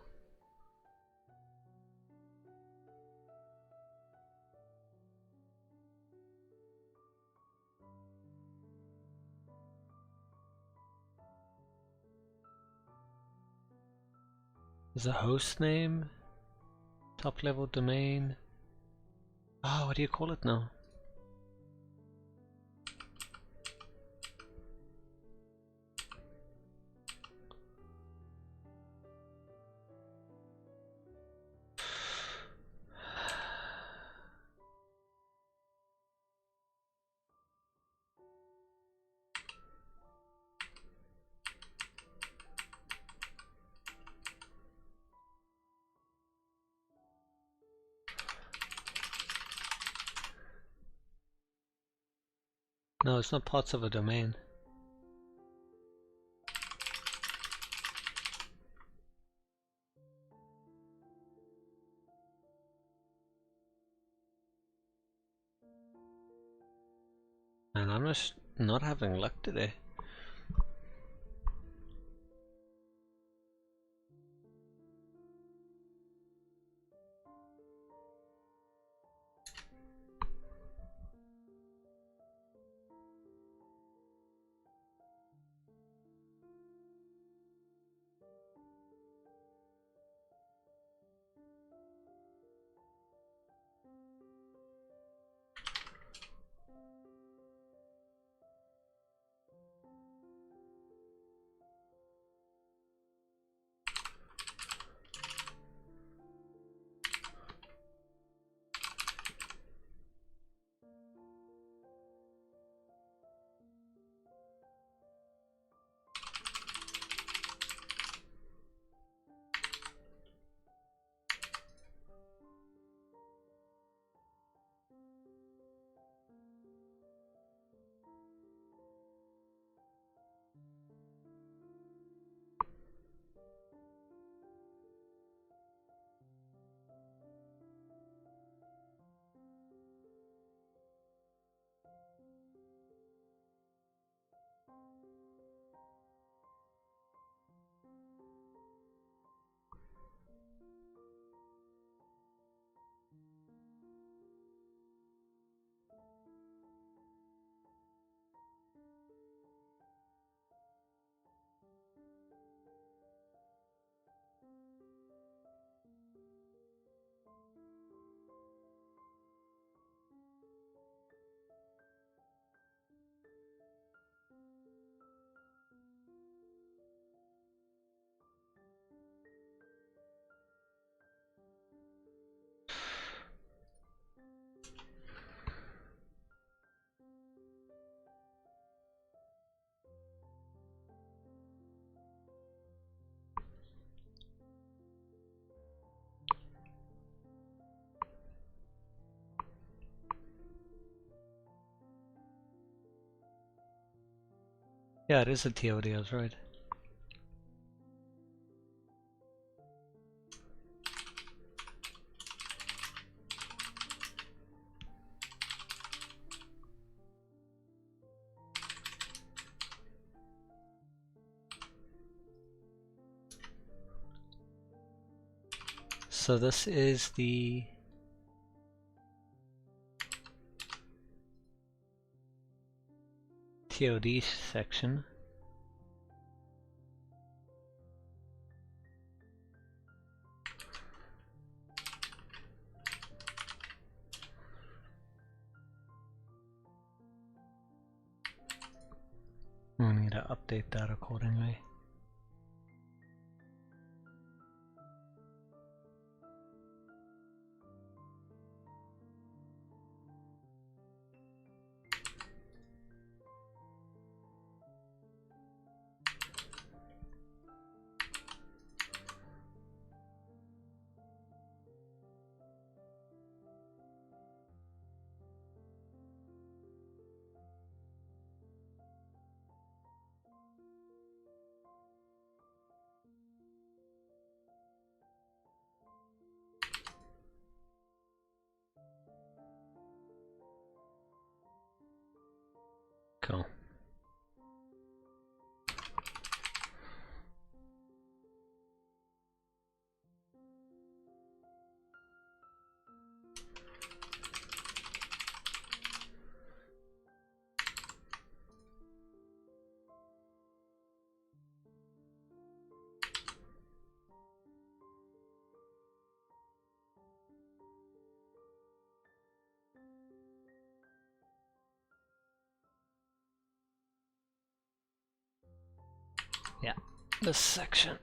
There's a host name, top level domain. Ah, what do you call it now? No, it's not parts of a domain. And I'm just not having luck today. Yeah, it is a TOD, I was right. So this is the TOD section. We need to update that accordingly. Cool. Yeah, this section.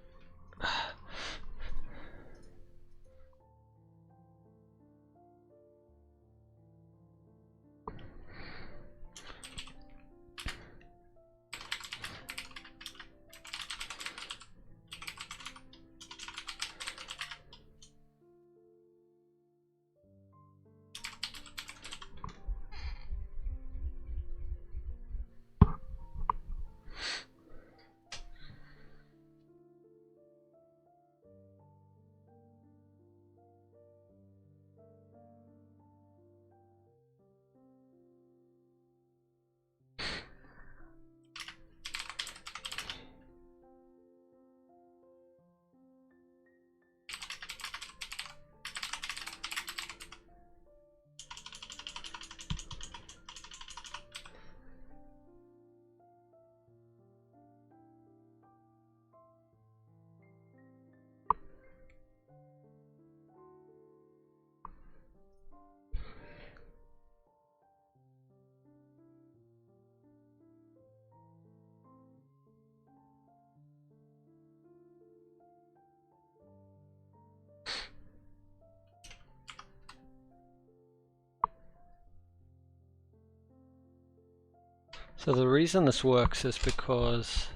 So the reason this works is because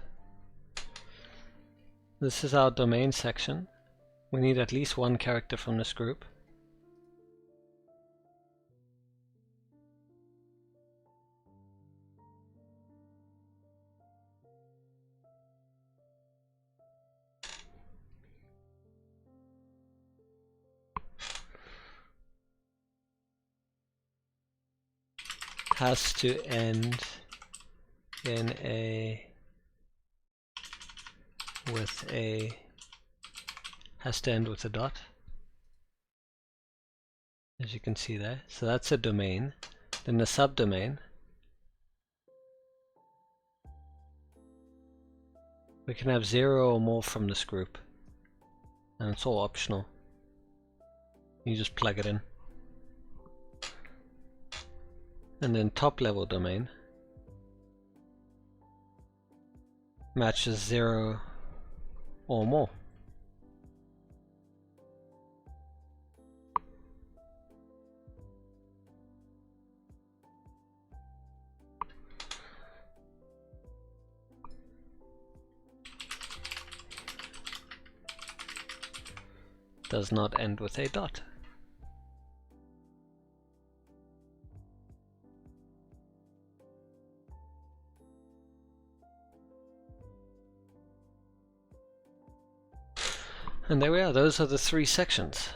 this is our domain section. We need at least one character from this group. Has to end in a has to end with a dot, as you can see there. So that's a domain. Then the subdomain, we can have 0 or more from this group, and it's all optional. You just plug it in. And then top level domain matches 0 or more. Does not end with a dot. And there we are, those are the 3 sections.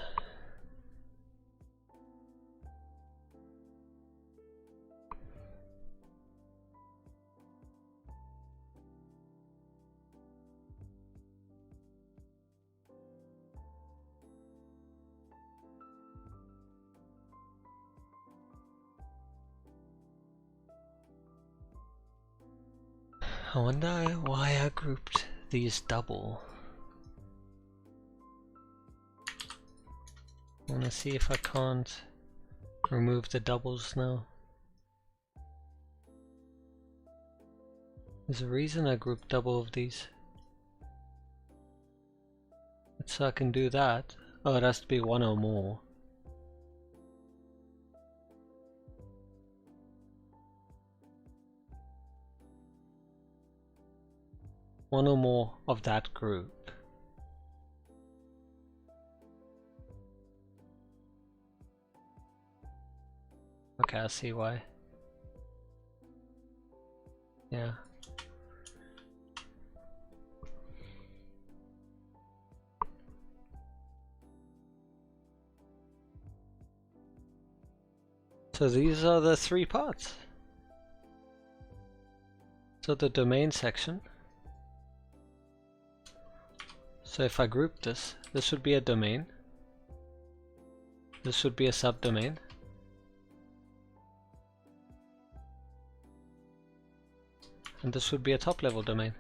I wonder why I grouped these double. I want to see if I can't remove the doubles now. There's a reason I grouped double of these. So I can do that. Oh, it has to be 1 or more. One or more of that group. Okay, I see why. Yeah. So these are the 3 parts. So the domain section. So if I group this, this would be a domain. This would be a subdomain. And this would be a top level domain.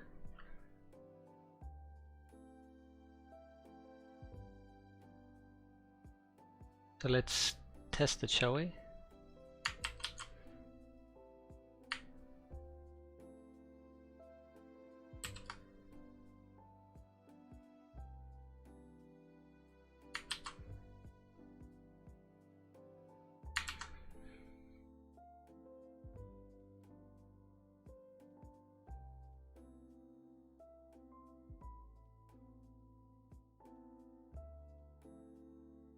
So let's test it, shall we?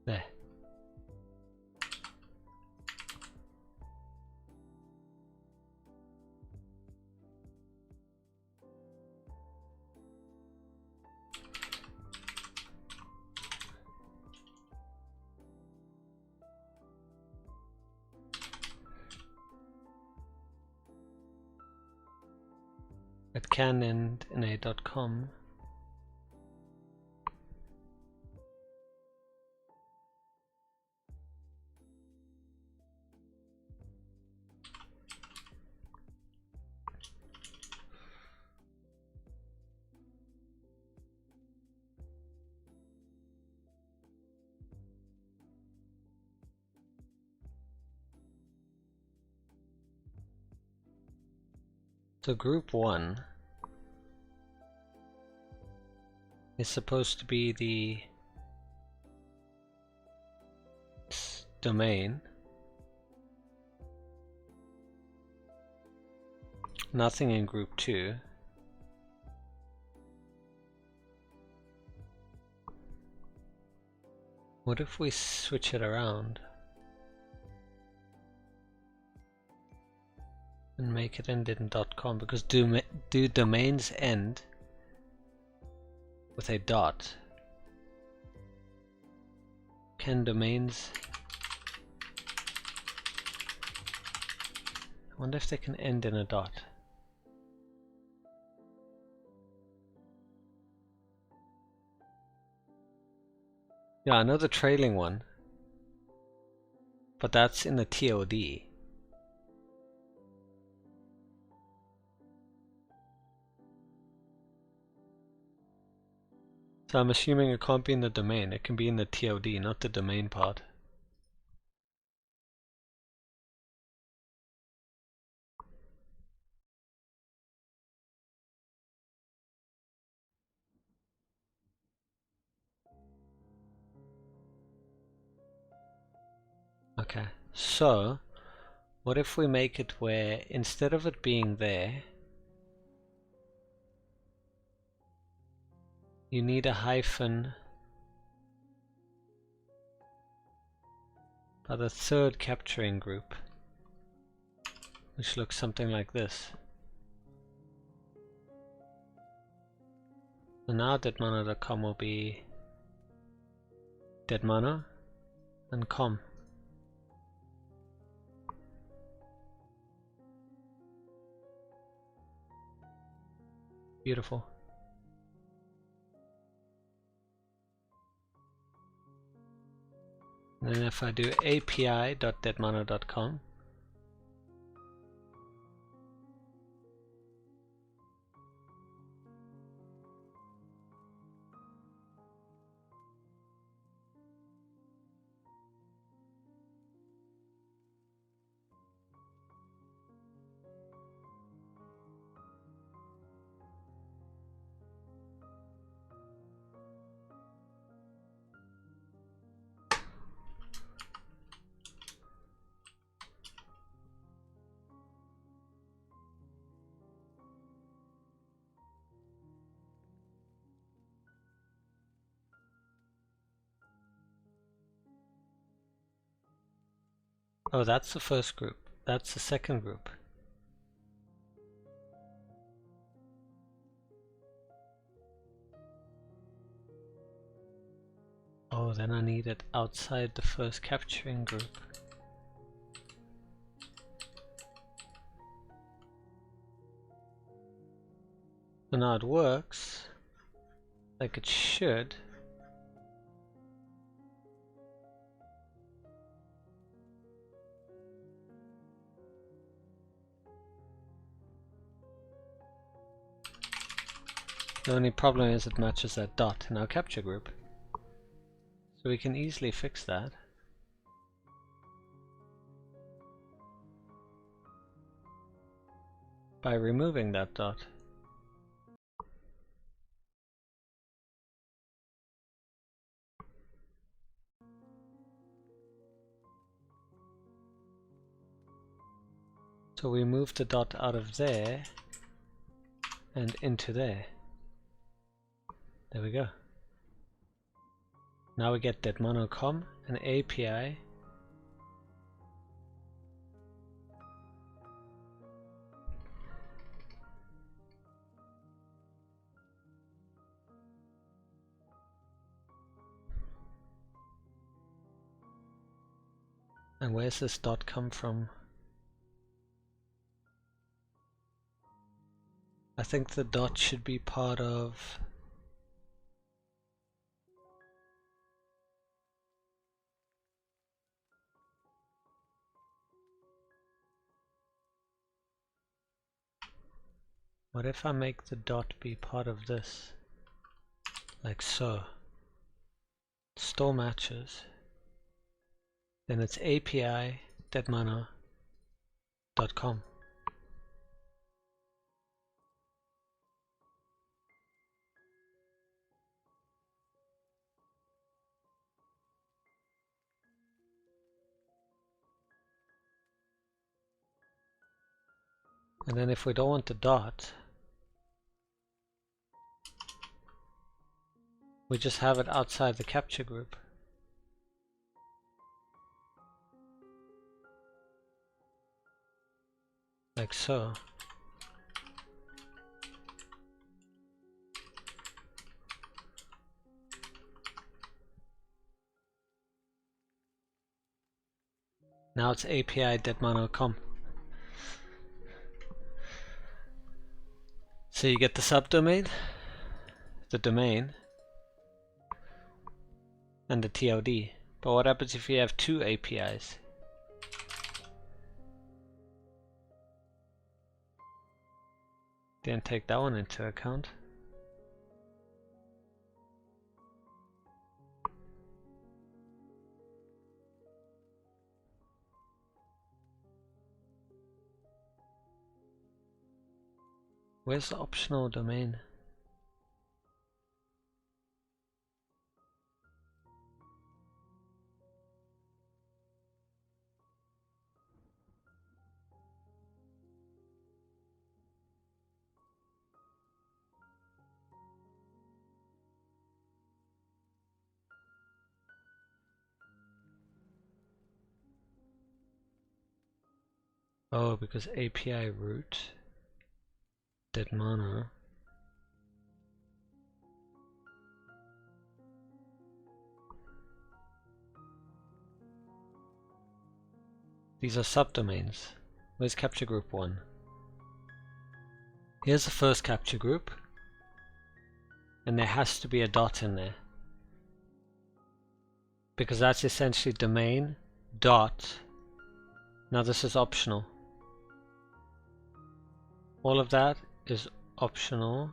There. It can end in a .com. So group 1 is supposed to be the domain. Nothing in group 2. What if we switch it around and make it end in .com, because do domains end with a dot? Can domains... I wonder if they can end in a dot. Yeah, I know the trailing one, but that's in the TOD. So I'm assuming it can't be in the domain, it can be in the TOD, not the domain part. Okay, so what if we make it where instead of it being there, you need a hyphen by the 3rd capturing group, which looks something like this. So now that mono.com will be dead mono, and com. Beautiful. And then if I do api.deadmono.com, oh, that's the first group. That's the second group. Oh, then I need it outside the first capturing group. So now it works like it should. The only problem is it matches that dot in our capture group. So we can easily fix that. By removing that dot. So we move the dot out of there and into there. There we go. Now we get that monocom and API. And where's this dot come from? I think the dot should be part of what if I make the dot be part of this? Like so. Store matches. Then it's api.deadmono.com. And then if we don't want the dot, we just have it outside the capture group. Like so. Now it's api.deadmono.com. So you get the subdomain, the domain, and the TLD. But what happens if you have two APIs? Didn't take that one into account. Where's the optional domain? Oh, because API root dead mono. These are subdomains. Where's capture group 1? Here's the first capture group, and there has to be a dot in there, because that's essentially domain dot. Now this is optional. All of that is optional.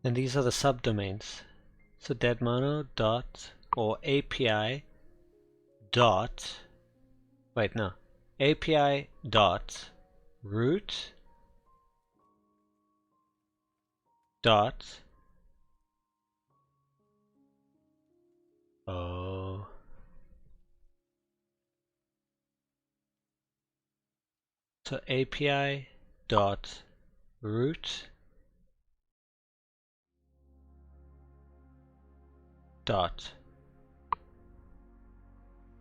And these are the subdomains. So deadmono dot or API dot, wait, no, API dot root dot, oh, so API dot root dot,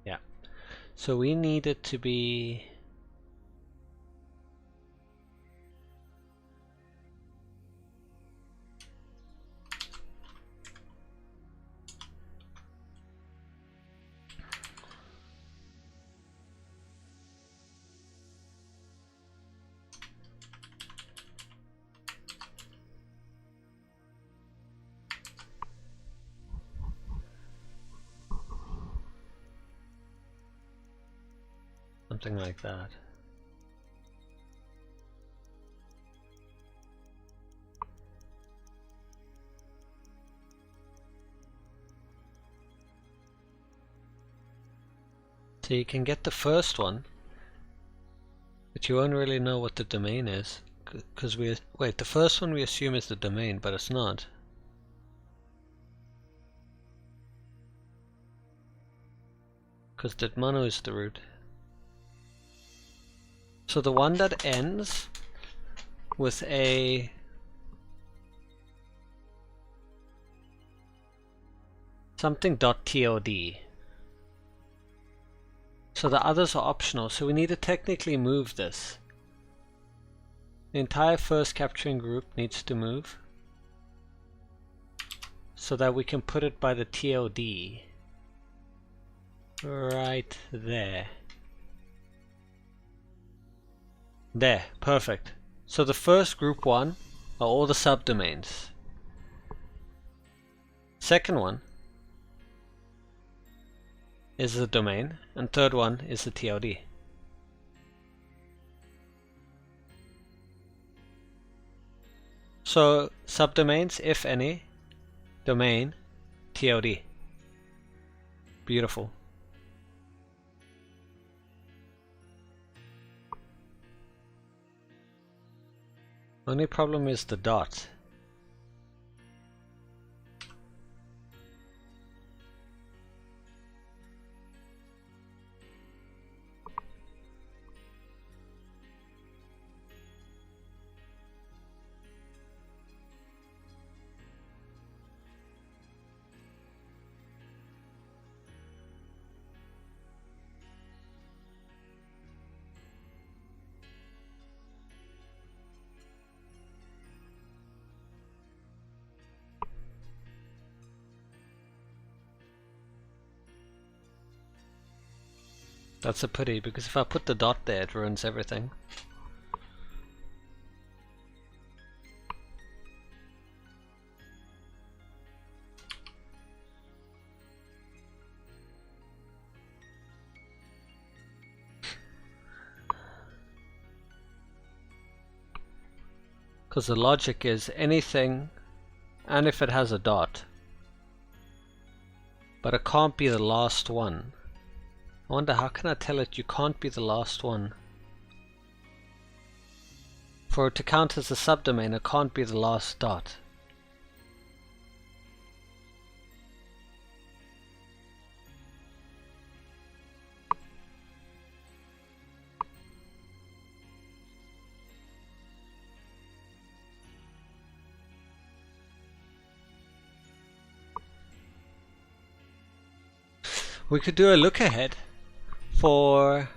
yeah, so we need it to be something like that. So you can get the first one, but you won't really know what the domain is, because wait, the first one we assume is the domain, but it's not. Because deadmono is the root. So the one that ends with a something.tod. So the others are optional, so we need to technically move this. The entire first capturing group needs to move so that we can put it by the TOD right there. There, perfect. So the first group 1 are all the subdomains. Second one is the domain, and third one is the TOD. So subdomains, if any, domain, TOD. Beautiful. Only problem is the dot. That's a pity, because if I put the dot there, it ruins everything. Because the logic is anything, and if it has a dot. But it can't be the last one. I wonder, how can I tell it you can't be the last one? For it to count as a subdomain, it can't be the last dot. We could do a look ahead for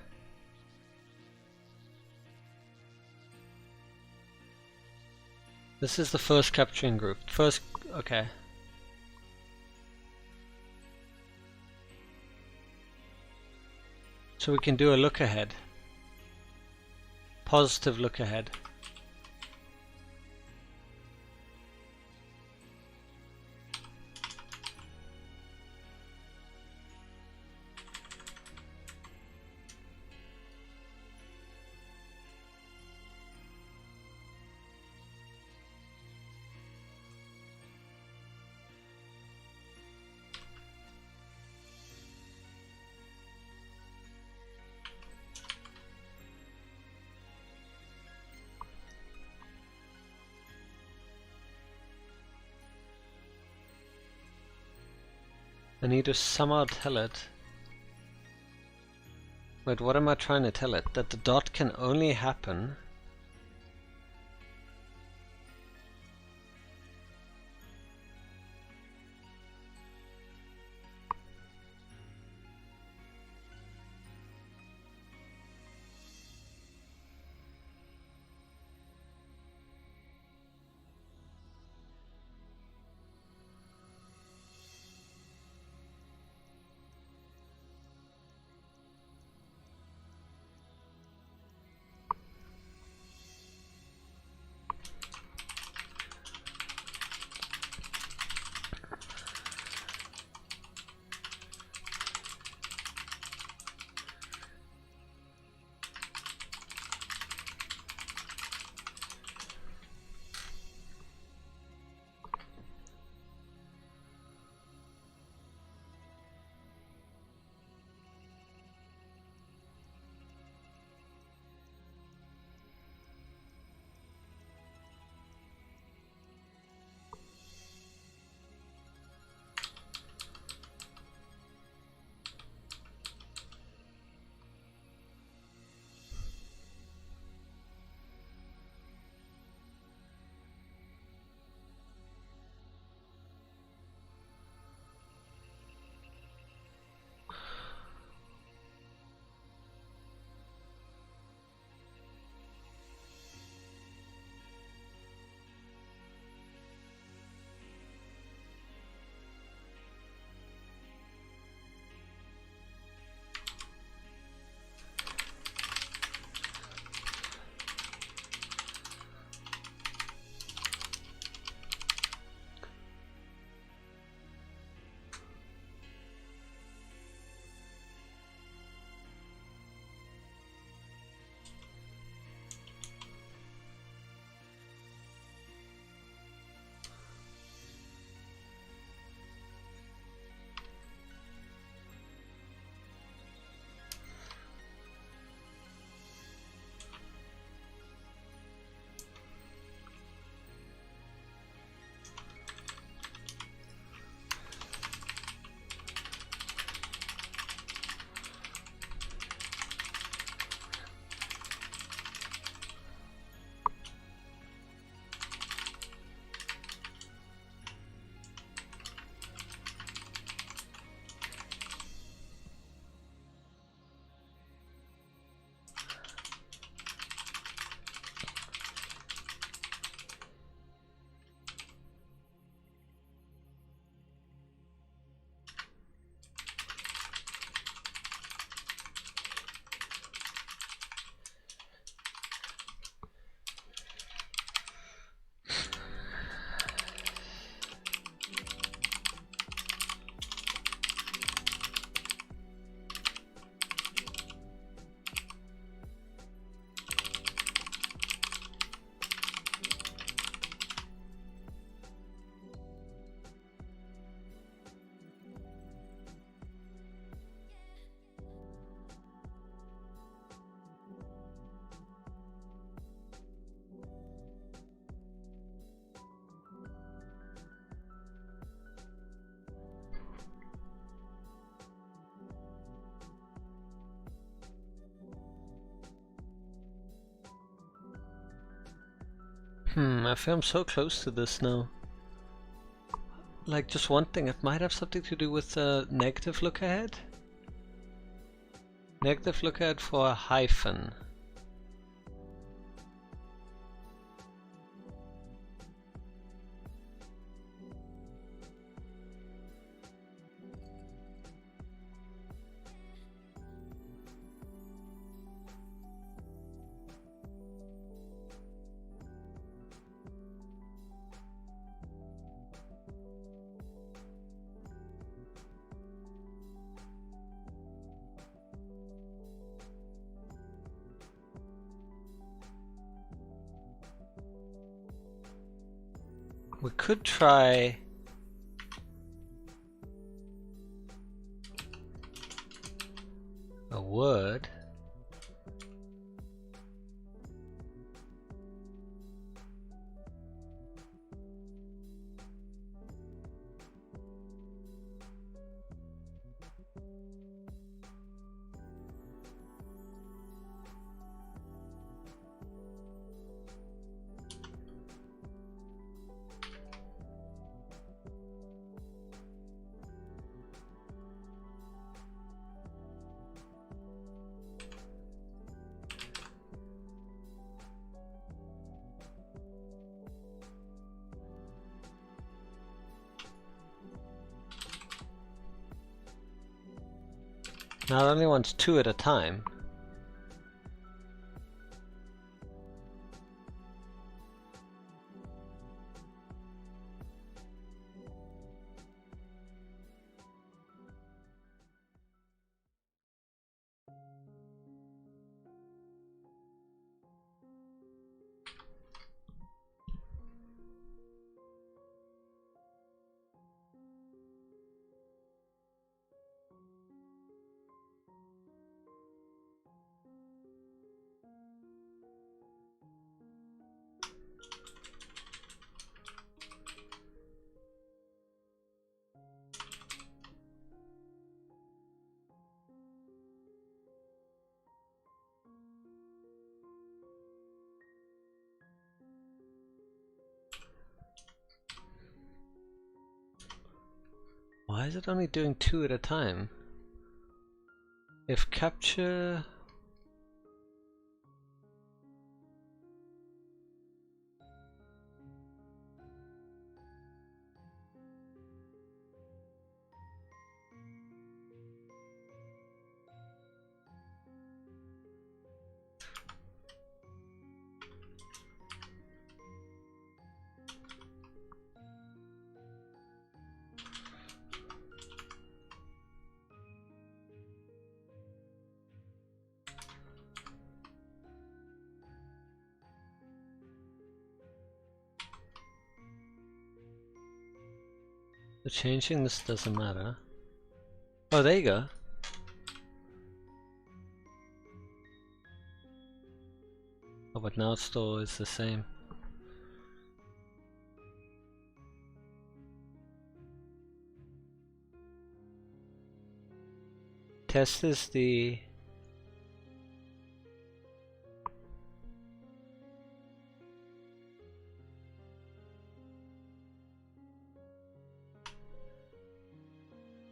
this is the first capturing group. First, okay. So we can do a look ahead. Positive look ahead. I need to somehow tell it. Wait, what am I trying to tell it? That the dot can only happen I feel I'm so close to this now. Like, just one thing, it might have something to do with negative look ahead. Negative look ahead for a hyphen. We could try a word. Now it only wants 2 at a time. Why is it only doing 2 at a time? If capture... Changing this doesn't matter. Oh, there you go. Oh, but now it still is the same. Test is the...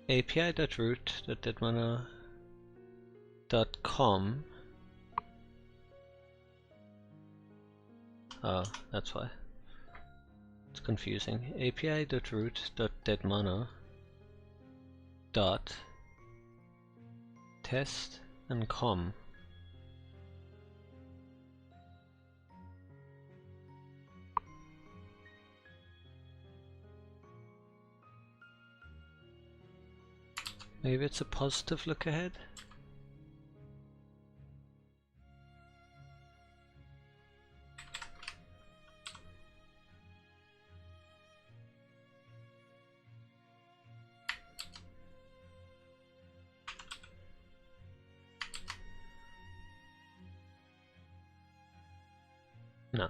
api.root.deadmono.com. Oh, that's why. It's confusing. api.root.deadmono.test and com. Maybe it's a positive look ahead? No.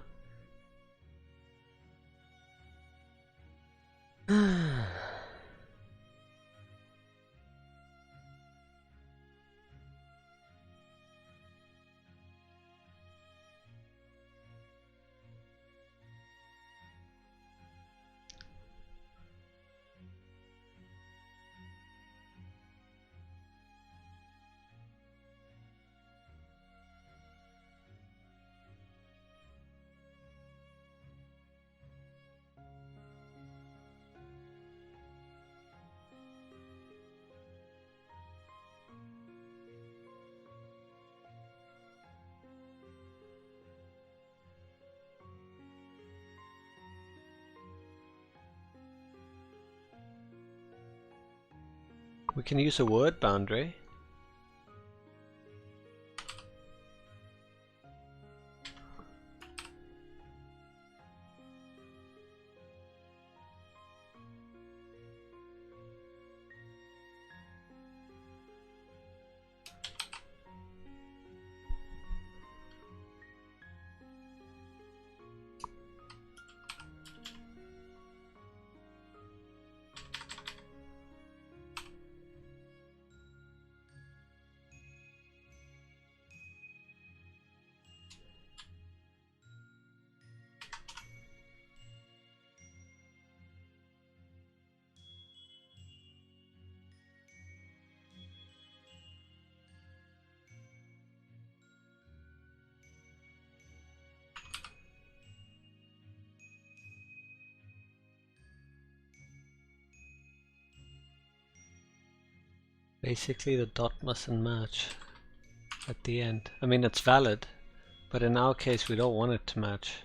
We can use a word boundary. Basically the dot mustn't match at the end. I mean, it's valid, but in our case we don't want it to match.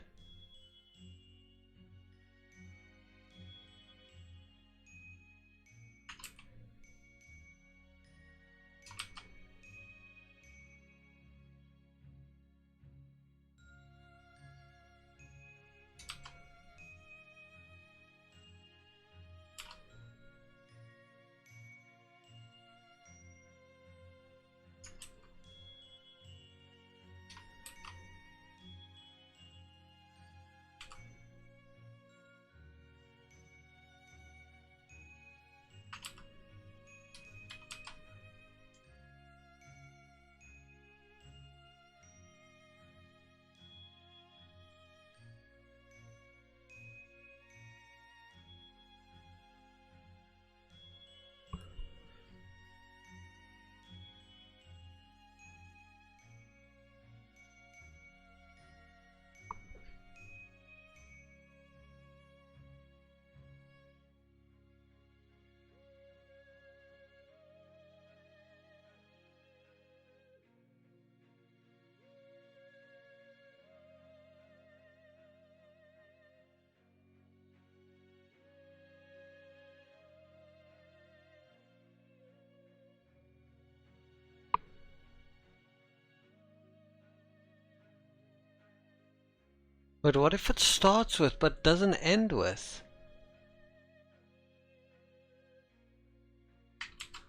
But what if it starts with but doesn't end with?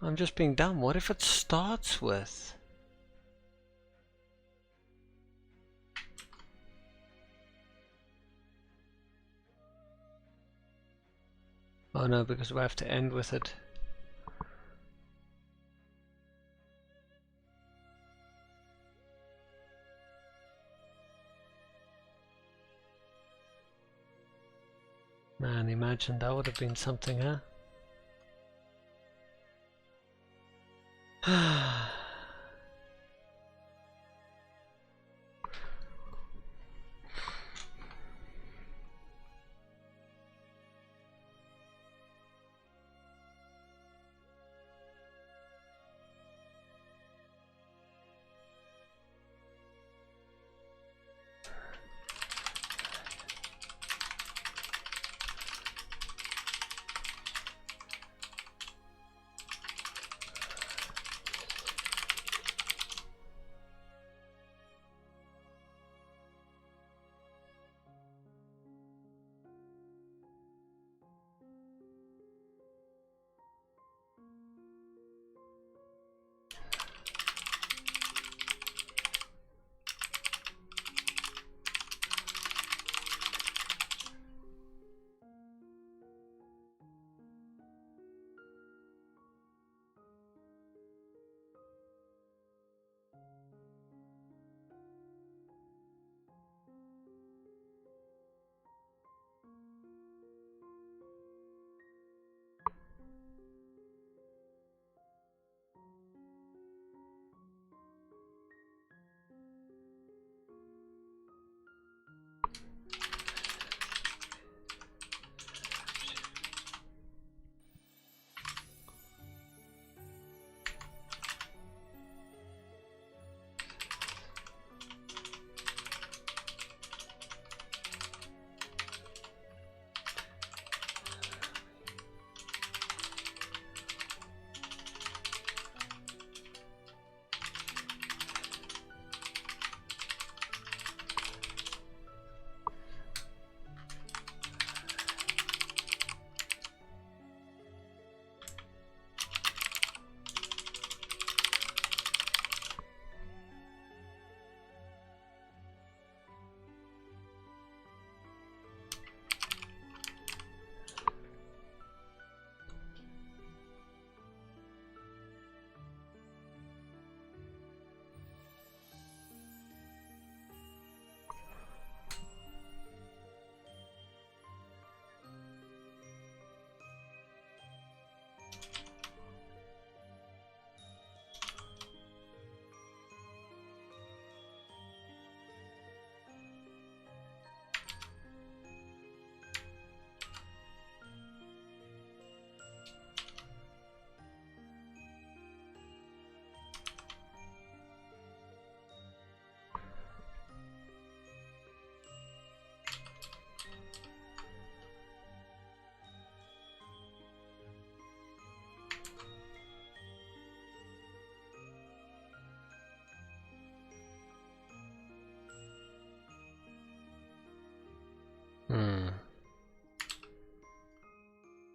I'm just being dumb. What if it starts with? Oh no, because we have to end with it. Man, imagine that would have been something, huh?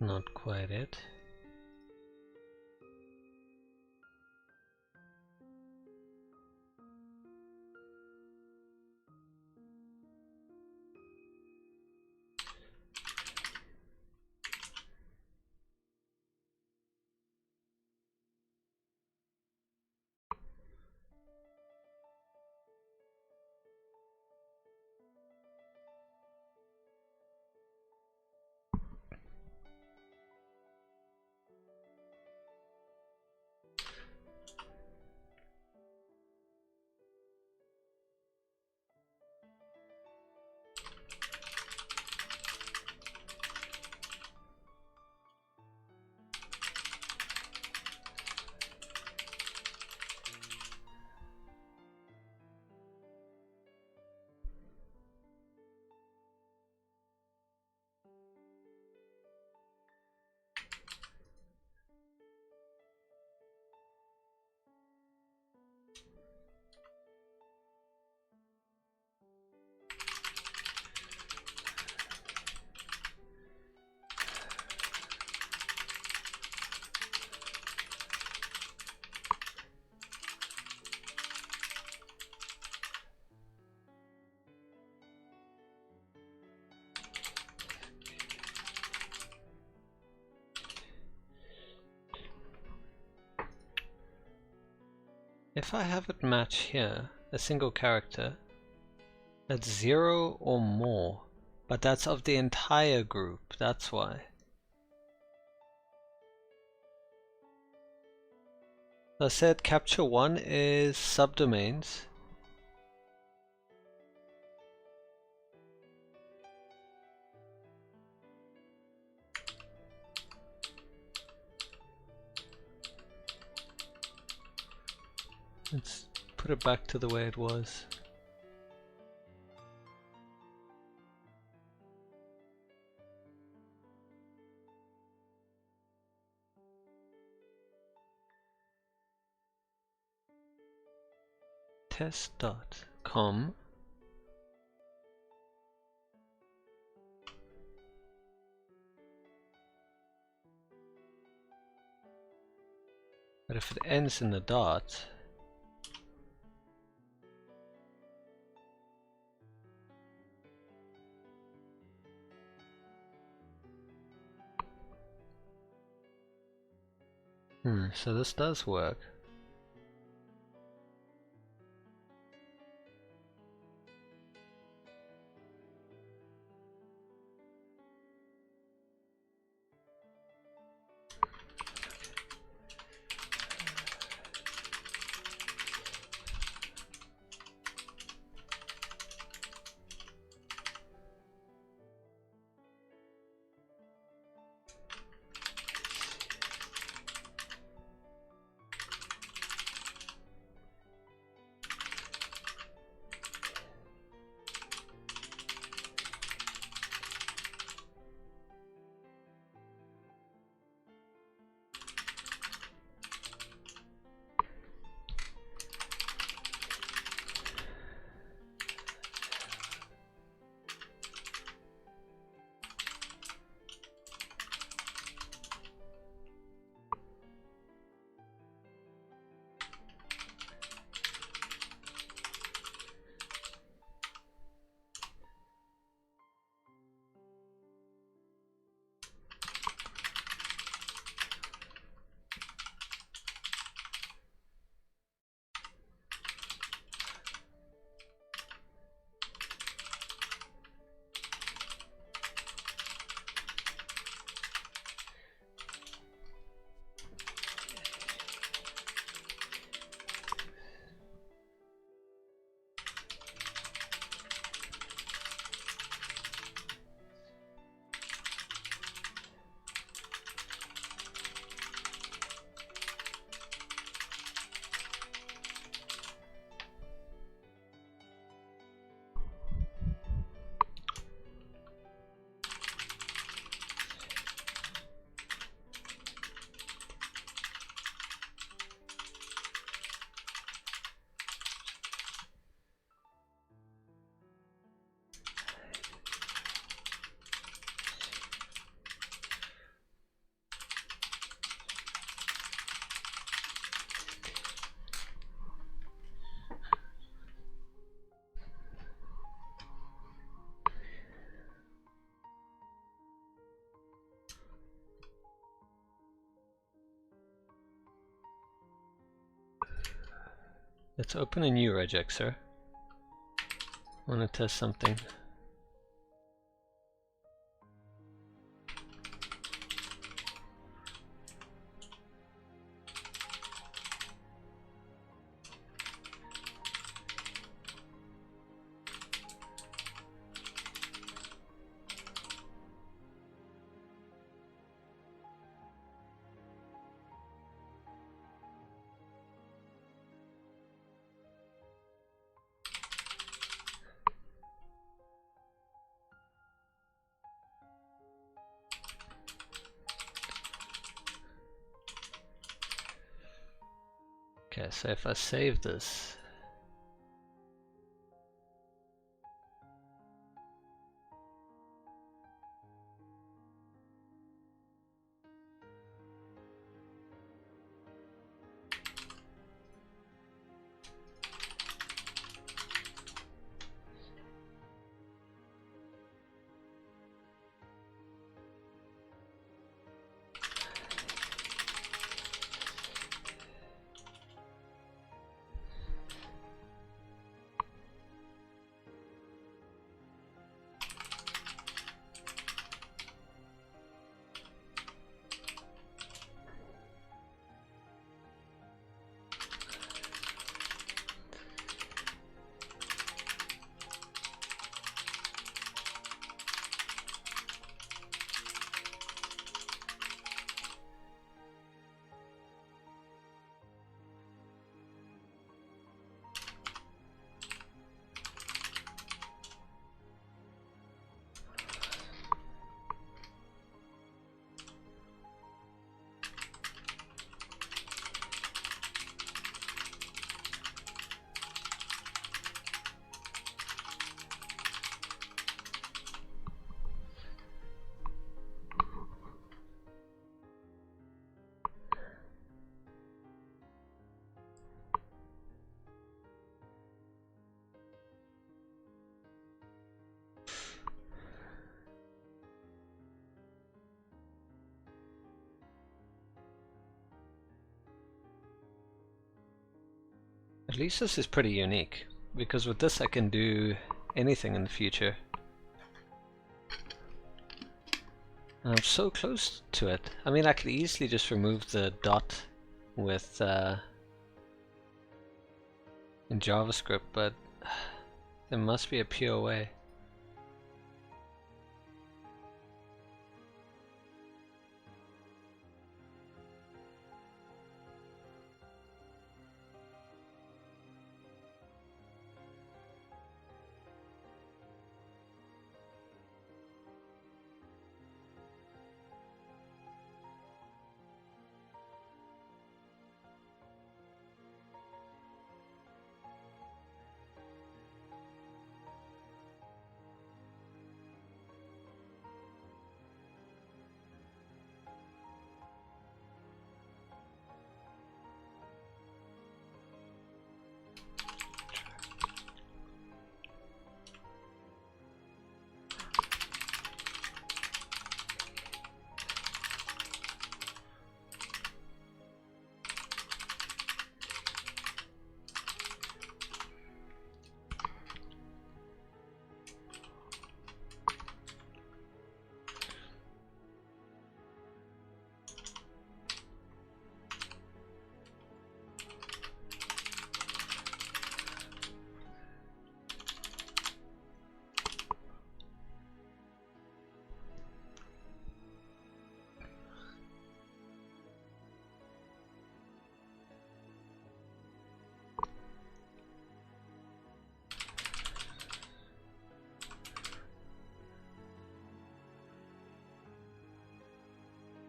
Not quite it. If I have it match here, a single character, that's 0 or more, but that's of the entire group, that's why. I said capture 1 is subdomains. Let's put it back to the way it was. Test.com. But if it ends in the dot, so this does work. Let's open a new regex, sir. I want to test something. Okay, so if I save this, at least this is pretty unique, because with this I can do anything in the future. And I'm so close to it. I mean, I could easily just remove the dot with in JavaScript, but there must be a pure way.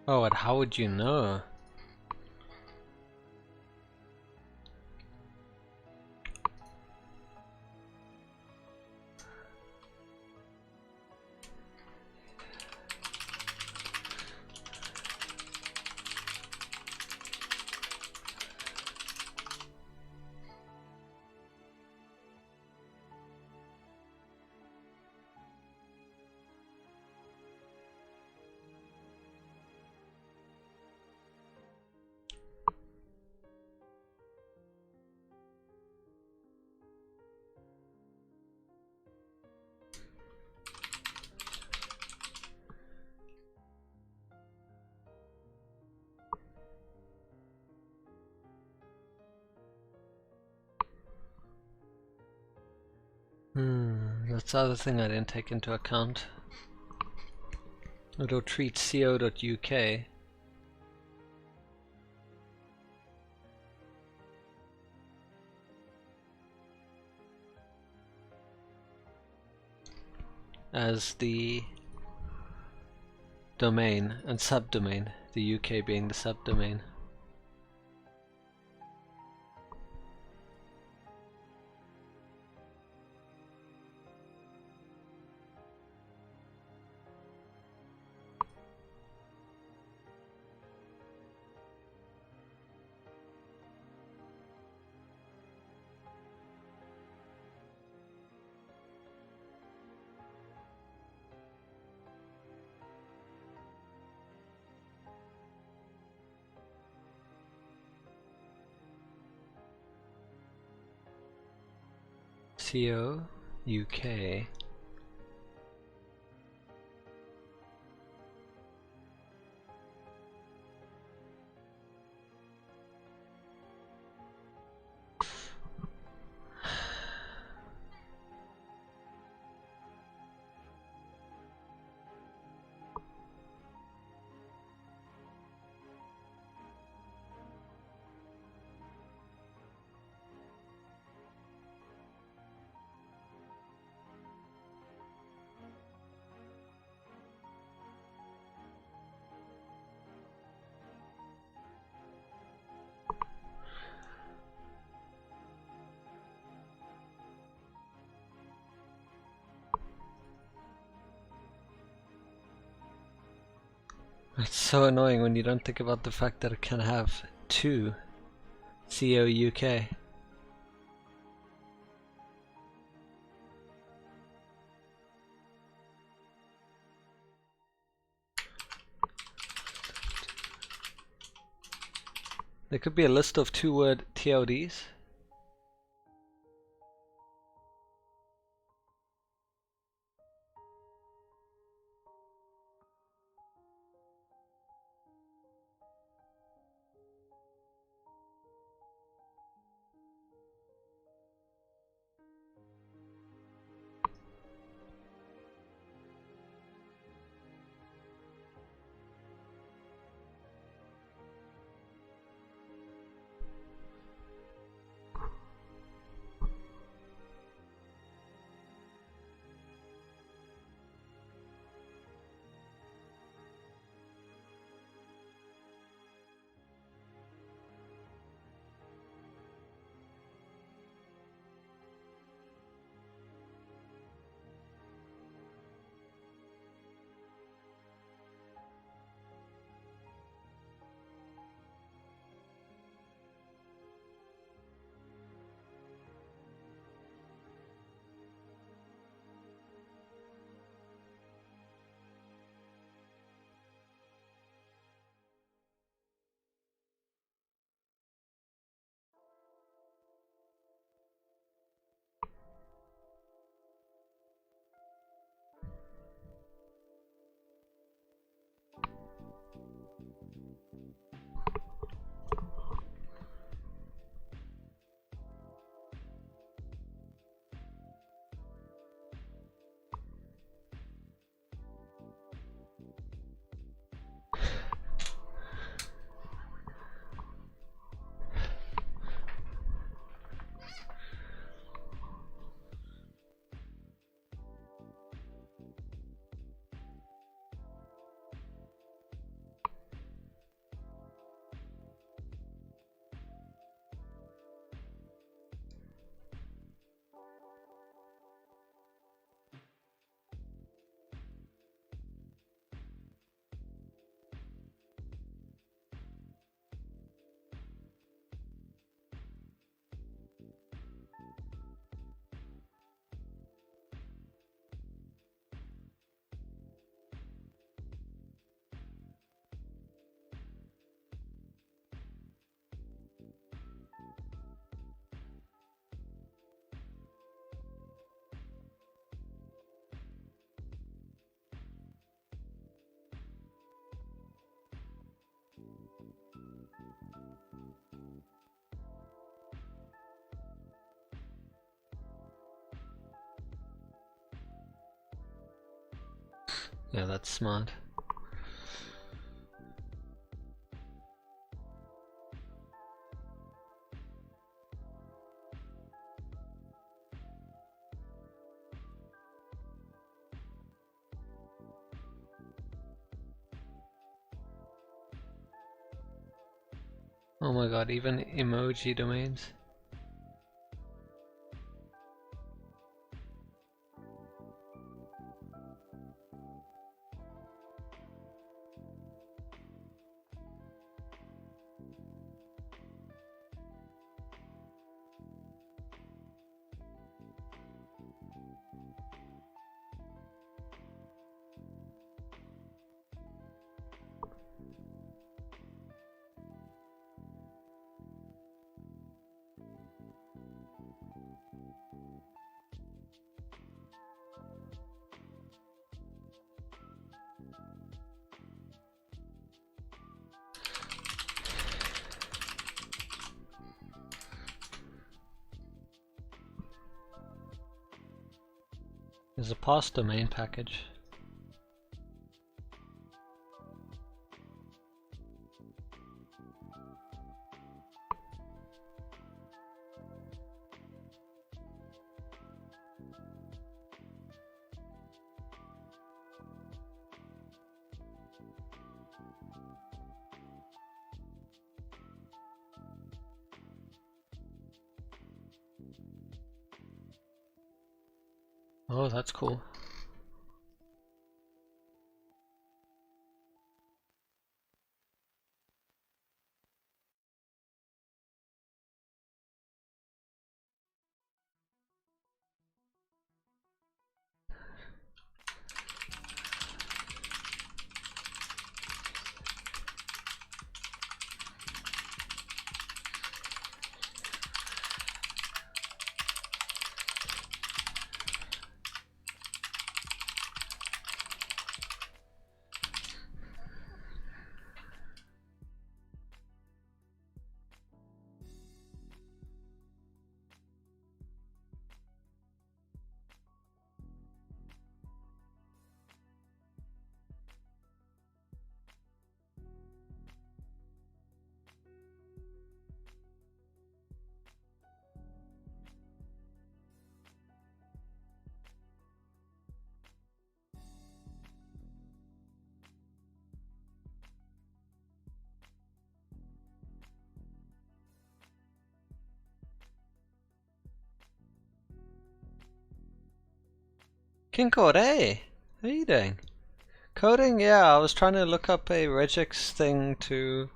Oh, and how would you know? the other thing I didn't take into account. It'll treat co.uk as the domain and subdomain, the UK being the subdomain. CO UK. It's so annoying when you don't think about the fact that it can have two COUK. There could be a list of two-word TLDs. Yeah, that's smart. Oh my god, even emoji domains. There's a pass domain package. Oh, that's cool. King Code, hey! How are you doing? Coding? Yeah, I was trying to look up a regex thing to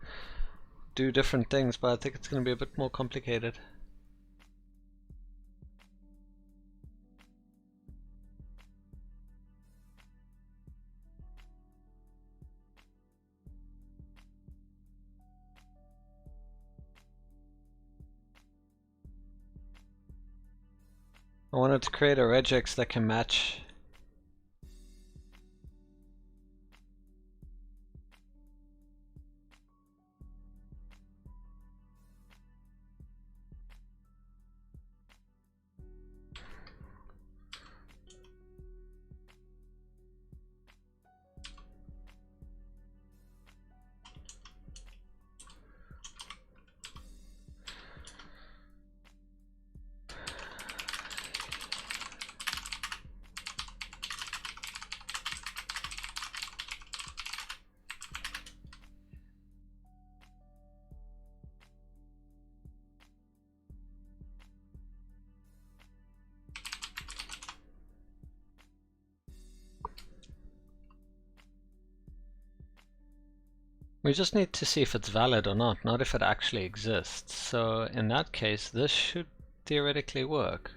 do different things, but I think it's going to be a bit more complicated. I wanted to create a regex that can match. We just need to see if it's valid or not if it actually exists. So in that case, this should theoretically work.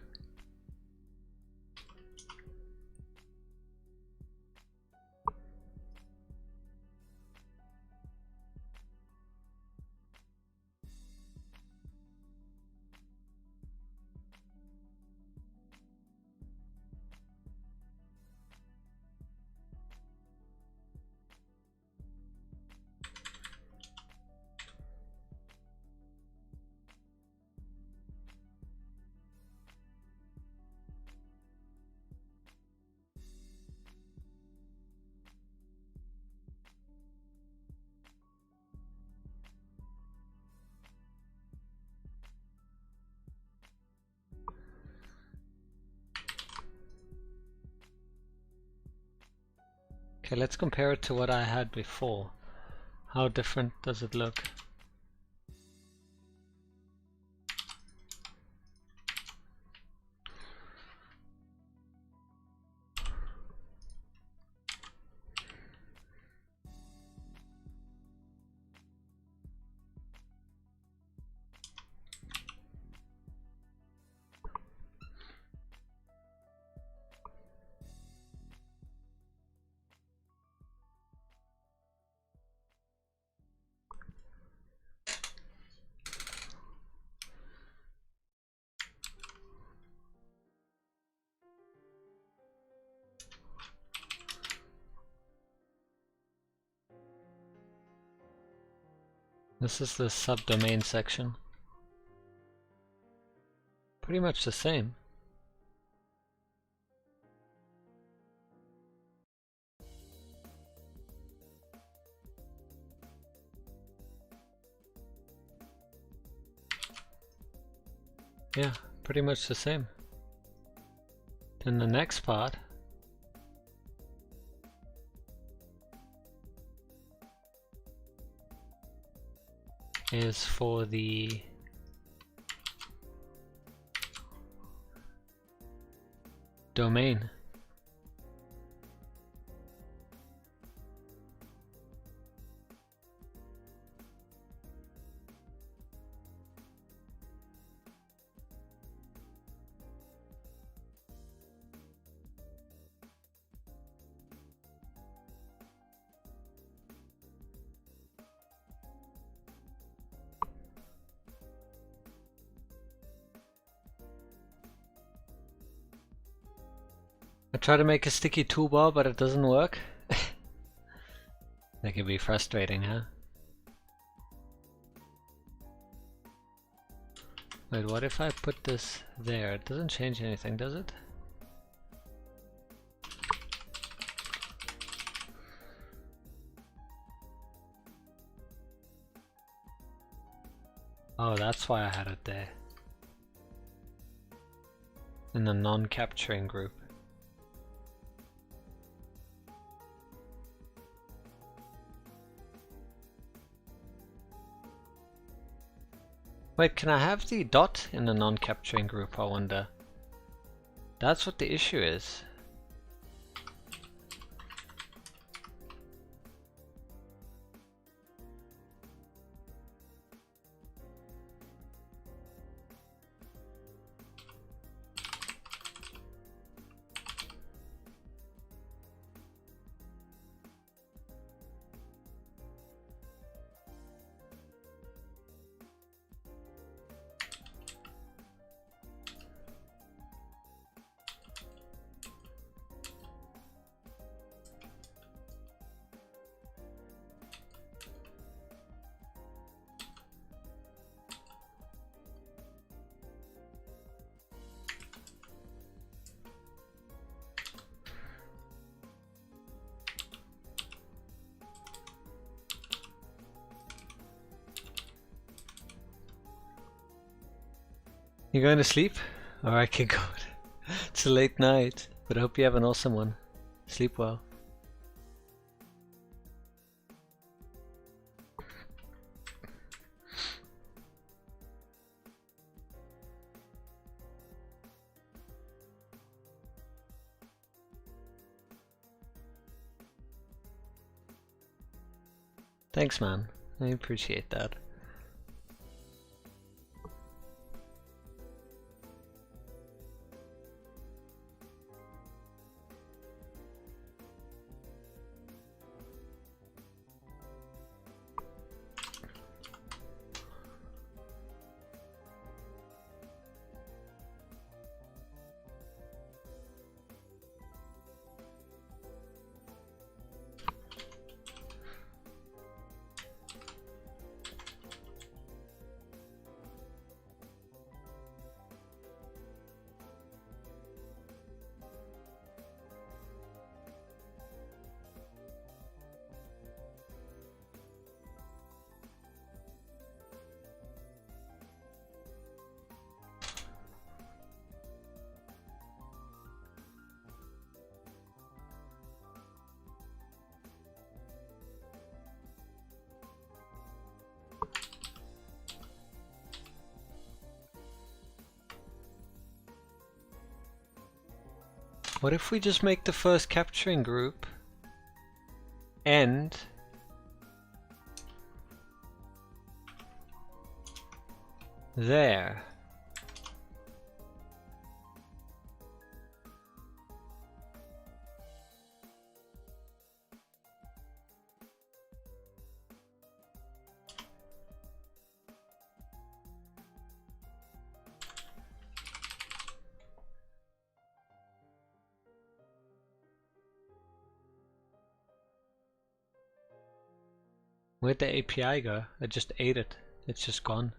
Okay, let's compare it to what I had before. How different does it look? This is the subdomain section. Pretty much the same. Yeah, pretty much the same. Then the next part is for the domain. I try to make a sticky toolbar, but it doesn't work. That can be frustrating, huh? Wait, what if I put this there? It doesn't change anything, does it? Oh, that's why I had it there. In the non-capturing group. Wait, can I have the dot in the non-capturing group, I wonder? That's what the issue is. You going to sleep? Alright, can go. It's a late night, but I hope you have an awesome one. Sleep well. Thanks, man. I appreciate that. What if we just make the first capturing group end there? Where'd the API go? I just ate it. It's just gone.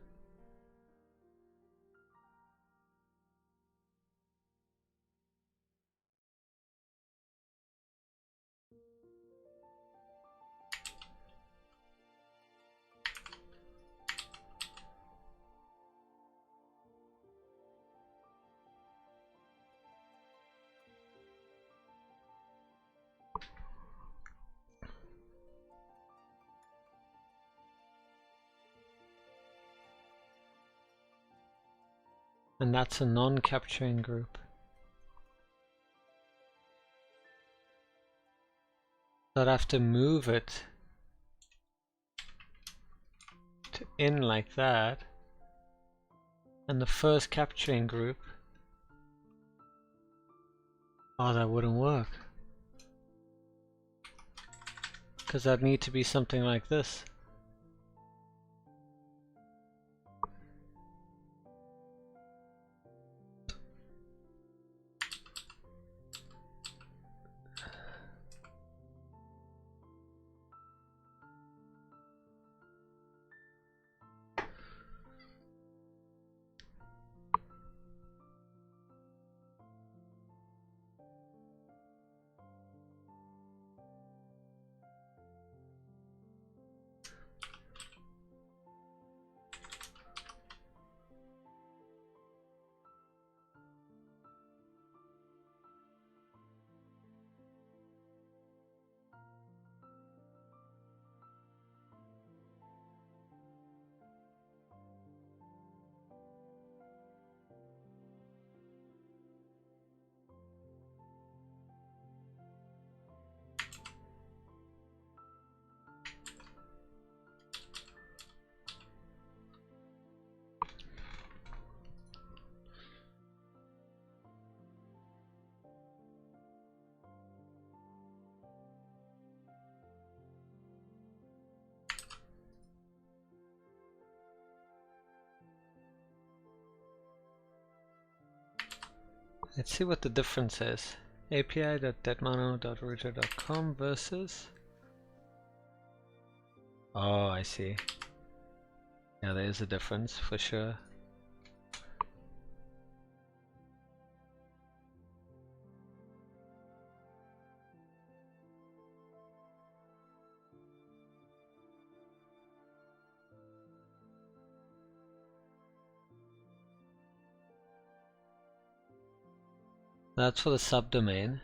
And that's a non-capturing group. So I'd have to move it to in like that. And the first capturing group, oh, that wouldn't work. Because that'd need to be something like this. Let's see what the difference is. api.deadmano.router.com versus... Oh, I see. Yeah, there is a difference for sure. That's for the subdomain.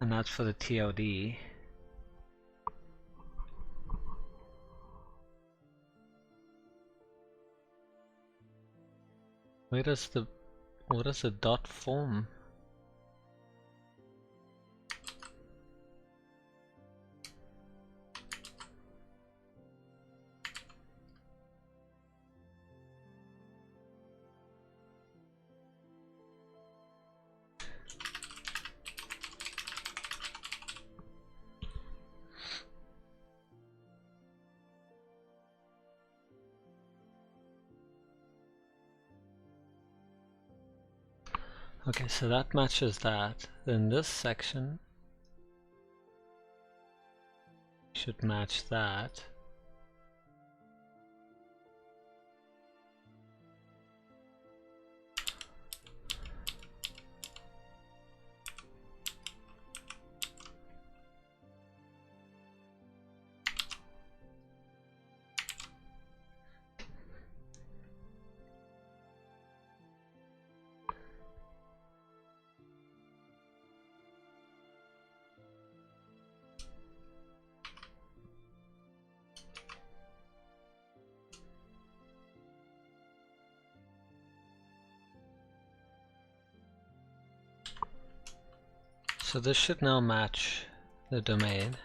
And that's for the TLD. What is the dot form? Okay, so that matches that. Then this section should match that. So this should now match the domain.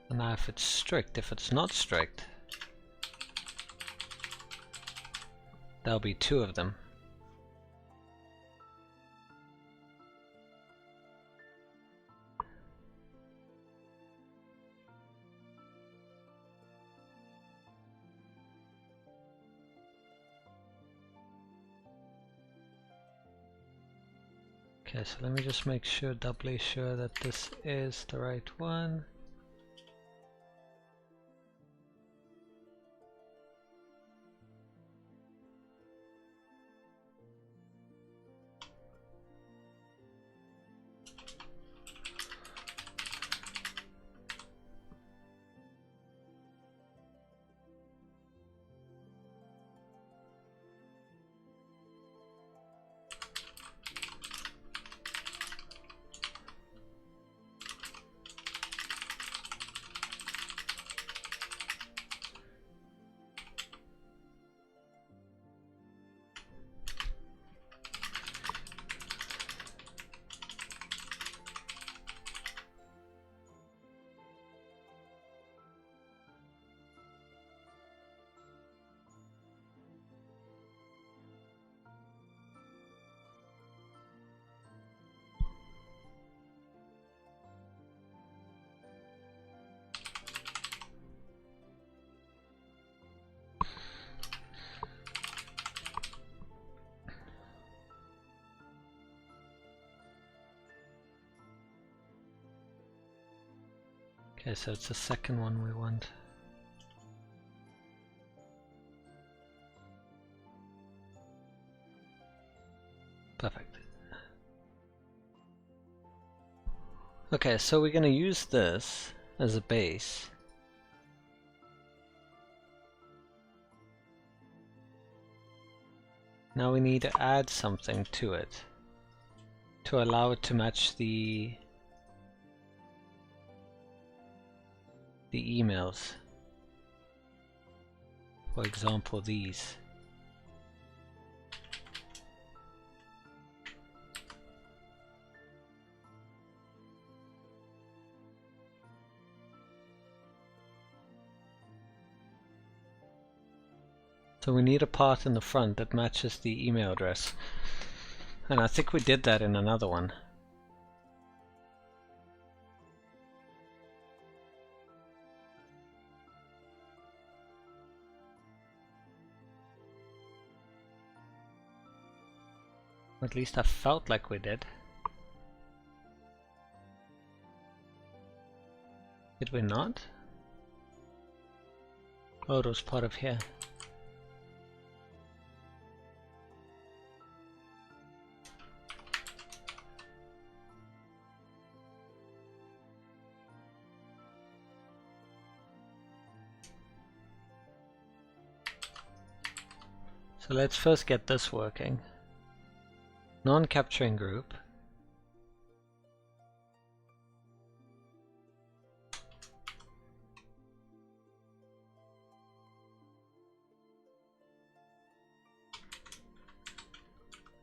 And now if it's strict, if it's not strict, there'll be two of them. Okay, so let me just make sure, doubly sure that this is the right one. Okay, so it's the second one we want. Perfect. Okay, so we're going to use this as a base. Now we need to add something to it to allow it to match the emails. For example, these. So we need a part in the front that matches the email address. And I think we did that in another one. At least I felt like we did. Did we not? Oh, it was part of here. So let's first get this working. Non-capturing group.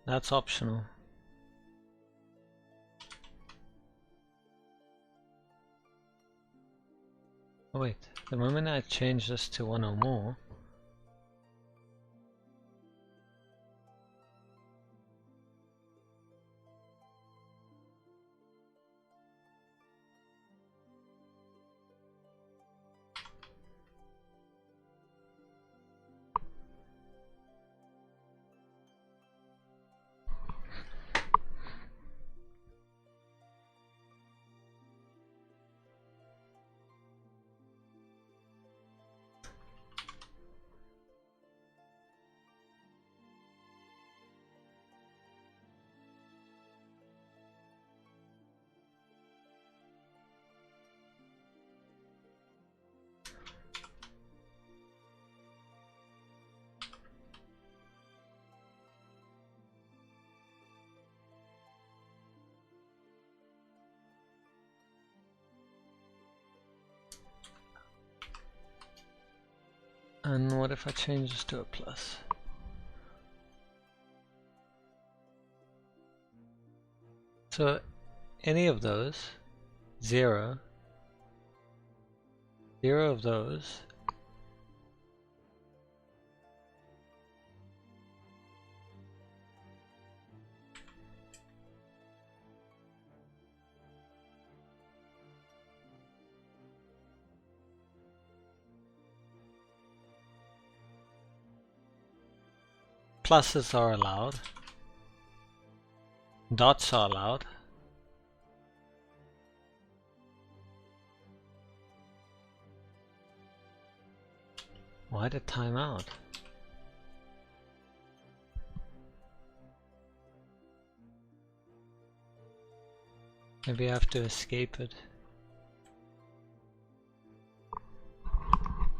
That's optional. Oh wait, the moment I change this to one or more, And what if I change this to a plus? So any of those, 0 of those, pluses are allowed, dots are allowed. Why did time out? Maybe I have to escape it.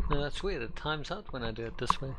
No, that's weird, it times out when I do it this way.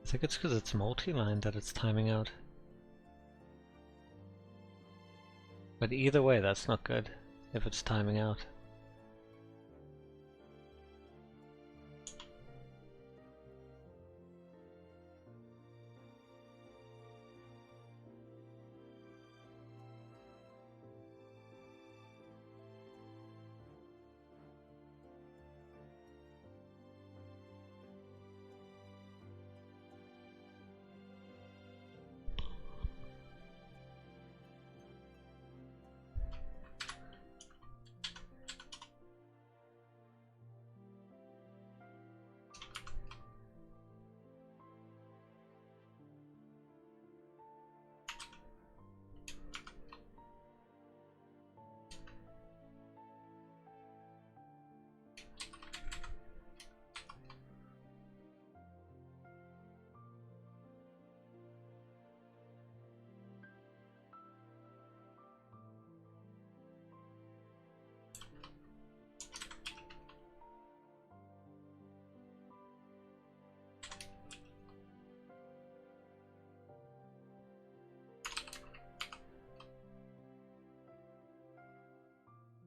I think it's because it's multi-line that it's timing out. But either way, that's not good if it's timing out.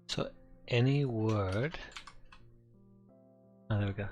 So any word, oh, there we go.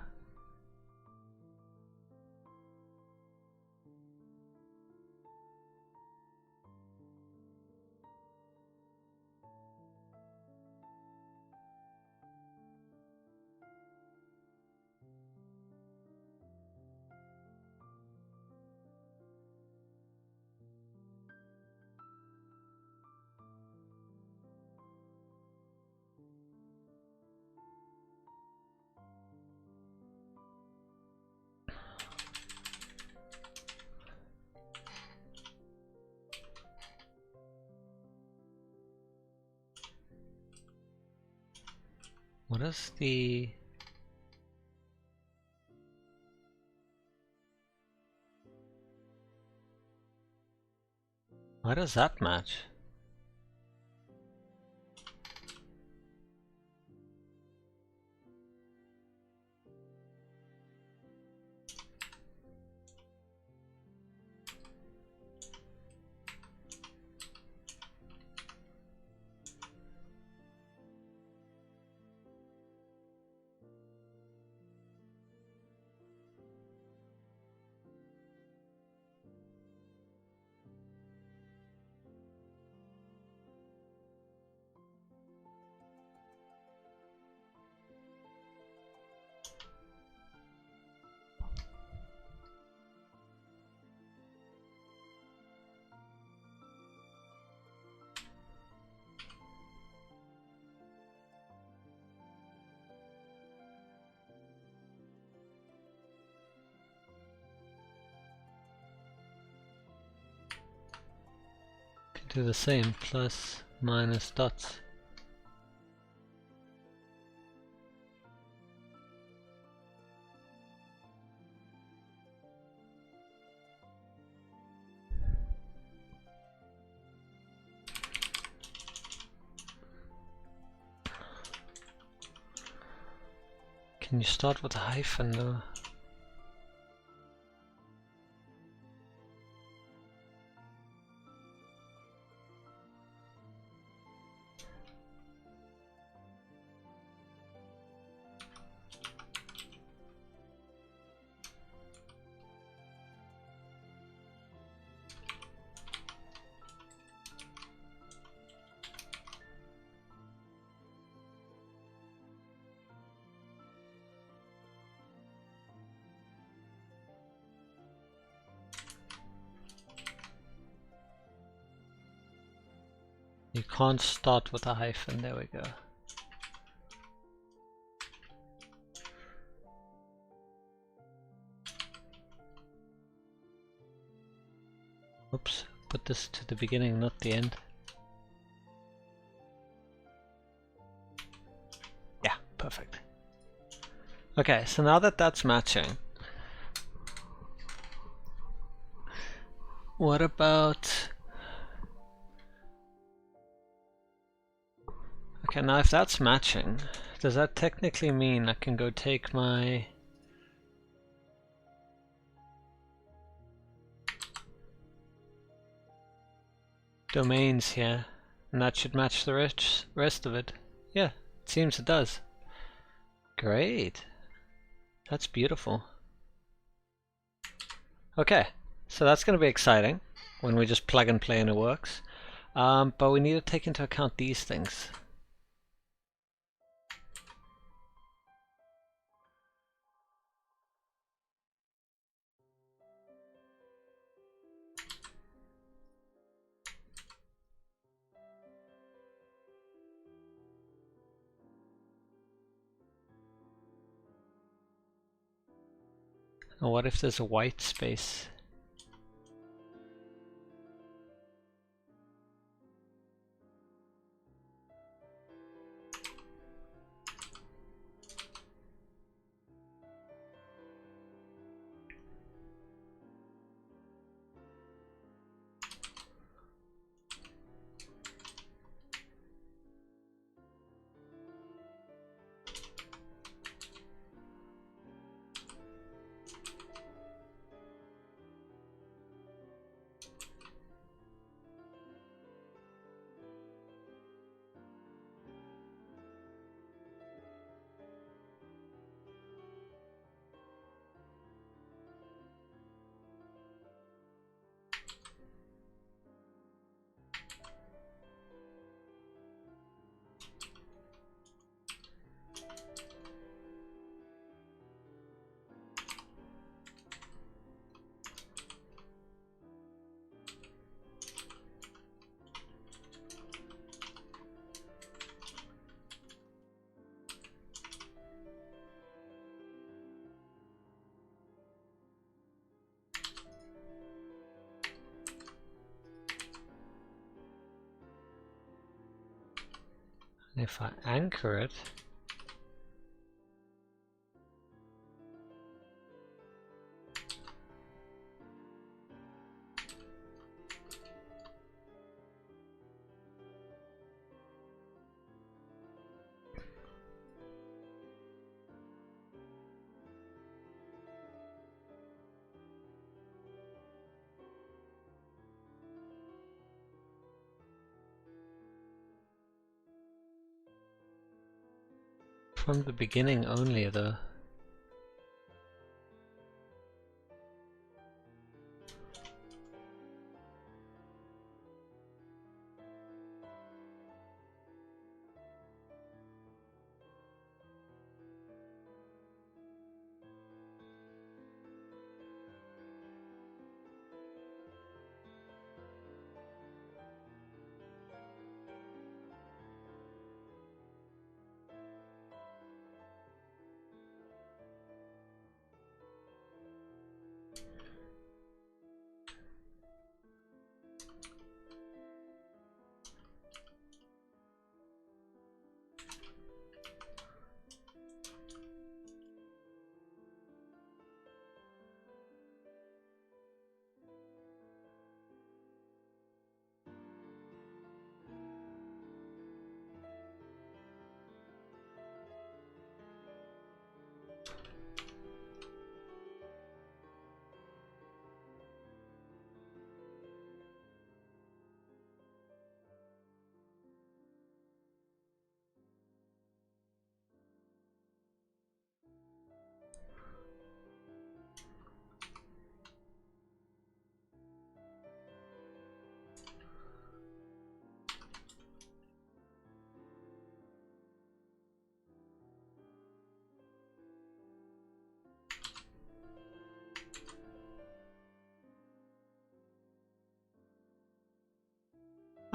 What is the... Why does that match? do the same, plus, minus, dots. Can you start with a hyphen though? You can't start with a hyphen, there we go. Oops, put this to the beginning, not the end. Yeah, perfect. Okay, so now that that's matching, what about... Okay, now if that's matching, does that technically mean I can go take my domains here, and that should match the rest of it? Yeah, it seems it does. Great. That's beautiful. Okay, so that's going to be exciting when we just plug and play and it works. But we need to take into account these things. And what if there's a white space? And if I anchor it, from the beginning only though.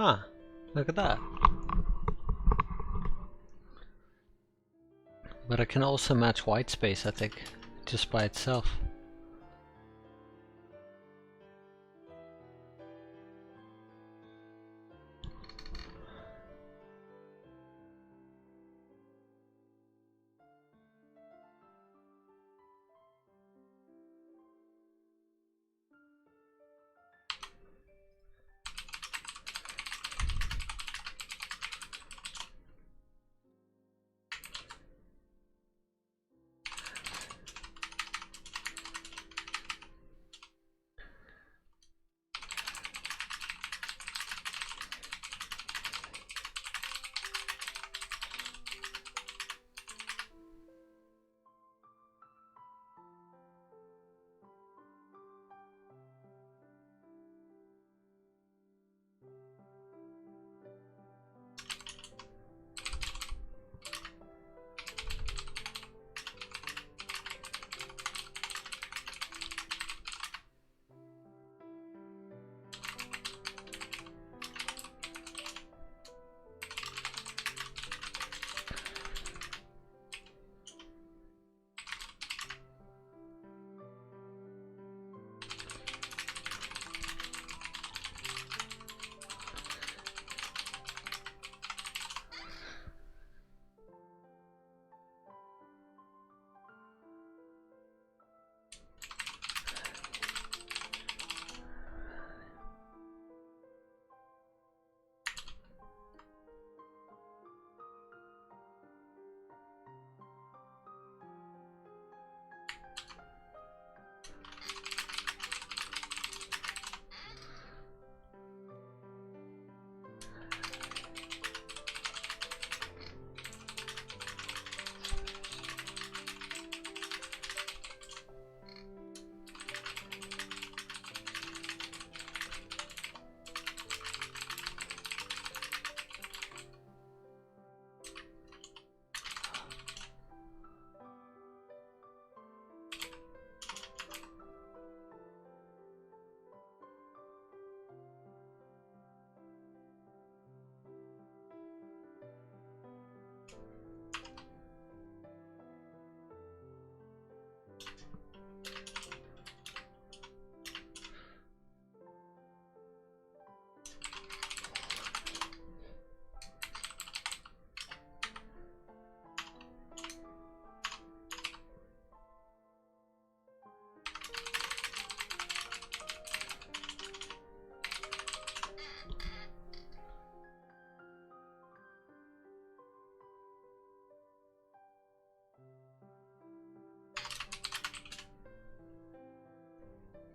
Huh, look at that. But I can also match white space, I think, just by itself.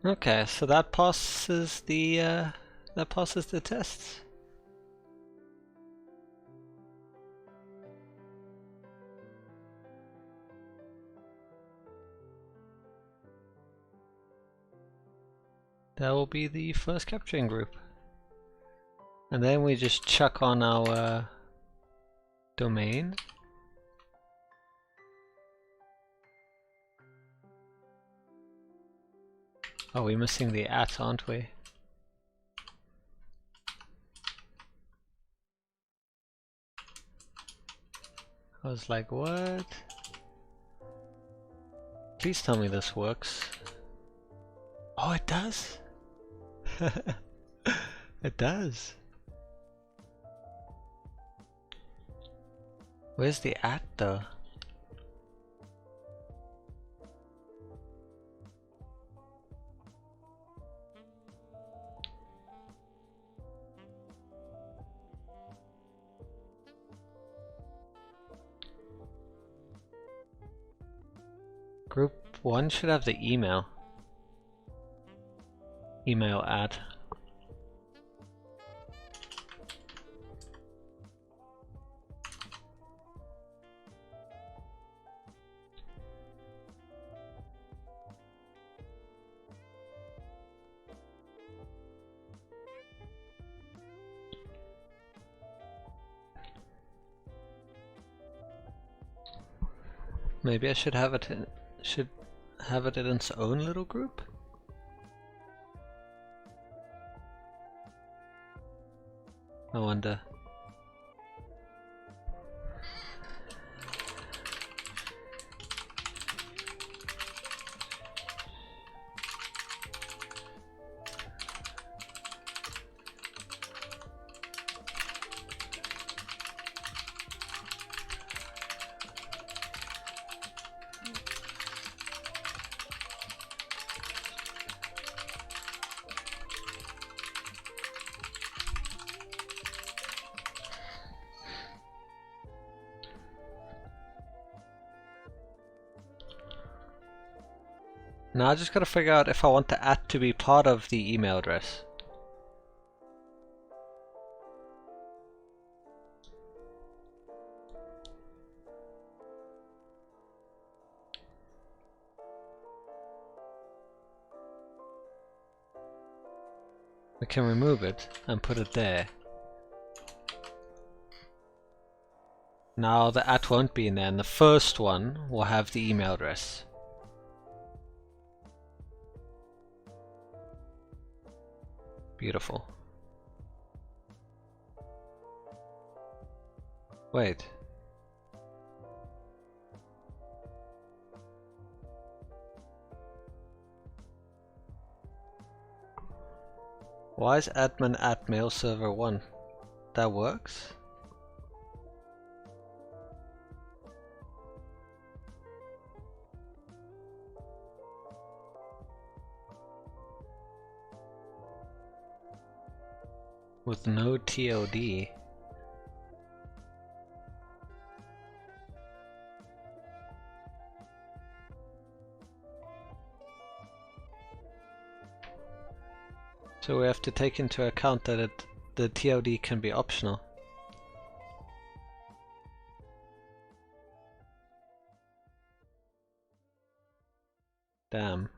Okay, so that passes the tests. That will be the first capturing group. And then we just chuck on our domain. Oh, we're missing the @ aren't we? I was like, what? Please tell me this works. Oh, it does! It does! Where's the @ though? Group 1 should have the email. Email @. Maybe I should have it in its own little group? I wonder. Now I just gotta figure out if I want the @ to be part of the email address. We can remove it and put it there. Now the @ won't be in there, and the first one will have the email address. Beautiful. Wait. Why is admin @ mail server 1? That works? With no TOD. So we have to take into account that the TOD can be optional. Damn.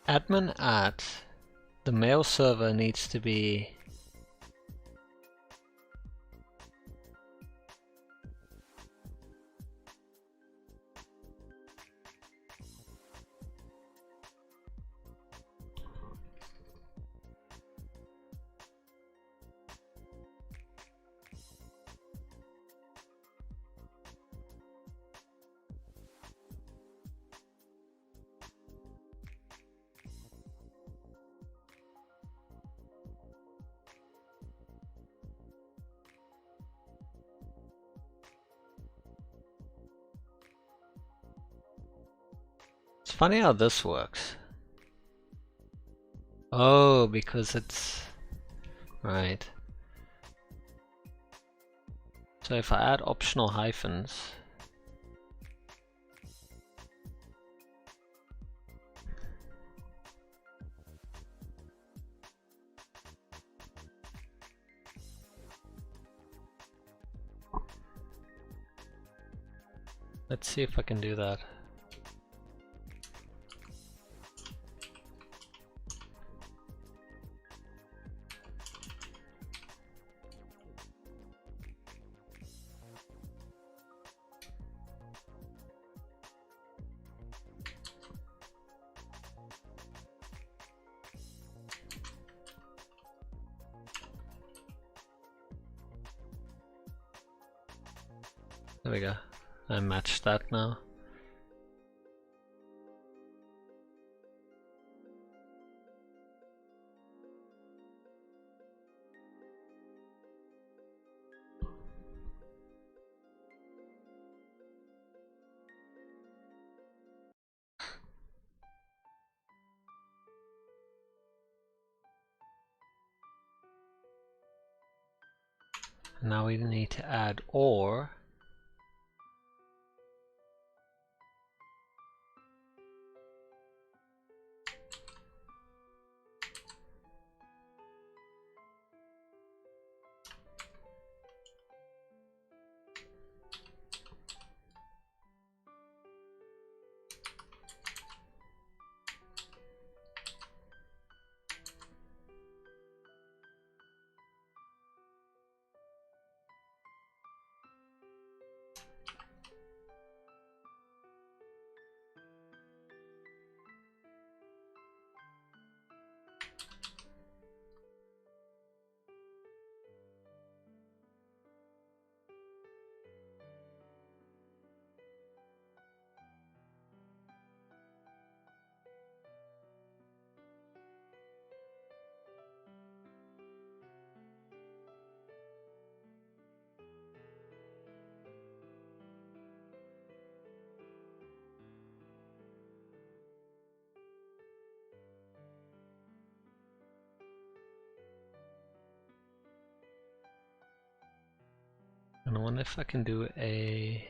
Admin @ the mail server needs to be funny how this works. Oh, because it's... Right. So if I add optional hyphens... Let's see if I can do that. There we go. I matched that now. Now we need to add or. And I wonder if I can do a...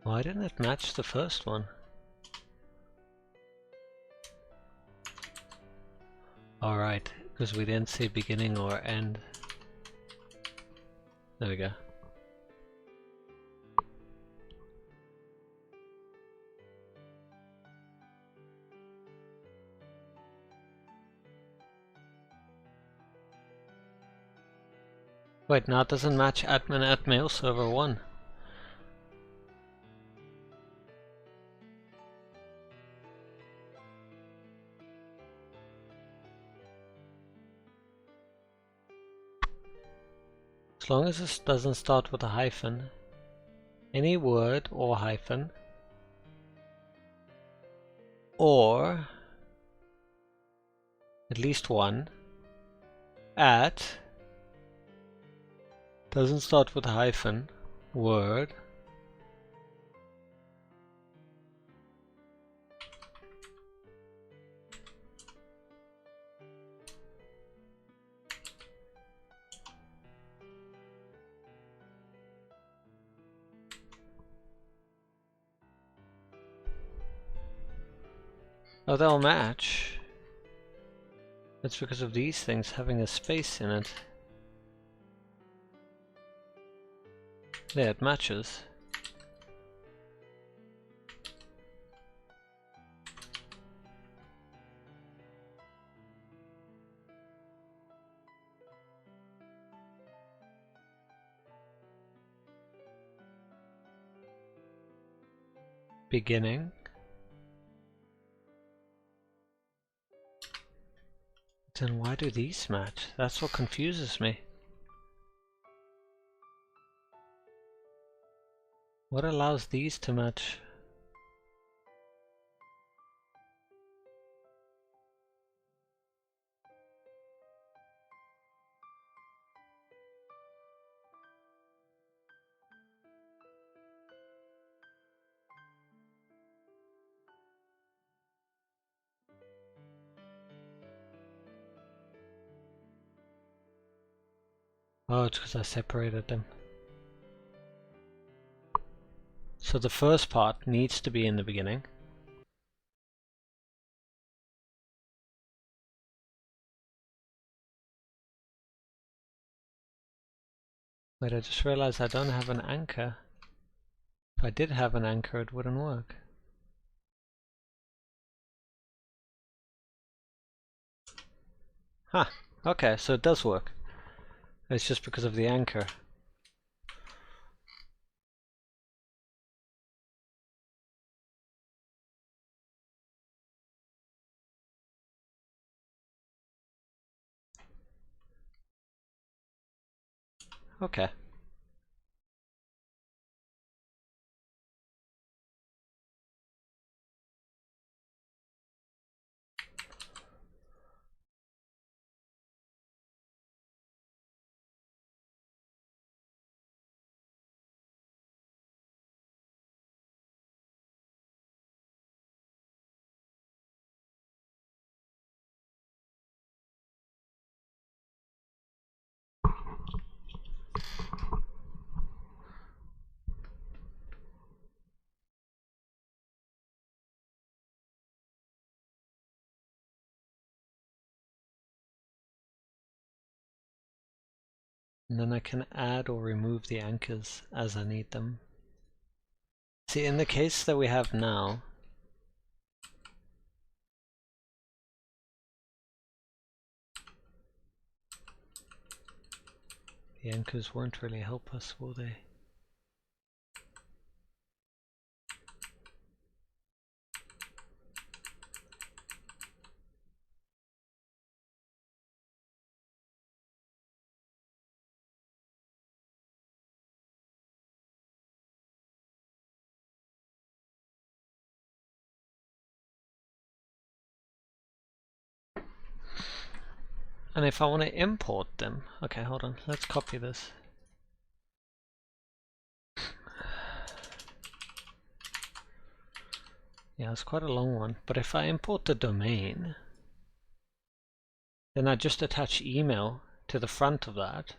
Why didn't it match the first one? Alright, because we didn't say beginning or end. There we go. Wait, now it doesn't match admin at mail server 1. As long as this doesn't start with a hyphen, any word or hyphen, or at least one, at, doesn't start with a hyphen, word, oh, they'll match. That's because of these things having a space in it. There, it matches. Beginning. Then why do these match? That's what confuses me. What allows these to match? Oh, it's because I separated them. So the first part needs to be in the beginning. Wait, I just realized I don't have an anchor. If I did have an anchor, it wouldn't work. Huh, okay, so it does work. It's just because of the anchor. Okay. And then I can add or remove the anchors as I need them. See, in the case that we have now, the anchors won't really help us, will they? And if I want to import them, okay, hold on, let's copy this. Yeah, it's quite a long one, but if I import the domain, then I just attach email to the front of that.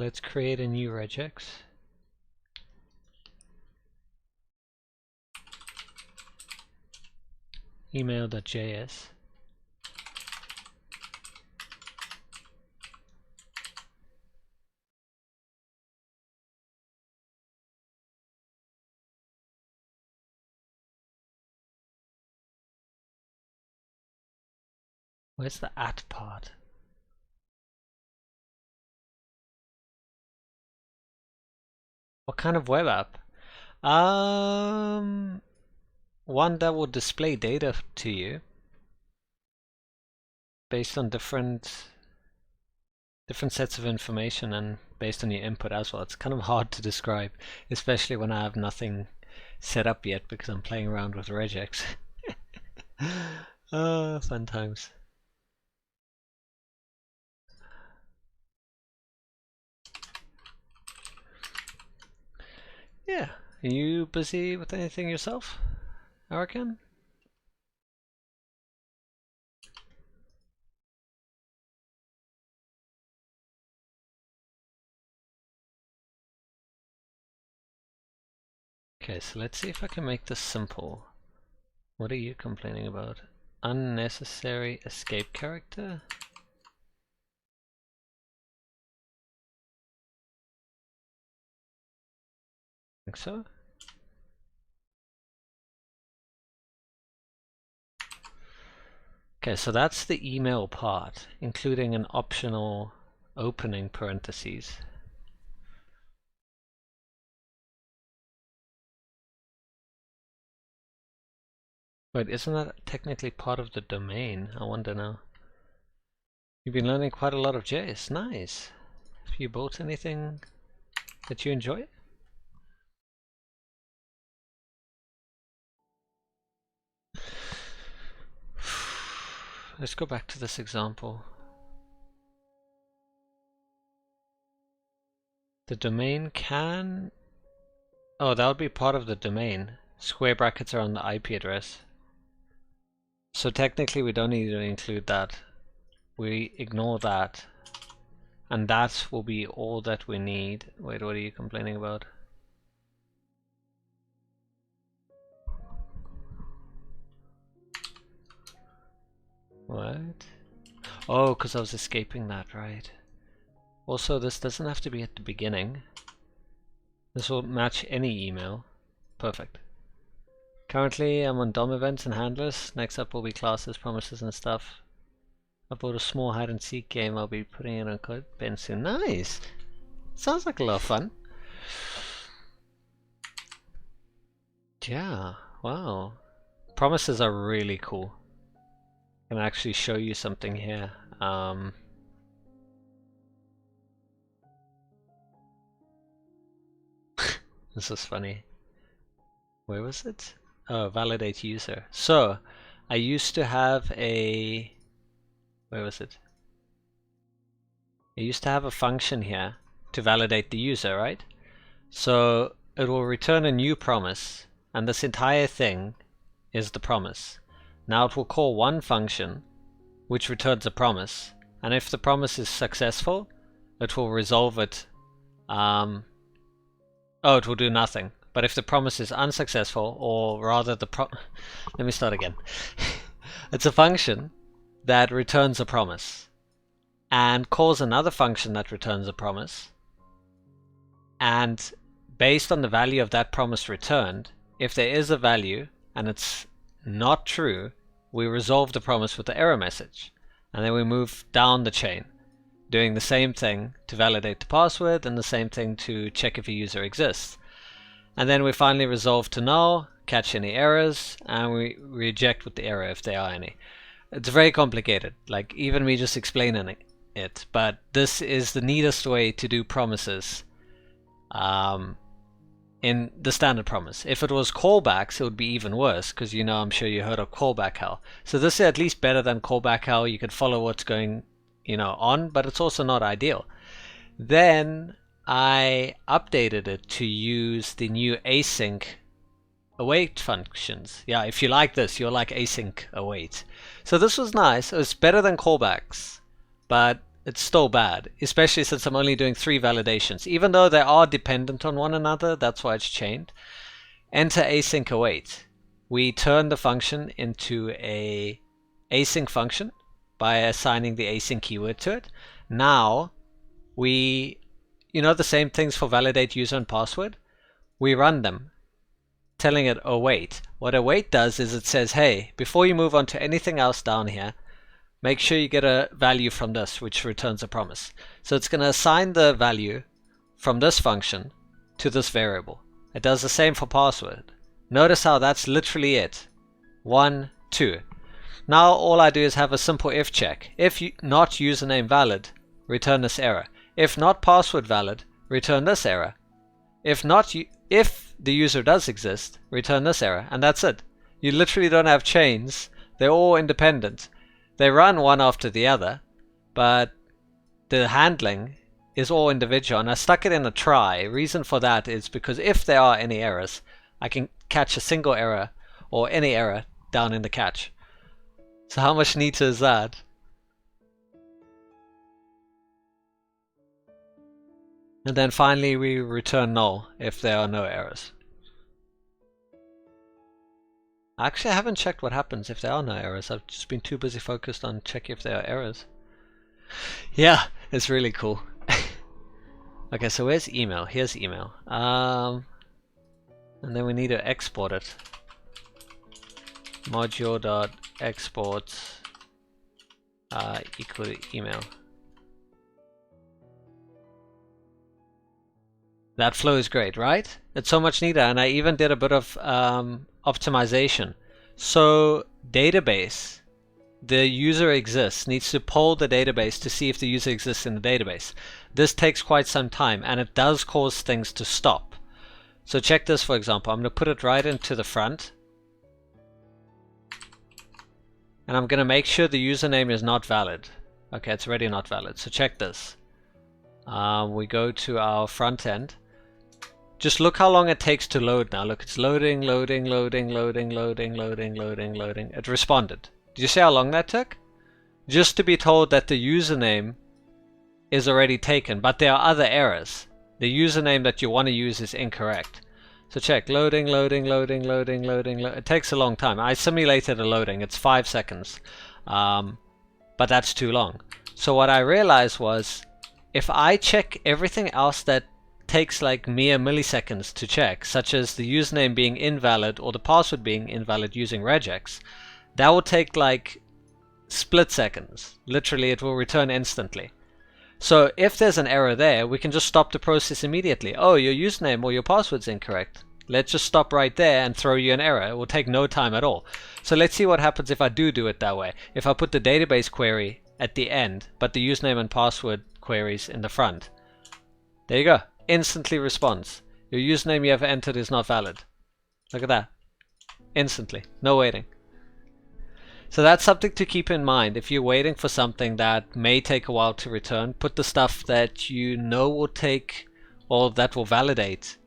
Let's create a new regex. Email.js. Where's the at part? What kind of web app? One that will display data to you based on different sets of information and based on your input as well. It's kind of hard to describe, especially when I have nothing set up yet because I'm playing around with regex. Fun times. Yeah. Are you busy with anything yourself, Arakan? Okay, so let's see if I can make this simple. What are you complaining about? Unnecessary escape character? Think so? Okay, so that's the email part, including an optional opening parentheses. Wait, isn't that technically part of the domain? I wonder now. You've been learning quite a lot of JS. Nice. Have you built anything that you enjoy? Let's go back to this example. The domain can... Oh, that would be part of the domain. Square brackets are on the IP address. So technically we don't need to include that. We ignore that. And that will be all that we need. Wait, what are you complaining about? What? Oh, because I was escaping that, right. Also, this doesn't have to be at the beginning. This will match any email. Perfect. Currently, I'm on DOM events and handlers. Next up will be classes, promises, and stuff. I bought a small hide and seek game. I'll be putting it on code bin soon. Nice! Sounds like a lot of fun. Yeah, wow. Promises are really cool. I can actually show you something here. This is funny. Where was it? Oh, validate user. So, I used to have a... Where was it? I used to have a function here to validate the user, right? So, it will return a new promise, and this entire thing is the promise. Now it will call one function, which returns a promise, and if the promise is successful, it will resolve it. Oh, it will do nothing. But if the promise is unsuccessful, or rather let me start again. It's a function that returns a promise and calls another function that returns a promise, and based on the value of that promise returned, if there is a value and it's not true, we resolve the promise with the error message, and then we move down the chain, doing the same thing to validate the password and the same thing to check if a user exists. And then we finally resolve to null, catch any errors, and we reject with the error if there are any. It's very complicated, like even me just explaining it, but this is the neatest way to do promises in the standard promise. If it was callbacks, it would be even worse, because you know, I'm sure you heard of callback hell. So this is at least better than callback hell. You can follow what's going, you know, on, but it's also not ideal. Then I updated it to use the new async await functions. Yeah, if you like this, you'll like async await. So this was nice. It was better than callbacks, but it's still bad, especially since I'm only doing 3 validations. Even though they are dependent on one another, that's why it's chained. Enter async await. We turn the function into a async function by assigning the async keyword to it. Now we, you know, the same things for validate user and password. We run them, telling it await. What await does is it says, hey, before you move on to anything else down here, make sure you get a value from this, which returns a promise. So it's going to assign the value from this function to this variable. It does the same for password. Notice how that's literally it. 1, 2. Now all I do is have a simple if check. If not username valid, return this error. If not password valid, return this error. If the user does exist, return this error, and that's it. You literally don't have chains. They're all independent. They run one after the other, but the handling is all individual, and I stuck it in a try. Reason for that is because if there are any errors, I can catch a single error or any error down in the catch. So how much neater is that? And then finally we return null if there are no errors. Actually, I haven't checked what happens if there are no errors. I've just been too busy focused on checking if there are errors. Yeah, it's really cool. Okay, so where's email? Here's email. And then we need to export it. Module.export equal to email. That flow is great, right? It's so much neater, and I even did a bit of optimization. So database, the user exists, needs to poll the database to see if the user exists in the database. This takes quite some time, and it does cause things to stop. So check this, for example. I'm going to put it right into the front. And I'm going to make sure the username is not valid. Okay, it's already not valid. So check this. We go to our front end. Just look how long it takes to load now. Look, it's loading, loading, loading, loading, loading, loading, loading, loading. It responded. Do you see how long that took? Just to be told that the username is already taken, but there are other errors. The username that you want to use is incorrect. So check, loading, loading, loading, loading, loading. It takes a long time. I simulated a loading. It's 5 seconds. But that's too long. So what I realized was, if I check everything else that takes like mere milliseconds to check, such as the username being invalid or the password being invalid using regex, that will take like split seconds. Literally, it will return instantly. So if there's an error there, we can just stop the process immediately. Oh, your username or your password's incorrect. Let's just stop right there and throw you an error. It will take no time at all. So let's see what happens if I do it that way. If I put the database query at the end, but the username and password queries in the front. There you go. Instantly responds. Your username you have entered is not valid. Look at that. Instantly. No waiting. So that's something to keep in mind. If you're waiting for something that may take a while to return, put the stuff that you know will take, or that will validate,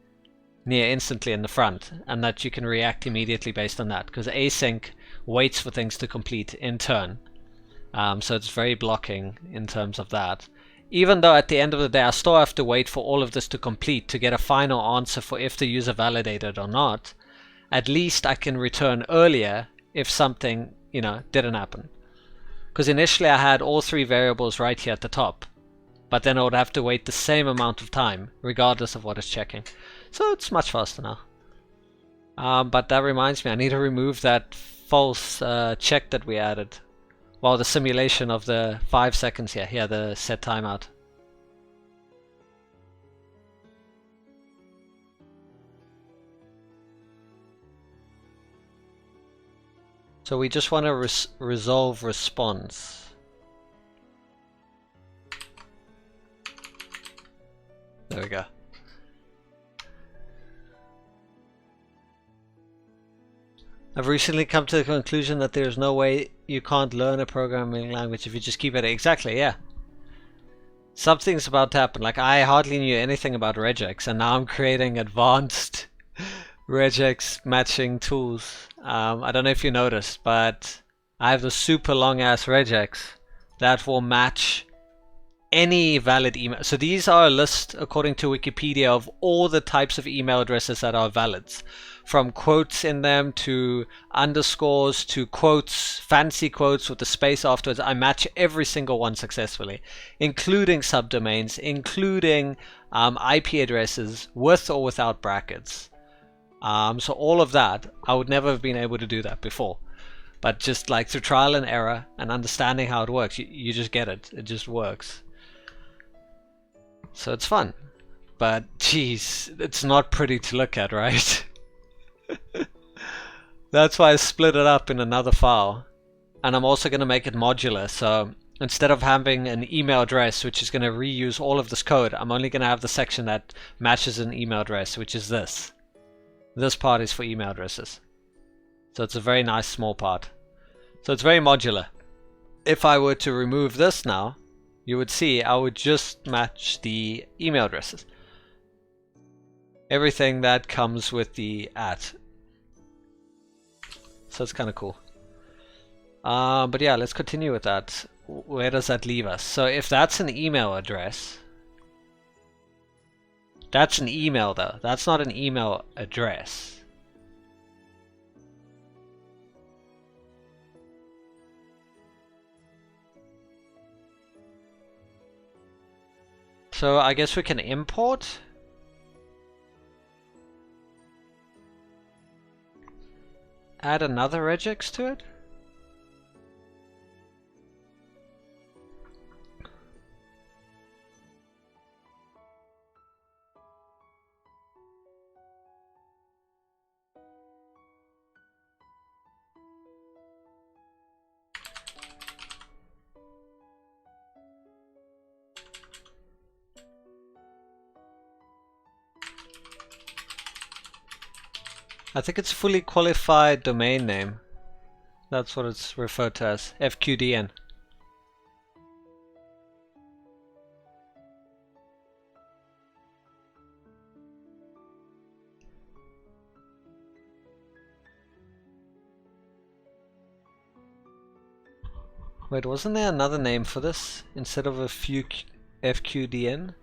near instantly in the front, and that you can react immediately based on that, because async waits for things to complete in turn. So it's very blocking in terms of that. Even though at the end of the day I still have to wait for all of this to complete to get a final answer for if the user validated or not, at least I can return earlier if something, you know, didn't happen. Because initially I had all 3 variables right here at the top, but then I would have to wait the same amount of time regardless of what it's checking. So it's much faster now. But that reminds me, I need to remove that false check that we added. Well, the simulation of the 5 seconds here. Here, the set timeout. So we just want to resolve response. There we go. I've recently come to the conclusion that there's no way you can't learn a programming language if you just keep at it. Exactly, yeah. Something's about to happen. Like, I hardly knew anything about regex, and now I'm creating advanced regex matching tools. I don't know if you noticed, but I have the super long ass regex that will match any valid email. So these are a list, according to Wikipedia, of all the types of email addresses that are valid. From quotes in them to underscores to quotes, fancy quotes with the space afterwards. I match every single one successfully, including subdomains, including IP addresses with or without brackets. So all of that, I would never have been able to do that before. But just like through trial and error and understanding how it works, you just get it. It just works. So it's fun. But geez, it's not pretty to look at, right? That's why I split it up in another file. And I'm also going to make it modular. So instead of having an email address, which is going to reuse all of this code, I'm only going to have the section that matches an email address, which is this. This part is for email addresses. So it's a very nice small part. So it's very modular. If I were to remove this now, you would see I would just match the email addresses. Everything that comes with the @ So it's kind of cool. But yeah, let's continue with that. Where does that leave us? So if that's an email address, that's an email though. That's not an email address. So I guess we can import. Add another regex to it. I think it's fully qualified domain name. That's what it's referred to as, FQDN. Wait, wasn't there another name for this instead of a few FQDN?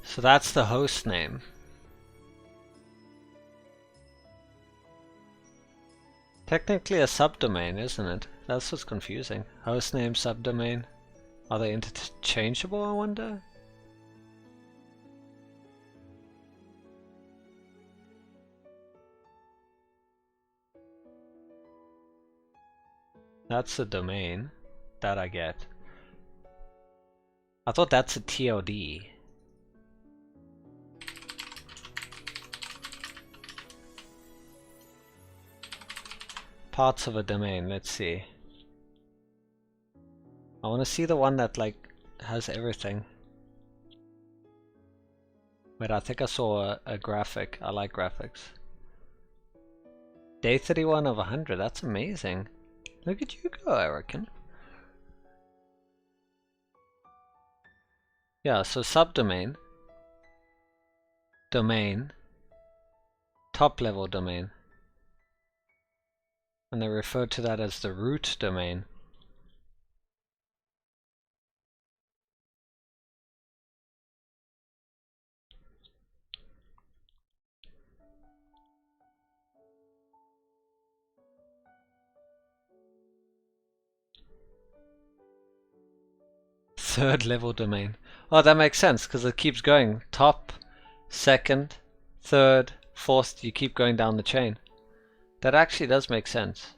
So that's the host name. Technically a subdomain, isn't it? That's what's confusing. Hostname, subdomain. Are they interchangeable, I wonder? That's a domain. That I get. I thought that's a TOD. Parts of a domain, let's see. I want to see the one that like has everything. Wait, I think I saw a graphic. I like graphics. Day 31 of 100, that's amazing. Look at you go, I reckon. Yeah, so subdomain, domain, top level domain. And they refer to that as the root domain. Third level domain. Oh, that makes sense because it keeps going. Top, second, third, fourth, you keep going down the chain. That actually does make sense.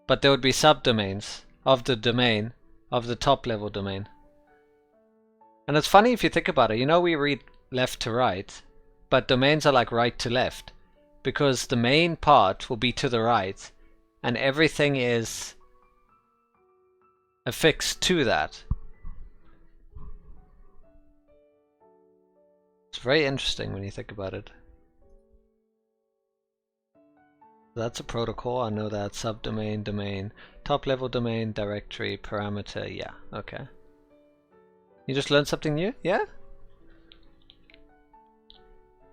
But there would be subdomains of the domain of the top level domain. And it's funny if you think about it. You know, we read left to right, but domains are like right to left because the main part will be to the right and everything is affixed to that. It's very interesting when you think about it. That's a protocol, I know that. Subdomain, domain, top level domain, directory, parameter, yeah, okay. You just learned something new? Yeah?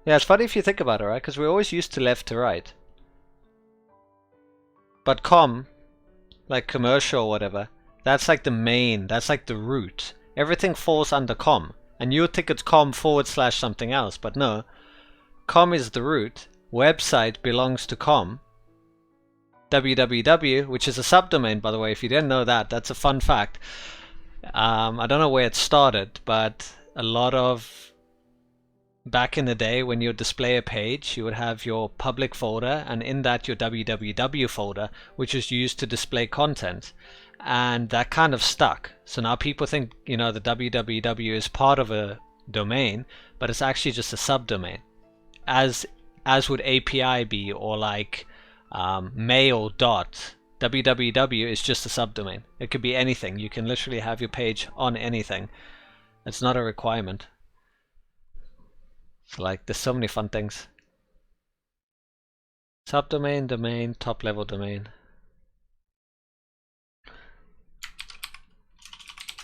Yeah, it's funny if you think about it, right? Because we're always used to left to right. But com, like commercial or whatever, that's like the main, that's like the root. Everything falls under com. And you think it's com / something else, but no. Com is the root. Website belongs to com. www, which is a subdomain, by the way, if you didn't know that, that's a fun fact. I don't know where it started, but a lot of back in the day when you display a page, you would have your public folder, and in that your www folder, which is used to display content. And that kind of stuck. So now people think, you know, the www is part of a domain, but it's actually just a subdomain, as would API be, or like mail dot. www is just a subdomain. It could be anything. You can literally have your page on anything. It's not a requirement. So like, there's so many fun things. Subdomain, domain, top level domain.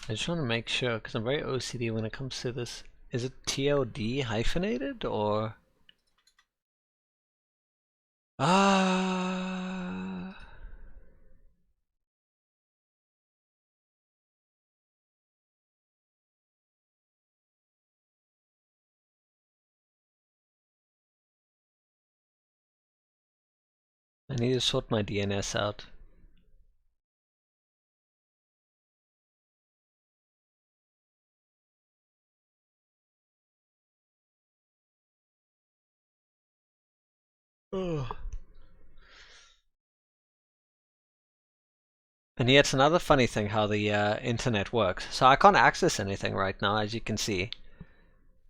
I just want to make sure, because I'm very OCD when it comes to this. Is it TLD hyphenated, or? I need to sort my DNS out. Oh. And yet another funny thing how the internet works. So I can't access anything right now, as you can see,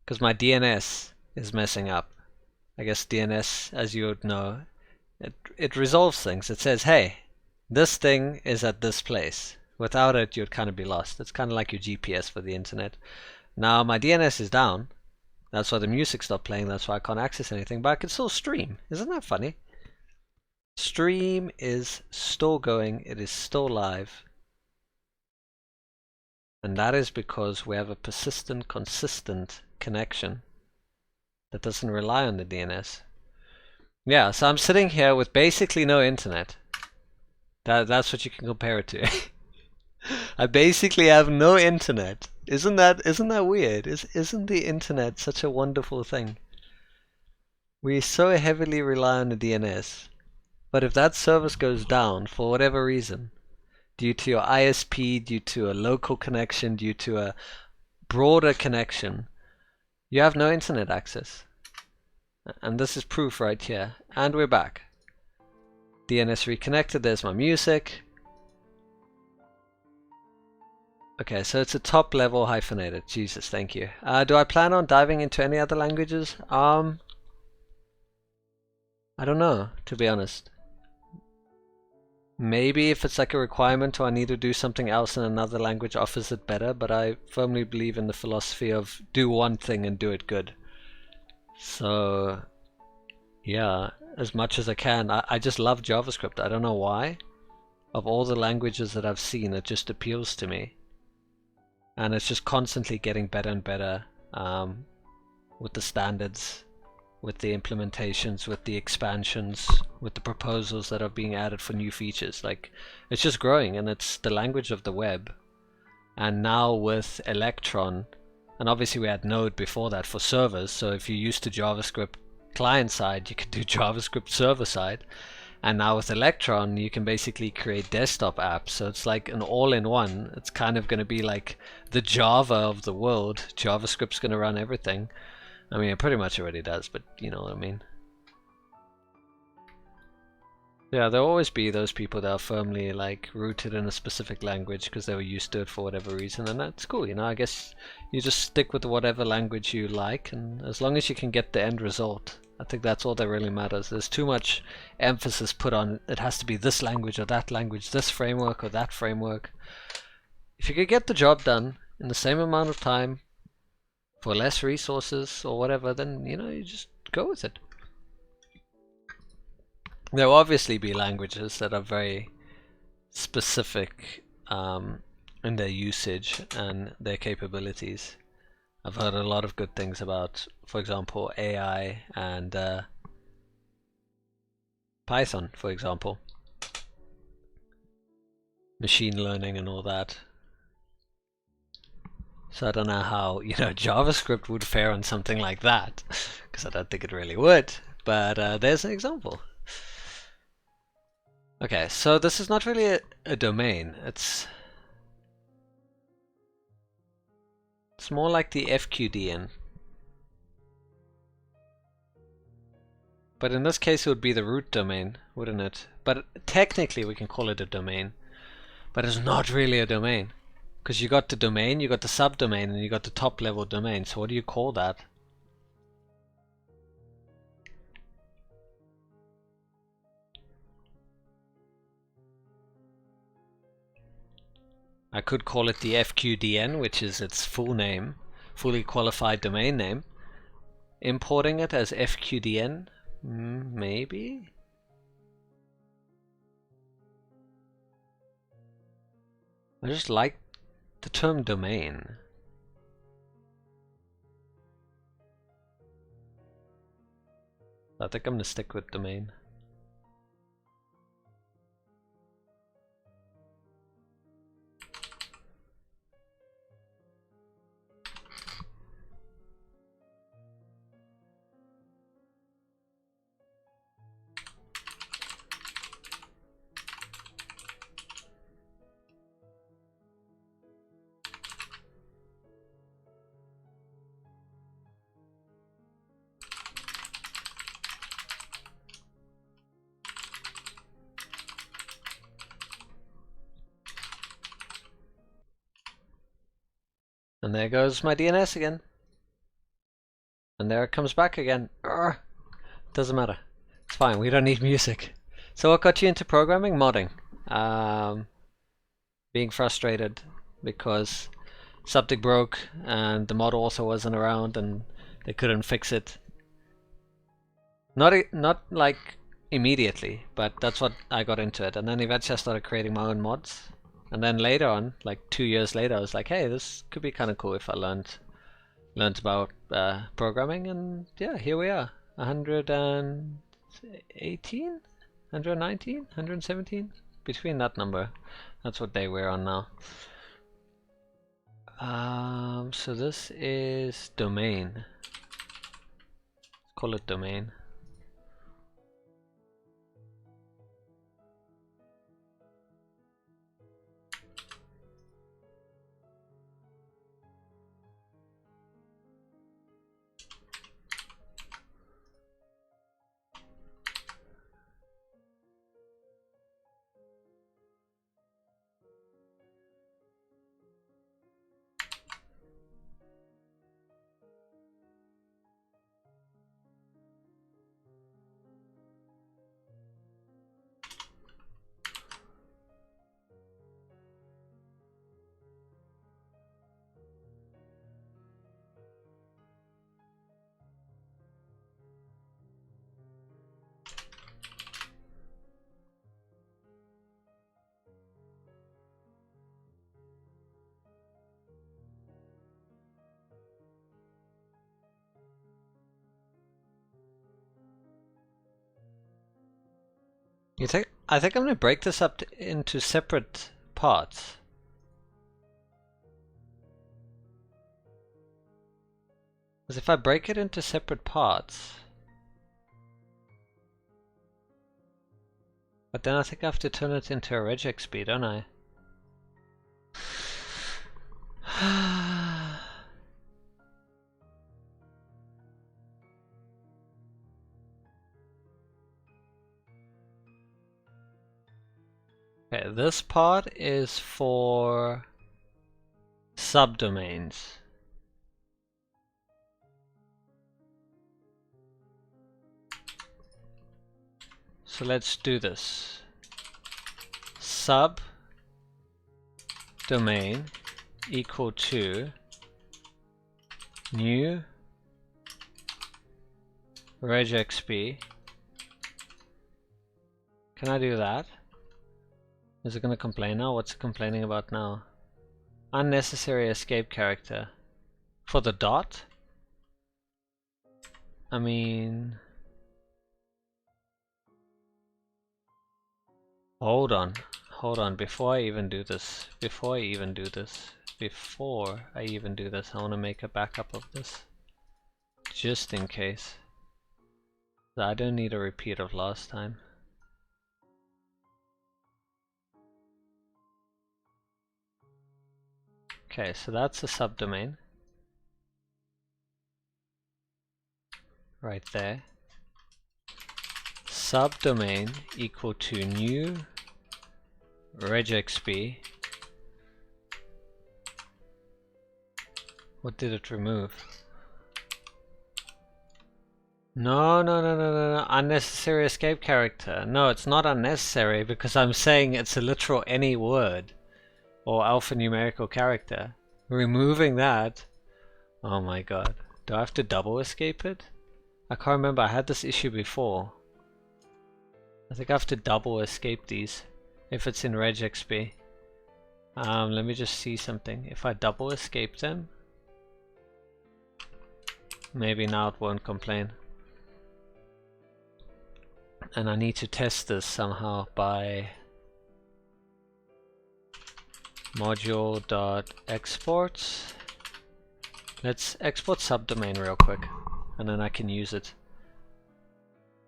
because my DNS is messing up. I guess DNS, as you would know, it resolves things. It says, hey, this thing is at this place. Without it, you'd kind of be lost. It's kind of like your GPS for the internet. Now my DNS is down. That's why the music stopped playing. That's why I can't access anything. But I can still stream. Isn't that funny? Stream is still going. It is still live. And that is because we have a persistent, consistent connection that doesn't rely on the DNS. Yeah, so I'm sitting here with basically no internet. That's what you can compare it to. I basically have no internet. Isn't that weird? Isn't the internet such a wonderful thing? We so heavily rely on the DNS. But if that service goes down for whatever reason, due to your ISP, due to a local connection, due to a broader connection, you have no internet access. And this is proof right here. And we're back. DNS reconnected. There's my music. Okay, so it's a top level hyphenated. Jesus, thank you. Do I plan on diving into any other languages? I don't know, to be honest. Maybe if it's like a requirement or I need to do something else in another language offers it better, but I firmly believe in the philosophy of do one thing and do it good. So yeah, as much as I can. I just love JavaScript. I don't know why. Of all the languages that I've seen, it just appeals to me. And it's just constantly getting better and better with the standards, with the implementations, with the expansions, with the proposals that are being added for new features. Like, it's just growing, and it's the language of the web. And now with Electron, and obviously we had Node before that for servers, so if you're used to JavaScript client side, you can do JavaScript server side. And now with Electron, you can basically create desktop apps. So it's like an all-in-one. It's kind of going to be like the Java of the world. JavaScript's going to run everything. I mean, it pretty much already does, but you know what I mean. Yeah, there'll always be those people that are firmly like rooted in a specific language because they were used to it for whatever reason, and that's cool, you know. I guess you just stick with whatever language you like, and as long as you can get the end result, I think that's all that really matters. There's too much emphasis put on it has to be this language or that language, this framework or that framework. If you could get the job done in the same amount of time for less resources or whatever, then you know, you just go with it. There will obviously be languages that are very specific in their usage and their capabilities. I've heard a lot of good things about, for example, AI and Python, for example. machine learning and all that. So I don't know how, JavaScript would fare on something like that, because I don't think it really would. But there's an example. Okay, so this is not really a domain. It's more like the FQDN. But in this case it would be the root domain, wouldn't it? But technically we can call it a domain. But it's not really a domain. Because you got the domain, you got the subdomain, and you got the top level domain. So what do you call that? I could call it the FQDN, which is its full name, fully qualified domain name. Importing it as FQDN, maybe? I just like the term domain. I think I'm gonna stick with domain. And there goes my DNS again. And there it comes back again. Urgh. Doesn't matter. It's fine, we don't need music. So what got you into programming? Modding. Being frustrated because something broke and the mod also wasn't around and they couldn't fix it. Not like immediately, but that's what I got into it. And then eventually I started creating my own mods. And then later on, like 2 years later, I was like, hey, this could be kind of cool if I learned about programming. And yeah, here we are, 118, 119, 117, between that number. That's what day we're on now. So this is domain. Let's call it domain. I think I'm gonna break this up into separate parts. Because if I break it into separate parts, but then I think I have to turn it into a regex speed, don't I? Okay, this part is for subdomains. So let's do this. Sub domain equal to new regexp. Can I do that? Is it going to complain now? What's it complaining about now? Unnecessary escape character. For the dot? I mean... Hold on. hold on, before I even do this, I want to make a backup of this, just in case. I don't need a repeat of last time. Okay, so that's a subdomain. Right there. Subdomain equal to new regexp. What did it remove? No, unnecessary escape character. No, it's not unnecessary because I'm saying it's a literal any word or alphanumerical character. Removing that, oh my god. Do I have to double escape it? I can't remember, I had this issue before. I think I have to double escape these if it's in regexp. Let me just see something. If I double escape them, maybe now it won't complain. And I need to test this somehow by module.exports. Let's export subdomain real quick, and then I can use it.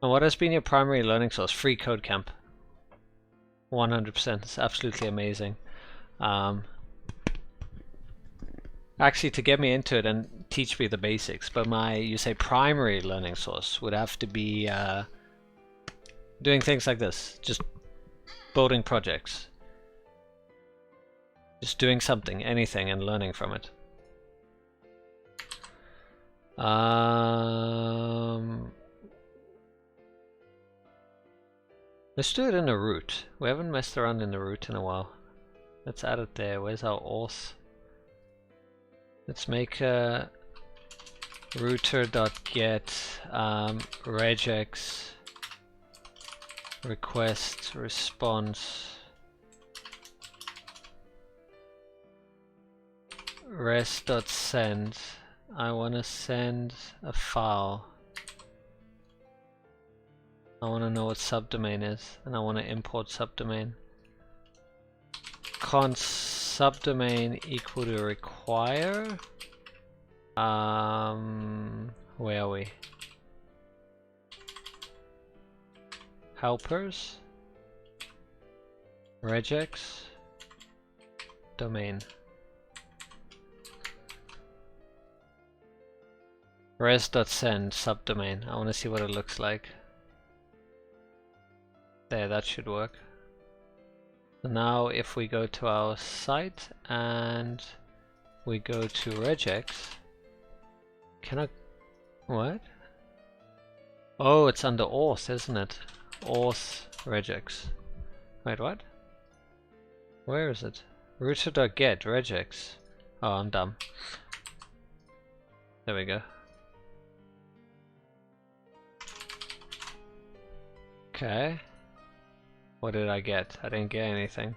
And what has been your primary learning source? Free Code Camp. 100%. It's absolutely amazing. Actually, to get me into it and teach me the basics, but my, you say primary learning source would have to be doing things like this, just building projects, just doing something, anything, and learning from it. Let's do it in a root. We haven't messed around in the root in a while. Let's add it there. Where's our auth? Let's make a router.get regex request response rest.send. I want to send a file. I want to know what subdomain is, and I want to import subdomain. Const subdomain equal to require. Where are we? Helpers. Regex. Domain. Res.send subdomain. I want to see what it looks like. There, that should work. So now if we go to our site and we go to regex, can I, what? Oh, it's under auth, isn't it? Auth regex. Wait, what? Where is it? Router.get regex. Oh, I'm dumb. There we go. Okay. What did I get? I didn't get anything.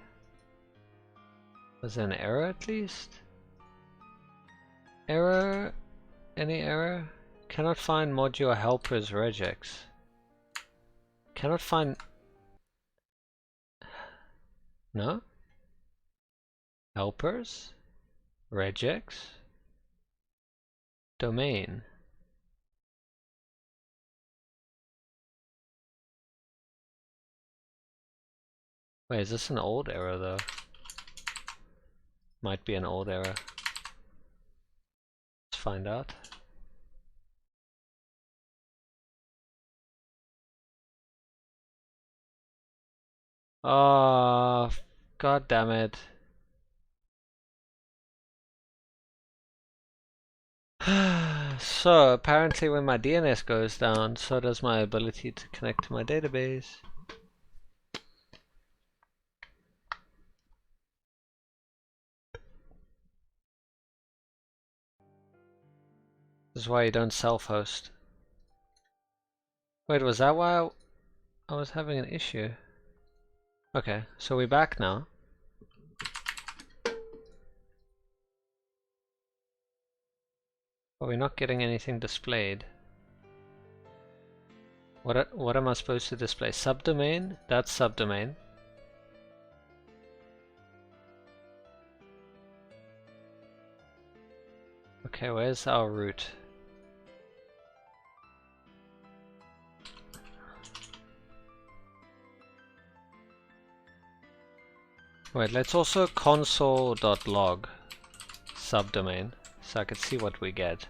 Was there an error at least? Error? Any error? Cannot find module helpers regex. Cannot find... No? Helpers? Regex? Domain? Wait, is this an old error though? Might be an old error. Let's find out. Oh, god damn it. So, apparently when my DNS goes down, so does my ability to connect to my database. This is why you don't self-host. Wait, was that why I was having an issue? Okay, so we're back now. But we're not getting anything displayed. What am I supposed to display? Subdomain? That's subdomain. Okay, where's our root? Wait, let's also console.log subdomain so I can see what we get.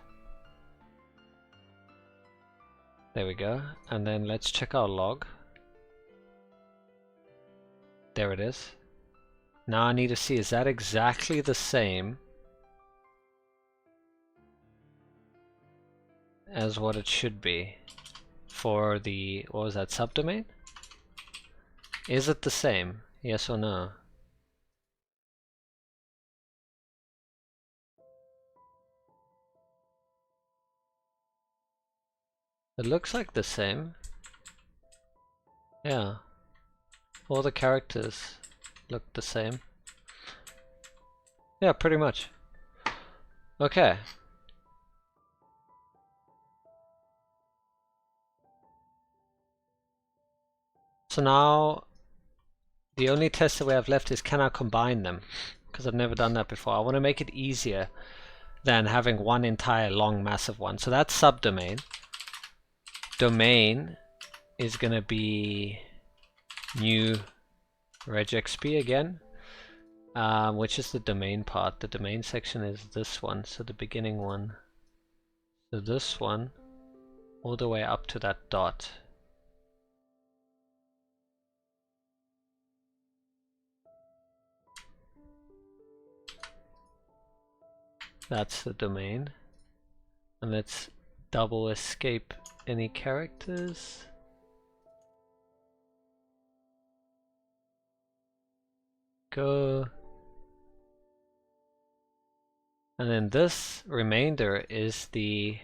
There we go. And then let's check our log. There it is. Now I need to see, is that exactly the same as what it should be for the, what was that, subdomain? Is it the same? Yes or no? It looks like the same. Yeah. All the characters look the same. Yeah, pretty much. Okay. So now the only test that we have left is, can I combine them? Because I've never done that before. I want to make it easier than having one entire long massive one. So that's subdomain. Domain is going to be new regexp again, which is the domain part. The domain section is this one, so the beginning one. So this one, all the way up to that dot. That's the domain. And let's double escape any characters. Go. And then this remainder is the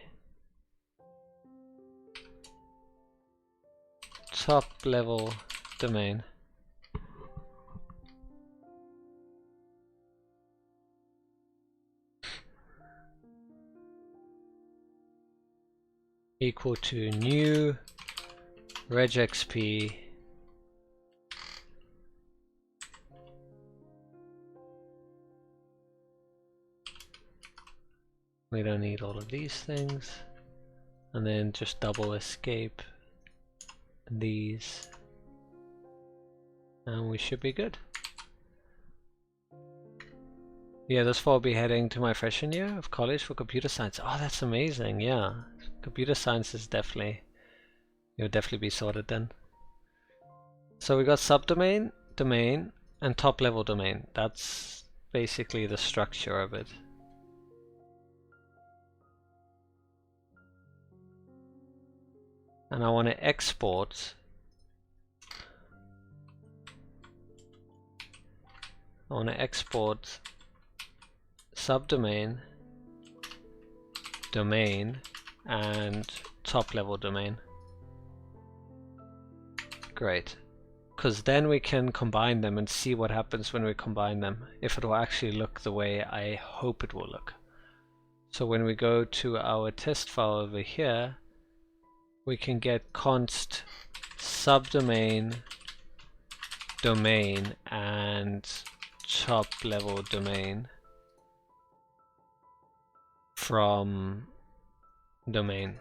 top level domain. Equal to new regexp we don't need all of these things, and then just double escape these and we should be good. Yeah, this fall I'll be heading to my freshman year of college for computer science. Oh, that's amazing. Yeah, computer science is definitely, you'll definitely be sorted then. So we got subdomain, domain, and top level domain. That's basically the structure of it. And I want to export. I want to export subdomain, domain, and top level domain. Great. Because then we can combine them and see what happens when we combine them, if it will actually look the way I hope it will look. So when we go to our test file over here, we can get const subdomain, domain, and top level domain from domain.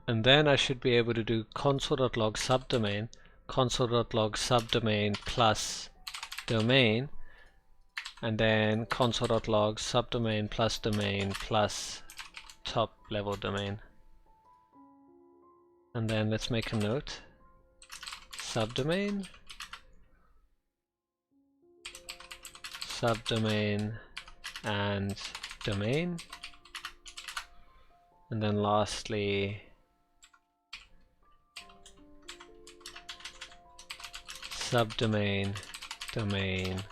And then I should be able to do console.log subdomain, console.log subdomain plus domain, and then console.log subdomain plus domain plus top level domain. And then let's make a note. Subdomain, subdomain, and domain. And then lastly, subdomain, domain,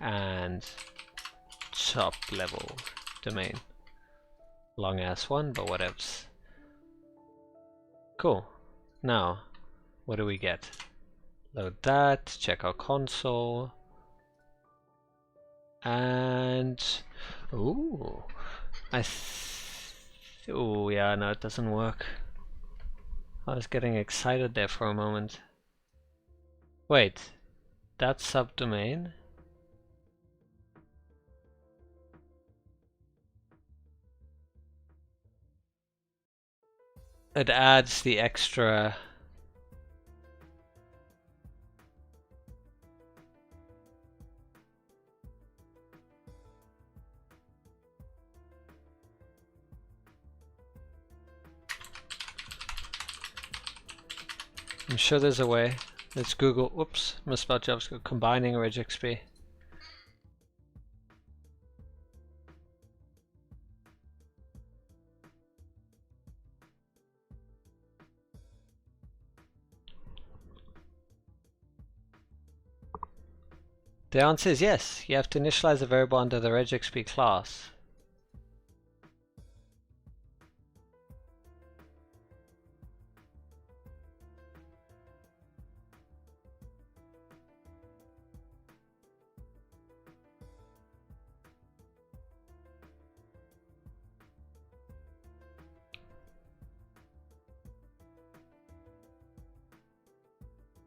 and top level domain. Long ass one, but whatevs. Cool. Now, what do we get? Load that, check our console, and ooh, ooh, yeah, no, it doesn't work. I was getting excited there for a moment. Wait, that's subdomain. it adds the extra I'm sure there's a way. Let's Google, whoops, misspelled JavaScript, combining regexp. The answer is yes. You have to initialize a variable under the regexp class.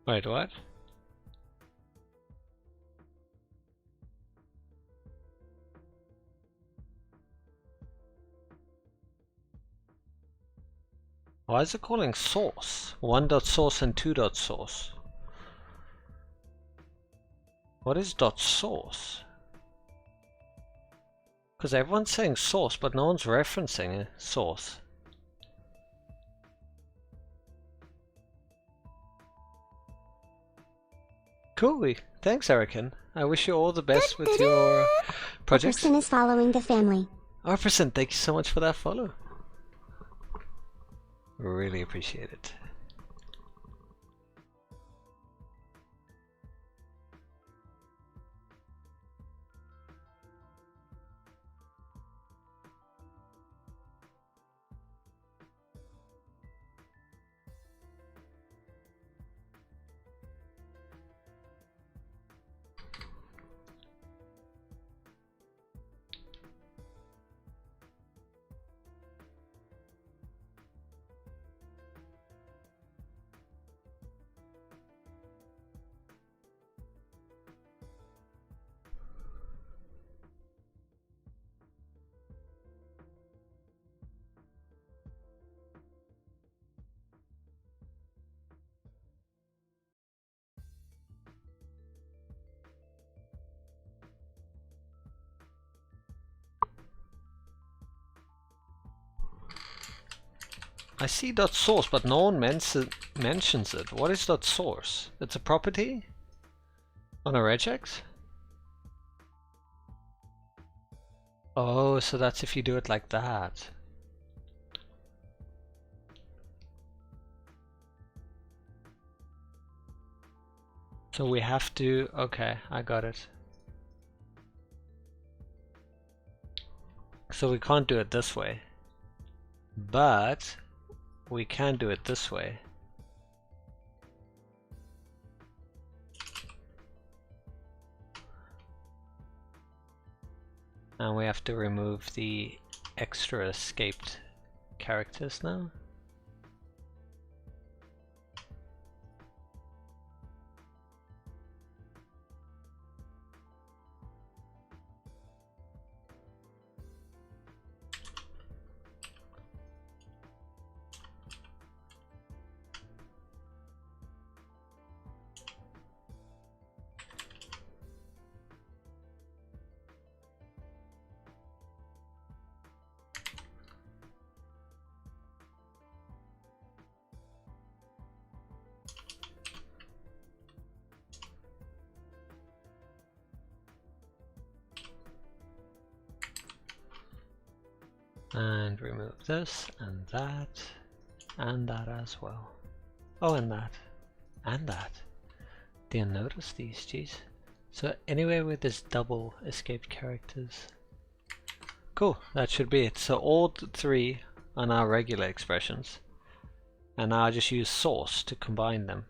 Wait, what? Why is it calling source? 1.source and 2.source. What is .source? Because everyone's saying source, but no one's referencing a source. Cool. Thanks, Erican. I wish you all the best with your projects. Person is following the family. Arperson, thank you so much for that follow. Really appreciate it. I see .source, but no one mentions it. What is .source? It's a property on a regex? Oh, so that's if you do it like that. So we have to, okay, I got it. So we can't do it this way, but we can do it this way. And we have to remove the extra escaped characters now. And remove this and that as well. Oh, and that and that. Didn't notice these, geez. So anywhere with this double escaped characters. Cool, that should be it. So all three are now regular expressions, and now I just use source to combine them.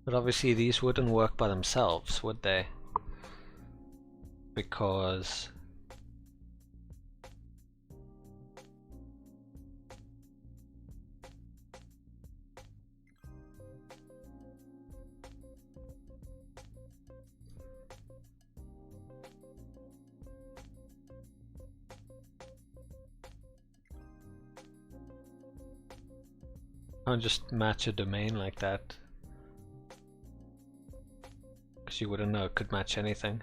But obviously these wouldn't work by themselves, would they? Because Can't just match a domain like that. Because you wouldn't know it could match anything.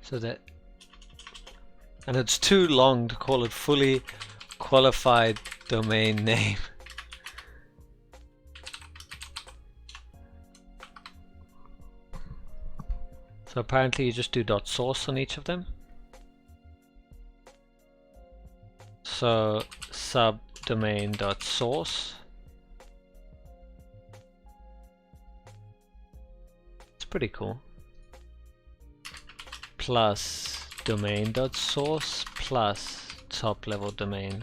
So that, and it's too long to call it fully qualified domain name. So apparently you just do .source on each of them. So subdomain.source. It's pretty cool. Plus domain.source plus top level domain.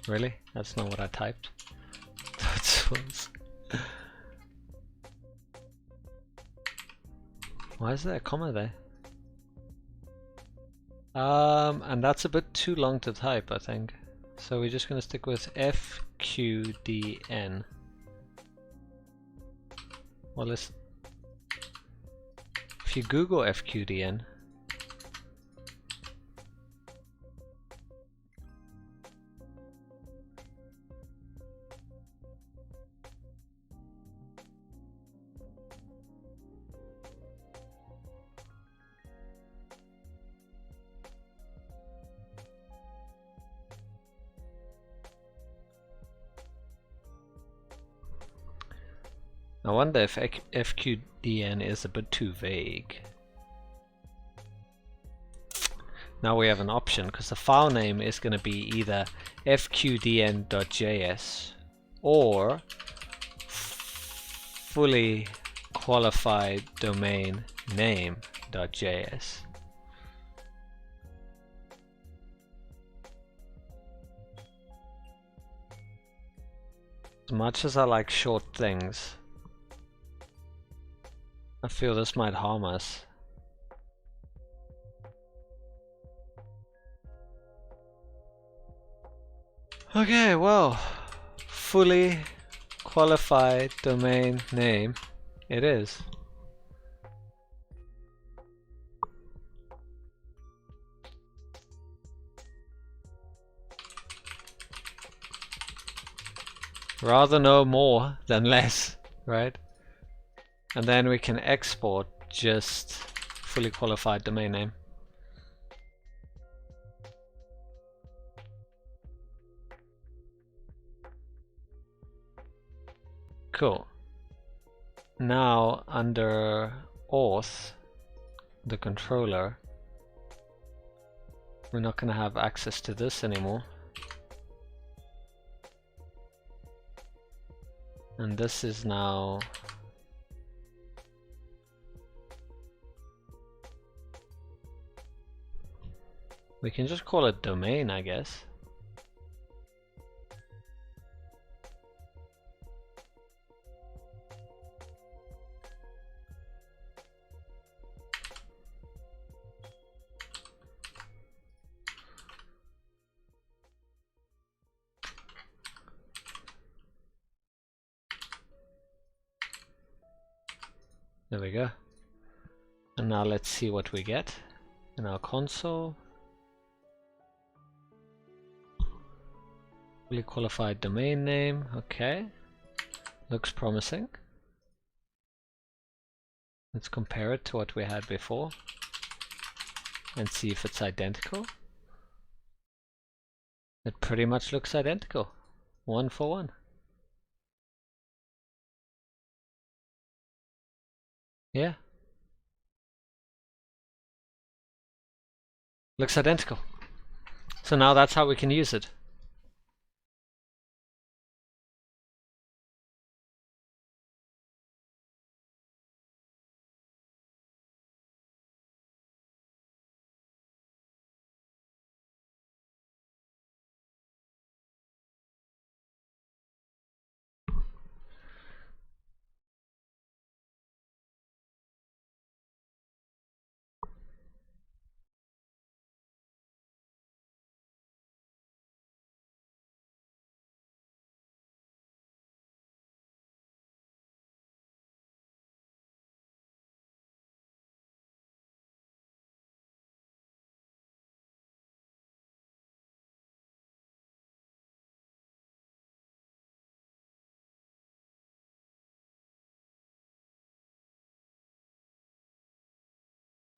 Really? That's not what I typed. .source. Why is there a comma there? And that's a bit too long to type, I think. So we're just going to stick with FQDN. Well, if you Google FQDN, I wonder if FQDN is a bit too vague. Now we have an option, because the file name is going to be either fqdn.js or fully qualified domain name.js. As much as I like short things, I feel this might harm us. Okay, well, fully qualified domain name it is. Rather know more than less, right? And then we can export just fully qualified domain name. Cool. Now under auth, the controller, we're not going to have access to this anymore. And this is now we can just call it domain, I guess. There we go. And now let's see what we get in our console. Fully qualified domain name, okay. Looks promising. Let's compare it to what we had before and see if it's identical. It pretty much looks identical. 1 for 1. Yeah. Looks identical. So now that's how we can use it.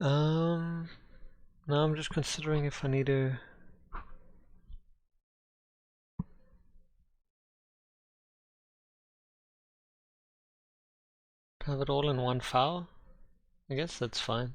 Now I'm just considering if I need to have it all in one file. I guess that's fine.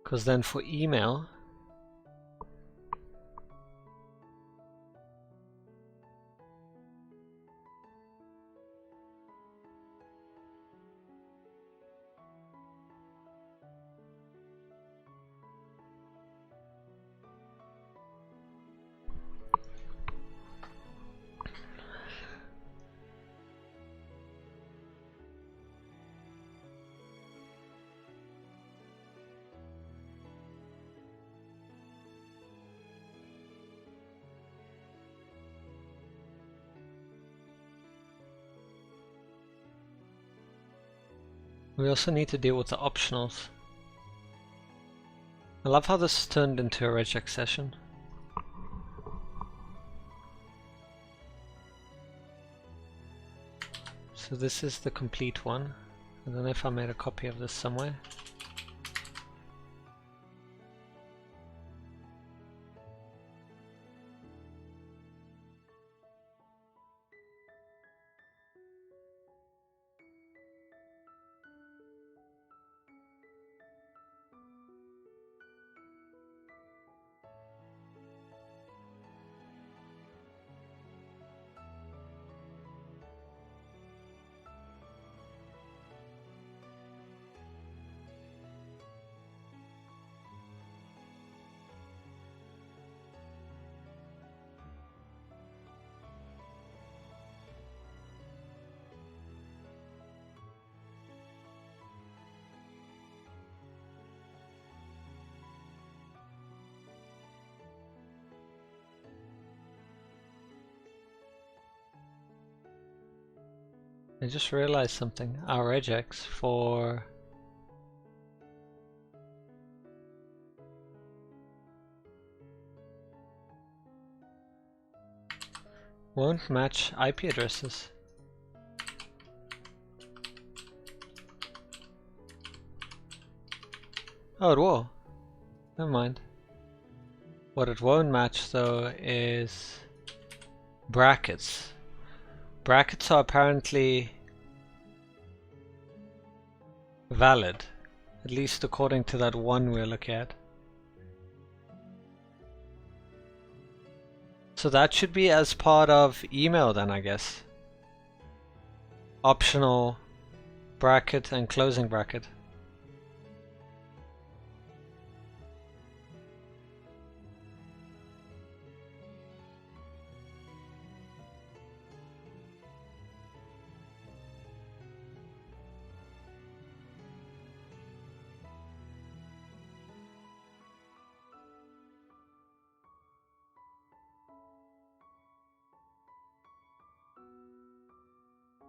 Because then for email, we also need to deal with the optionals. I love how this turned into a regex session. So this is the complete one. I don't know if I made a copy of this somewhere. I just realized something. Our regex for won't match IP addresses. Oh, it will. Never mind. What it won't match though is brackets. Brackets are apparently valid, at least according to that one we're looking at. So that should be as part of email then, I guess. Optional bracket and closing bracket.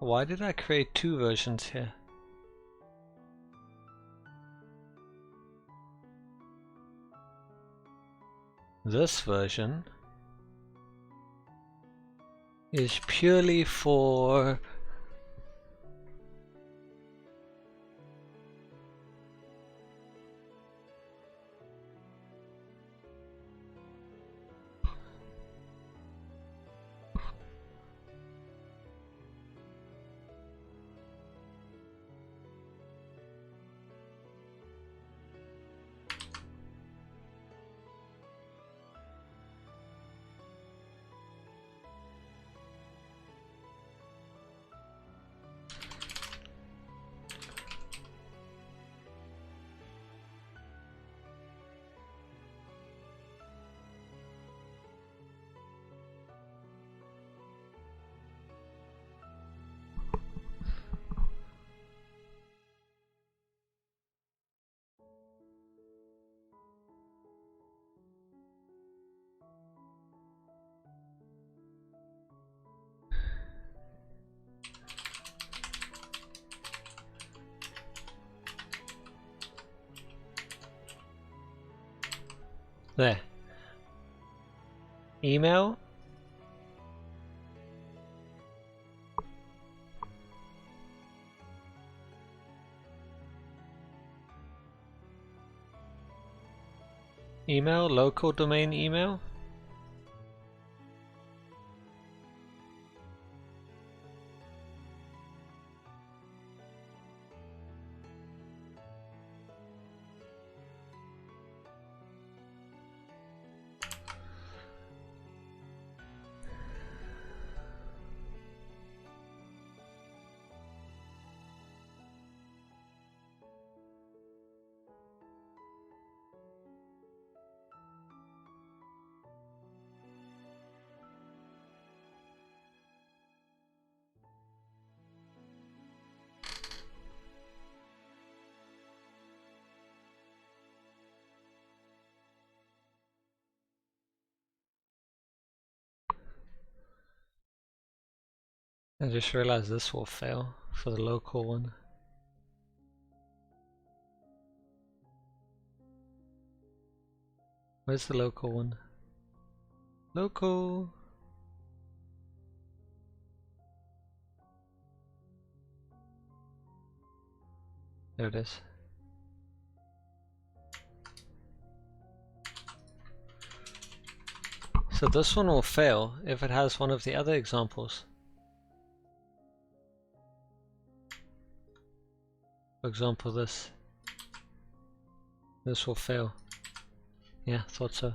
Why did I create two versions here? This version is purely for There. Email. Email, local domain email. I just realized this will fail for the local one. Where's the local one? Local. There it is. So this one will fail if it has one of the other examples. For example, this will fail. Yeah, thought so.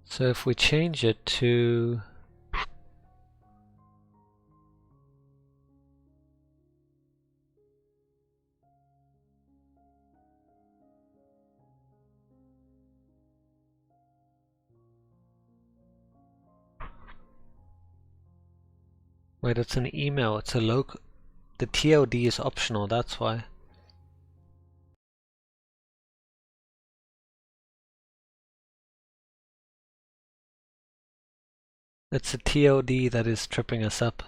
So if we change it to wait, it's an email, it's a local. The TLD is optional, that's why. It's a TLD that is tripping us up.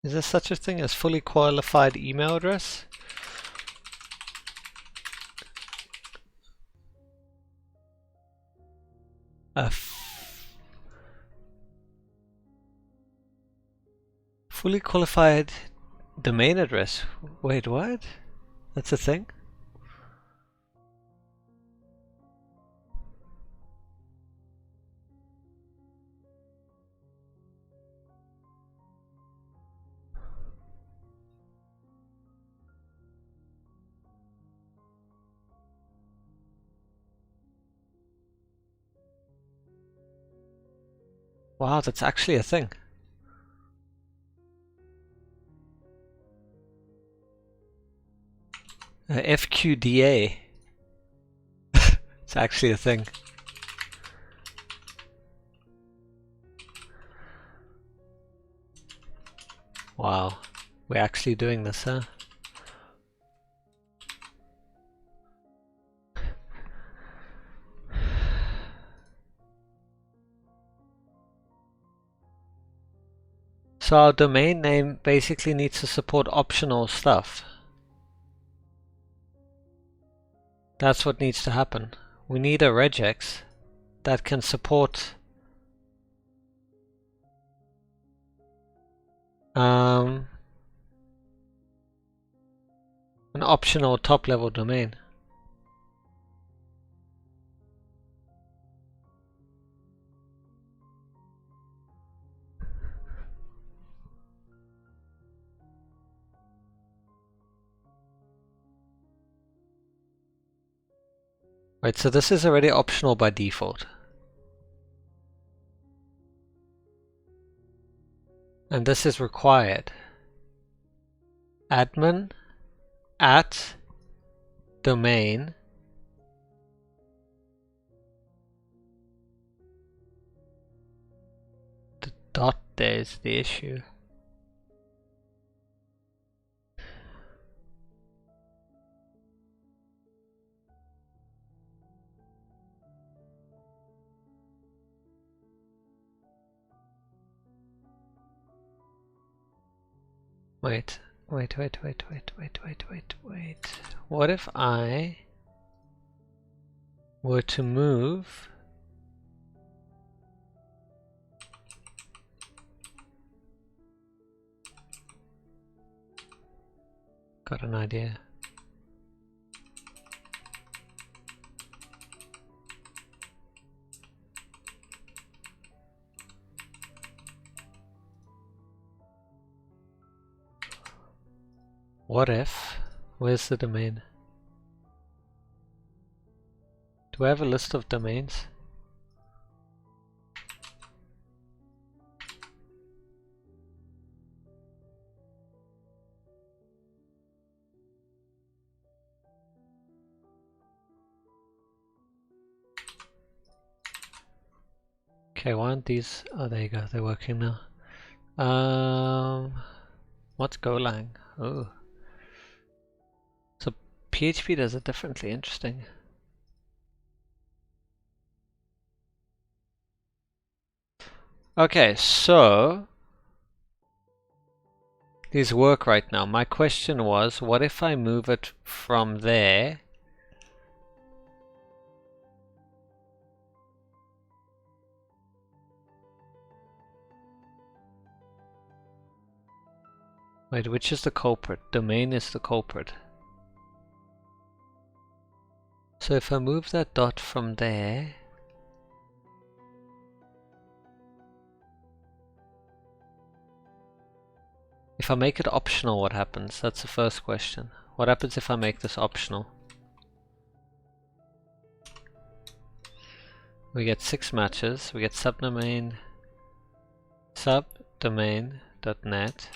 Is there such a thing as fully qualified email address? Fully qualified domain address? Wait, what? That's a thing? Wow, that's actually a thing. FQDA. It's actually a thing. Wow, we're actually doing this, huh? So our domain name basically needs to support optional stuff. That's what needs to happen. We need a regex that can support an optional top level domain. Right, so this is already optional by default. And this is required. Admin at domain the dot there is the issue. Wait. What if I were to move got an idea. What if, where's the domain? Do I have a list of domains? Okay, why aren't these? Oh, there you go, they're working now. What's Golang? Oh. So PHP does it differently, interesting. Okay, so these work right now. My question was, what if I move it from there wait, which is the culprit? Domain is the culprit. So if I move that dot from there, if I make it optional, what happens? That's the first question. What happens if I make this optional? We get 6 matches. We get subdomain subdomain.net.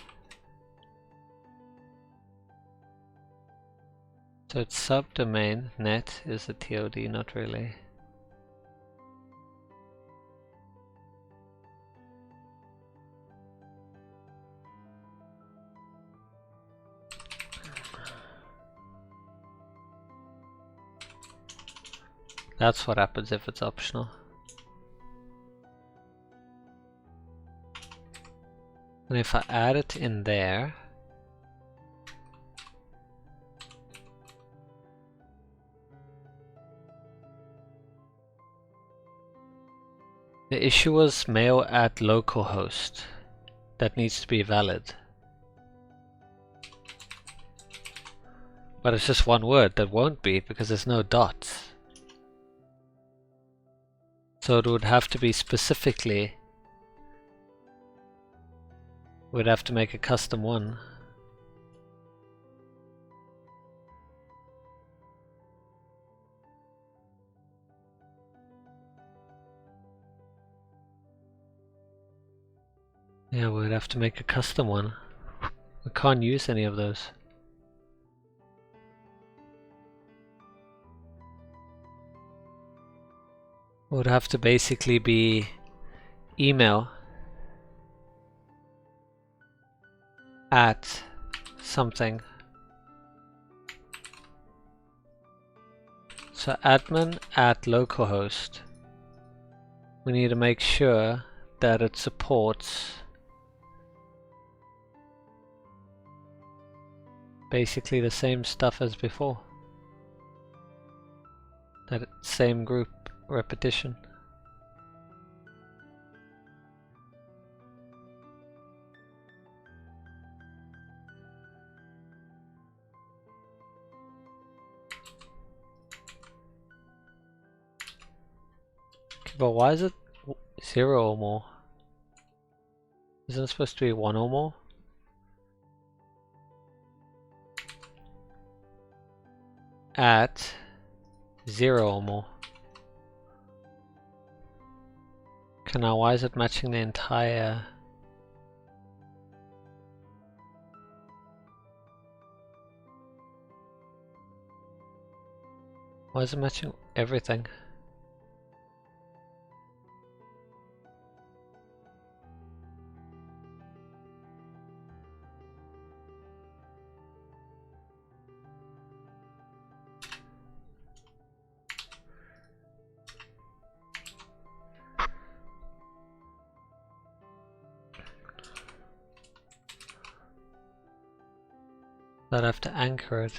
So it's subdomain, net is a TOD, not really. That's what happens if it's optional. And if I add it in there, the issue was mail at localhost. That needs to be valid. But it's just one word that won't be because there's no dots. So it would have to be specifically, we'd have to make a custom one. Yeah, we'd have to make a custom one. We can't use any of those. It would have to basically be email at something. So admin at localhost. We need to make sure that it supports basically the same stuff as before. That same group repetition. Okay, but why is it 0 or more? Isn't it supposed to be 1 or more? At 0 or more. Okay, now why is it matching the entire Why is it matching everything? I'd have to anchor it.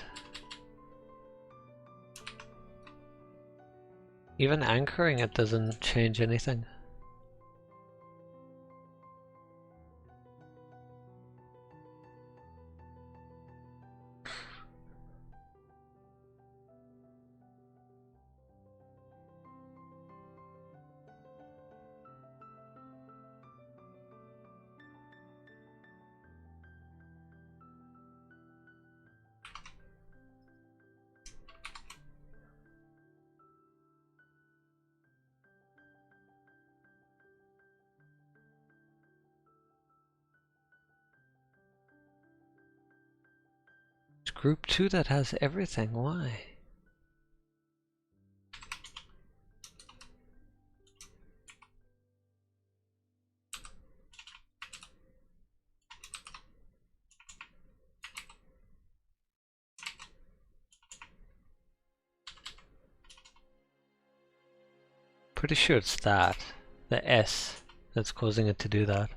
Even anchoring it doesn't change anything. It's group 2 that has everything, why? Pretty sure it's that, the S, that's causing it to do that.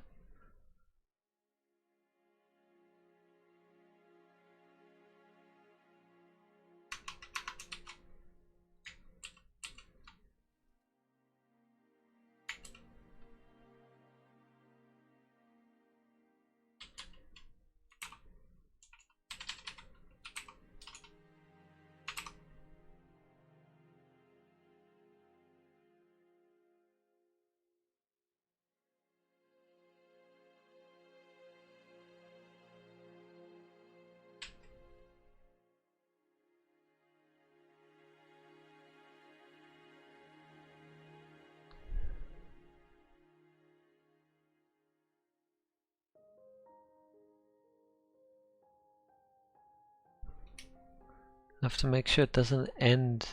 I have to make sure it doesn't end.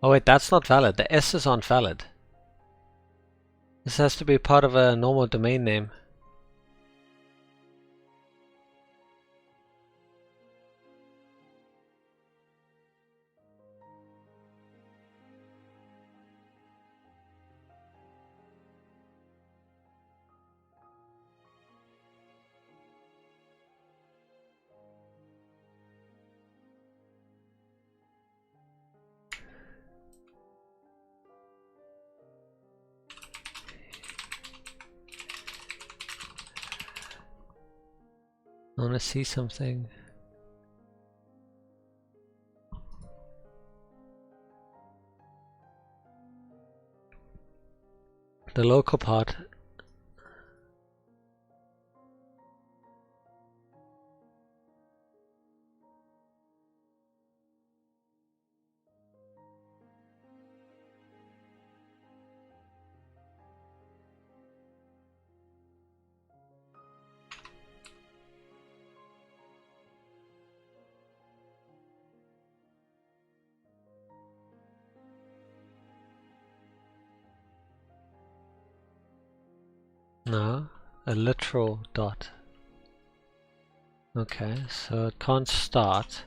Oh wait, that's not valid. The S's aren't valid. This has to be part of a normal domain name. I want to see something. The local part. No, a literal dot. Okay, so it can't start.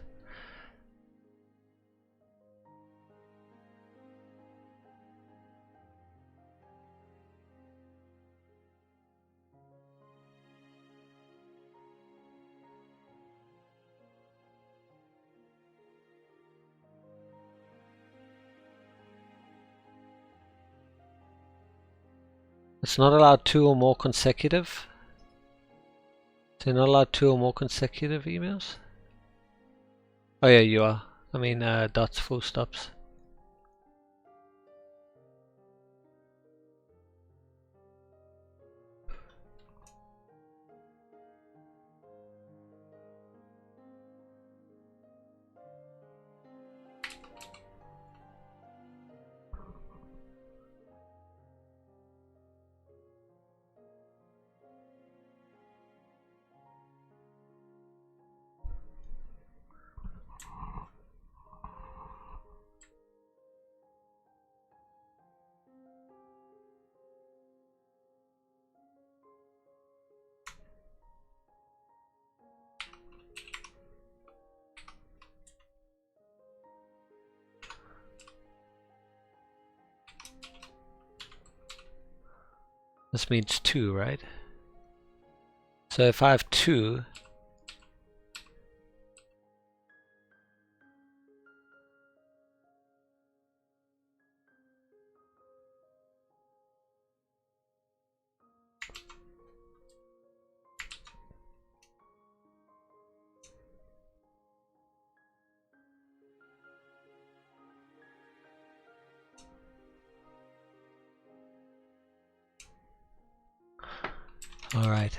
It's not allowed 2 or more consecutive. So you're not allowed 2 or more consecutive emails? Oh yeah, you are. I mean dots, full stops. This means 2, right? So if I have 2, all right.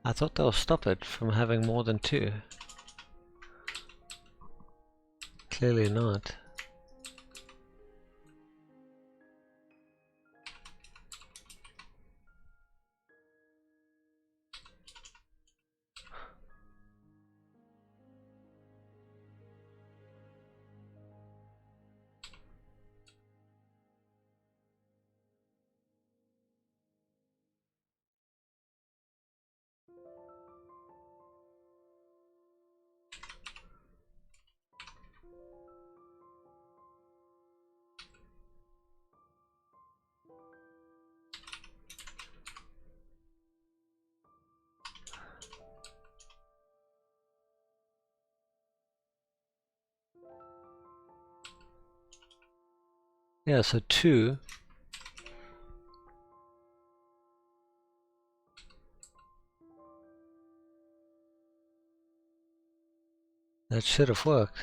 I thought they'll stop it from having more than 2. Clearly not. Yeah, so 2. That should have worked.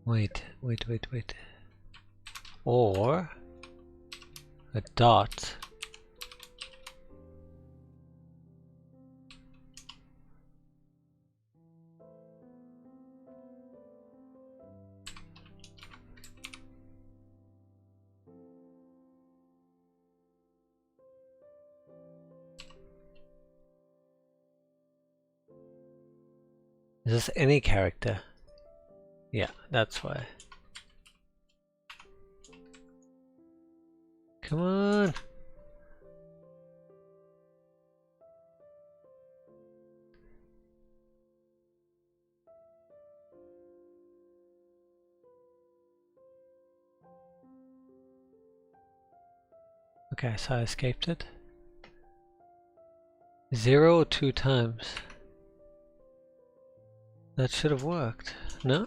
Wait. Or a dot. Is this any character? Yeah, that's why. Come on. Okay, so I escaped it. 0 or 2 times. That should have worked. No?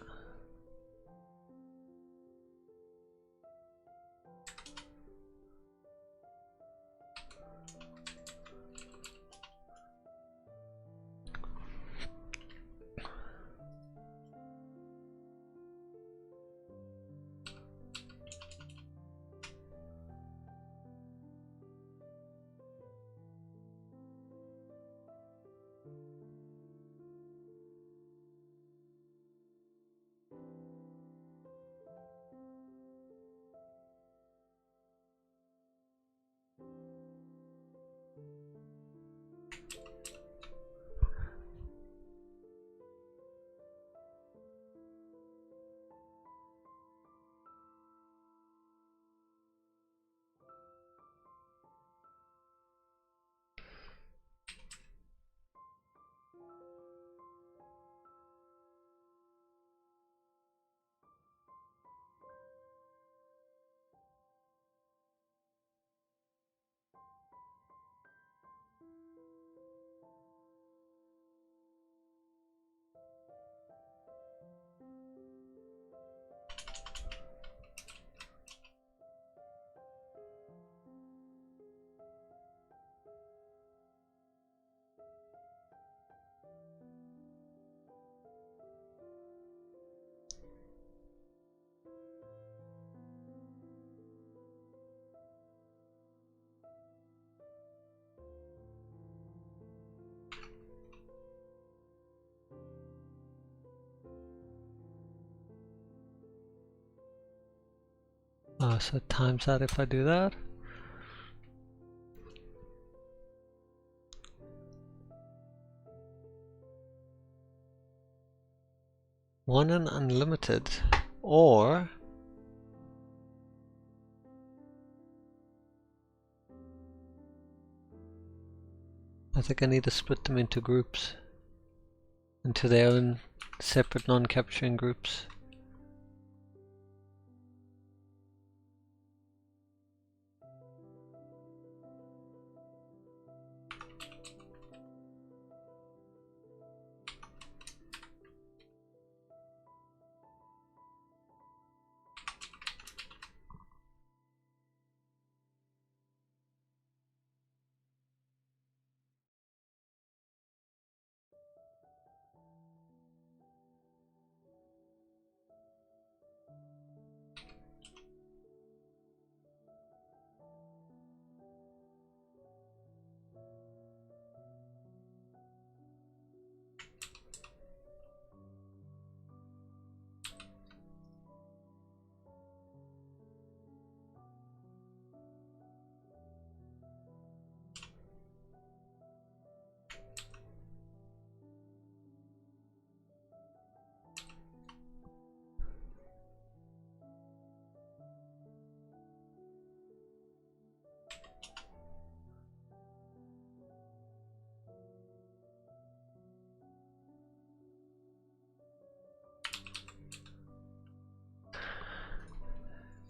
Oh, so it times out if I do that. One and unlimited, or I think I need to split them into groups, into their own separate non-capturing groups.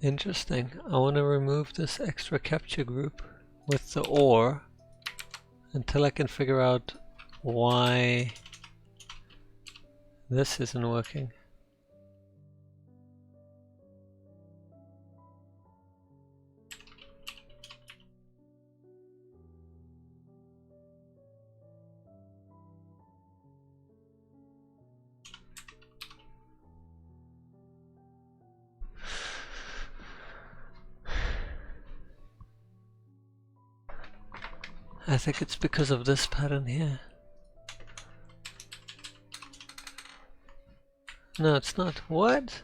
Interesting. I want to remove this extra capture group with the OR until I can figure out why this isn't working. I think it's because of this pattern here. No, it's not. What?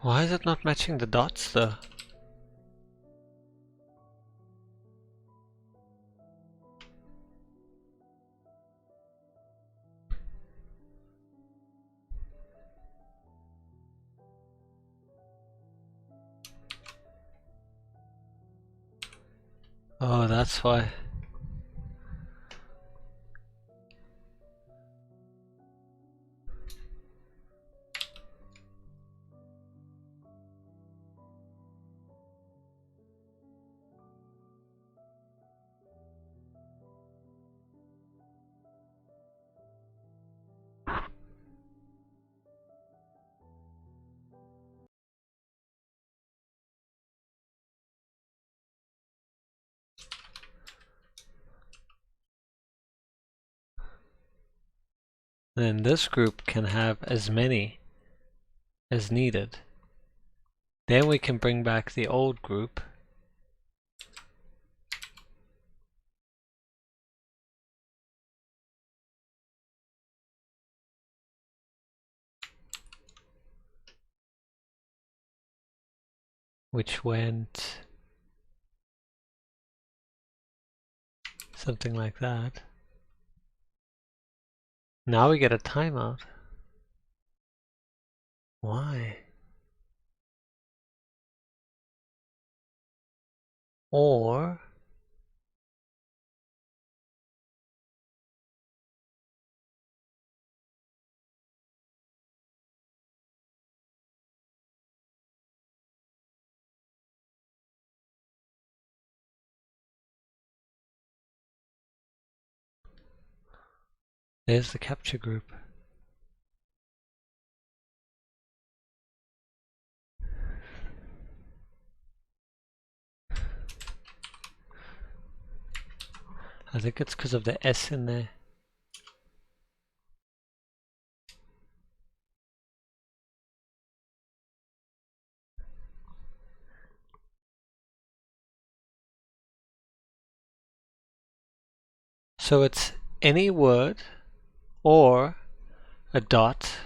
Why is it not matching the dots though? Oh, that's why. Then this group can have as many as needed. Then we can bring back the old group. Which went something like that. Now we get a timeout. Why? Or there's the capture group. I think it's because of the S in there. So it's any word or a dot.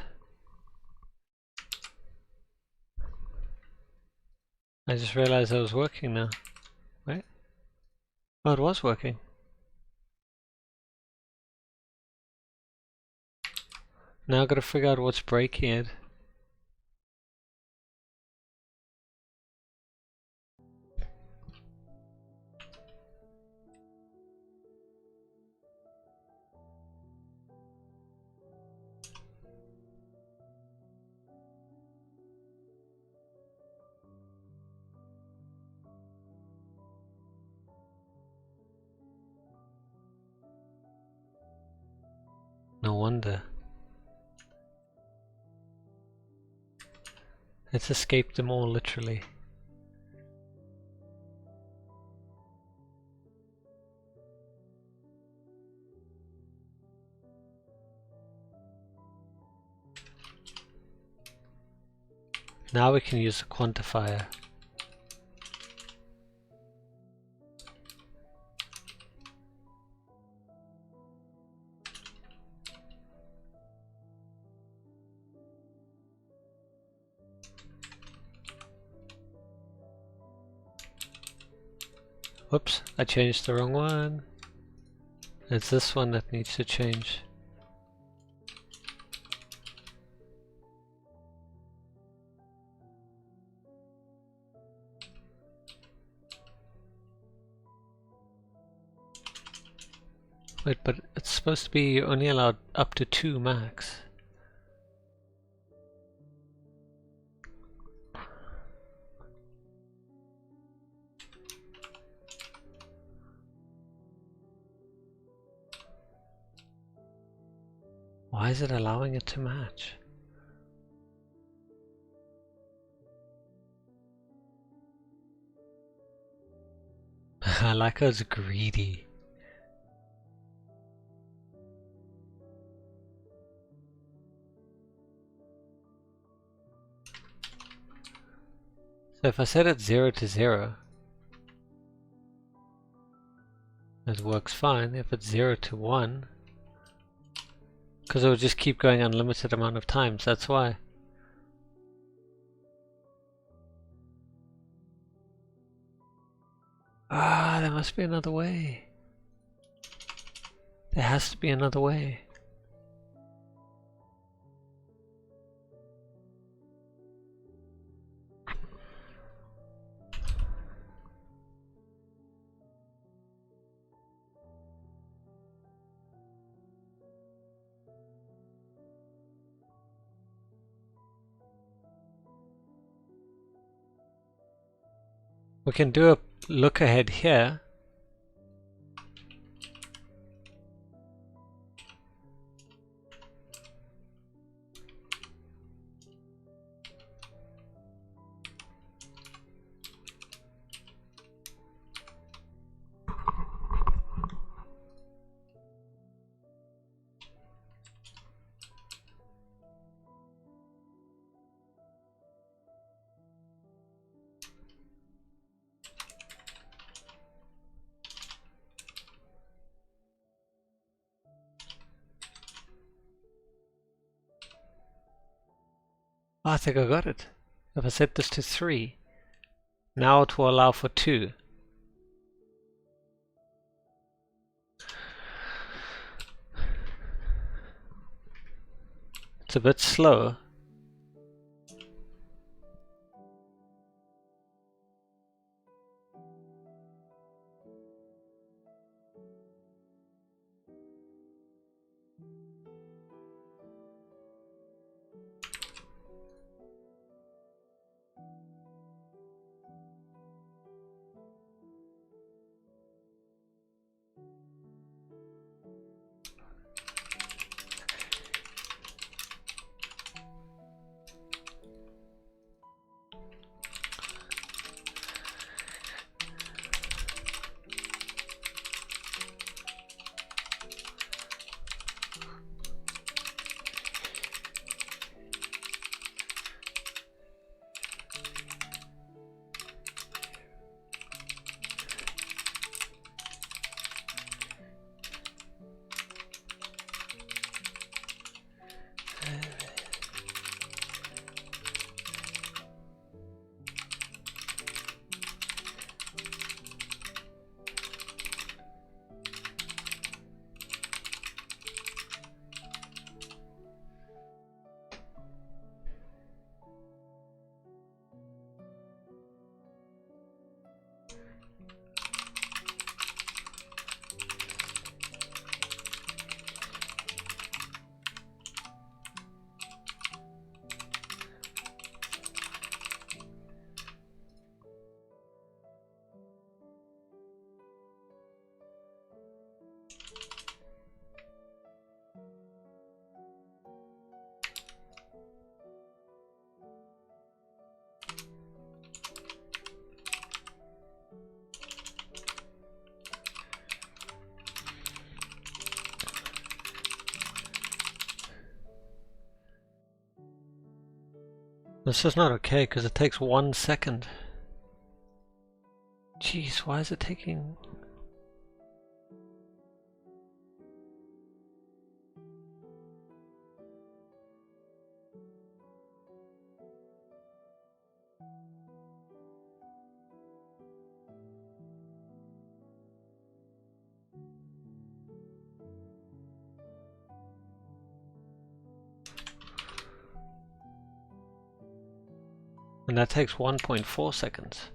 I just realized it was working now. Right? Oh, it was working. Now I've got to figure out what's breaking it. No wonder. It's escaped them all, literally. Now we can use the quantifier. Whoops, I changed the wrong one. It's this one that needs to change. Wait, but it's supposed to be only allowed up to 2 max. Why is it allowing it to match? I like how it's greedy. So if I set it 0 to 0, it works fine. If it's 0 to 1, because it will just keep going unlimited amount of times, that's why. Ah, there must be another way. There has to be another way. We can do a look ahead here. Oh, I think I got it. If I set this to 3, now it will allow for 2. It's a bit slow. This is not okay because it takes 1 second. Jeez, why is it taking... And that takes 1.4 seconds.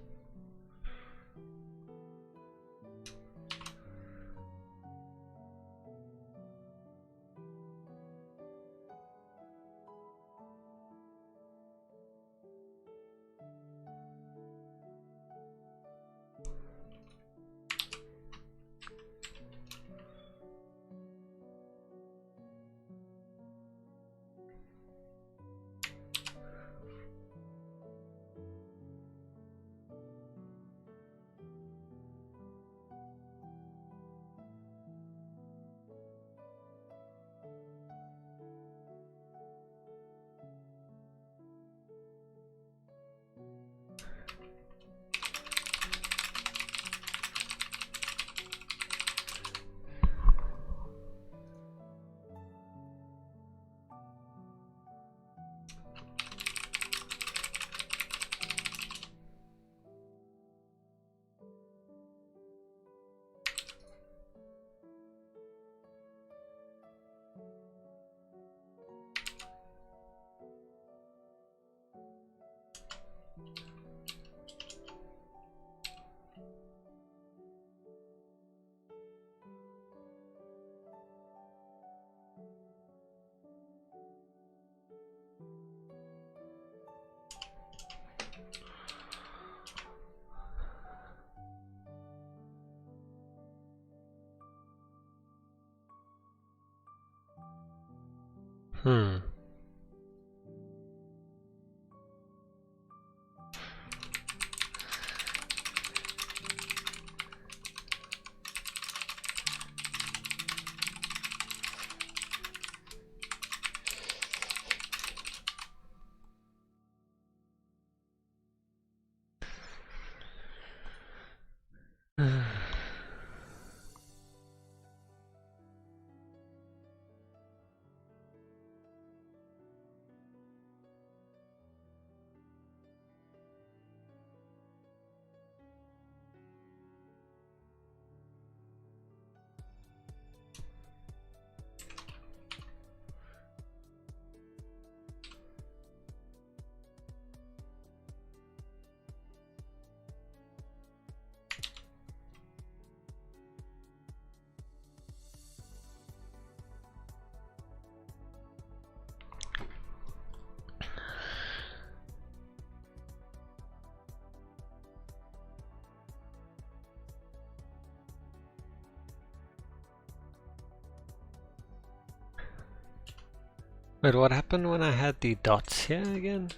Wait, what happened when I had the dots here again?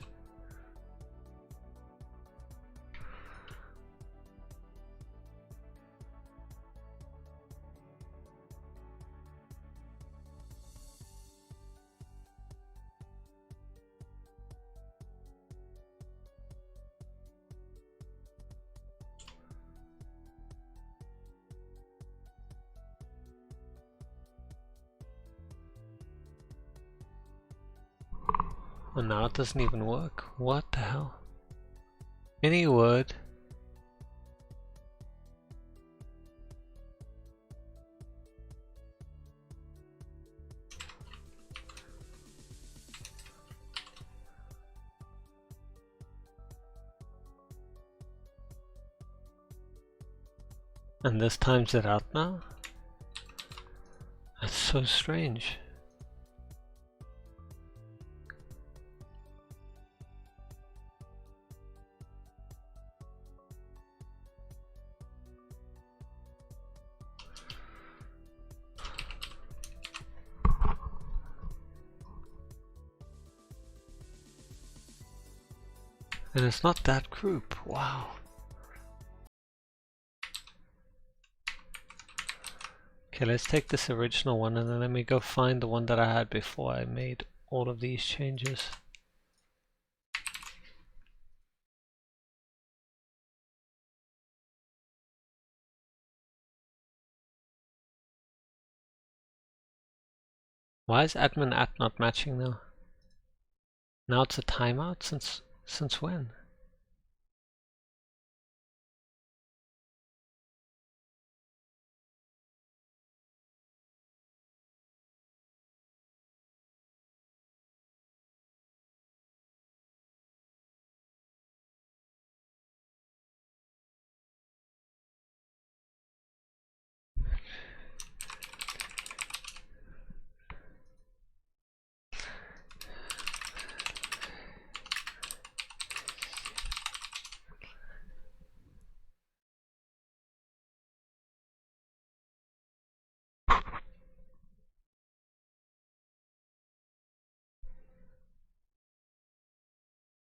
Oh, now it doesn't even work. What the hell? Any word. And this times it out now? That's so strange. And it's not that group. Wow. Okay, let's take this original one and then let me go find the one that I had before I made all of these changes. Why is admin at not matching now? Now it's a timeout? Since when?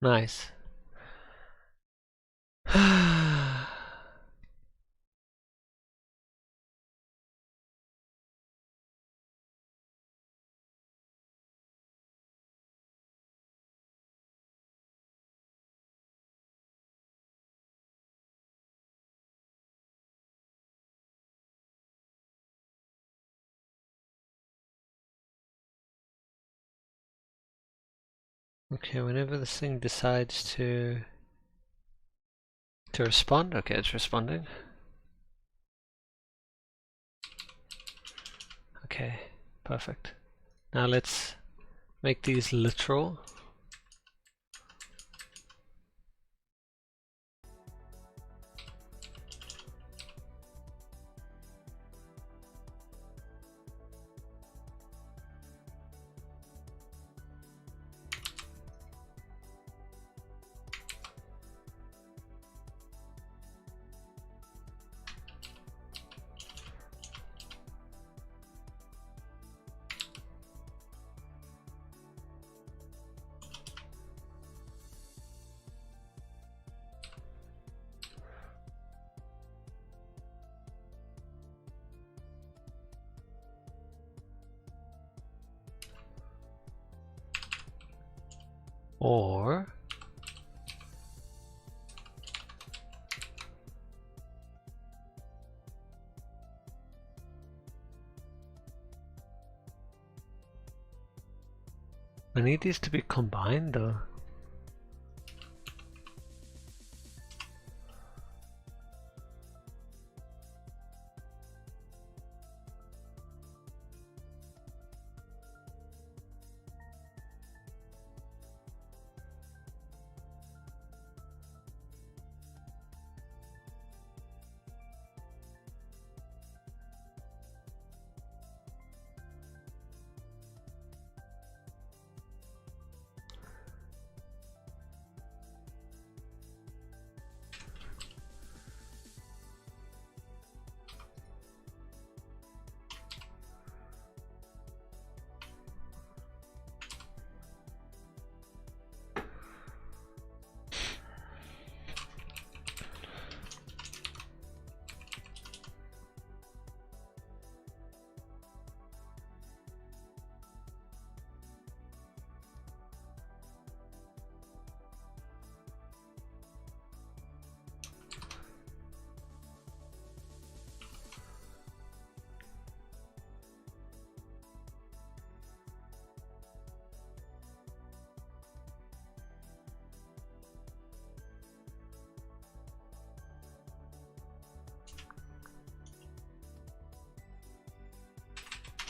Nice. Okay, whenever this thing decides to respond, okay, it's responding. Okay, perfect. Now let's make these literal. Or I need these to be combined though.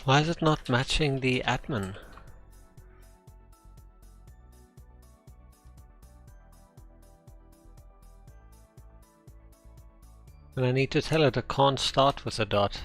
Why is it not matching the admin? And I need to tell it I can't start with a dot.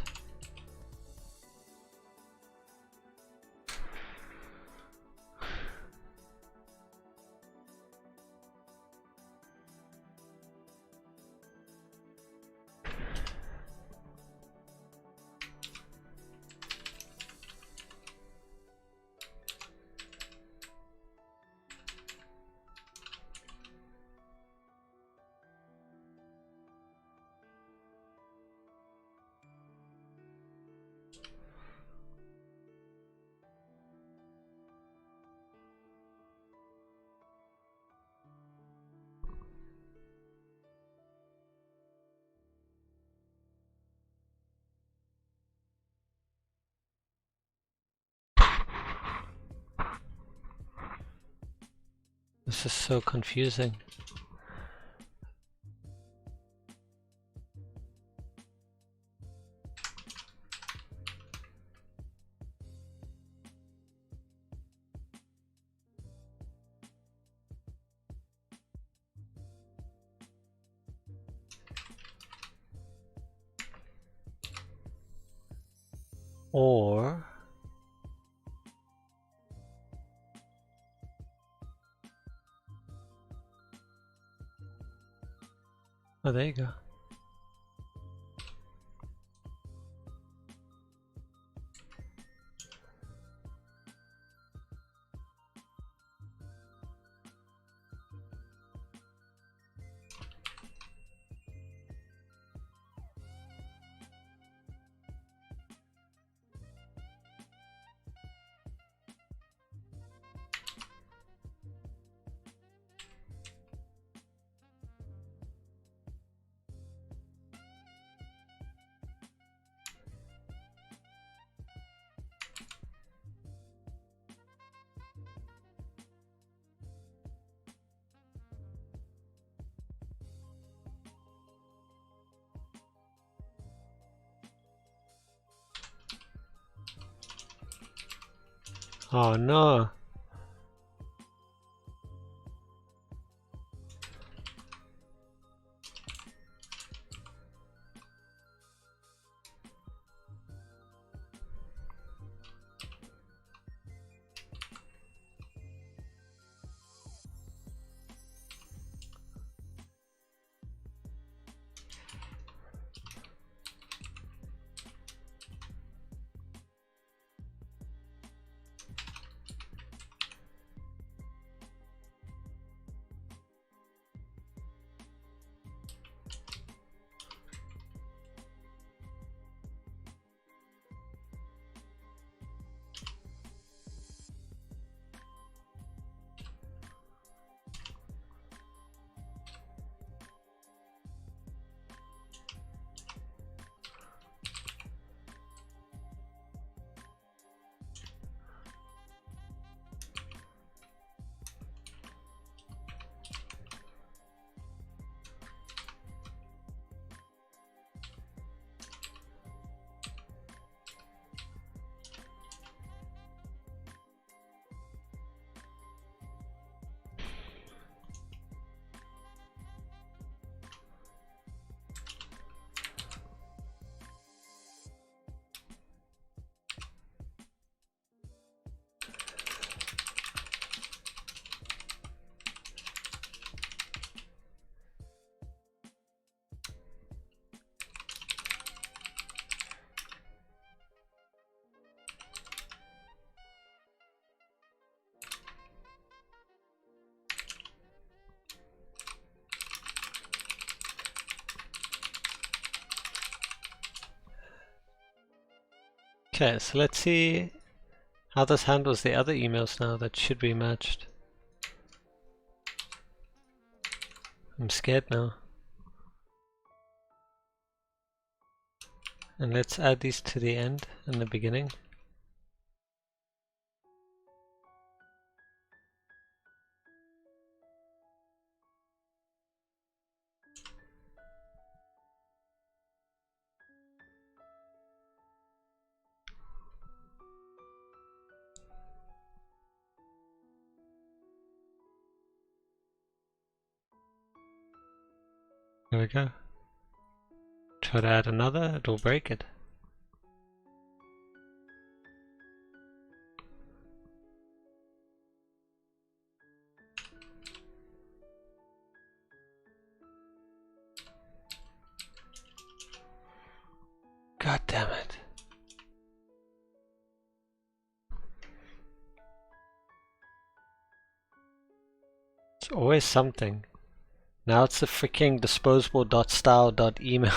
This is so confusing. Or oh, there you go. Oh no. Okay, so let's see how this handles the other emails now that should be matched. I'm scared now. And let's add these to the end and the beginning. There we go. Try to add another, it'll break it. God damn it. It's always something. Now it's the freaking disposable.style.email.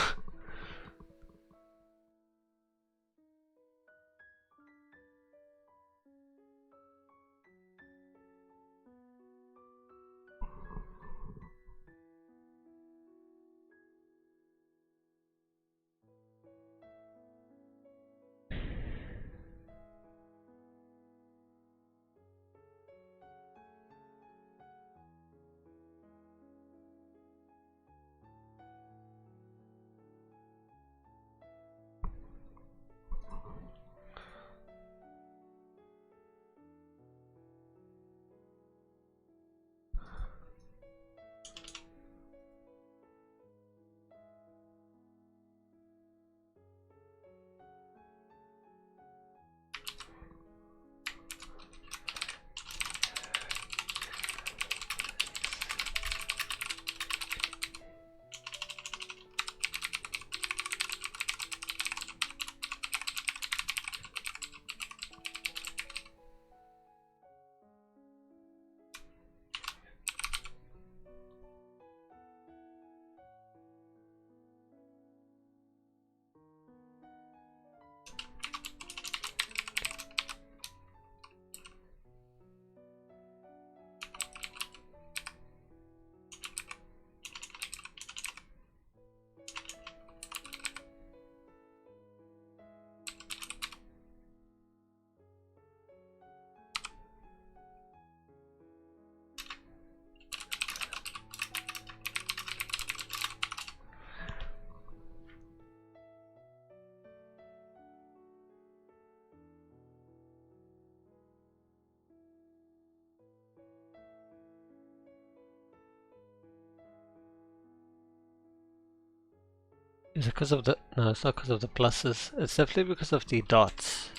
Is it because of the... No, it's not because of the pluses. It's definitely because of the dots.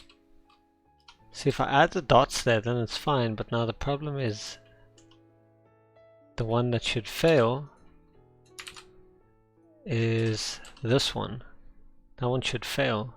See, if I add the dots there, then it's fine, but now the problem is the one that should fail is this one. That one should fail.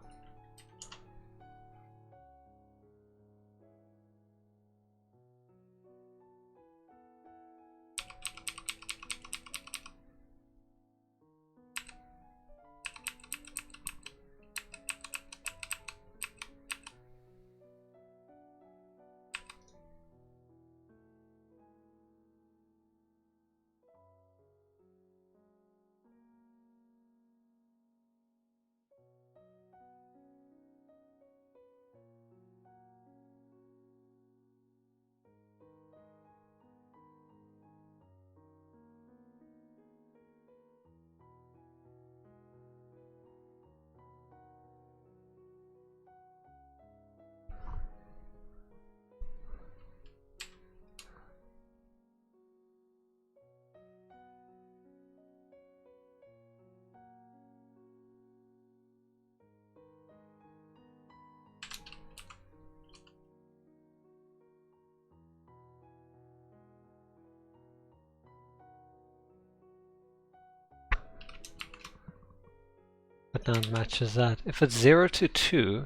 But now it matches that. If it's 0 to 2,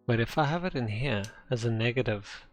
but if I have it in here as a negative,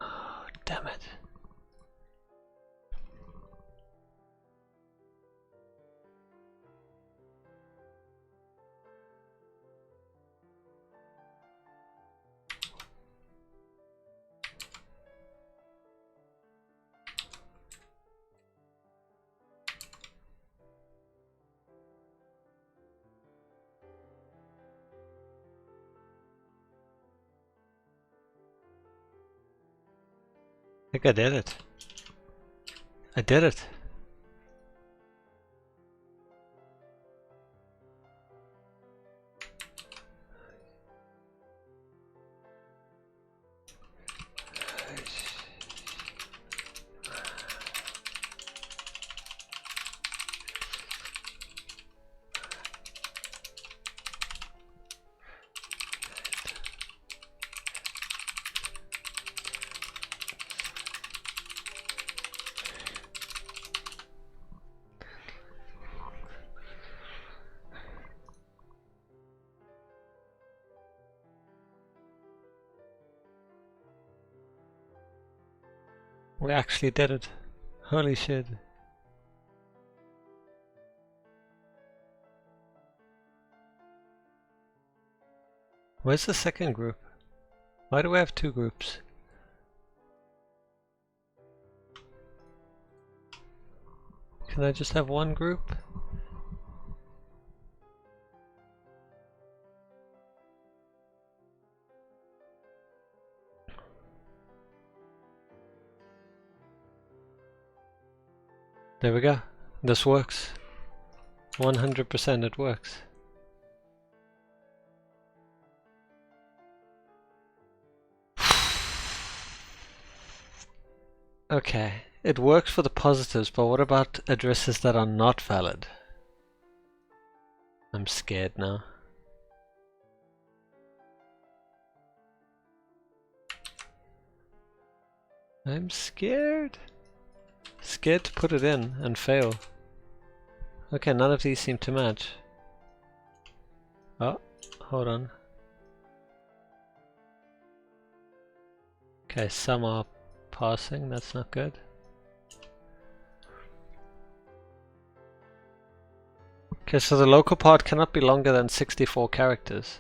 oh, damn it. I think I did it. I did it. We actually did it. Holy shit. Where's the second group? Why do we have two groups? Can I just have one group? There we go. This works. 100% it works. Okay, it works for the positives, but what about addresses that are not valid? I'm scared now. I'm scared. Scared to put it in and fail. Okay, none of these seem to match. Oh, hold on. Okay, some are passing, that's not good. Okay, so the local part cannot be longer than 64 characters.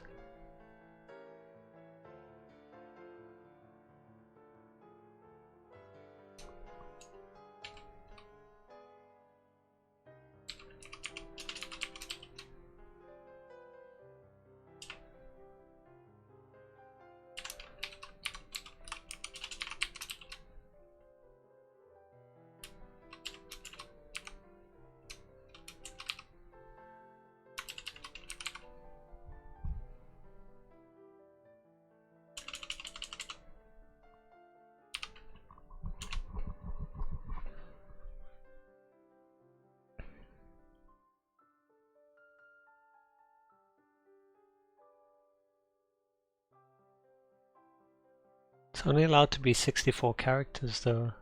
It's only allowed to be 64 characters though.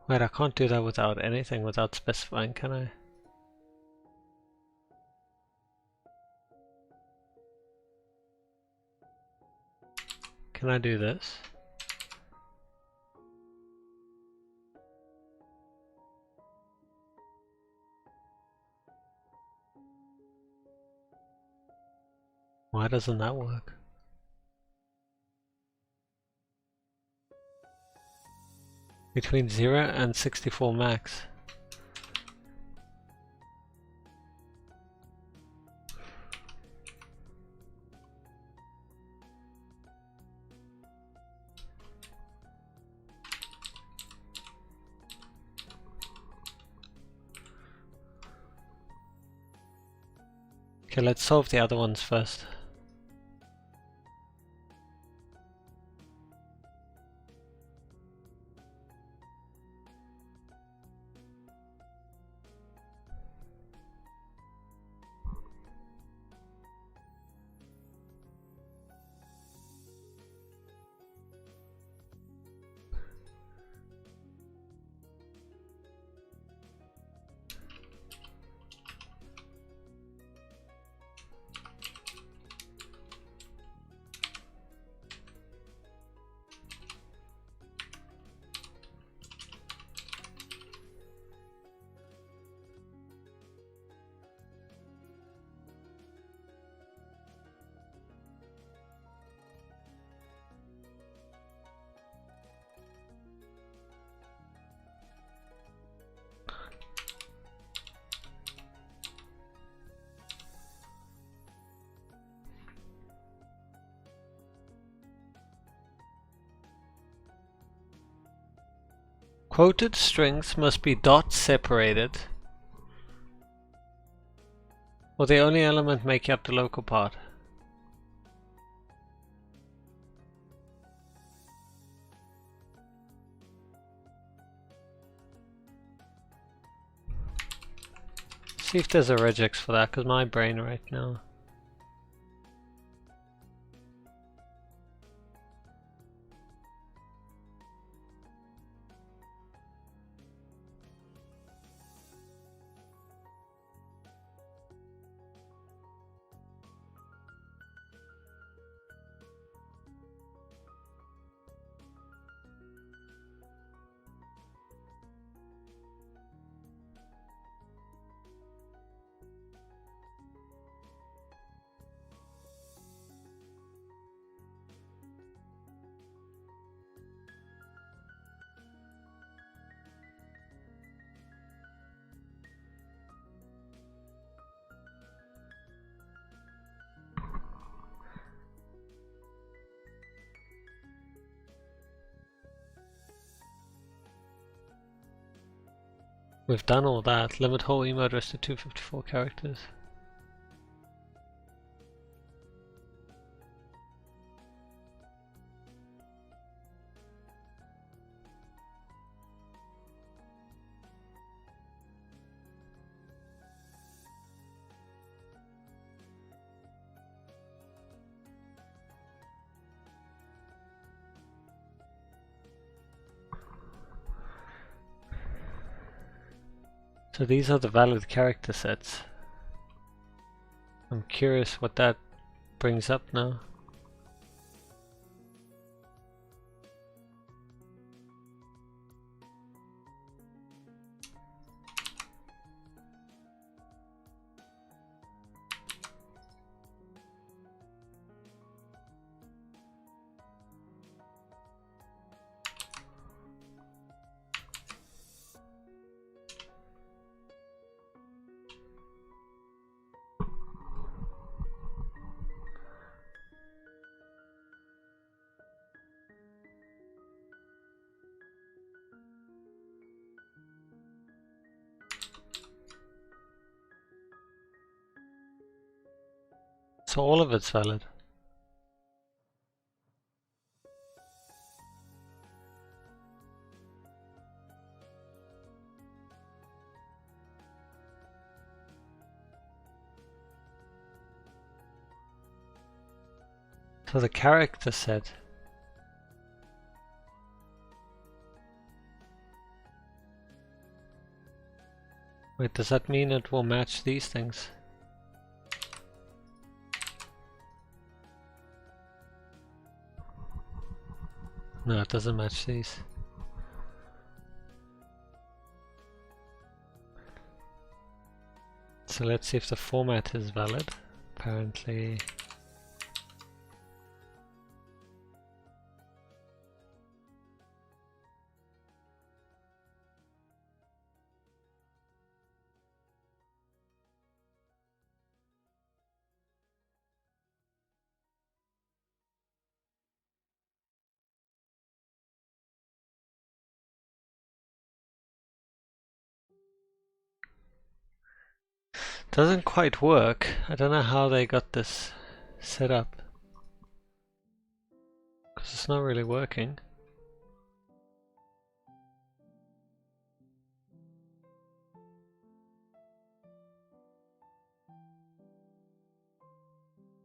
Wait, I can't do that without anything, without specifying, can I? Can I do this? Why doesn't that work? Between 0 and 64 max. Okay, let's solve the other ones first. Quoted strings must be dot separated, or the only element making up the local part. See if there's a regex for that, because my brain right now. We've done all that. Limit whole email address to 254 characters. So these are the valid character sets. I'm curious what that brings up now. So all of it's valid. So the character set. Wait, does that mean it will match these things? No, it doesn't match these. So let's see if the format is valid. Apparently. Doesn't quite work. I don't know how they got this set up. Because it's not really working.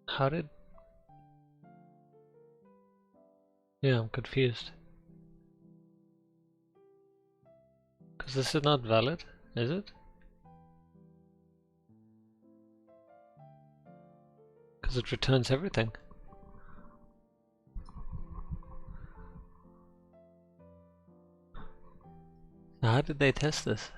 How did... Yeah, I'm confused. Because this is not valid, is it? Because it returns everything. Now, how did they test this?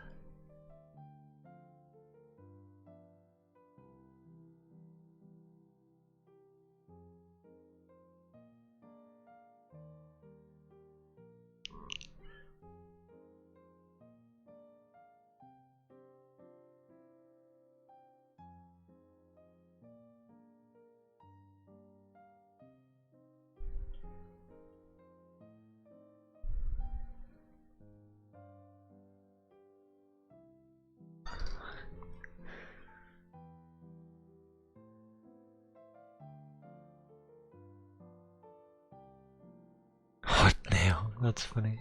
What now? That's funny.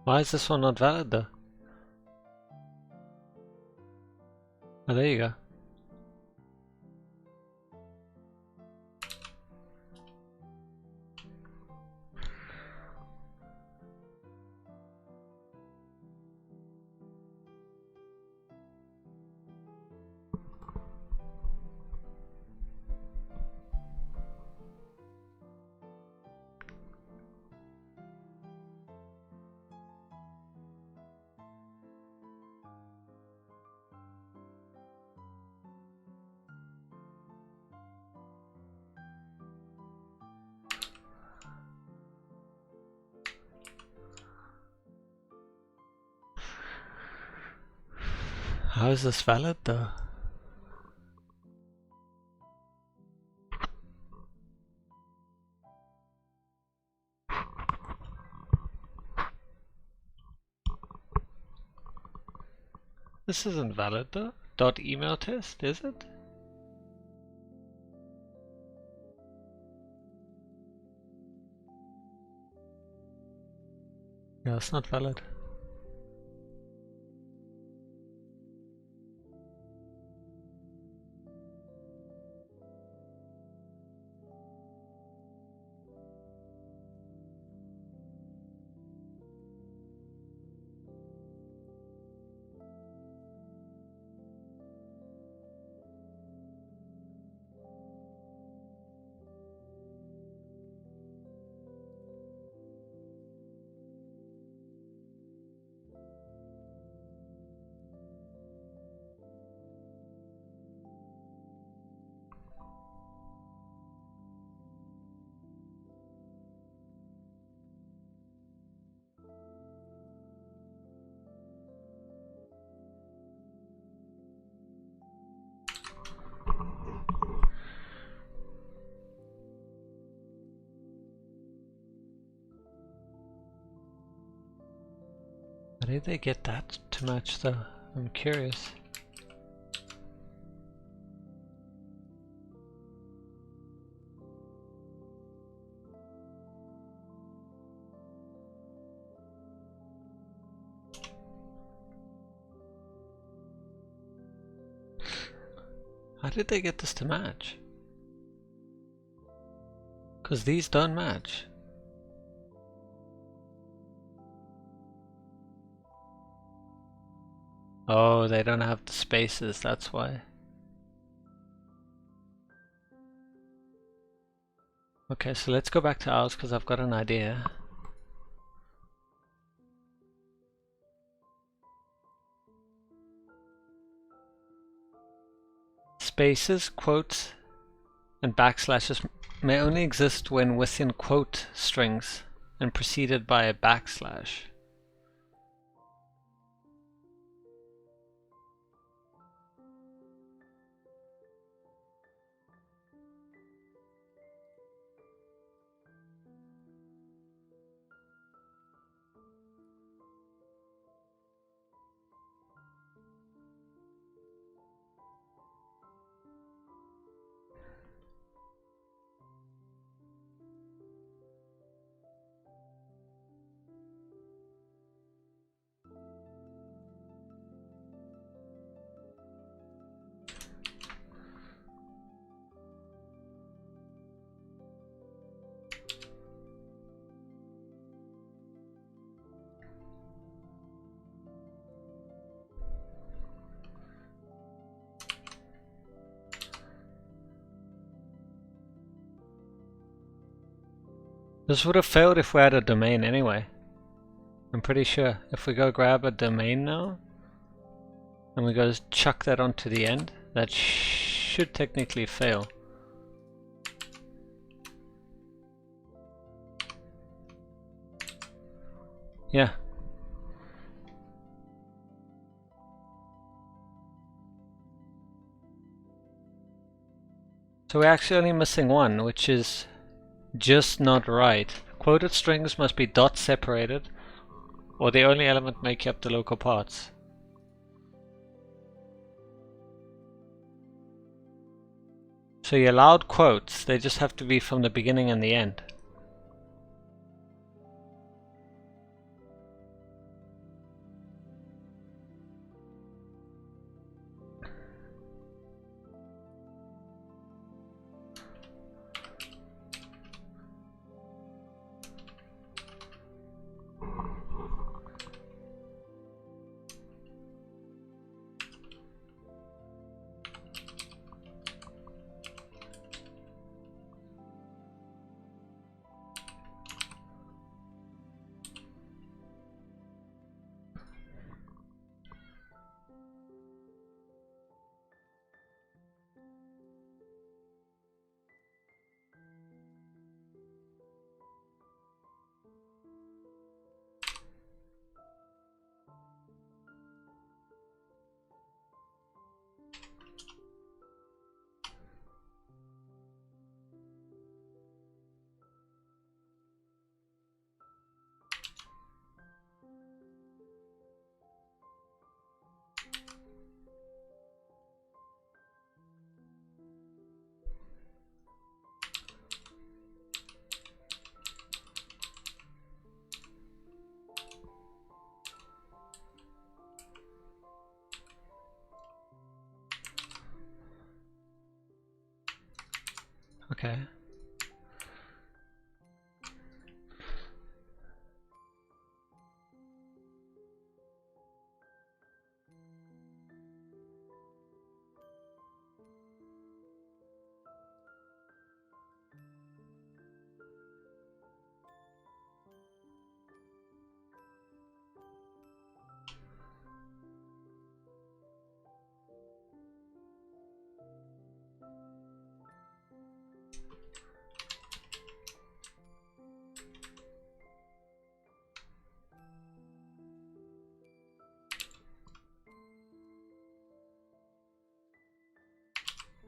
Why is this one not valid though? Oh, there you go. How is this valid though? This isn't valid though. .email test, is it? No, it's not valid. How did they get that to match though? I'm curious. How did they get this to match? Because these don't match. Oh, they don't have the spaces, that's why. Okay, so let's go back to ours because I've got an idea. Spaces, quotes, and backslashes may only exist when within quote strings and preceded by a backslash. This would have failed if we had a domain anyway. I'm pretty sure. If we go grab a domain now, and we go chuck that onto the end, that should technically fail. Yeah. So we're actually only missing one, which is just not right. Quoted strings must be dot separated, or the only element making up the local parts. So you allowed quotes, they just have to be from the beginning and the end. Okay.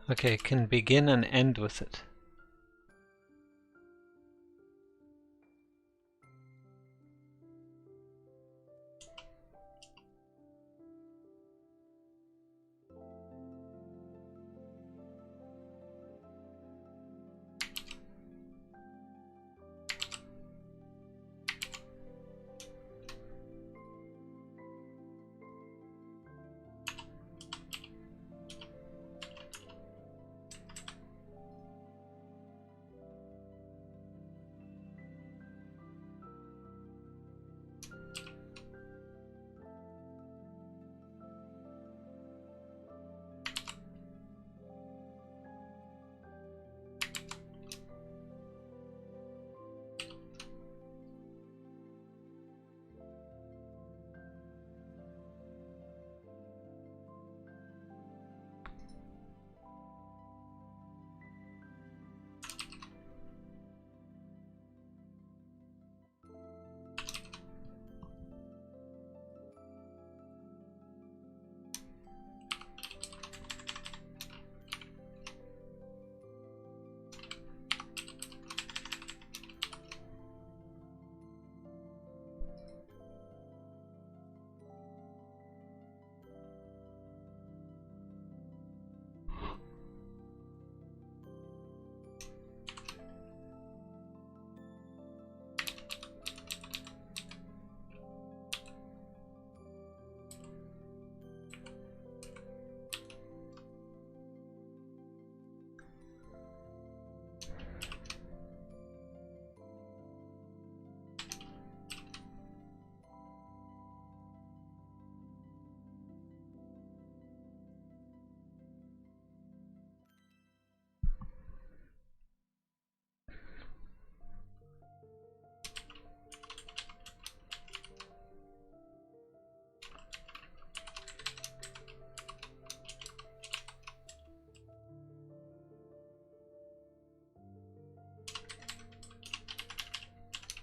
Okay, can begin and end with it.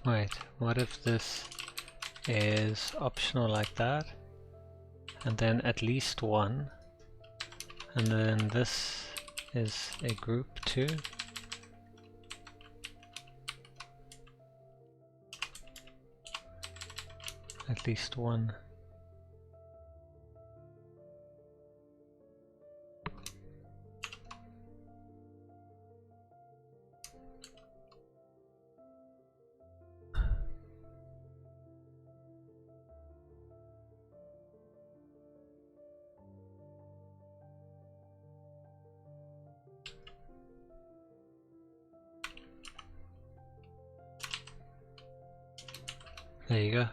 Wait, what if this is optional like that, and then at least one, and then this is a group too? At least one. There you go.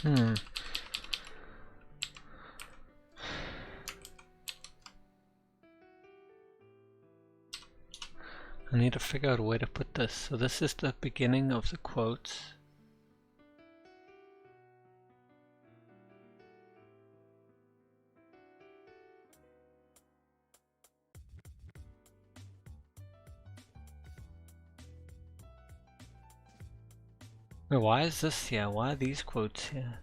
I need to figure out where to put this. So this is the beginning of the quotes. Wait, why is this here? Why are these quotes here?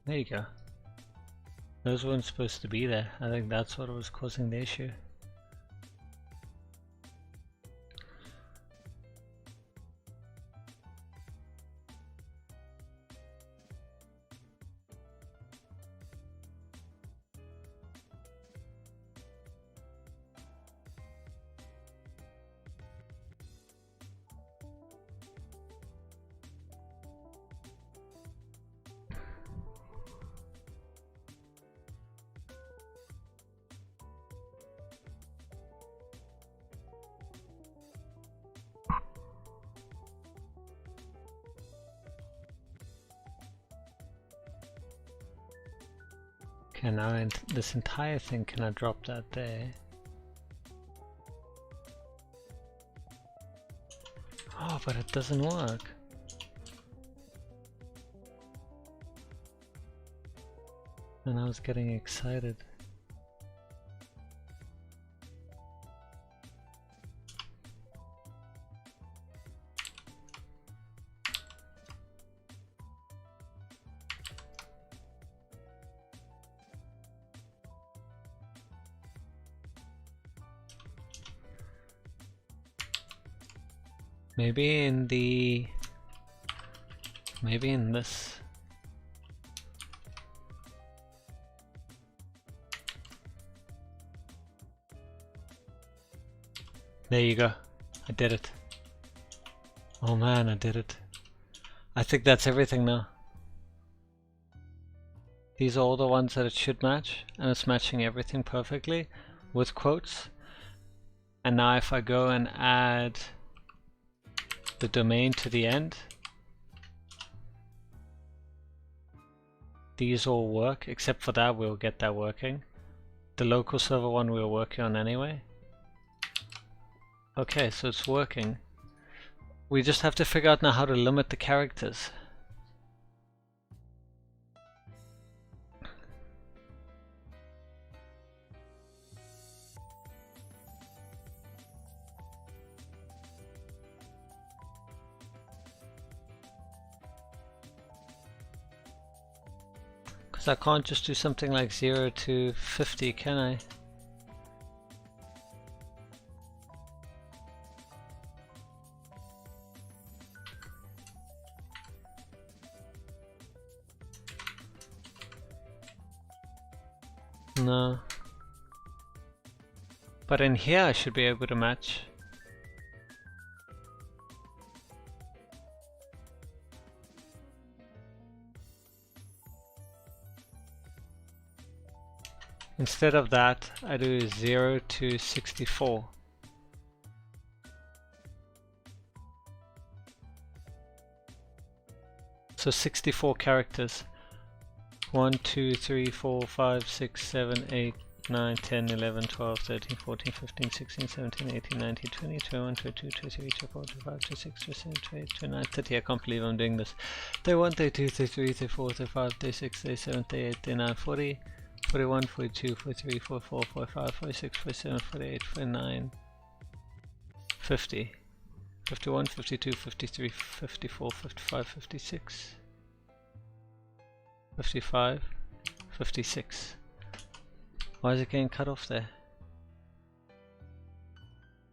There you go. Those weren't supposed to be there. I think that's what was causing the issue. Okay, now this entire thing, can I drop that there? Oh, but it doesn't work. And I was getting excited. Maybe in this. There you go. I did it. Oh man, I did it. I think that's everything now. These are all the ones that it should match, and it's matching everything perfectly with quotes. And now if I go and add the domain to the end, these all work, except for that we'll get that working. The local server one we're working on anyway. Okay, so it's working. We just have to figure out now how to limit the characters. I can't just do something like 0 to 50, can I? No. But in here I should be able to match. Instead of that, I do 0 to 64. So 64 characters. 1, 2, 3, 4, 5, 6, 7, 8, 9, 10, 11, 12, 13, 14, 15, 16, 17, 18, 19, 20, 21, 22, 23, 24, 25, 26, 27, 28, 29, 30. I can't believe I'm doing this. 31, 32, 33, 34, 35, 36, 37, 38, 39, 40. 41, 42, 43, 44, 45, 46, 47, 48, 49, 50, 51, 52, 53, 54, 55, 56, 55, 56. Why is it getting cut off there?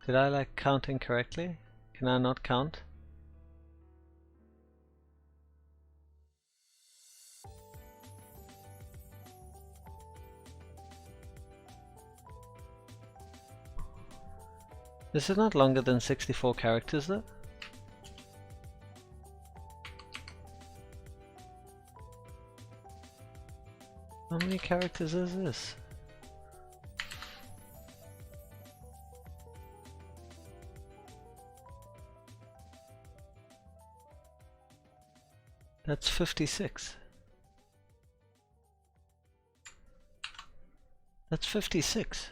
Did I like count incorrectly? Can I not count? This is not longer than 64 characters though. How many characters is this? That's 56. That's 56.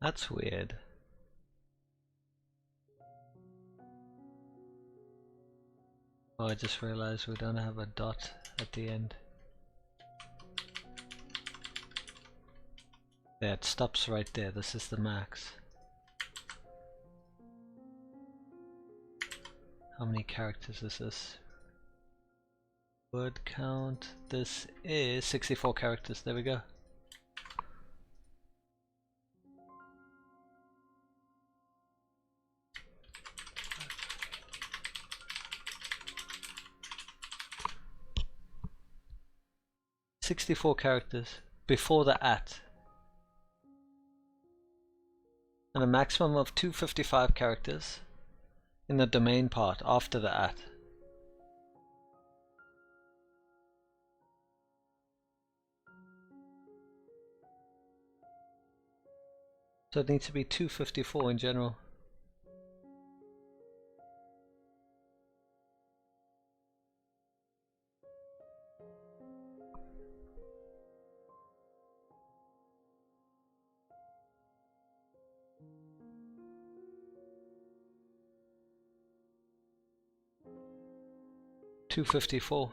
That's weird. Oh, I just realized we don't have a dot at the end. Yeah, it stops right there. This is the max. How many characters is this? Word count. This is 64 characters. There we go. "64 characters before the at, and a maximum of 255 characters in the domain part after the at." So it needs to be 254 in general. "254.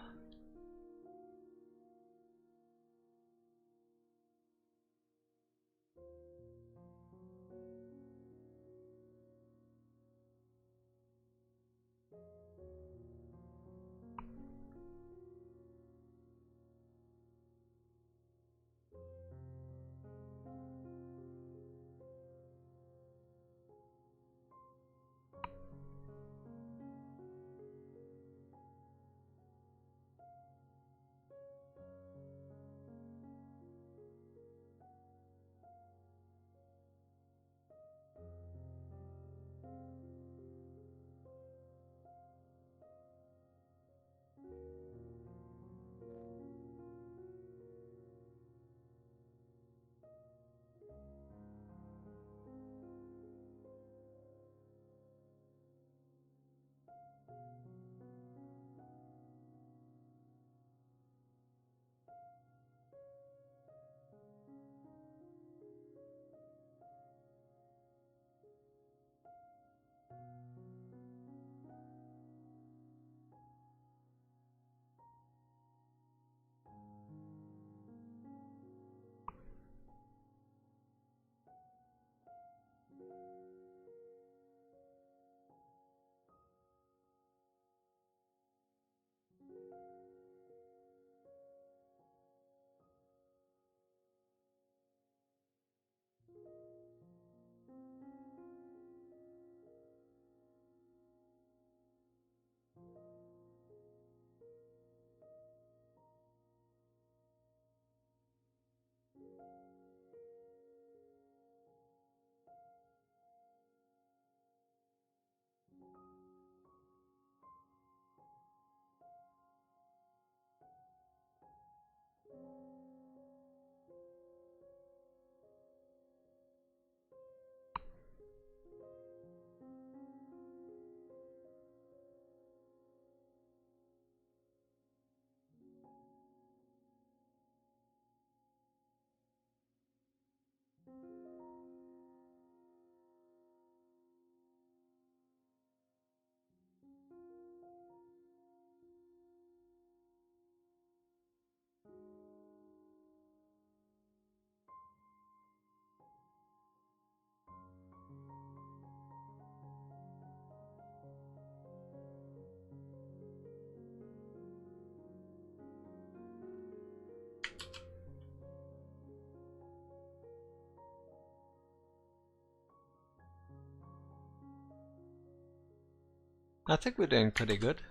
I think we're doing pretty good.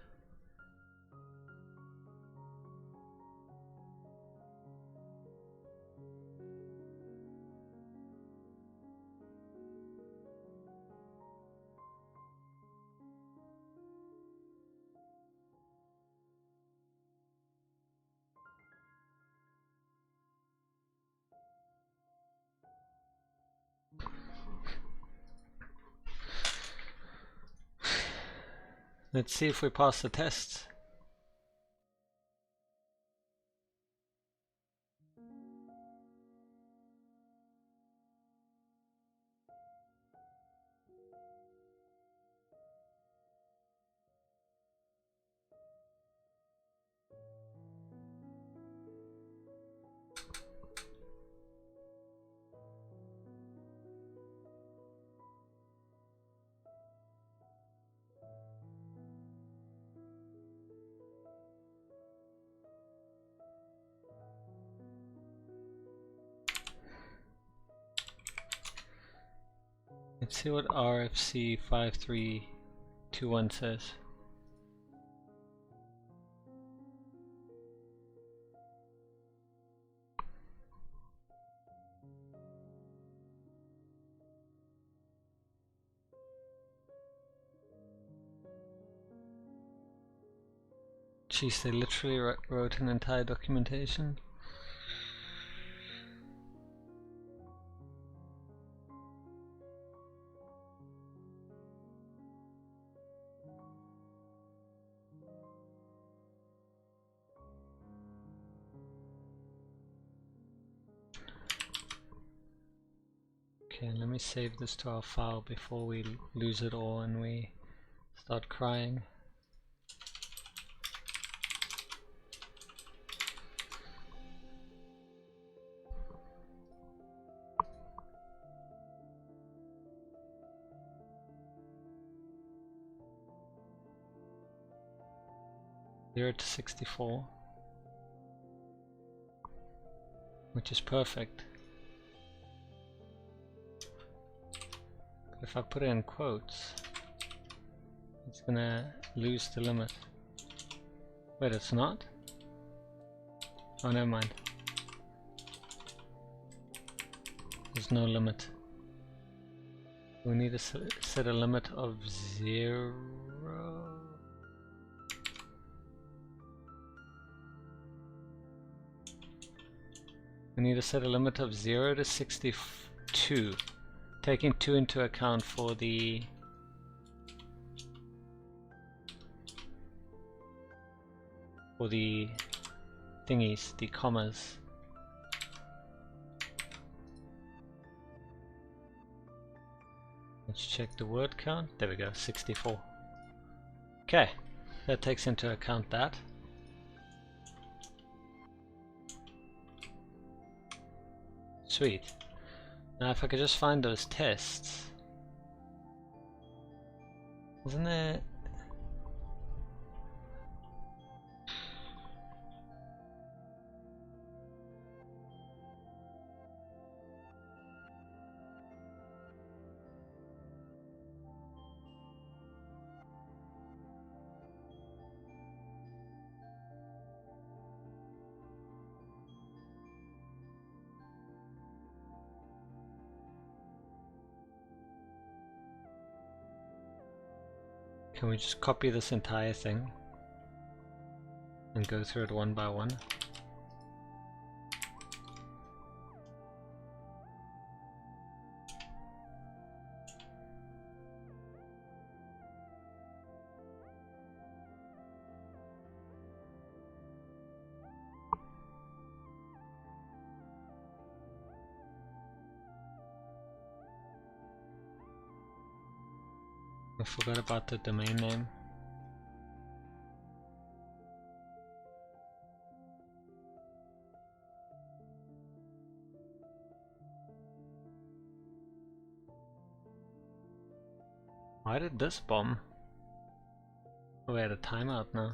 Let's see if we pass the test. Let's see what RFC 5321 says. Jeez, they literally wrote an entire documentation. Okay, let me save this to our file before we lose it all and we start crying. Zero to 64, which is perfect. If I put it in quotes, it's gonna lose the limit. Wait, it's not? Oh, never mind. There's no limit. We need to set a limit of 0. We need to set a limit of 0 to 62. Taking 2 into account for the thingies, the commas. Let's check the word count. There we go, 64. Okay, that takes into account that. Sweet. Now if I could just find those tests. Isn't there... Can we just copy this entire thing and go through it one by one? I forgot about the domain name. Why did this bomb? Oh, we had a timeout now.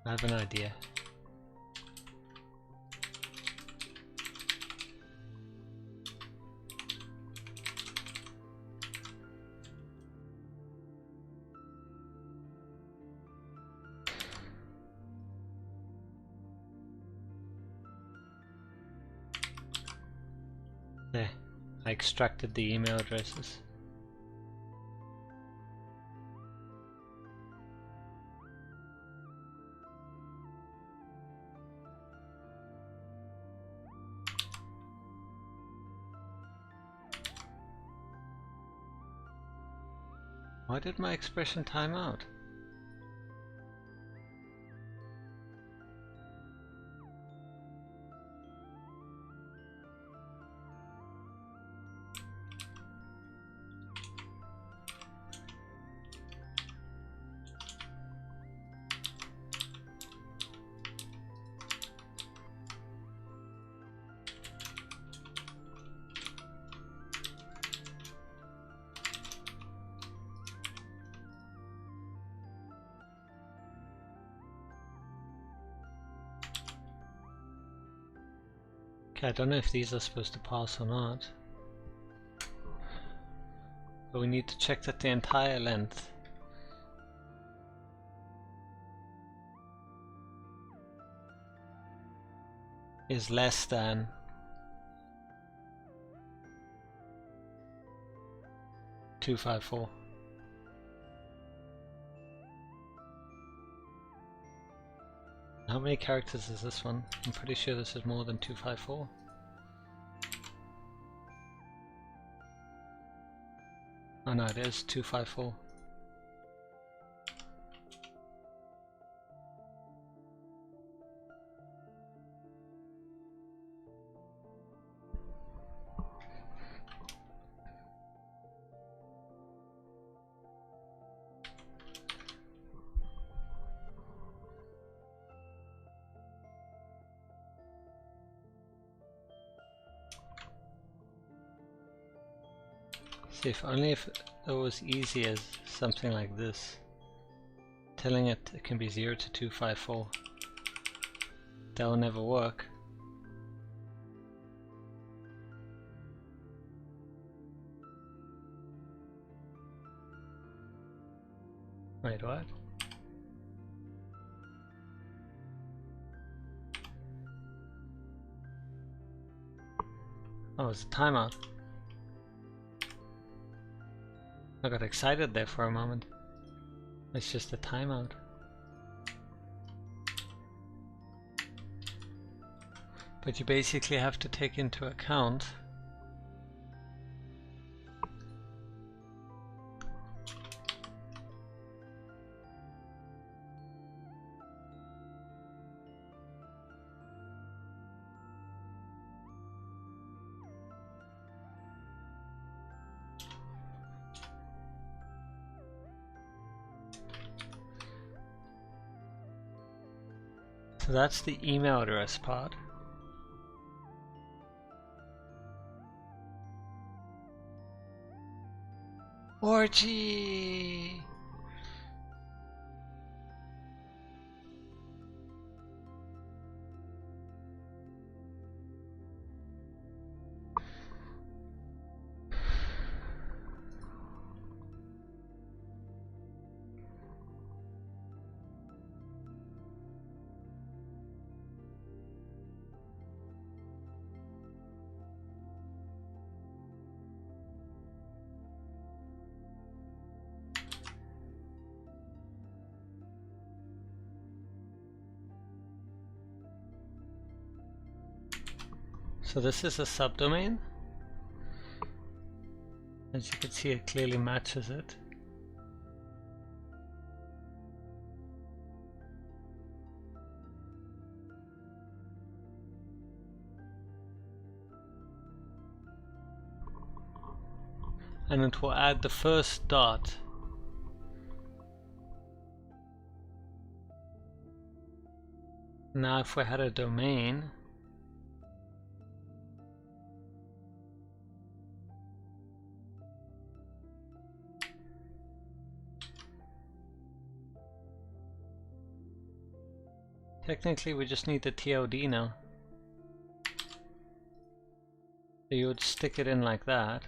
I have an idea. There, I extracted the email addresses. Why did my expression time out? Okay, I don't know if these are supposed to pass or not. But we need to check that the entire length is less than 254. How many characters is this one? I'm pretty sure this is more than 254. Oh no, it is 254. See, if only if it was easy as something like this. Telling it can be 0 to 254. That will never work. Wait, what? Oh, it's a timeout. I got excited there for a moment. It's just a timeout. But you basically have to take into account so that's the email address part. Orgy! So this is a subdomain. As you can see, it clearly matches it. And it will add the first dot. Now if we had a domain, Technically we just need the TOD now. So you would stick it in like that.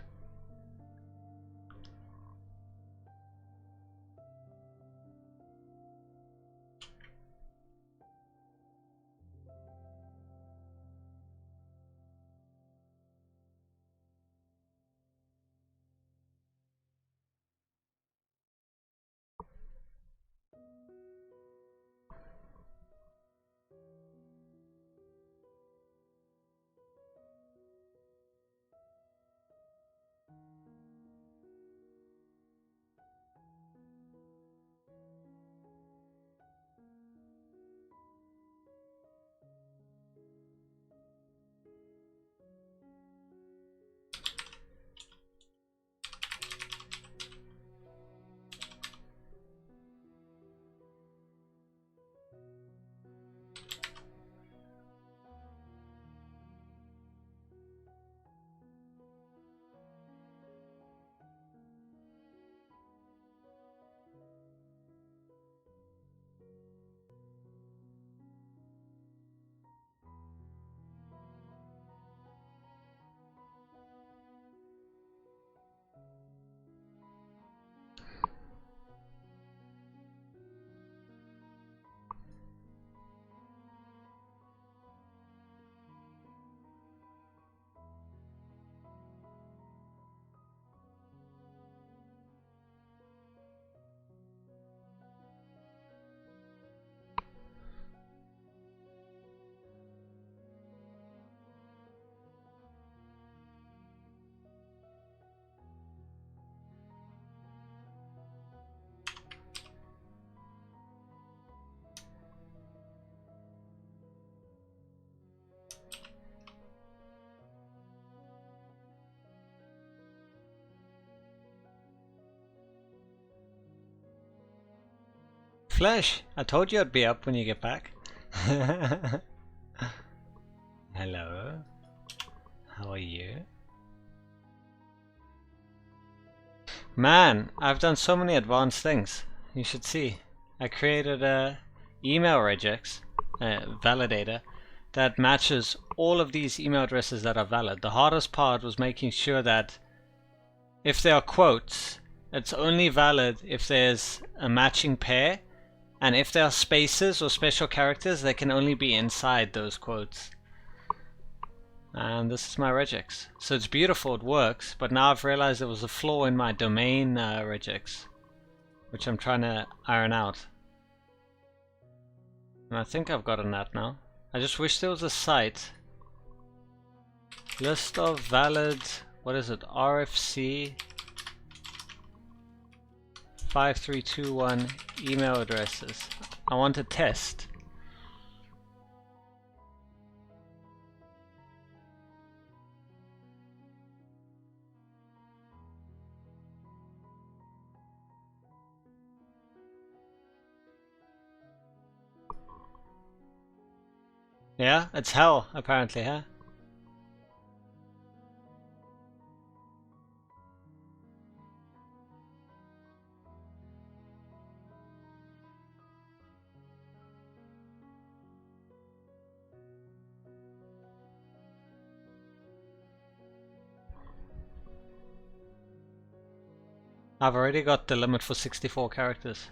Flash, I told you I'd be up when you get back. Hello. How are you? Man, I've done so many advanced things. You should see. I created a email regex validator that matches all of these email addresses that are valid. The hardest part was making sure that if there are quotes, it's only valid if there's a matching pair, and if there are spaces or special characters, they can only be inside those quotes. And this is my regex. So it's beautiful, it works, but now I've realized there was a flaw in my domain regex, which I'm trying to iron out. And I think I've gotten that now. I just wish there was a site. List of valid, what is it, RFC 5321 email addresses. I want to test. Yeah, it's hell apparently, huh? I've already got the limit for 64 characters.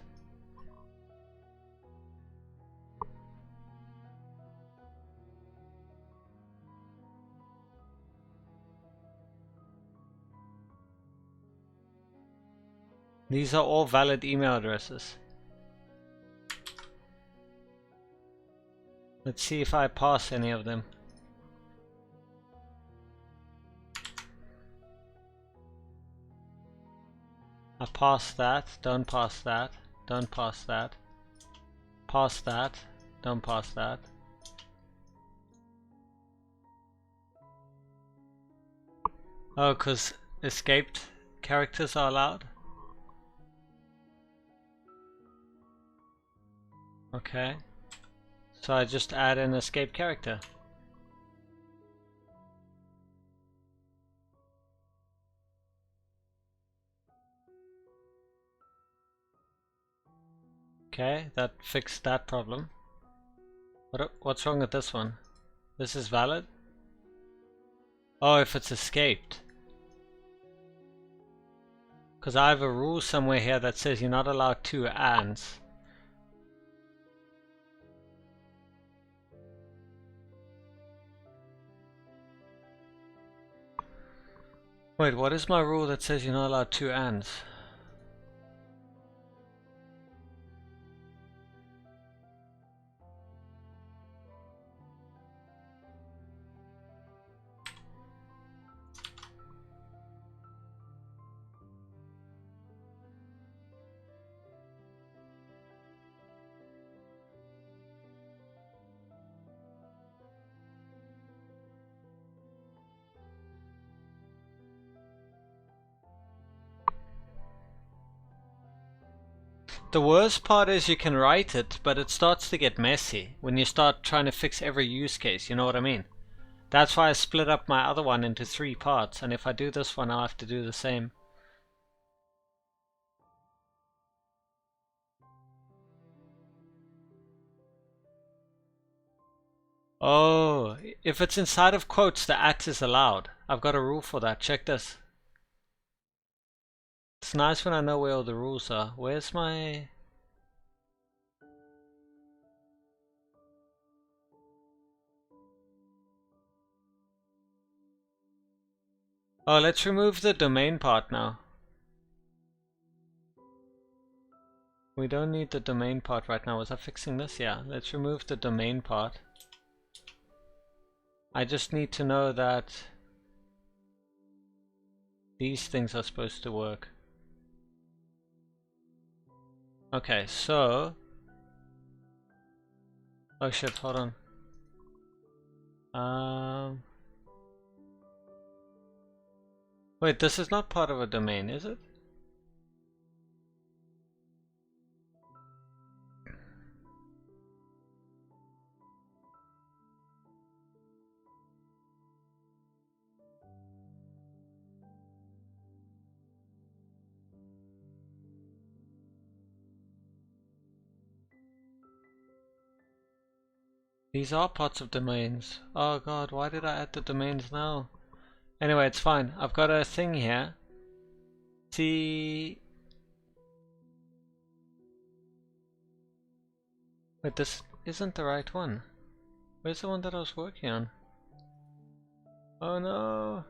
These are all valid email addresses. Let's see if I pass any of them. I pass that, don't pass that, don't pass that, pass that, don't pass that. Oh, because escaped characters are allowed? Okay. So I just add an escape character. Okay, that fixed that problem. What's wrong with this one? This is valid? Oh, if it's escaped. Because I have a rule somewhere here that says you're not allowed 2 ands. Wait, what is my rule that says you're not allowed 2 ands? The worst part is you can write it, but it starts to get messy when you start trying to fix every use case, you know what I mean? That's why I split up my other one into 3 parts, and if I do this one, I'll have to do the same. Oh, if it's inside of quotes, the at is allowed. I've got a rule for that. Check this. It's nice when I know where all the rules are. Where's my... Oh, let's remove the domain part now. We don't need the domain part right now. Was I fixing this? Yeah, let's remove the domain part. I just need to know that these things are supposed to work. Okay, so... Oh shit, hold on. Wait, this is not part of a domain, is it? These are parts of domains. Oh god, why did I add the domains now? Anyway, it's fine. I've got a thing here. See... Wait, this isn't the right one. Where's the one that I was working on? Oh no!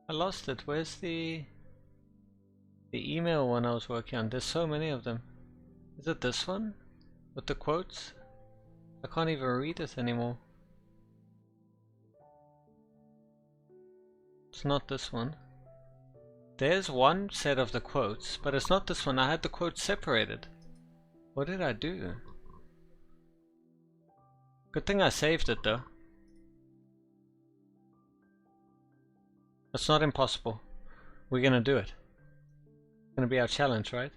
I lost it. Where's the email one I was working on? There's so many of them. Is it this one? With the quotes? I can't even read it anymore. It's not this one. There's one set of the quotes, but it's not this one. I had the quotes separated. What did I do? Good thing I saved it though. It's not impossible. We're gonna do it. It's gonna be our challenge, right?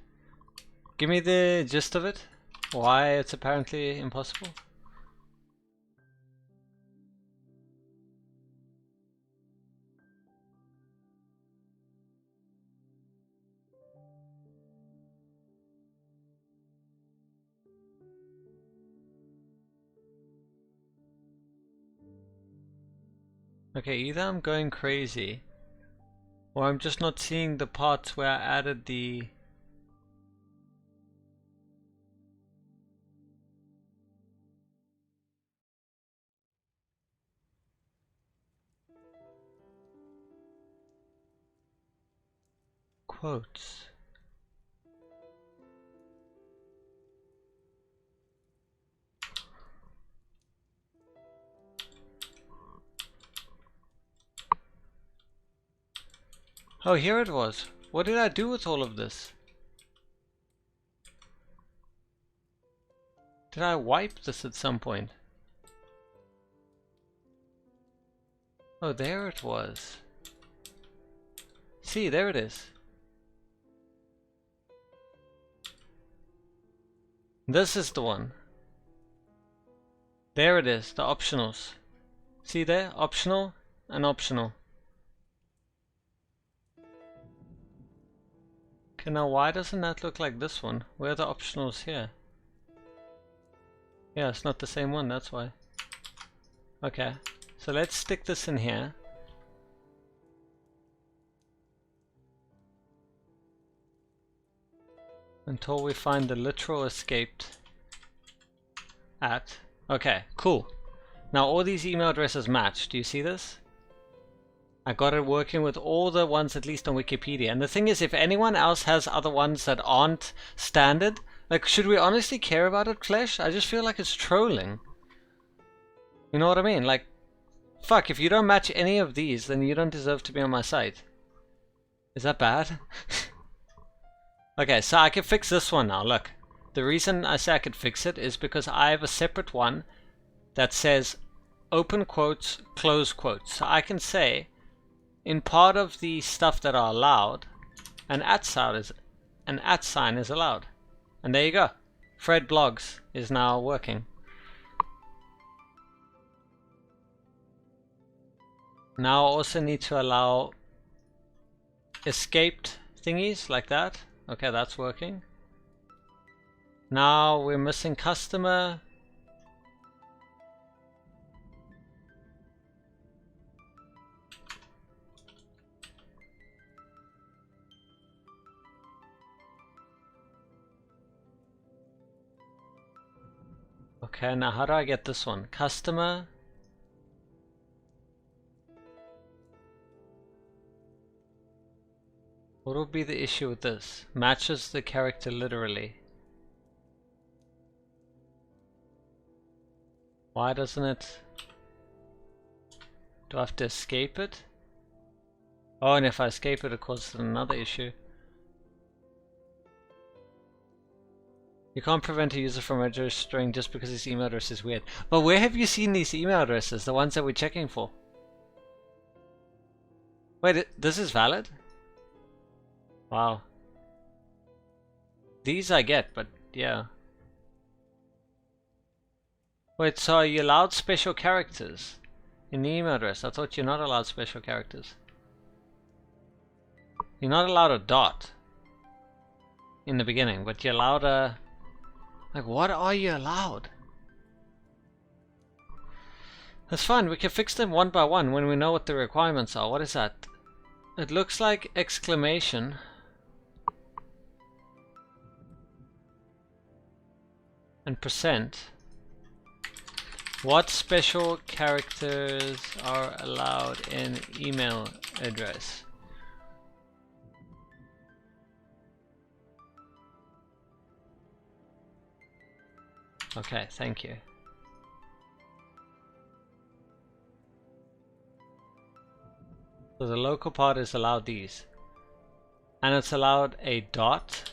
Give me the gist of it. Why it's apparently impossible. Okay, either I'm going crazy, or I'm just not seeing the parts where I added the... quotes. Oh, here it was. What did I do with all of this? Did I wipe this at some point? Oh, there it was. See, there it is. This is the one. There it is, the optionals. See there? Optional and optional. Okay, now why doesn't that look like this one? Where are the optionals here? Yeah, it's not the same one, that's why. Okay, so let's stick this in here. Until we find the literal escaped at. Okay, cool. Now all these email addresses match. Do you see this? I got it working with all the ones at least on Wikipedia. And the thing is, if anyone else has other ones that aren't standard, like, should we honestly care about it, Flesh? I just feel like it's trolling. You know what I mean? Like, fuck, if you don't match any of these, then you don't deserve to be on my site. Is that bad? Okay, so I can fix this one now, look. The reason I say I could fix it is because I have a separate one that says open quotes, close quotes. So I can say, in part of the stuff that are allowed, an @ sign is allowed. And there you go. Fred Blogs is now working. Now I also need to allow escaped thingies like that. Okay, that's working. Now we're missing customer. Okay, now how do I get this one? Customer. What would be the issue with this? Matches the character literally. Why doesn't it? Do I have to escape it? Oh, and if I escape it, it causes another issue. You can't prevent a user from registering just because his email address is weird. But where have you seen these email addresses? The ones that we're checking for? Wait, this is valid? Wow. These I get, but yeah. Wait, so are you allowed special characters in the email address? I thought you're not allowed special characters. You're not allowed a dot in the beginning, but you're allowed a... Like, what are you allowed? That's fine, we can fix them one by one when we know what the requirements are. What is that? It looks like exclamation. And percent. What special characters are allowed in email address? Okay, thank you. So the local part is allowed these. And it's allowed a dot.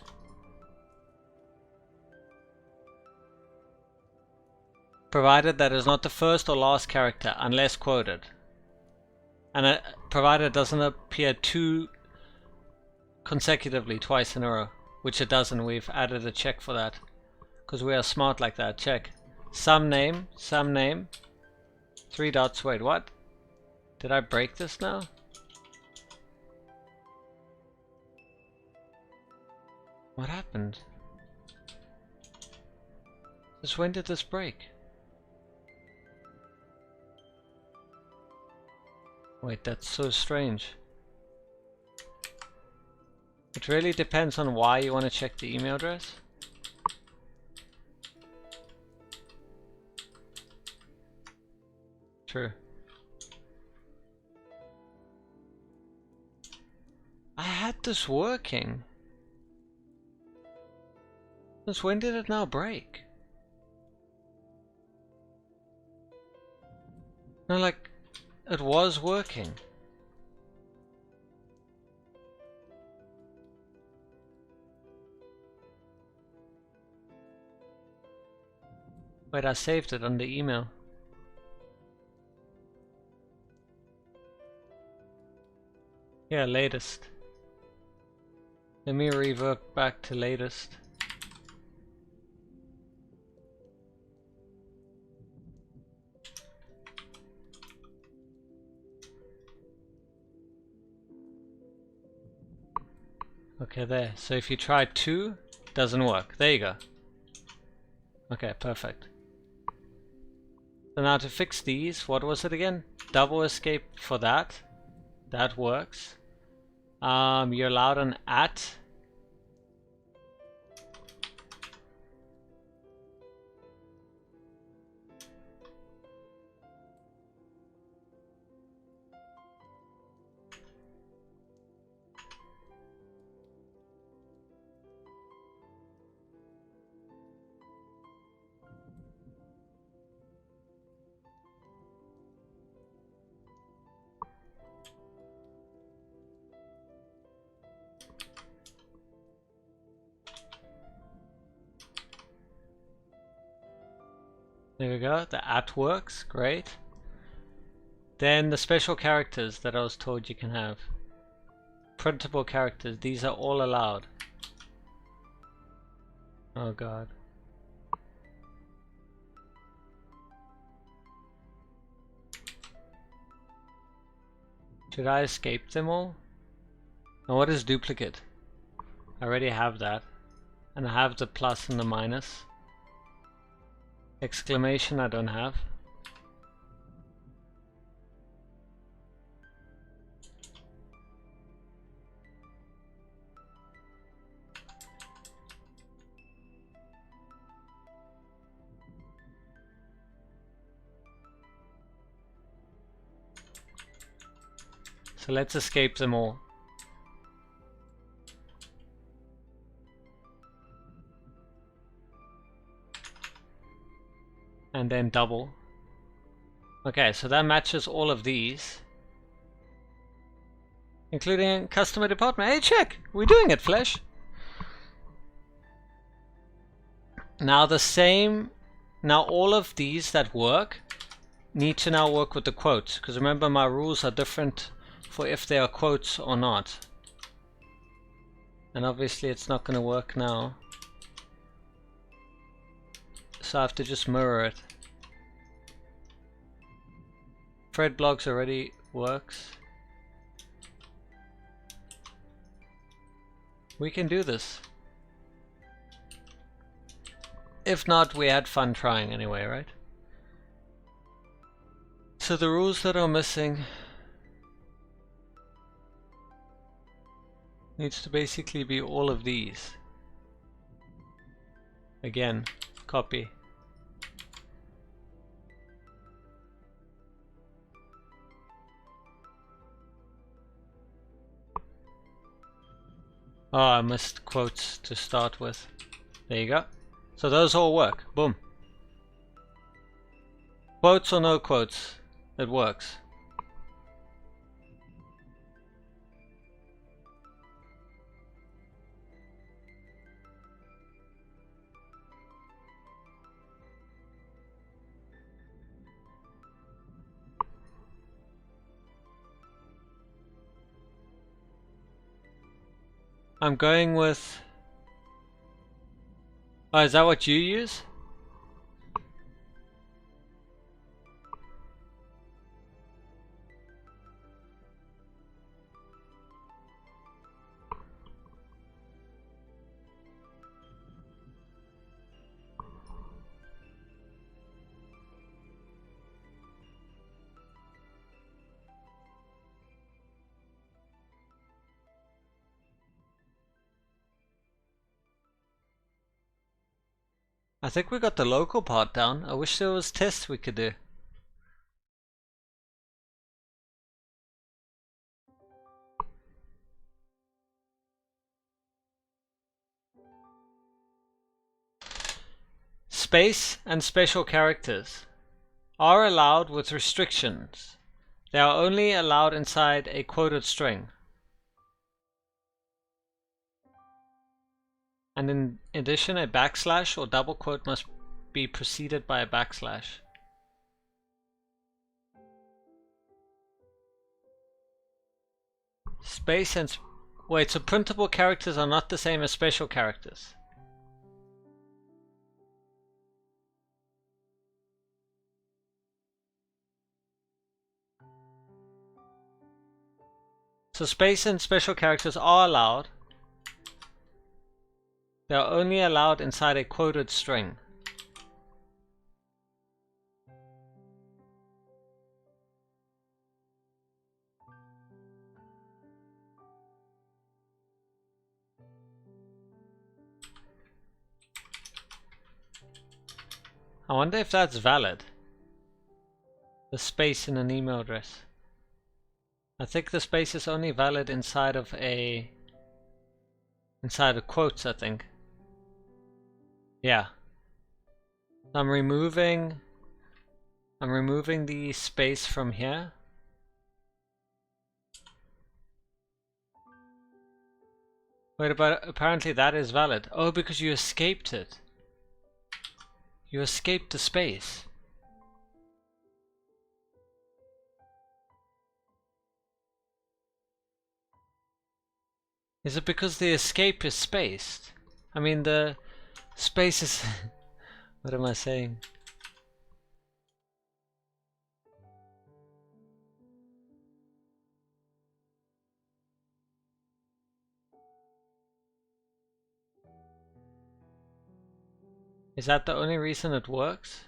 Provided that is not the first or last character unless quoted. And provided it doesn't appear consecutively twice in a row. Which it doesn't. We've added a check for that. Because we are smart like that. Check. Some name. 3 dots. Wait, what? Did I break this now? What happened? Just when did this break? Wait, that's so strange. It really depends on why you want to check the email address. True. I had this working. Since when did it now break? No, like, it was working. Wait, I saved it on the email. Yeah, latest. Let me revert back to latest. Okay, there. So if you try 2, doesn't work. There you go. Okay, perfect. So now to fix these, what was it again? Double escape for that. That works. You're allowed an at. There we go, the at works, great. Then the special characters that I was told you can have. Printable characters, these are all allowed. Oh god. Should I escape them all? And what is duplicate? I already have that. And I have the plus and the minus. Exclamation I don't have. So let's escape them all. And then double. Okay, so that matches all of these. Including customer department. Hey, check! We're doing it, Flesh! Now the same... Now all of these that work need to now work with the quotes. Because remember, my rules are different for if they are quotes or not. And obviously it's not going to work now. So I have to just mirror it. Thread blocks already works. We can do this. If not, we had fun trying anyway, right? So the rules that are missing needs to basically be all of these. Again, copy. Oh, I missed quotes to start with. There you go. So those all work. Boom. Quotes or no quotes, it works. I'm going with... Oh, is that what you use? I think we got the local part down. I wish there was tests we could do. Space and special characters are allowed with restrictions. They are only allowed inside a quoted string. And in addition, a backslash or double quote must be preceded by a backslash. Space and... Wait, so printable characters are not the same as special characters? So space and special characters are allowed. They are only allowed inside a quoted string. I wonder if that's valid. The space in an email address. I think the space is only valid inside of quotes, I think. Yeah. I'm removing the space from here. Wait, but apparently that is valid. Oh, because you escaped it. You escaped the space. Is it because the escape is spaced? I mean, the space is... What am I saying? Is that the only reason it works?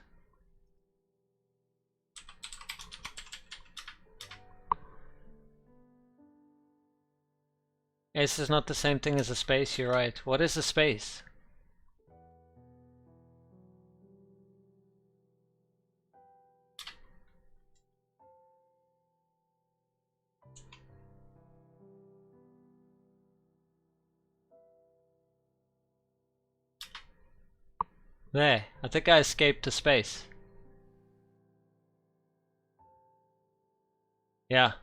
This is not the same thing as a space, you're right. What is a space? There, I think I escaped the space. Yeah.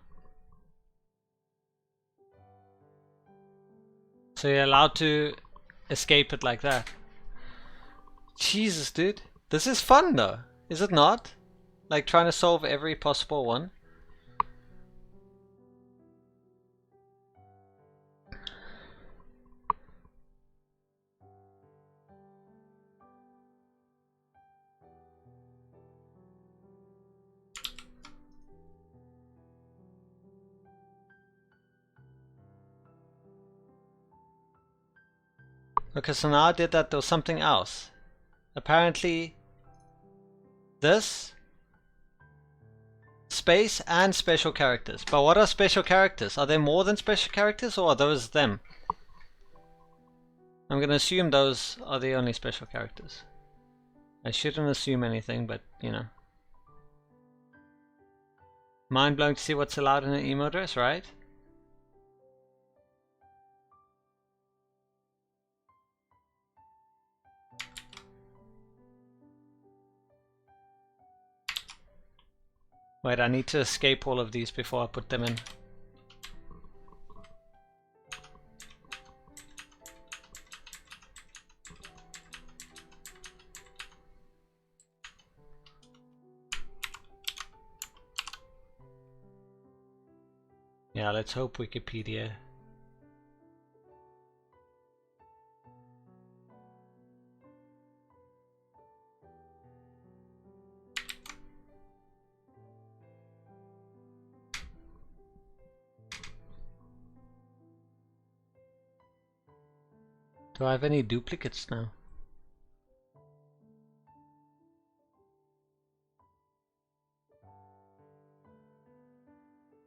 So you're allowed to escape it like that. Jesus, dude. This is fun though, is it not? Like trying to solve every possible one. Okay, so now I did that, there was something else. Apparently, this, space, and special characters. But what are special characters? Are there more than special characters, or are those them? I'm gonna assume those are the only special characters. I shouldn't assume anything, but you know. Mind blowing to see what's allowed in an email address, right? Wait, I need to escape all of these before I put them in. Yeah, let's hope Wikipedia. Do I have any duplicates now?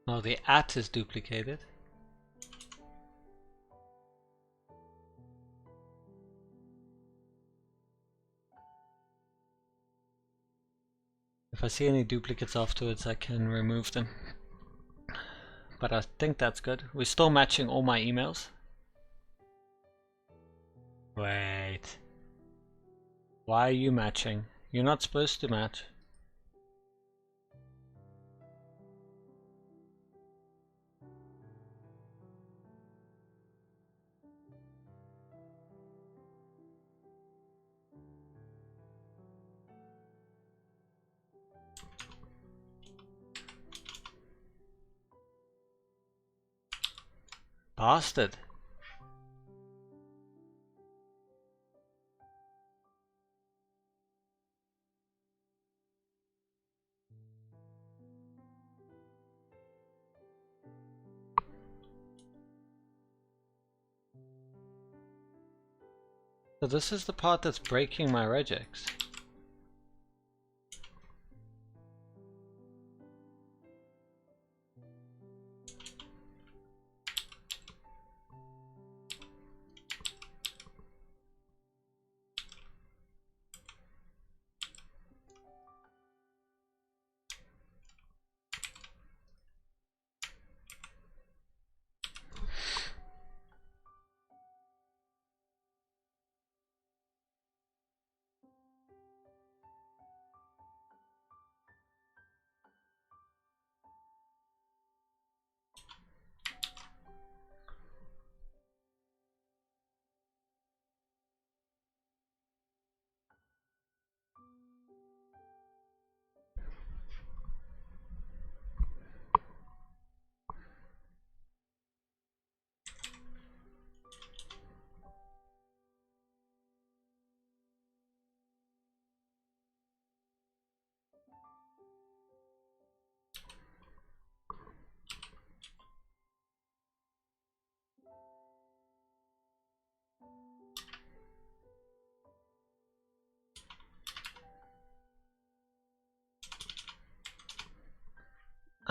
Oh, the at is duplicated. If I see any duplicates afterwards, I can remove them. But I think that's good. We're still matching all my emails. Wait. Why are you matching? You're not supposed to match. Bastard. So this is the part that's breaking my regex.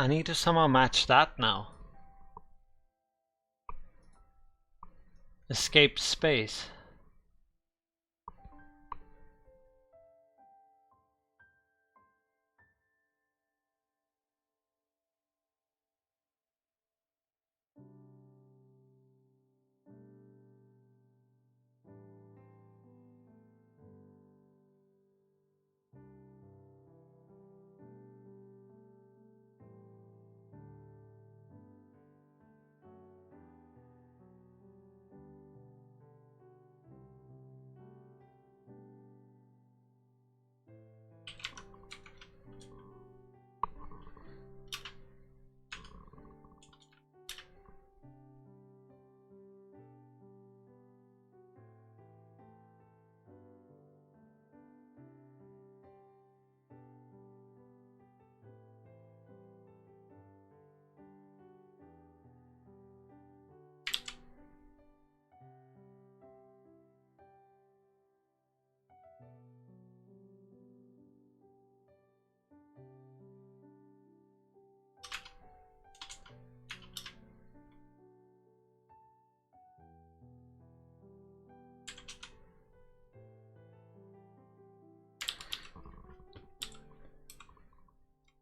I need to somehow match that now. Escape space.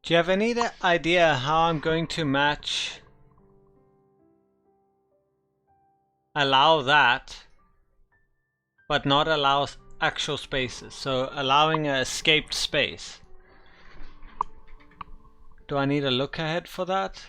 Do you have any idea how I'm going to match, allow that, but not allow actual spaces? So allowing an escaped space. Do I need a look ahead for that?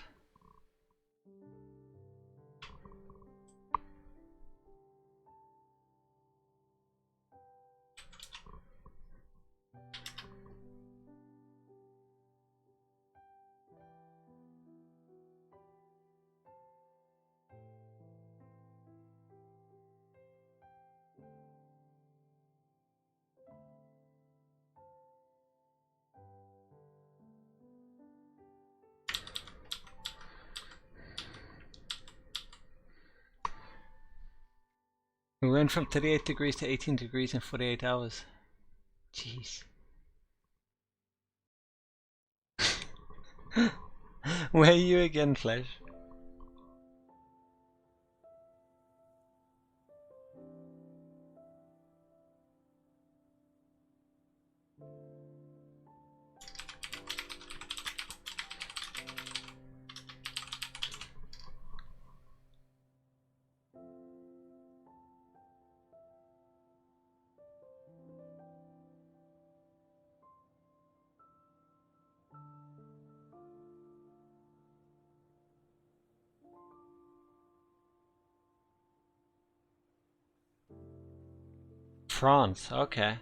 We went from 38 degrees to 18 degrees in 48 hours. Jeez. Where are you again, Flesh? France, okay.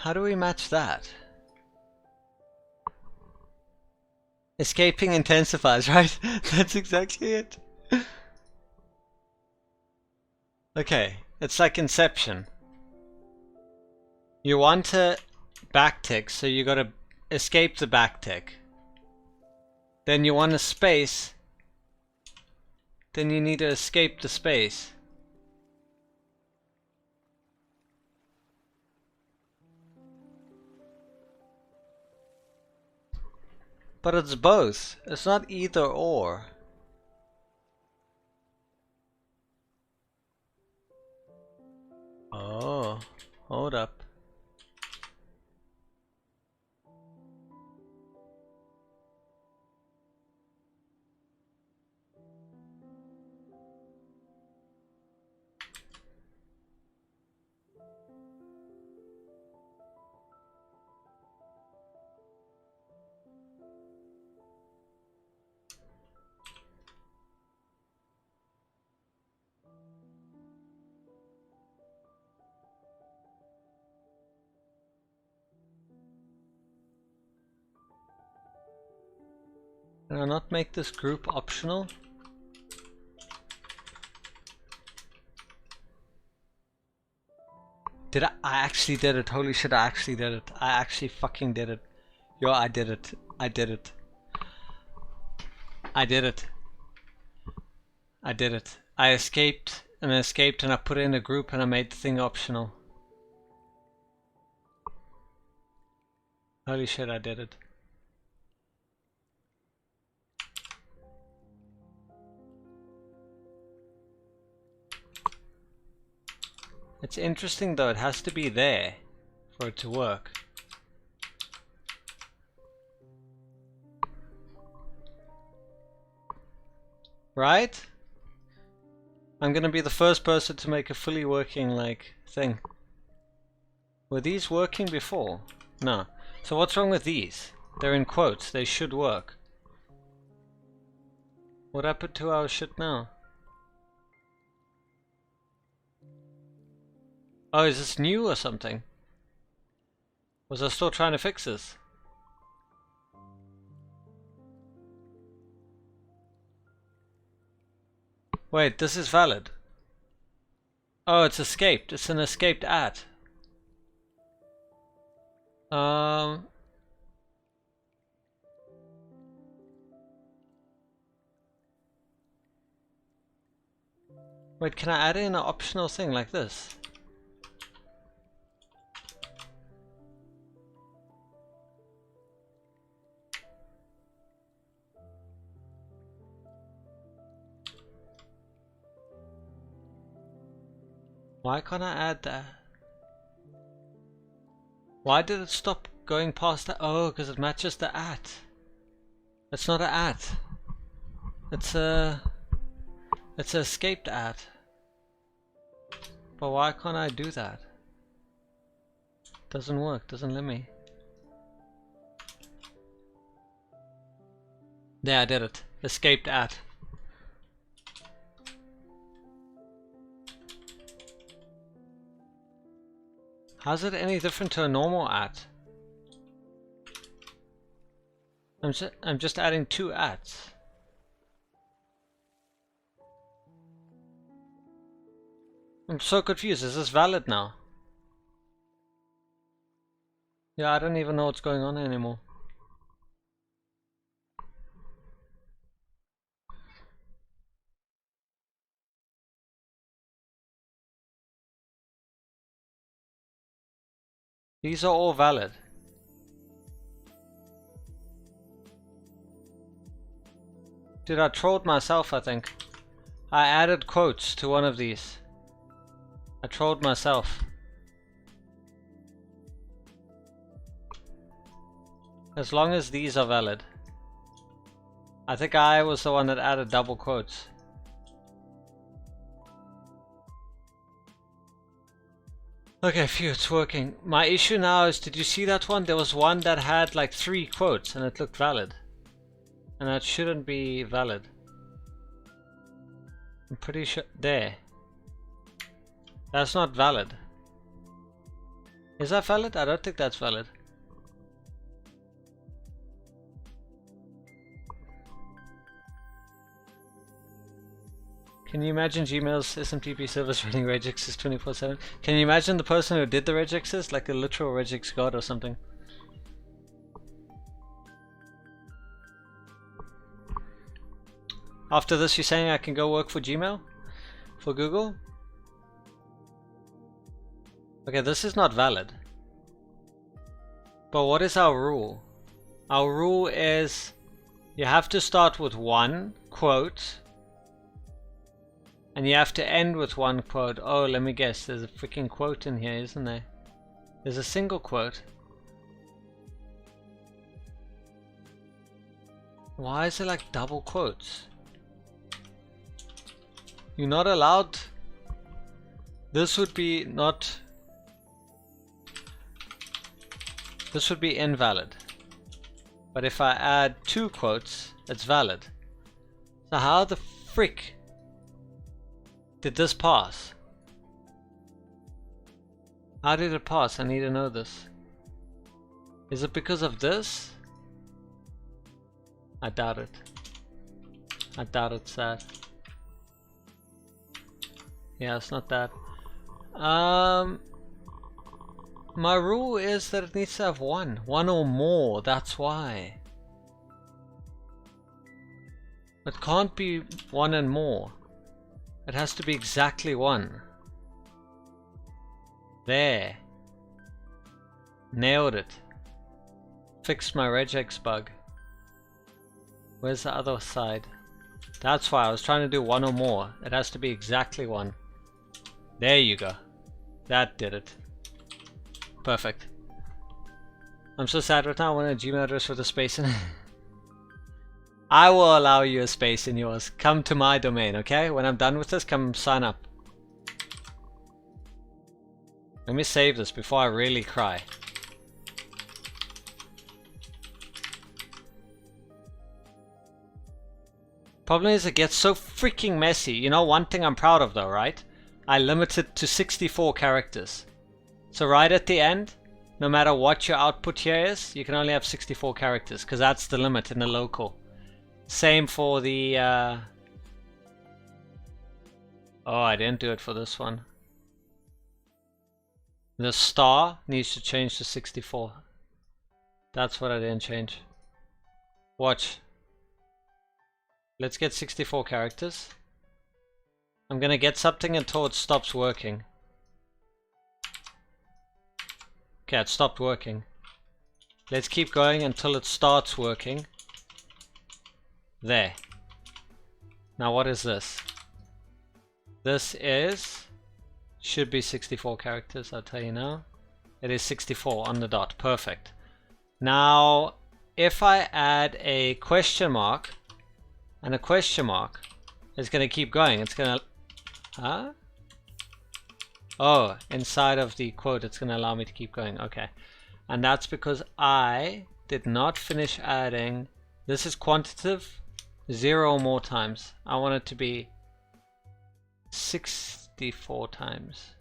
How do we match that? Escaping intensifies, right? That's exactly it. Okay, it's like Inception. You want to backtick, so you gotta escape the backtick. Then you want a space, then you need to escape the space. But it's both. It's not either or. Oh, hold up. Can I not make this group optional? Did I actually did it. Holy shit, I actually did it. I actually fucking did it. Yo, I did it. I did it. I did it. I did it. I escaped and I put it in a group and I made the thing optional. Holy shit, I did it. It's interesting though, it has to be there for it to work. Right? I'm gonna be the first person to make a fully working like thing. Were these working before? No. So what's wrong with these? They're in quotes, they should work. What happened to our shit now? Oh, is this new or something? Was I still trying to fix this? Wait, this is valid. Oh, it's escaped. It's an escaped at. Wait, can I add in an optional thing like this? Why can't I add that? Why did it stop going past that? Oh, because it matches the at. It's not an at. It's a escaped at. But why can't I do that? Doesn't work, doesn't let me. There, I did it. Escaped at. How's it any different to a normal at? I'm just adding two ats. I'm so confused. Is this valid now? Yeah, I don't even know what's going on anymore. These are all valid. Dude, I trolled myself, I think. I added quotes to one of these. I trolled myself. As long as these are valid. I think I was the one that added double quotes. Okay, phew, it's working. My issue now is, did you see that one? There was one that had like 3 quotes and it looked valid. And that shouldn't be valid. I'm pretty sure. There. That's not valid. Is that valid? I don't think that's valid. Can you imagine Gmail's SMTP service running regexes 24/7? Can you imagine the person who did the regexes, like a literal regex god or something? After this, you're saying I can go work for Gmail? For Google? Okay, this is not valid. But what is our rule? Our rule is you have to start with 1 quote. And you have to end with 1 quote. Oh, let me guess. There's a freaking quote in here, isn't there? There's a single quote. Why is it like double quotes? You're not allowed. This would be not. This would be invalid. But if I add 2 quotes, it's valid. So how the frick did this pass? How did it pass? I need to know this. Is it because of this? I doubt it. I doubt it's that. Yeah, it's not that. My rule is that it needs to have one or more, that's why. It can't be one and more. It has to be exactly one. There. Nailed it. Fixed my regex bug. Where's the other side? That's why I was trying to do one or more. It has to be exactly one. There you go. That did it. Perfect. I'm so sad right now. I want a Gmail address with a space in it. I will allow you a space in yours. Come to my domain, okay? When I'm done with this, come sign up. Let me save this before I really cry. Problem is it gets so freaking messy. You know one thing I'm proud of though, right? I limited to 64 characters. So right at the end, no matter what your output here is, you can only have 64 characters because that's the limit in the local. Same for the... Oh, I didn't do it for this one. The star needs to change to 64. That's what I didn't change. Watch. Let's get 64 characters. I'm gonna get something until it stops working. Okay, it stopped working. Let's keep going until it starts working. There. Now what is this? This is... should be 64 characters, I'll tell you now. It is 64 on the dot. Perfect. Now, if I add a question mark and a question mark, it's going to keep going. It's going to... Huh? Oh, inside of the quote, it's going to allow me to keep going. Okay. And that's because I did not finish adding... This is quantitative. 0 or more times. I want it to be 64 times.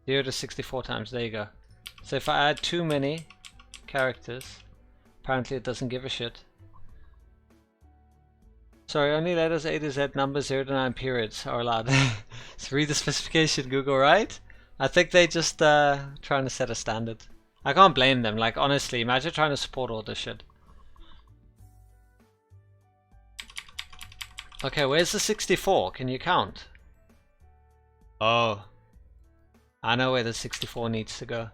0 to 64 times. There you go. So if I add too many characters, apparently it doesn't give a shit. Sorry, only letters A to Z, numbers 0 to 9 periods are allowed. So read the specification, Google, right? I think they just trying to set a standard. I can't blame them. Like, honestly, imagine trying to support all this shit. Okay, where's the 64? Can you count? Oh. I know where the 64 needs to go.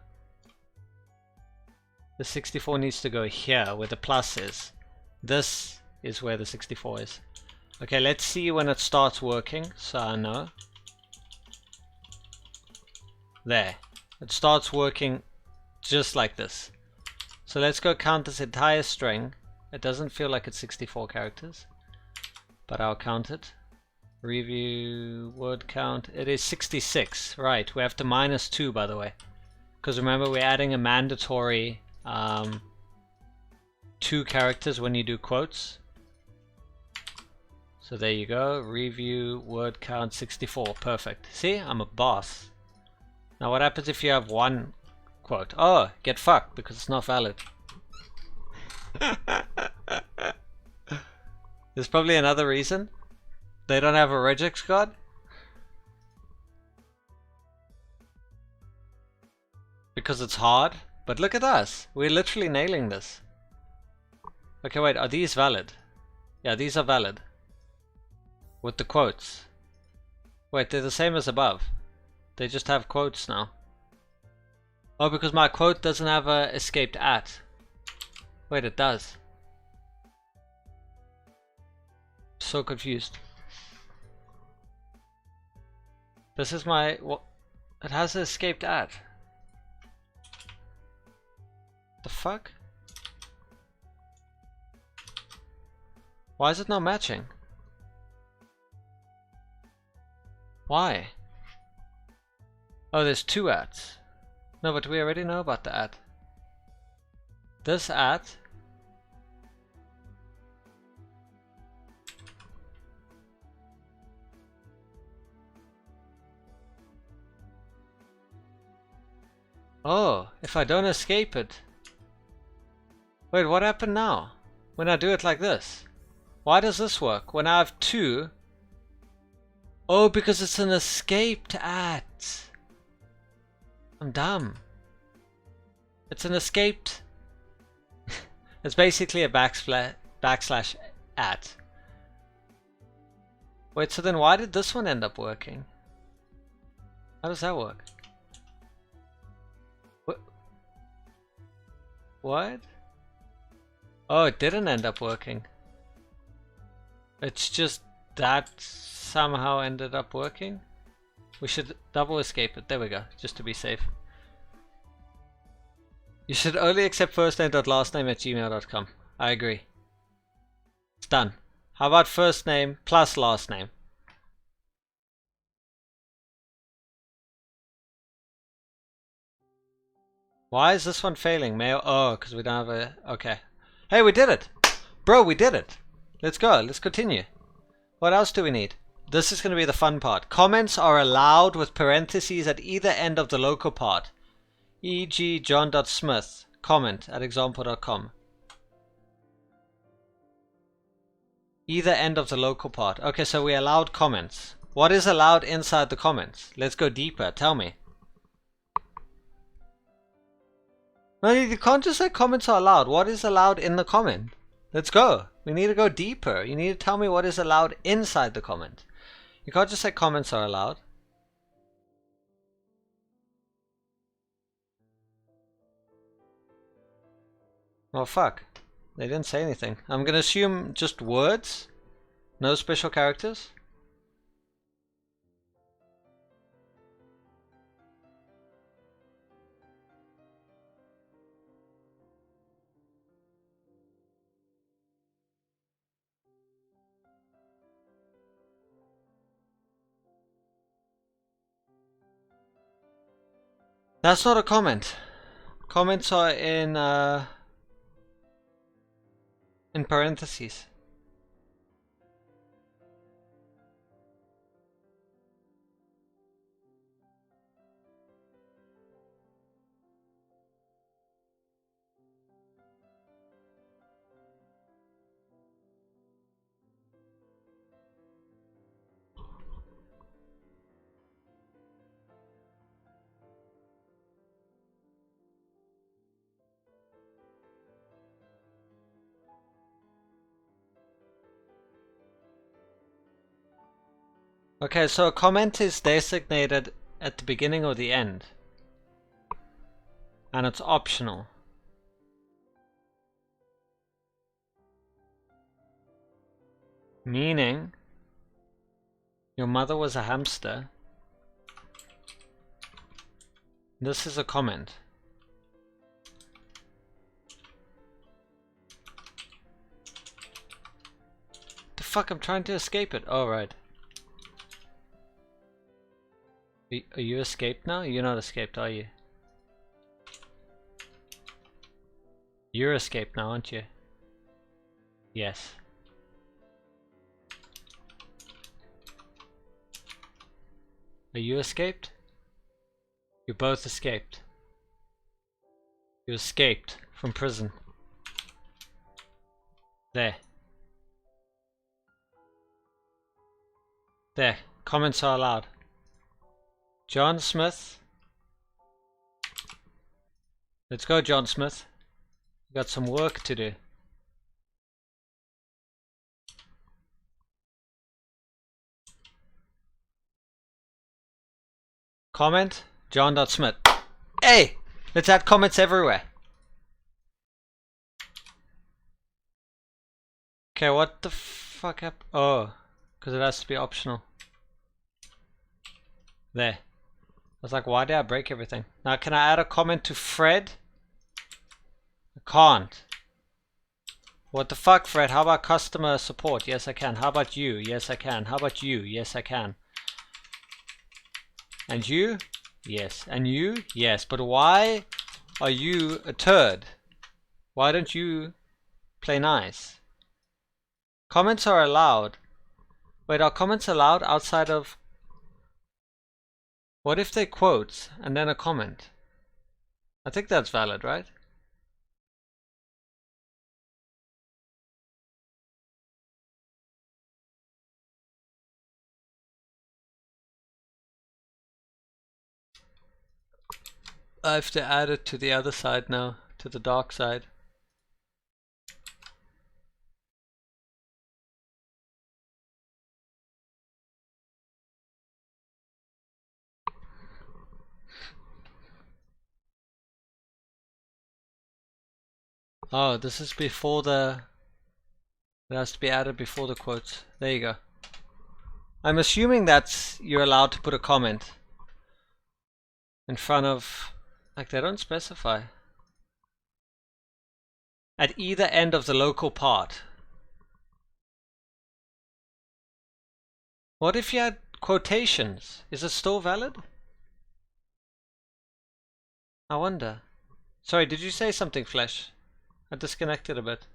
The 64 needs to go here, where the plus is. This is where the 64 is. Okay, let's see when it starts working, so I know. There. It starts working just like this. So let's go count this entire string. It doesn't feel like it's 64 characters, but I'll count it. Review word count. It is 66. Right, we have to minus 2, by the way. Because remember, we're adding a mandatory 2 characters when you do quotes. So there you go. Review word count 64. Perfect. See, I'm a boss. Now what happens if you have one quote? Oh, get fucked because it's not valid. There's probably another reason. They don't have a regex card. Because it's hard. But look at us. We're literally nailing this. Okay, wait. Are these valid? Yeah, these are valid. With the quotes. Wait, they're the same as above. They just have quotes now. Oh, because my quote doesn't have a escaped at. Wait, it does. So confused. This is my... what? It has an escaped at. The fuck? Why is it not matching? Why? Oh, there's 2 ads. No, but we already know about the ad. This ad. Oh, if I don't escape it. Wait, what happened now? when I do it like this? Why does this work? When I have 2... Oh, because it's an escaped at. I'm dumb. It's an escaped... It's basically a backslash at. Wait, so then why did this one end up working? How does that work? What? Oh, it didn't end up working. It's just that somehow ended up working. We should double escape it. There we go, just to be safe. You should only accept firstname.lastname@gmail.com. I agree. It's done. How about first name plus last name? Why is this one failing? Mail? Oh, because we don't have a... Okay. Hey, we did it! Bro, we did it! Let's go. Let's continue. What else do we need? This is going to be the fun part. Comments are allowed with parentheses at either end of the local part. E.g. John.Smith, comment at example.com. Either end of the local part. Okay, so we allowed comments. What is allowed inside the comments? Let's go deeper. Tell me. No, you can't just say comments are allowed. What is allowed in the comment? Let's go. We need to go deeper. You need to tell me what is allowed inside the comment. You can't just say comments are allowed. Well, fuck. They didn't say anything. I'm gonna assume just words. No special characters. That's not a comment. Comments are in parentheses. Okay, so a comment is designated at the beginning or the end. And it's optional. Meaning, your mother was a hamster. This is a comment. The fuck, I'm trying to escape it. Oh, right. Are you escaped now? You're not escaped, are you? You're escaped now, aren't you? Yes. Are you escaped? You both escaped. You escaped from prison. There. There. Comments are allowed. John Smith. Let's go, John Smith. We've got some work to do. Comment, John.Smith. Hey! Let's add comments everywhere. Okay, what the fuck happened? Oh, because it has to be optional. There. I was like, why did I break everything? Now, can I add a comment to Fred? I can't. What the fuck, Fred? How about customer support? Yes, I can. How about you? Yes, I can. How about you? Yes, I can. And you? Yes. And you? Yes. But why are you a turd? Why don't you play nice? Comments are allowed. Wait, are comments allowed outside of... What if they quotes and then a comment? I think that's valid, right? I have to add it to the other side now, to the dark side. Oh, this is before the... It has to be added before the quotes. There you go. I'm assuming that's you're allowed to put a comment in front of... Like, they don't specify. At either end of the local part. What if you had quotations? Is it still valid? I wonder. Sorry, did you say something, Flesh? I disconnected a bit.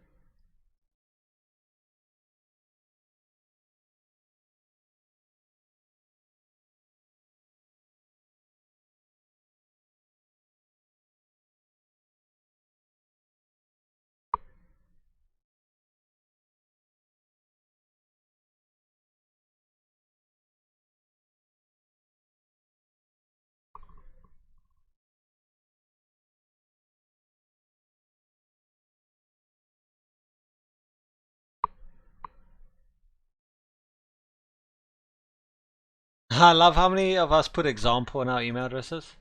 I love how many of us put example in our email addresses.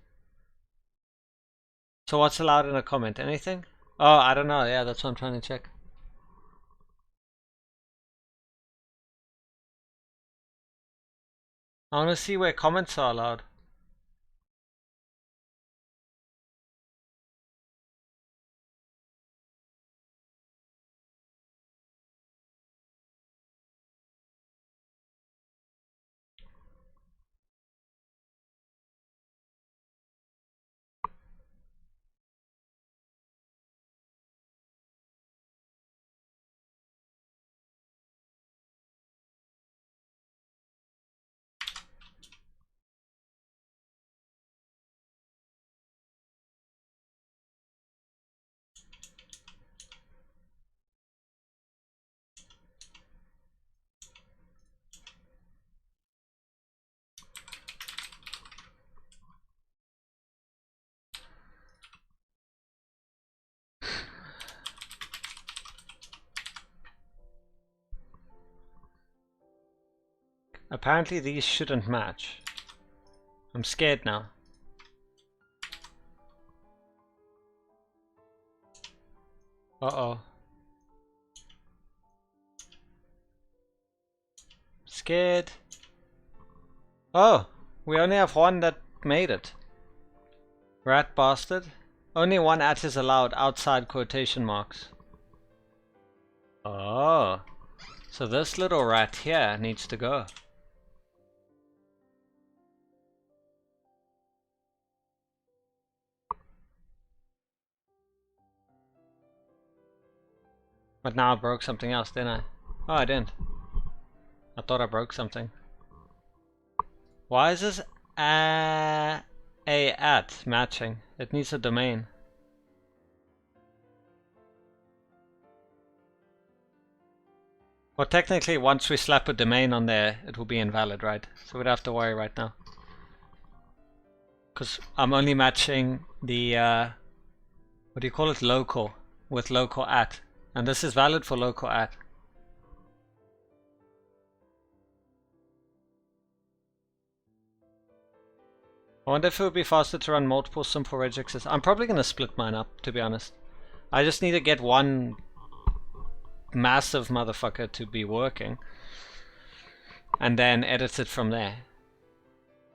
So what's allowed in a comment? Anything? Oh, I don't know. Yeah, that's what I'm trying to check. I want to see where comments are allowed. Apparently these shouldn't match. I'm scared now. Uh-oh. Scared. Oh, we only have one that made it. Rat bastard. Only one at is allowed outside quotation marks. Oh. So this little rat here needs to go. But now I broke something else, didn't I? Oh, I didn't. I thought I broke something. Why is this a at matching? It needs a domain. Well, technically, once we slap a domain on there, it will be invalid, right? So we don't have to worry right now. Because I'm only matching the, what do you call it, local, with local at. And this is valid for local at. I wonder if it would be faster to run multiple simple regexes. I'm probably going to split mine up, to be honest. I just need to get one massive motherfucker to be working. And then edit it from there.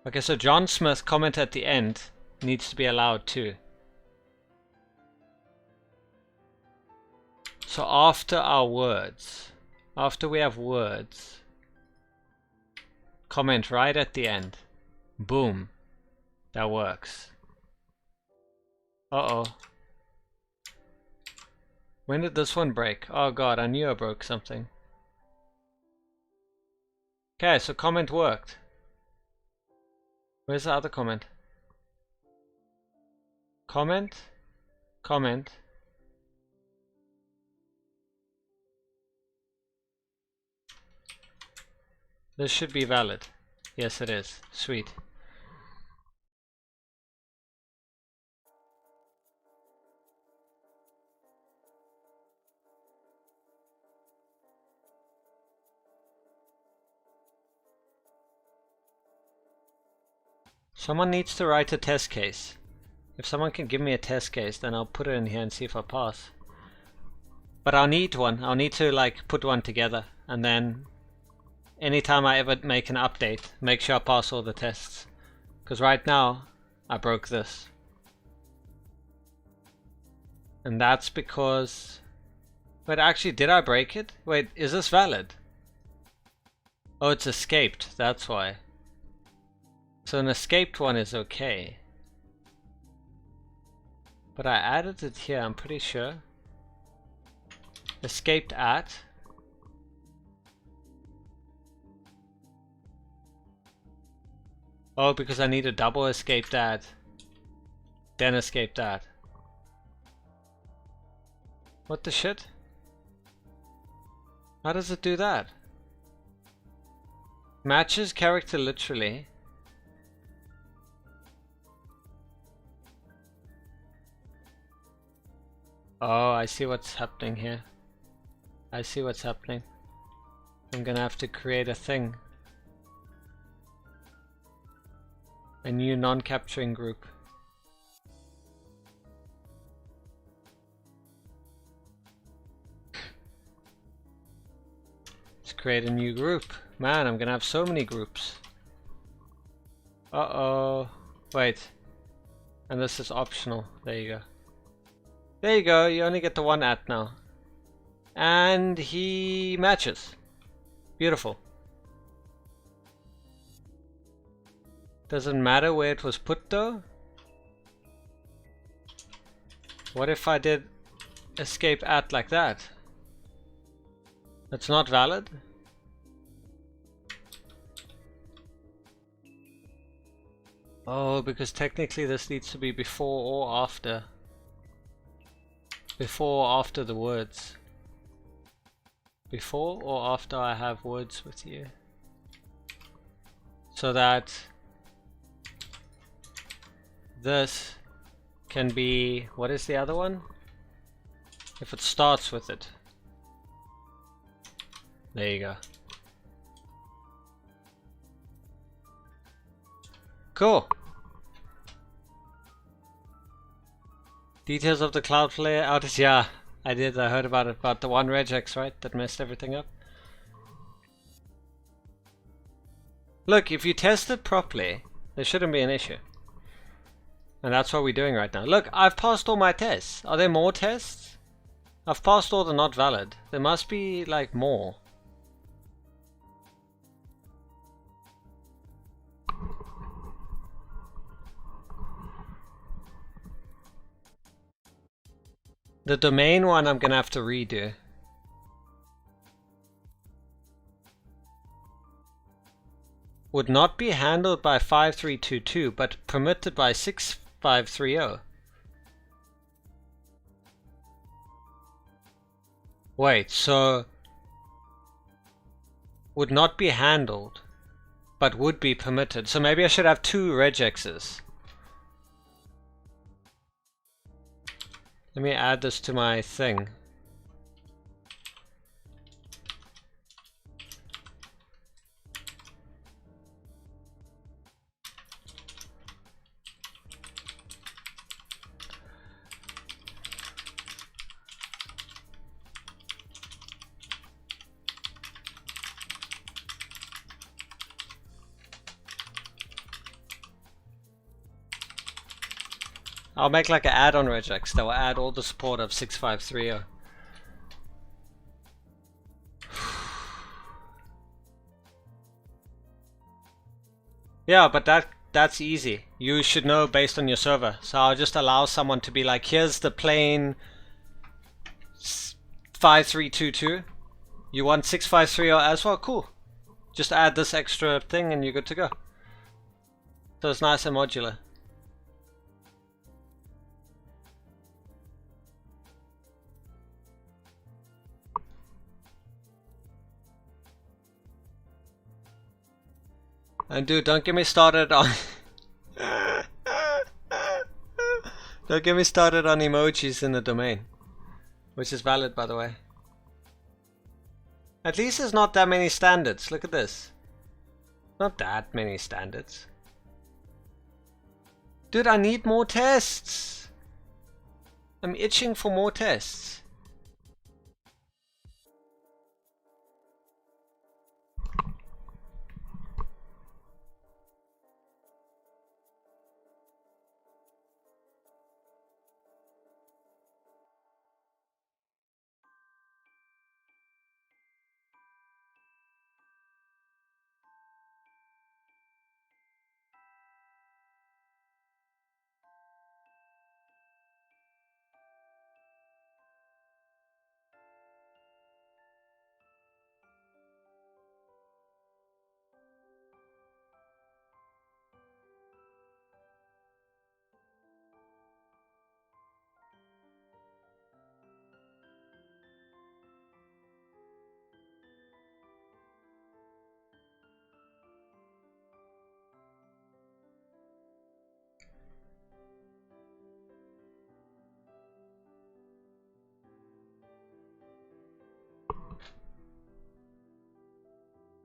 Okay, so John Smith comment at the end needs to be allowed too. So after our words, after we have words, comment right at the end. Boom. That works. Uh-oh. When did this one break? Oh god, I knew I broke something. Okay, so comment worked. Where's the other comment? Comment. Comment. This should be valid. Yes, it is. Sweet. Someone needs to write a test case. If someone can give me a test case, then I'll put it in here and see if I pass. But I'll need one. I'll need to like put one together, and then anytime I ever make an update, make sure I pass all the tests. Because right now, I broke this. And that's because... Wait, actually, did I break it? Wait, is this valid? Oh, it's escaped, that's why. So an escaped one is okay. But I added it here, I'm pretty sure. Escaped at. Oh, because I need a double escaped at. Then escaped at. What the shit? How does it do that? Matches character literally. Oh, I see what's happening here. I see what's happening. I'm gonna have to create a thing. A new non-capturing group. Let's create a new group. Man, I'm gonna have so many groups. Uh-oh. Wait. And this is optional. There you go. There you go, you only get the one at now. And he matches. Beautiful. Doesn't matter where it was put though. What if I did escape at like that? That's not valid? Oh, because technically this needs to be before or after. Before or after the words. Before or after I have words with you. So that this can be, what is the other one? If it starts with it. There you go. Cool. Details of the Cloudflare outage. Yeah, I did. I heard about it. About the one regex, right? That messed everything up. Look, if you test it properly, there shouldn't be an issue. And that's what we're doing right now. Look, I've passed all my tests. Are there more tests? I've passed all the not valid. There must be, like, more. The domain one I'm gonna have to redo. Would not be handled by 5322, but permitted by 6530. Wait, so would not be handled, but would be permitted. So maybe I should have two regexes. Let me add this to my thing. I'll make like an add-on regex that will add all the support of 6530. Yeah, but that's easy. You should know based on your server. So I'll just allow someone to be like, here's the plain 5322. You want 6530 as well? Cool. Just add this extra thing and you're good to go. So it's nice and modular. And dude, don't get me started on don't get me started on emojis in the domain, which is valid by the way. At least there's not that many standards. Look at this. Not that many standards. Dude, I need more tests. I'm itching for more tests.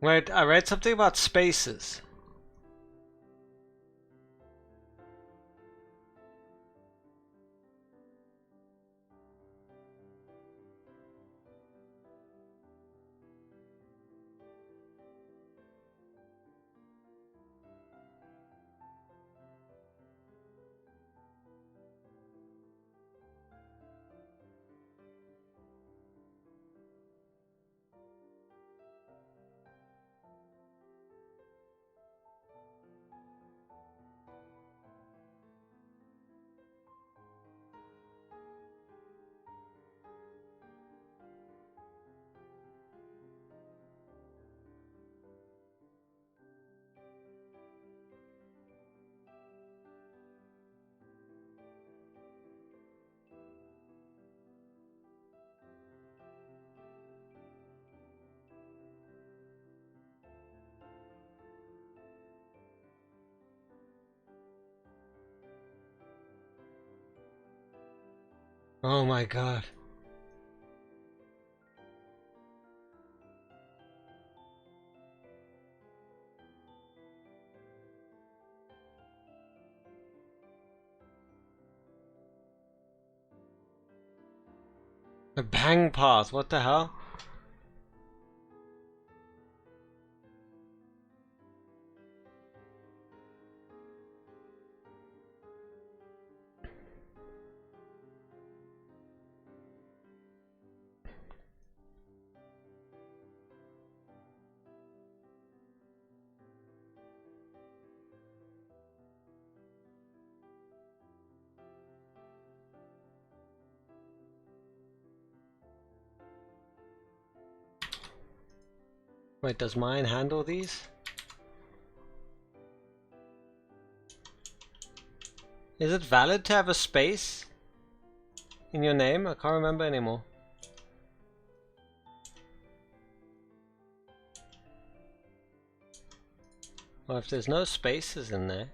Wait, I read something about spaces. Oh my god. A bang path, what the hell? Wait, does mine handle these? Is it valid to have a space in your name? I can't remember anymore. Well, if there's no spaces in there.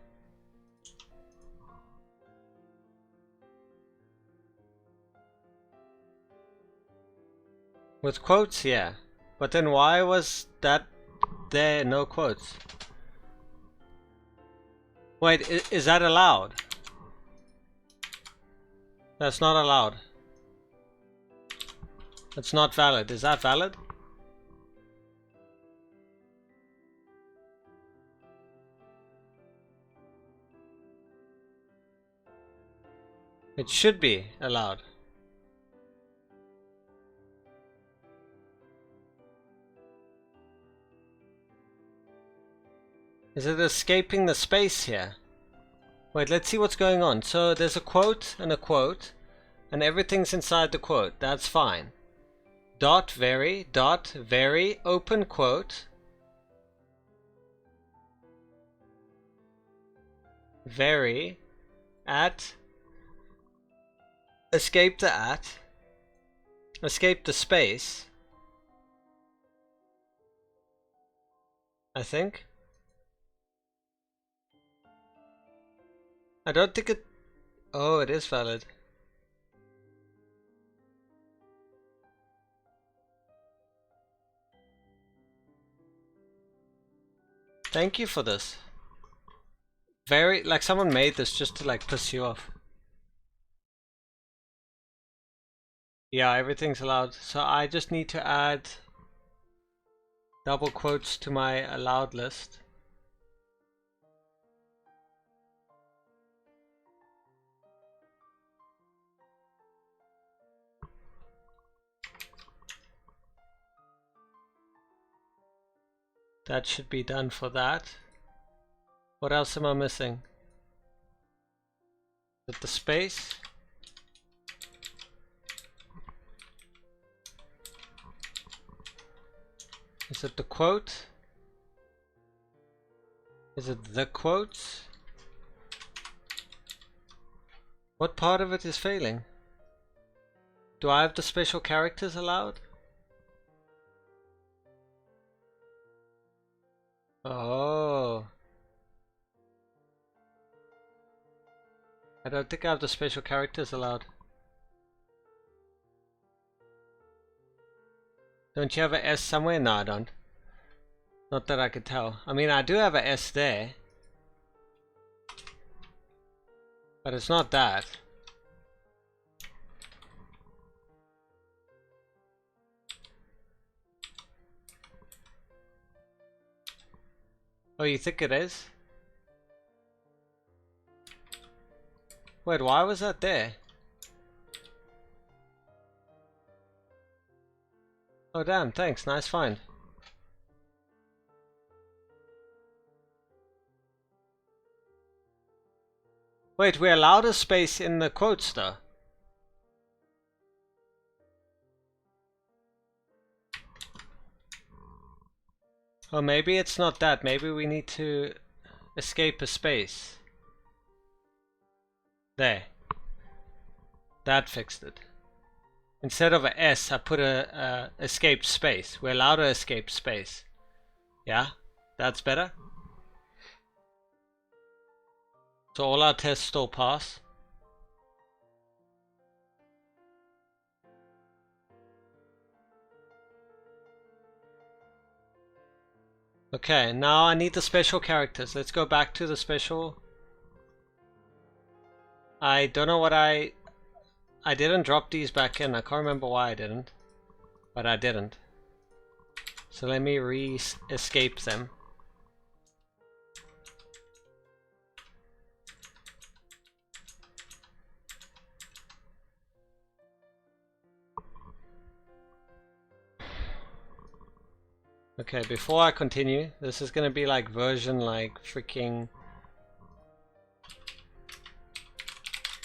With quotes, yeah. But then why was that there, no quotes? Wait, is that allowed? That's not allowed. That's not valid. Is that valid? It should be allowed. Is it escaping the space here? Wait, let's see what's going on. So there's a quote, and everything's inside the quote. That's fine. Dot, very, open quote. Very, at, escape the at, escape the space, I think. I don't think it... Oh, it is valid. Thank you for this. very, like someone made this just to like piss you off. Yeah, everything's allowed. So I just need to add double quotes to my allowed list. That should be done for that. What else am I missing? Is it the space? Is it the quote? Is it the quotes? What part of it is failing? Do I have the special characters allowed? Oh. I don't think I have the special characters allowed. Don't you have an S somewhere? No, I don't. Not that I could tell. I mean, I do have an S there. But it's not that. Oh, you think it is? Wait, why was that there? Oh damn, thanks, nice find. Wait, we allowed a space in the quotes though. Oh, maybe it's not that. Maybe we need to escape a space. There. That fixed it. Instead of a S, I put a escape space. We're allowed to escape space. Yeah? That's better? So all our tests still pass. Okay, now I need the special characters. Let's go back to the special. I don't know what I didn't drop these back in. I can't remember why I didn't. But I didn't. So let me escape them. Okay, before I continue, this is gonna be like version freaking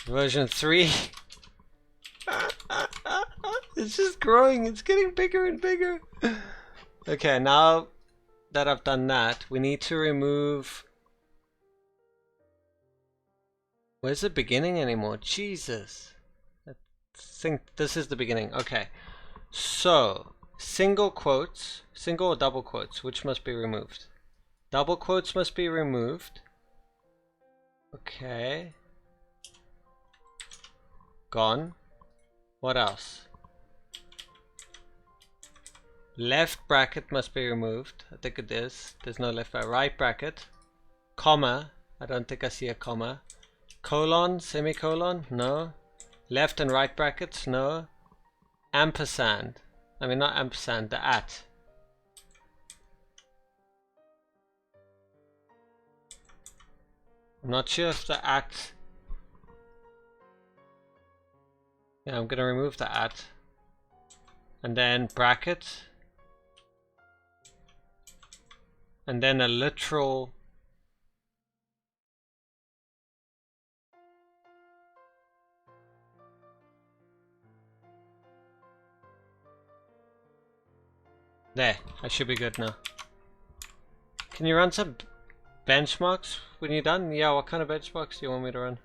version 3. It's just growing, it's getting bigger and bigger. Okay, now that I've done that, we need to remove... Where's the beginning anymore? Jesus. I think this is the beginning. Okay, so single quotes, single or double quotes, which must be removed? Double quotes must be removed. Okay. Gone. What else? Left bracket must be removed. I think it is. There's no left bracket. Right bracket. Comma. I don't think I see a comma. Colon, semicolon? No. Left and right brackets? No. Ampersand. I mean, not ampersand, the at. I'm not sure if the at... Yeah, I'm gonna remove the at. And then bracket. And then a literal... There, I should be good now. Can you run some benchmarks when you're done? Yeah, what kind of benchmarks do you want me to run?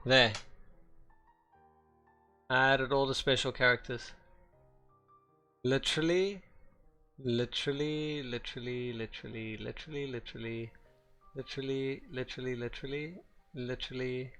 There. I added all the special characters. Literally, literally, literally, literally, literally, literally, literally, literally, literally, literally,